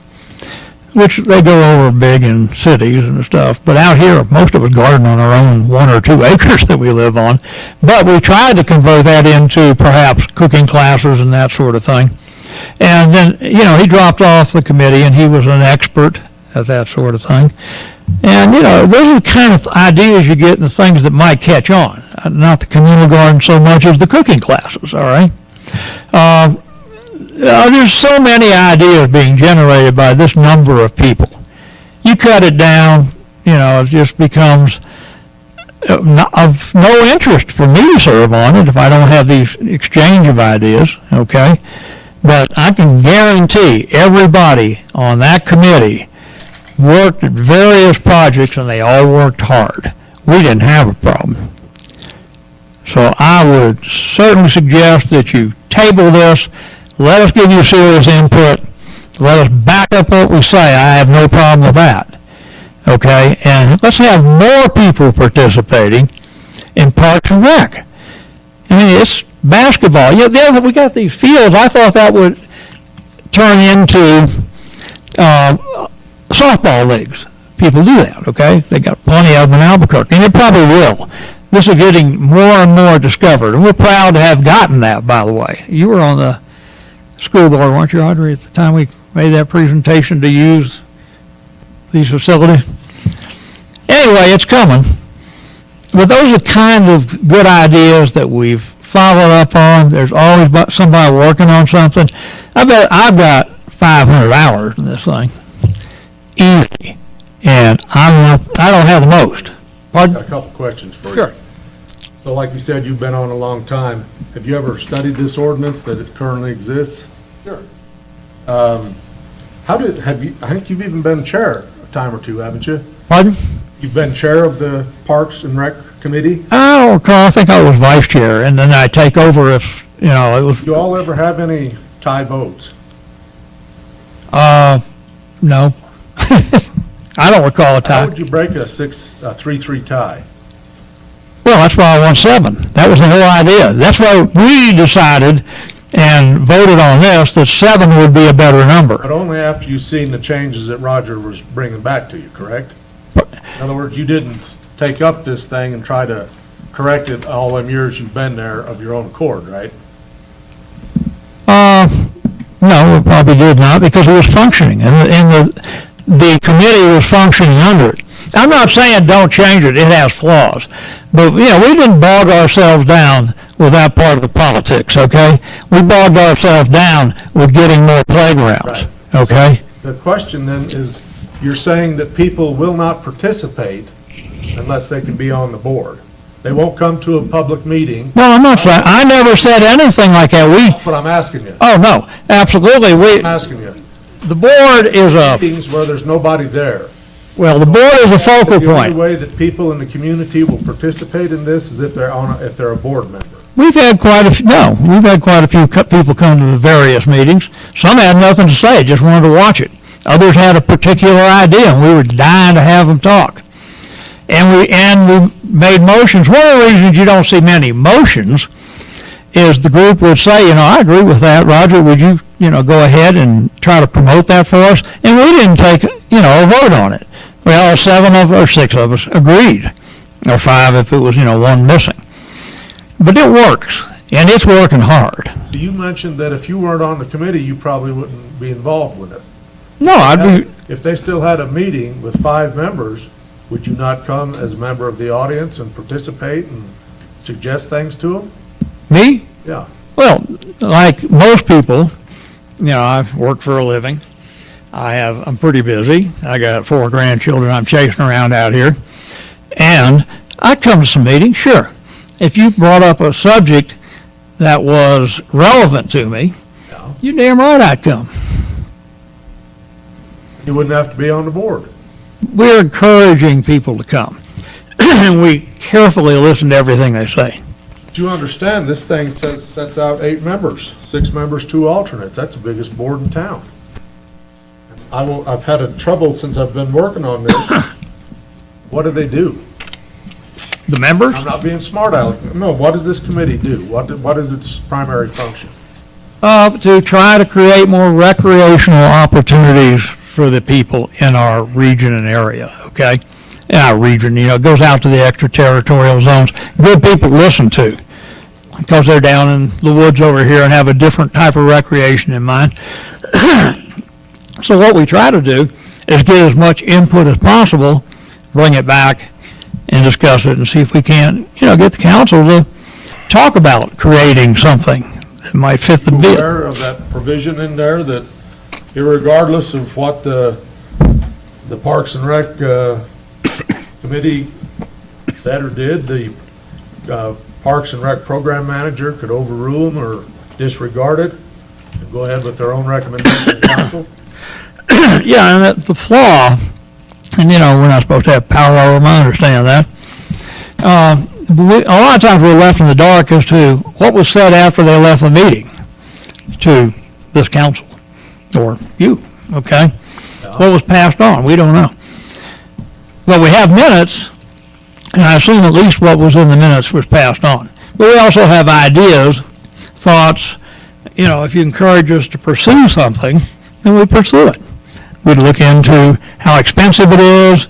which they go over big in cities and stuff. But out here, most of us garden on our own 1 or 2 acres that we live on. But we tried to convert that into perhaps cooking classes and that sort of thing. And then, he dropped off the committee, and he was an expert at that sort of thing. And, those are the kind of ideas you get and the things that might catch on. Not the communal garden so much as the cooking classes, all right? There's so many ideas being generated by this number of people. You cut it down, it just becomes of no interest for me to serve on it if I don't have these exchange of ideas, okay? But I can guarantee everybody on that committee worked at various projects, and they all worked hard. We didn't have a problem. So I would certainly suggest that you table this. Let us give you serious input. Let us back up what we say. I have no problem with that. Okay? And let's have more people participating in Parks and Rec. I mean, it's basketball. We got these fields. I thought that would turn into softball leagues. People do that, okay? They got plenty of them in Albuquerque, and it probably will. This is getting more and more discovered, and we're proud to have gotten that, by the way. You were on the school board, weren't you, Audrey, at the time we made that presentation to use these facilities? Anyway, it's coming. But those are kind of good ideas that we've followed up on. There's always somebody working on something. I bet I've got 500 hours in this thing. Easy. And I don't have the most. Pardon? Got a couple questions for you. Sure. So like you said, you've been on a long time. Have you ever studied this ordinance that it currently exists? Sure. I think you've even been chair a time or two, haven't you? Pardon? You've been chair of the Parks and Rec Committee? I don't recall. I think I was vice chair, and then I take over if, it was. Do you all ever have any tie votes? No. I don't recall a tie. How would you break a 3-3 tie? Well, that's why I won 7. That was the whole idea. That's why we decided and voted on this, that 7 would be a better number. But only after you've seen the changes that Roger was bringing back to you, correct? In other words, you didn't take up this thing and try to correct it all them years you've been there of your own accord, right? No, it probably did not, because it was functioning, and the committee was functioning under it. I'm not saying don't change it, it has flaws, but, we didn't bog ourselves down with that part of the politics, okay? We bogged ourselves down with getting more playgrounds, okay? The question then is, you're saying that people will not participate unless they can be on the board. They won't come to a public meeting. No, I'm not saying, I never said anything like that. That's what I'm asking you. Oh, no, absolutely, I'm asking you. the board is Meetings where there's nobody there. well, the board is a focal The only point. way that people in the community will participate in this is if they're if they're a board member. We've had quite a few people come to the various meetings. Some had nothing to say, just wanted to watch it. Others had a particular idea, and we were dying to have them talk. And we made motions. One of the reasons you don't see many motions is the group would say, I agree with that. Roger, would you, go ahead and try to promote that for us? And we didn't take, a vote on it. Well, 6 of us agreed. or 5 if it was, one missing. But it works, and it's working hard. You mentioned that if you weren't on the committee, you probably wouldn't be involved with it. No, I'd be, If they still had a meeting with 5 members, would you not come as a member of the audience and participate and suggest things to them? me? Yeah. Well, like most people, I've worked for a living. I'm pretty busy. I got 4 grandchildren I'm chasing around out here. And I'd come to some meetings, sure. If you brought up a subject that was relevant to me, you damn right I'd come. You wouldn't have to be on the board. We're encouraging people to come. And we carefully listen to everything they say. Do you understand, this thing sets out 8 members, 6 members, 2 alternates. That's the biggest board in town. I've had a trouble since I've been working on this. What do they do? The members? I'm not being smart, Alex. No, what does this committee do? What is its primary function? To try to create more recreational opportunities for the people in our region and area, okay? In our region, it goes out to the extraterritorial zones. Good people to listen to, because they're down in the woods over here and have a different type of recreation in mind. So what we try to do is get as much input as possible, bring it back and discuss it and see if we can, get the council to talk about creating something that might fit the bill. Aware of that provision in there that irregardless of what the Parks and Rec committee said or did, the Parks and Rec program manager could overrule them or disregard it and go ahead with their own recommendation to council? Yeah, and that's the flaw, and we're not supposed to have power over them, I understand that. A lot of times we're left in the dark as to what was said after they left the meeting to this council, or you, okay? What was passed on, we don't know. But we have minutes, and I assume at least what was in the minutes was passed on. But we also have ideas, thoughts, if you encourage us to pursue something, then we pursue it. We'd look into how expensive it is,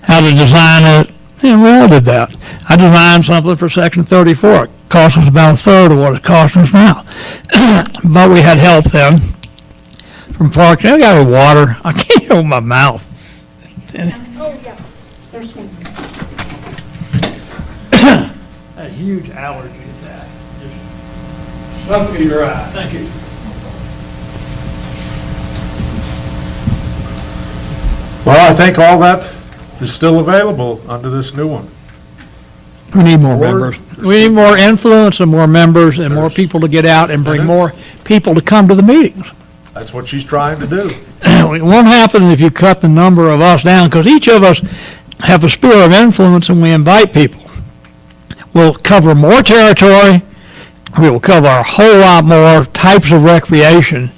how to design it, and we all did that. I designed something for Section 34. It cost us about a third of what it costs us now. But we had help then from Parks. I got any water. I can't open my mouth. Oh, yeah, there's one. A huge allergy to that. Just suck me dry. Thank you. Well, I think all that is still available under this new one. We need more members. We need more influence and more members and more people to get out and bring more people to come to the meetings. That's what she's trying to do. It won't happen if you cut the number of us down, because each of us have a sphere of influence and we invite people. We'll cover more territory. We will cover a whole lot more types of recreation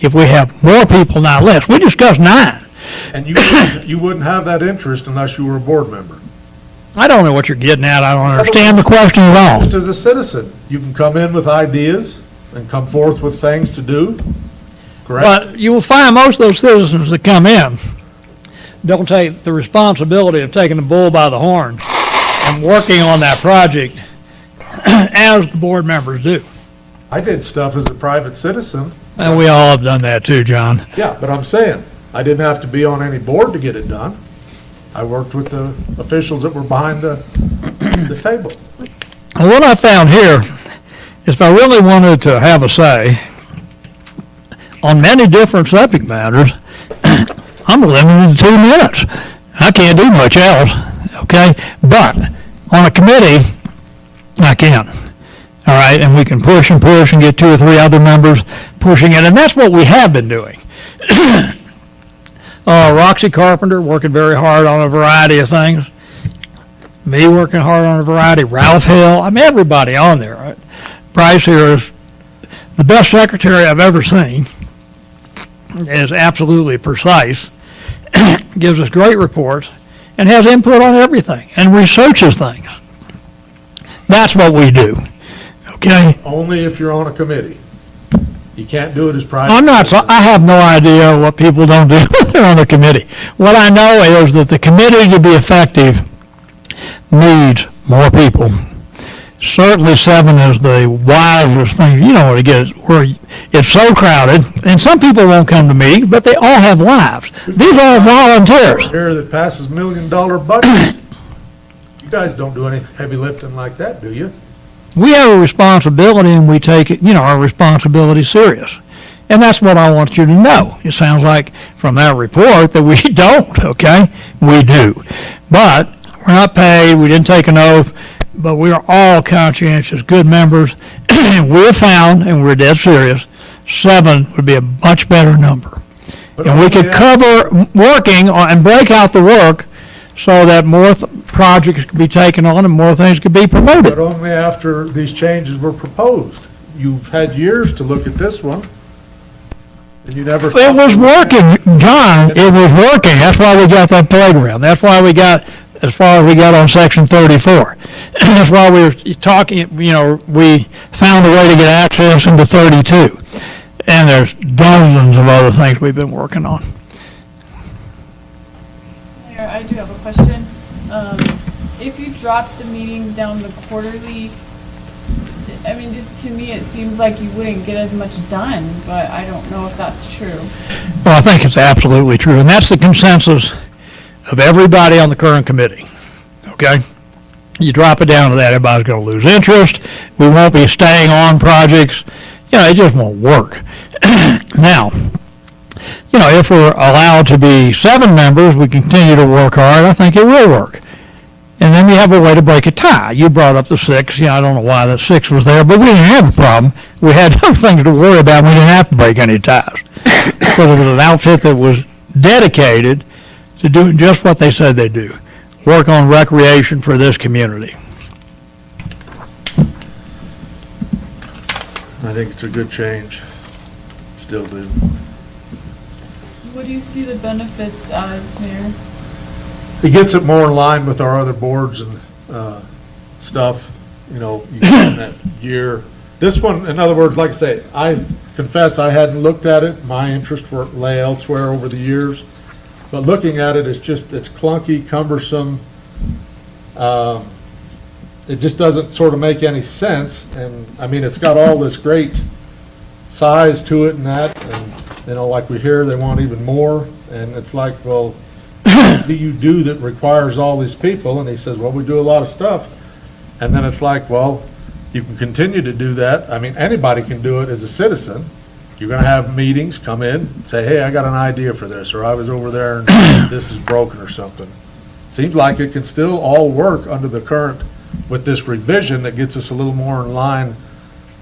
if we have more people, not less. We discussed 9. And you wouldn't have that interest unless you were a board member. I don't know what you're getting at. I don't understand the question at all. Just as a citizen, you can come in with ideas and come forth with things to do, correct? But you will find most of those citizens that come in don't take the responsibility of taking the bull by the horn and working on that project as the board members do. I did stuff as a private citizen. And we all have done that too, John. Yeah, but I'm saying, I didn't have to be on any board to get it done. I worked with the officials that were behind the table. And what I found here is if I really wanted to have a say on many different subject matters, I'm limited to 2 minutes. I can't do much else, okay? But on a committee, I can. All right, and we can push and get 2 or 3 other members pushing it, and that's what we have been doing. Roxy Carpenter working very hard on a variety of things. Me working hard on a variety. Ralph Hill. I mean, everybody on there. Right? Bryce here is the best secretary I've ever seen. Is absolutely precise. Gives us great reports and has input on everything and researches things. That's what we do. Okay? Only if you're on a committee. You can't do it as private. I have no idea what people don't do when they're on the committee. What I know is that the committee, to be effective, needs more people. Certainly 7 is the wisest thing, to get where it's so crowded, and some people won't come to meetings, but they all have lives. These are all volunteers. Here that passes $1 million budgets. You guys don't do any heavy lifting like that, do you? We have a responsibility, and we take it, our responsibility serious. And that's what I want you to know. It sounds like from that report that we don't, okay? We do. But we're not paid, we didn't take an oath, but we are all conscientious, good members. And we have found, and we're dead serious, 7 would be a much better number. And we could cover working and break out the work so that more projects could be taken on and more things could be promoted. But only after these changes were proposed. You've had years to look at this one, and you never... It was working, John, it was working. That's why we got that playground. That's why we got, as far as we got on Section 34. That's why we were talking, we found a way to get access into 32. And there's dozens of other things we've been working on. Mayor, I do have a question. If you drop the meetings down to quarterly, I mean, just to me, it seems like you wouldn't get as much done, but I don't know if that's true. Well, I think it's absolutely true, and that's the consensus of everybody on the current committee, okay? You drop it down to that, everybody's going to lose interest. We won't be staying on projects. It just won't work. Now, if we're allowed to be 7 members, we continue to work hard, I think it will work. And then we have a way to break a tie. You brought up the 6. I don't know why the 6 was there, but we didn't have a problem. We had other things to worry about. We didn't have to break any ties. Because it was an outfit that was dedicated to doing just what they said they'd do, work on recreation for this community. I think it's a good change. Still do. What do you see the benefits as, Mayor? It gets it more in line with our other boards and stuff, you get in that year. This one, in other words, like I say, I confess I hadn't looked at it. My interest lay elsewhere over the years. But looking at it, it's clunky, cumbersome. It just doesn't sort of make any sense. And, I mean, it's got all this great size to it and that. And, like we hear, they want even more. And it's like, well, what do you do that requires all these people? And he says, well, we do a lot of stuff. And then it's like, well, you can continue to do that. I mean, anybody can do it as a citizen. You're going to have meetings, come in, say, hey, I got an idea for this, or I was over there and this is broken or something. Seems like it can still all work under the current, with this revision that gets us a little more in line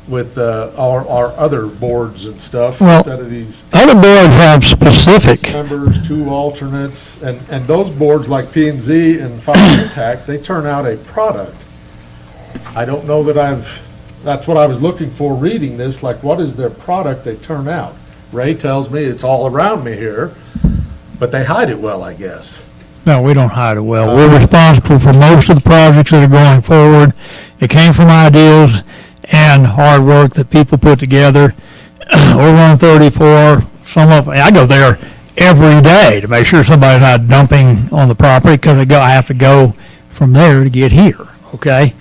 with our other boards and stuff, Well, instead of these other boards have specific, members, 2 alternates, and those boards like P&Z and Fire Impact, they turn out a product. I don't know that that's what I was looking for reading this, like what is their product they turn out? Ray tells me it's all around me here, but they hide it well, I guess. no, we don't hide it well. We're responsible for most of the projects that are going forward. It came from ideas and hard work that people put together. Over on 34, I go there every day to make sure somebody's not dumping on the property, because I have to go from there to get here, okay?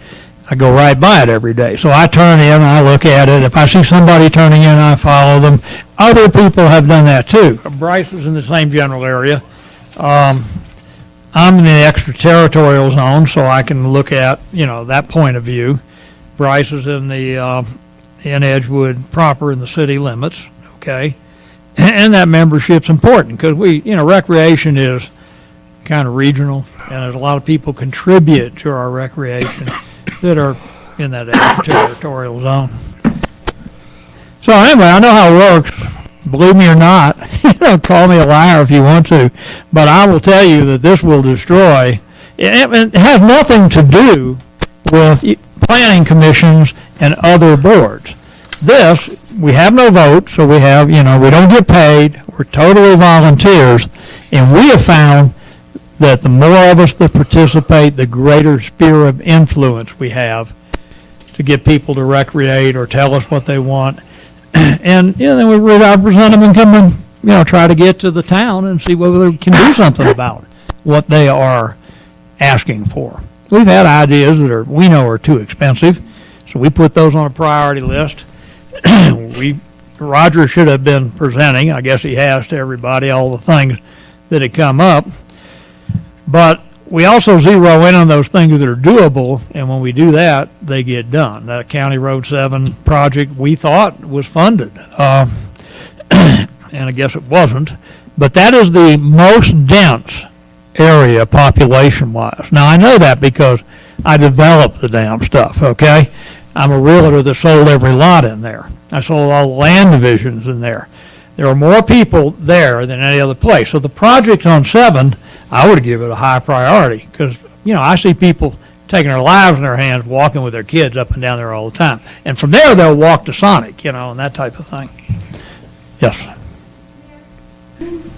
I go right by it every day. So I turn in, I look at it. If I see somebody turning in, I follow them. Other people have done that too. Bryce is in the same general area. I'm in the extraterritorial zone, so I can look at, that point of view. Bryce is in Edgewood proper in the city limits, okay? And that membership's important, because recreation is kind of regional, and there's a lot of people contribute to our recreation that are in that extraterritorial zone. So anyway, I know how it works. Believe me or not, call me a liar if you want to, but I will tell you that this will destroy. It has nothing to do with planning commissions and other boards. This, we have no vote, so we have, we don't get paid. We're totally volunteers, and we have found that the more of us that participate, the greater sphere of influence we have to get people to recreate or tell us what they want. And, then we represent them and come and, try to get to the town and see whether we can do something about what they are asking for. we've had ideas that we know are too expensive, so we put those on a priority list. Roger should have been presenting, I guess he has to everybody, all the things that had come up. But we also zero in on those things that are doable, and when we do that, they get done. That County Road 7 project, we thought was funded, and I guess it wasn't. But that is the most dense area population-wise. Now, I know that because I developed the damn stuff, okay? I'm a realtor that sold every lot in there. I sold all the land divisions in there. There are more people there than any other place. So the project on 7, I would give it a high priority because, I see people taking their lives in their hands, walking with their kids up and down there all the time. And from there, they'll walk to Sonic, and that type of thing. Yes.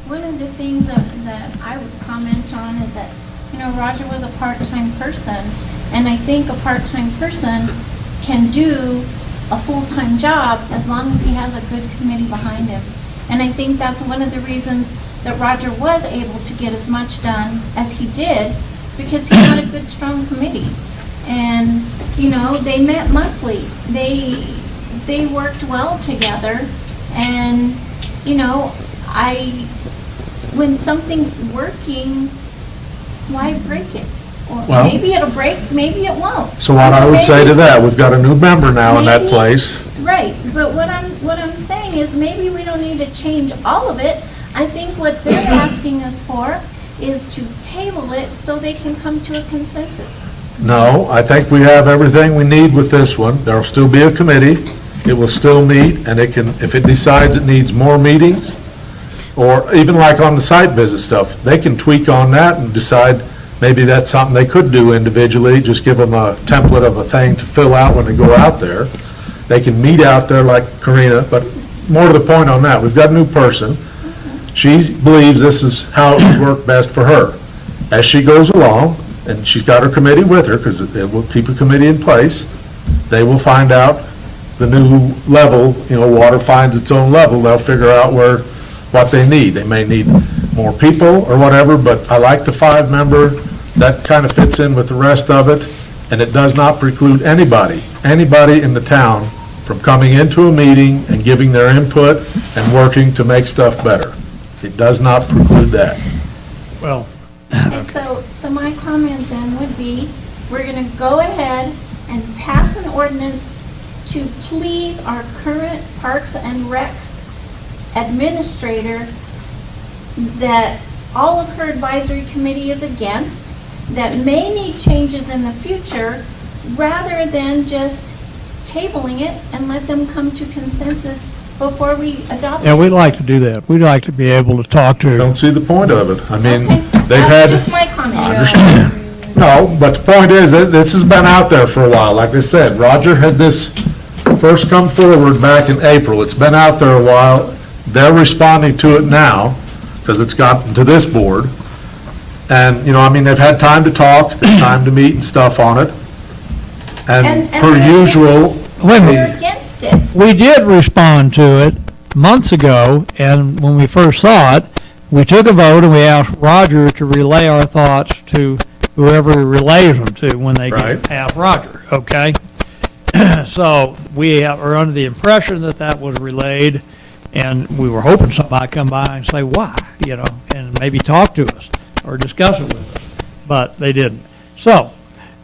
One of the things that I would comment on is that, Roger was a part-time person, and I think a part-time person can do a full-time job as long as he has a good committee behind him. And I think that's one of the reasons that Roger was able to get as much done as he did, because he had a good, strong committee. And, they met monthly. They worked well together. And, when something's working, why break it? Or Well- maybe it'll break, maybe it won't. So what I would say to that, we've got a new member now in that Maybe- place. Right, but what I'm saying is maybe we don't need to change all of it. I think what they're asking us for is to table it so they can come to a consensus. No, I think we have everything we need with this one. There'll still be a committee. It will still meet, and it can, if it decides it needs more meetings, or even like on the site visit stuff, they can tweak on that and decide maybe that's something they could do individually, just give them a template of a thing to fill out when they go out there. They can meet out there like Karina, but more to the point on that, we've got a new person. She believes this is how it would work best for her. As she goes along, and she's got her committee with her, because it will keep a committee in place, they will find out the new level, water finds its own level, they'll figure out what they need. They may need more people or whatever, but I like the 5-member, that kind of fits in with the rest of it, and it does not preclude anybody in the town from coming into a meeting and giving their input and working to make stuff better. It does not preclude that. Well, And so my comment then would be, we're gonna go ahead and pass an ordinance to please our current Parks and Rec administrator that all of her advisory committee is against, that may need changes in the future, rather than just tabling it and let them come to consensus before we adopt it. yeah, we'd like to do that. We'd like to be able to talk to. Don't see the point of it. I mean, Okay, they've had. that's just my comment. I understand. No, but the point is, that this has been out there for a while. Like I said, Roger had this first come forward back in April. It's been out there a while. They're responding to it now, because it's gotten to this board. And, they've had time to talk, they've time to meet and stuff on it. And per usual, Wait a They're minute. against it. We did respond to it months ago, and when we first saw it, we took a vote and we asked Roger to relay our thoughts to whoever he relays them to when they Right. get past Roger, okay? So we are under the impression that that was relayed, and we were hoping somebody would come by and say why, and maybe talk to us or discuss it with us, but they didn't. So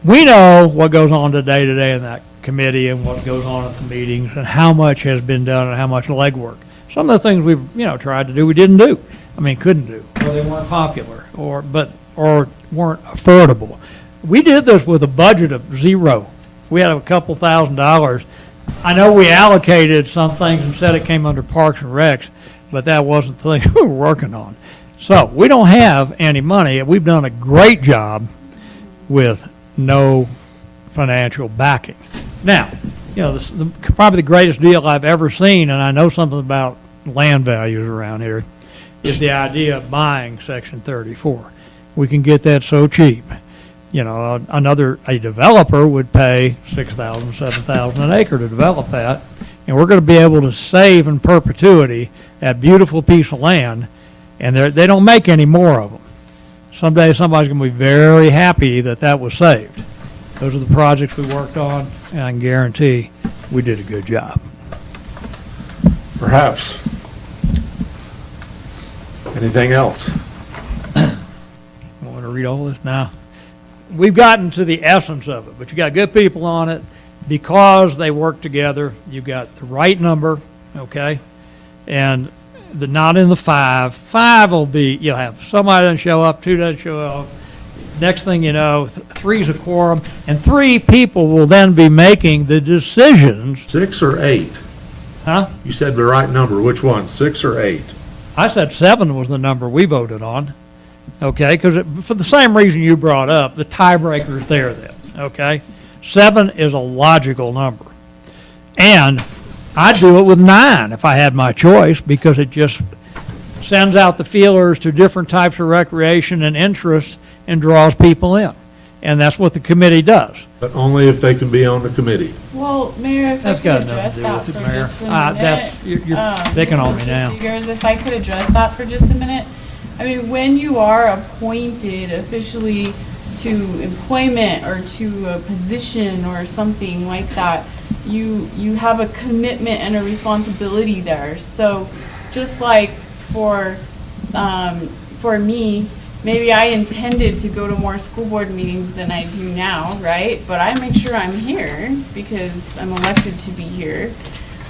we know what goes on day to day in that committee and what goes on at the meetings and how much has been done and how much legwork. Some of the things we've, tried to do, we didn't do. Couldn't do, or they weren't popular, or weren't affordable. We did this with a budget of zero. We had a couple $1,000s. I know we allocated some things and said it came under Parks and Recs, but that wasn't the thing we were working on. So we don't have any money. We've done a great job with no financial backing. Now, probably the greatest deal I've ever seen, and I know something about land values around here, is the idea of buying Section 34. We can get that so cheap. A developer would pay $6,000, $7,000 an acre to develop that, and we're going to be able to save in perpetuity that beautiful piece of land, and they don't make any more of them. someday somebody's going to be very happy that that was saved. Those are the projects we worked on, and I can guarantee we did a good job. Perhaps. Anything else? I want to read all this now. We've gotten to the essence of it, but you got good people on it because they work together. You've got the right number, okay? And not in the five. Five will be, you'll have somebody doesn't show up, two doesn't show up. Next thing you know, three's a quorum, and three people will then be making the decisions. 6 or 8? Huh? You said the right number. Which one, 6 or 8? I said 7 was the number we voted on, okay? Because for the same reason you brought up, the tiebreaker's there then, okay? 7 is a logical number. And I'd do it with 9 if I had my choice, because it just sends out the feelers to different types of recreation and interests and draws people in. And that's what the committee does. But only if they can be on the committee. Well, Mayor, if I That's could got address nothing to do that with for it, Mayor. just a minute. You're picking on me now. Mr. Seegers, if I could address that for just a minute. I mean, when you are appointed officially to employment or to a position or something like that, you have a commitment and a responsibility there. So just like for me, maybe I intended to go to more school board meetings than I do now, right? But I make sure I'm here because I'm elected to be here.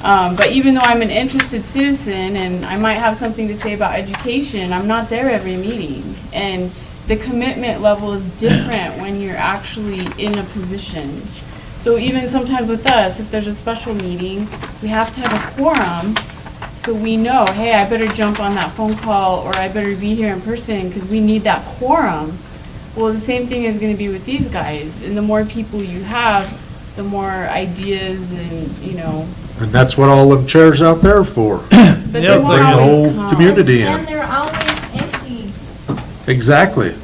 But even though I'm an interested citizen and I might have something to say about education, I'm not there every meeting. And the commitment level is different when you're actually in a position. So even sometimes with us, if there's a special meeting, we have to have a quorum. So we know, hey, I better jump on that phone call or I better be here in person because we need that quorum. Well, the same thing is going to be with these guys. And the more people you have, the more ideas and, you know. And that's what all them chairs out there for. But they won't Bring the always whole come. community And in. they're always empty Exactly.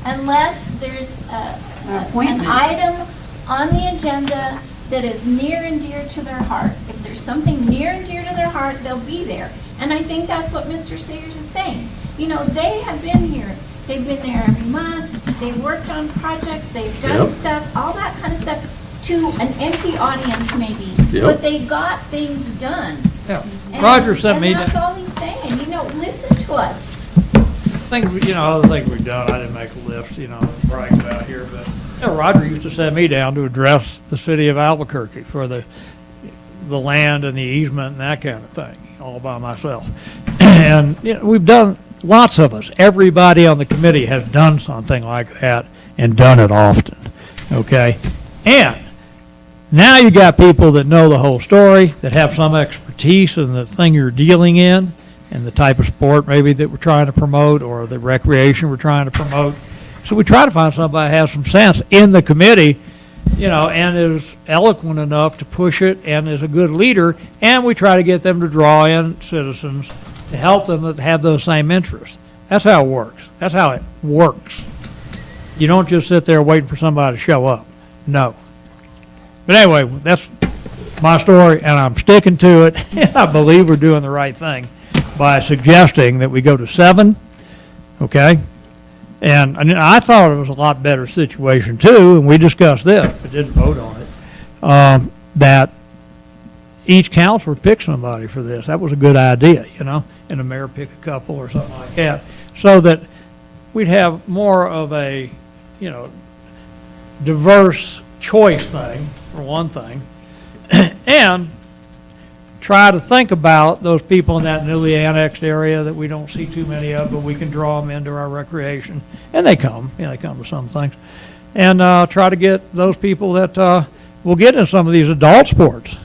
unless there's an appointment. item on the agenda that is near and dear to their heart. If there's something near and dear to their heart, they'll be there. And I think that's what Mr. Seegers is saying. You know, they have been here. They've been there every month. They've worked on projects. They've done Yep. stuff, all that kind of stuff, to an empty audience maybe. Yep. But they got things done. Yeah. And- Roger sent me, And that's all he's saying, you know, listen to us. things, you know, other things we've done, I didn't make a list, you know, brag about here, but, you know, Roger used to send me down to address the city of Albuquerque for the land and the easement and that kind of thing, all by myself. And, you know, we've done, lots of us, everybody on the committee has done something like that and done it often, okay? And now you got people that know the whole story, that have some expertise in the thing you're dealing in, and the type of sport maybe that we're trying to promote, or the recreation we're trying to promote. So we try to find somebody that has some sense in the committee, you know, and is eloquent enough to push it, and is a good leader, and we try to get them to draw in citizens to help them that have those same interests. That's how it works. That's how it works. You don't just sit there waiting for somebody to show up. No. But anyway, that's my story, and I'm sticking to it. I believe we're doing the right thing by suggesting that we go to 7, okay? And I thought it was a lot better situation too, and we discussed this, but didn't vote on it, that each council would pick somebody for this. That was a good idea, you know, and the mayor pick a couple or something like that, so that we'd have more of a, you know, diverse choice thing, for one thing, and try to think about those people in that newly annexed area that we don't see too many of, but we can draw them into our recreation. And they come, you know, they come to some things. And try to get those people that will get in some of these adult sports.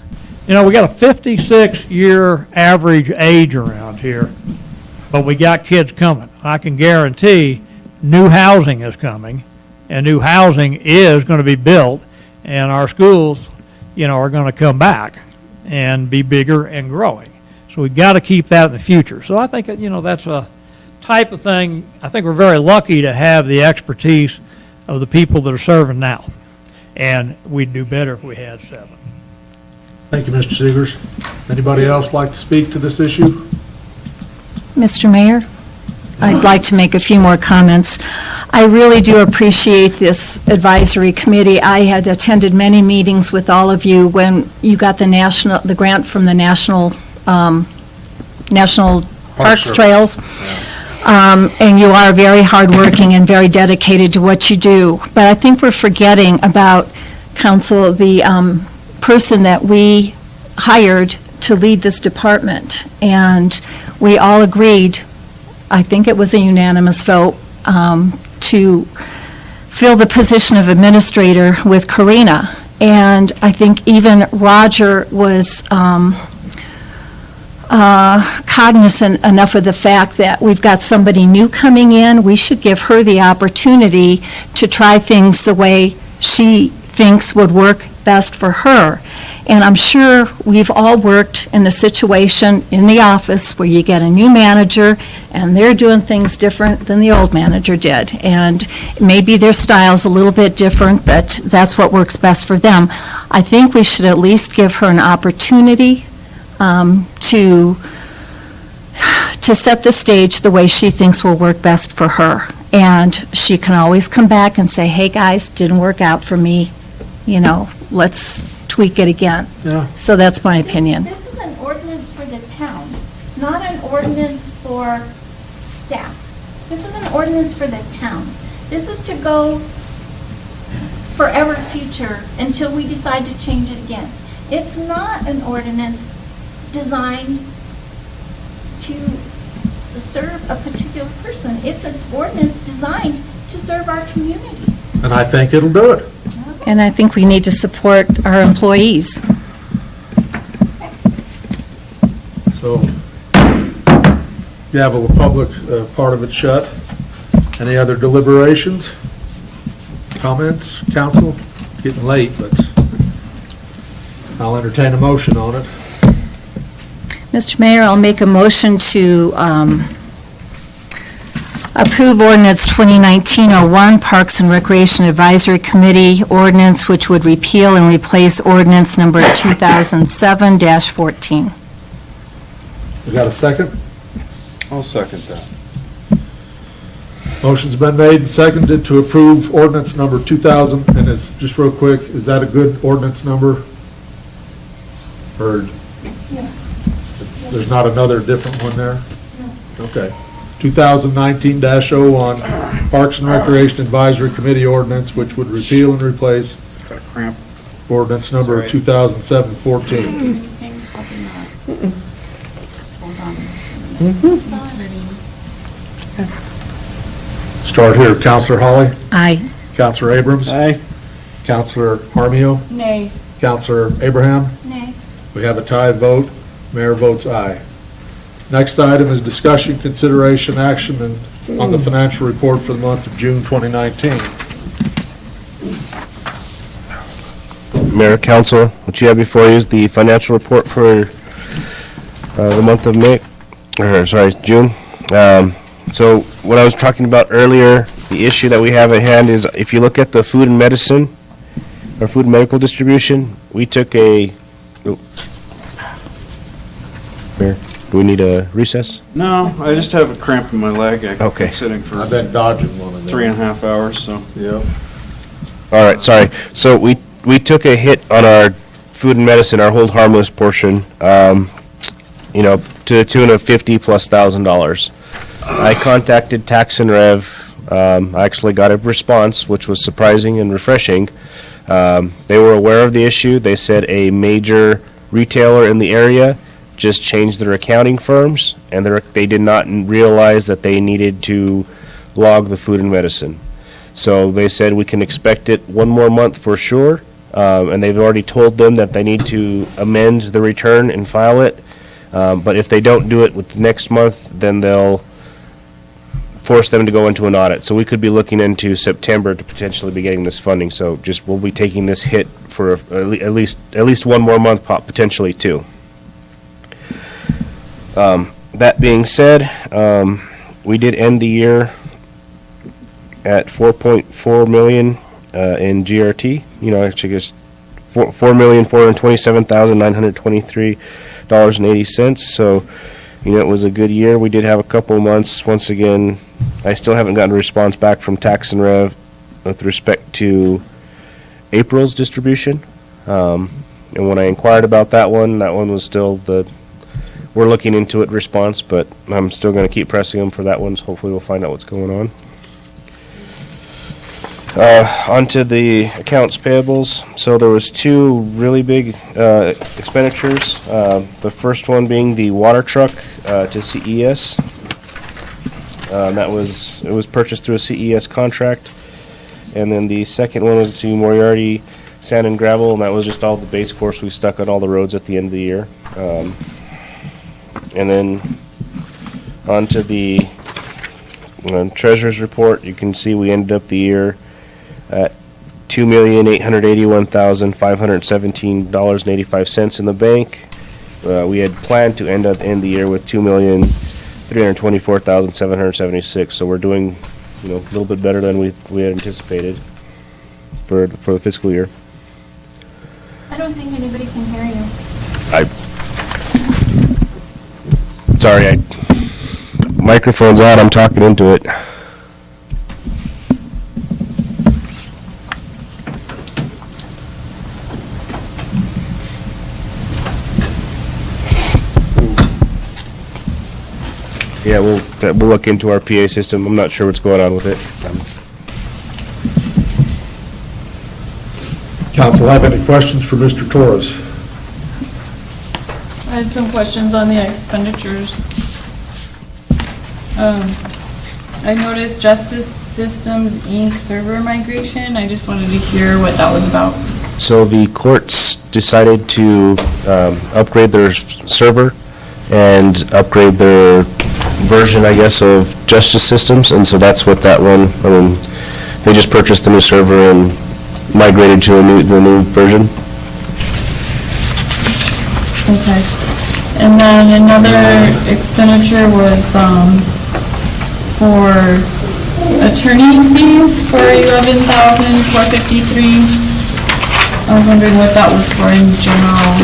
You know, we got a 56-year average age around here, but we got kids coming. I can guarantee new housing is coming, and new housing is going to be built, and our schools, you know, are going to come back and be bigger and growing. So we've got to keep that in the future. So I think, you know, that's a type of thing. I think we're very lucky to have the expertise of the people that are serving now. And we'd do better if we had 7. Thank you, Mr. Seegers. Anybody else like to speak to this issue? Mr. Mayor, I'd like to make a few more comments. I really do appreciate this advisory committee. I had attended many meetings with all of you when you got the grant from the National Parks Trails. And you are very hardworking and very dedicated to what you do. But I think we're forgetting about, Council, the person that we hired to lead this department. And we all agreed, I think it was a unanimous vote, to fill the position of administrator with Karina. And I think even Roger was cognizant enough of the fact that we've got somebody new coming in. We should give her the opportunity to try things the way she thinks would work best for her. And I'm sure we've all worked in a situation in the office where you get a new manager and they're doing things different than the old manager did. And maybe their style's a little bit different, but that's what works best for them. I think we should at least give her an opportunity to set the stage the way she thinks will work best for her. And she can always come back and say, hey, guys, didn't work out for me, let's tweak it again. Yeah. So that's my opinion. This is an ordinance for the town, not an ordinance for staff. This is an ordinance for the town. This is to go forever future until we decide to change it again. It's not an ordinance designed to serve a particular person. It's an ordinance designed to serve our community. And I think it'll do it. And I think we need to support our employees. So, gavel the public part of it shut. Any other deliberations? Comments, council? Getting late, but I'll entertain a motion on it. Mr. Mayor, I'll make a motion to approve ordinance 2019-01, Parks and Recreation Advisory Committee ordinance, which would repeal and replace ordinance number 2007-14. We got a second? I'll second that. Motion's been made and seconded to approve ordinance number 2000, and it's, just real quick, is that a good ordinance number? Or there's not another different one there? Okay. 2019-01, Parks and Recreation Advisory Committee ordinance, which would repeal and replace ordinance number 2007-14. Start here, Counselor Holly? Aye. Counselor Abrams? Aye. Counselor Armio? Nay. Counselor Abraham? Nay. We have a tie vote. Mayor votes aye. Next item is discussion, consideration, action on the financial report for the month of June 2019. Mayor, Council, what you have before you is the financial report for the month of June. So what I was talking about earlier, the issue that we have at hand is if you look at the food and medicine, or food and medical distribution, we took a, Mayor, do we need a recess? No, I just have a cramp in my leg. I've Okay. been sitting for I've been dodging one of them. 3.5 hours, so. Yeah. All right, sorry. So we took a hit on our food and medicine, our hold harmless portion, to the tune of $50,000+. I contacted Tax and Rev. I actually got a response, which was surprising and refreshing. They were aware of the issue. They said a major retailer in the area just changed their accounting firms, and they did not realize that they needed to log the food and medicine. So they said we can expect it one more month for sure, and they've already told them that they need to amend the return and file it. But if they don't do it with next month, then they'll force them to go into an audit. So we could be looking into September to potentially be getting this funding. So we'll be taking this hit for at least one more month, potentially two. That being said, we did end the year at 4.4 million in GRT. Actually, just $4,427,923.80. So, it was a good year. We did have a couple months, once again, I still haven't gotten a response back from Tax and Rev with respect to April's distribution. And when I inquired about that one was still we're looking into it response, but I'm still going to keep pressing them for that one, so hopefully we'll find out what's going on. Onto the accounts payables. So there was two really big expenditures. The first one being the water truck to CES. It was purchased through a CES contract. And then the second one was to Moriarty Sand and Gravel, and that was just all the base course we stuck on all the roads at the end of the year. And then onto the treasurer's report, you can see we ended up the year at $2,881,517.85 in the bank. We had planned to end the year with $2,324,776. So we're doing, a little bit better than we had anticipated for the fiscal year. I don't think anybody can hear you. Sorry, microphone's on. I'm talking into it. Yeah, we'll look into our PA system. I'm not sure what's going on with it. Council have any questions for Mr. Torres? I had some questions on the expenditures. I noticed Justice Systems Inc. server migration. I just wanted to hear what that was about. So the courts decided to upgrade their server and upgrade their version, I guess, of Justice Systems, and so that's what that one, they just purchased the new server and migrated to the new version. Okay. And then another expenditure was for attorney fees for $11,453. I was wondering what that was for in general.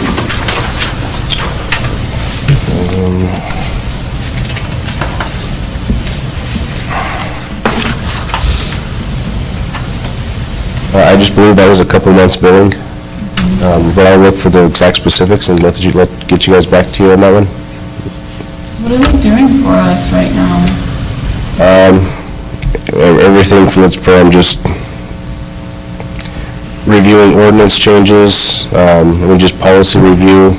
I just believe that was a couple months billing, but I'll look for the exact specifics and get you guys back to you on that one. What are they doing for us right now? Everything from just reviewing ordinance changes, just policy review,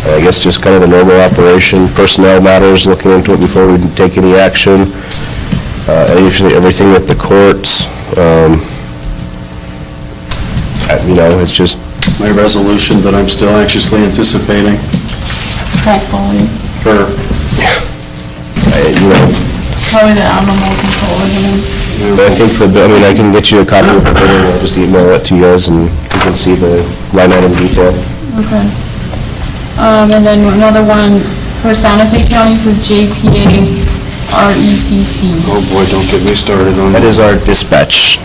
I guess just kind of the normal operation, personnel matters, looking into it before we take any action, everything with the courts. It's just My resolution that I'm still anxiously anticipating. Hopefully. For, Probably the animal control again. I think I can get you a copy of the bill, and I'll just email it to you guys, and you can see the line item detail. Okay. And then another one for Santa Fe County says JPA RECC. oh boy, don't get me started on that. That is our dispatch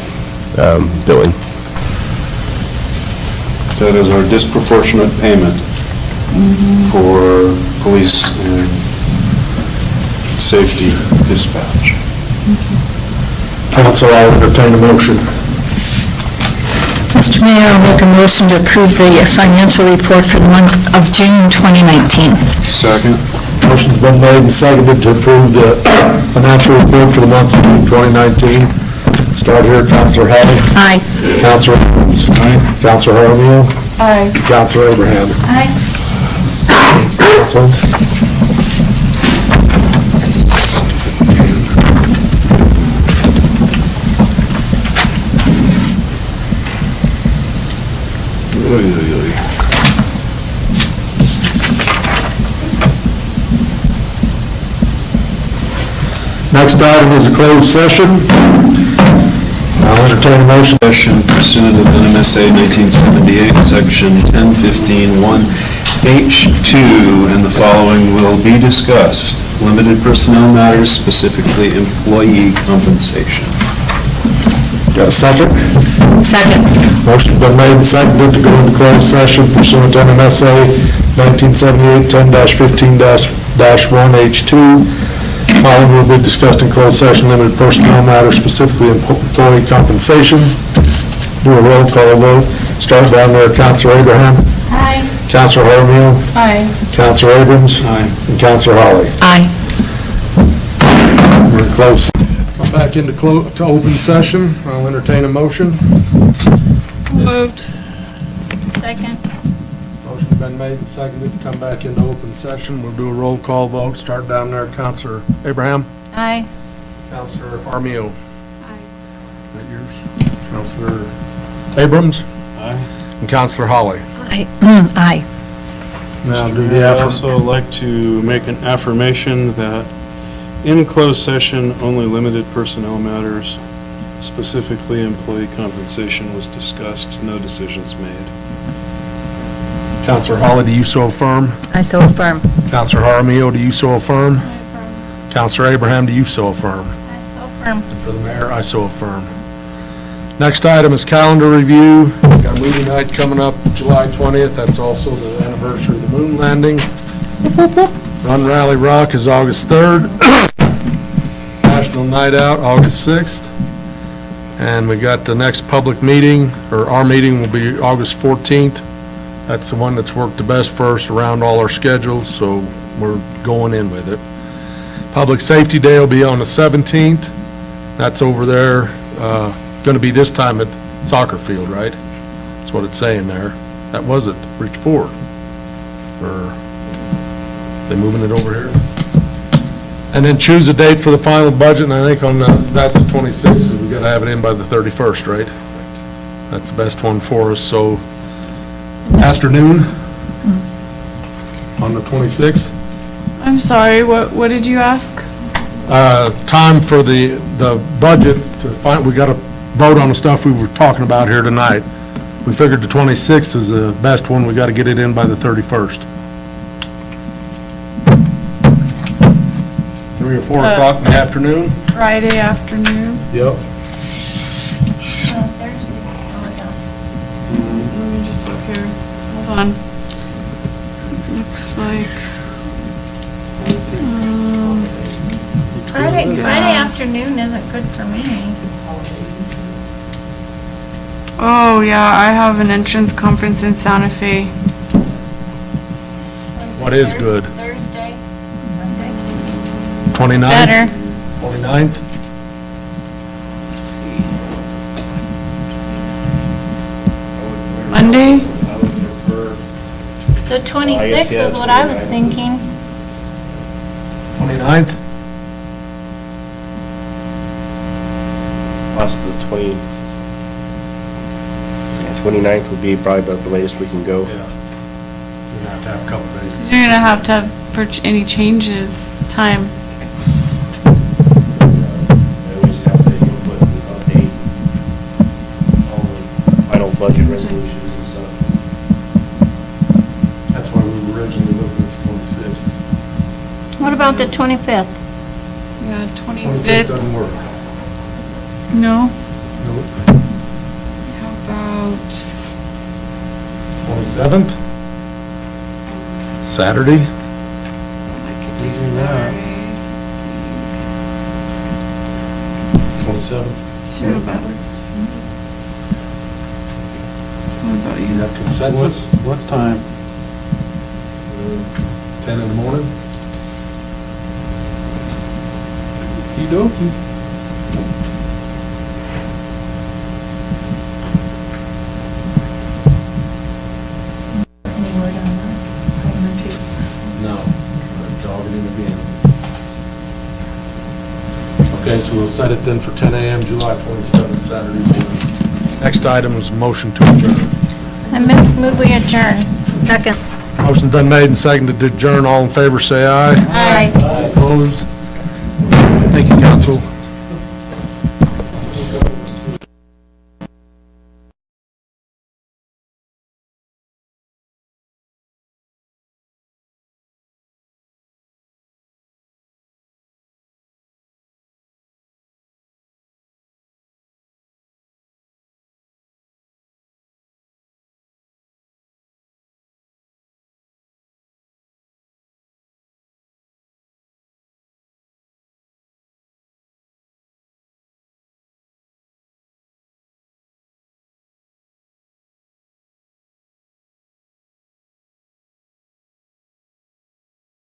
billing. That is our disproportionate payment for police and safety dispatch. Council, I'll entertain a motion. Mr. Mayor, I'll make a motion to approve the financial report for the month of June 2019. Second. Motion's been made and seconded to approve the financial report for the month of June 2019. Start here, Councilor Hattie. Aye. Councilor Evans. Aye. Councilor Jaramillo. Aye. Councilor Abraham. Aye. Council. Next item is a closed session. I'll entertain a motion. Session pursuant of NMSA 1978, Section 1015-1H2, and the following will be discussed. Limited personnel matters, specifically employee compensation. Got a second? Second. Motion's been made and seconded to go into closed session pursuant to NMSA 1978, 10-15-1H2. Following will be discussed in closed session, limited personnel matters, specifically employee compensation. Do a roll call vote. Start down there, Counselor Abraham. Aye. Counselor Harmiel. Aye. Counselor Abrams. Aye. And Counselor Holly. Aye. We're in close. Come back into to open session. I'll entertain a motion. Moved. Second. Motion's been made and seconded to come back into open session. We'll do a roll call vote. Start down there, Counselor Abraham. Aye. Counselor Armijo. Aye. That yours? Counselor Abrams. Aye. And Counselor Holly. Aye. Aye. Now do the I'd also like to make an affirmation that in closed session, only limited personnel matters, specifically employee compensation, was discussed, no decisions made. Counselor Holly, do you so affirm? I so affirm. Counselor Jaramillo, do you so affirm? Counselor Abraham, do you so affirm? Affirm. And for the mayor, I so affirm. Next item is calendar review. We've got a movie night coming up July 20th. That's also the anniversary of the moon landing. Run Rally Rock is August 3rd. National Night Out, August 6th. And we got the next public meeting, or our meeting will be August 14th. That's the one that's worked the best for us around all our schedules, so we're going in with it. Public Safety Day will be on the 17th. That's over there, going to be this time at soccer field, right? That's what it's saying there. That was at Rich Ford. Or they moving it over here? And then choose a date for the final budget, and I think on that's the 26th, so we got to have it in by the 31st, right? That's the best one for us, so afternoon on the 26th. I'm sorry, what did you ask? Time for the budget to find, we got to vote on the stuff we were talking about here tonight. We figured the 26th is the best one, we got to get it in by the 31st. 3 or 4 o'clock in the afternoon? Friday afternoon. Yep. Let me just look here. Hold on. Looks like. Friday afternoon isn't good for me. Oh, yeah, I have an entrance conference in Santa Fe. What is good? Thursday, Monday. 29th? Better. 29th? Monday? The 26th is what I was thinking. 29th? Plus the 29th would be probably about the latest we can go. Yeah. We have to have a couple days. You're gonna have to have, for any changes, time. I always have to input and update all the final budget resolutions and stuff. That's why we were originally looking at the 26th. What about the 25th? Yeah, 25th 25th. doesn't work. No? Nope. How about 27th? Saturday? I could do Saturday? 27th? Sure, that works. What about You you? have consensus? What time? 10 in the morning? Okey-dokey. No, dog it in the bin. Okay, so we'll set it then for 10 a.m. July 27th, Saturday morning. Next item is motion to adjourn. I move we adjourn. Second. Motion's been made and seconded to adjourn. All in favor, say aye. Aye. Opposed? Thank you, council.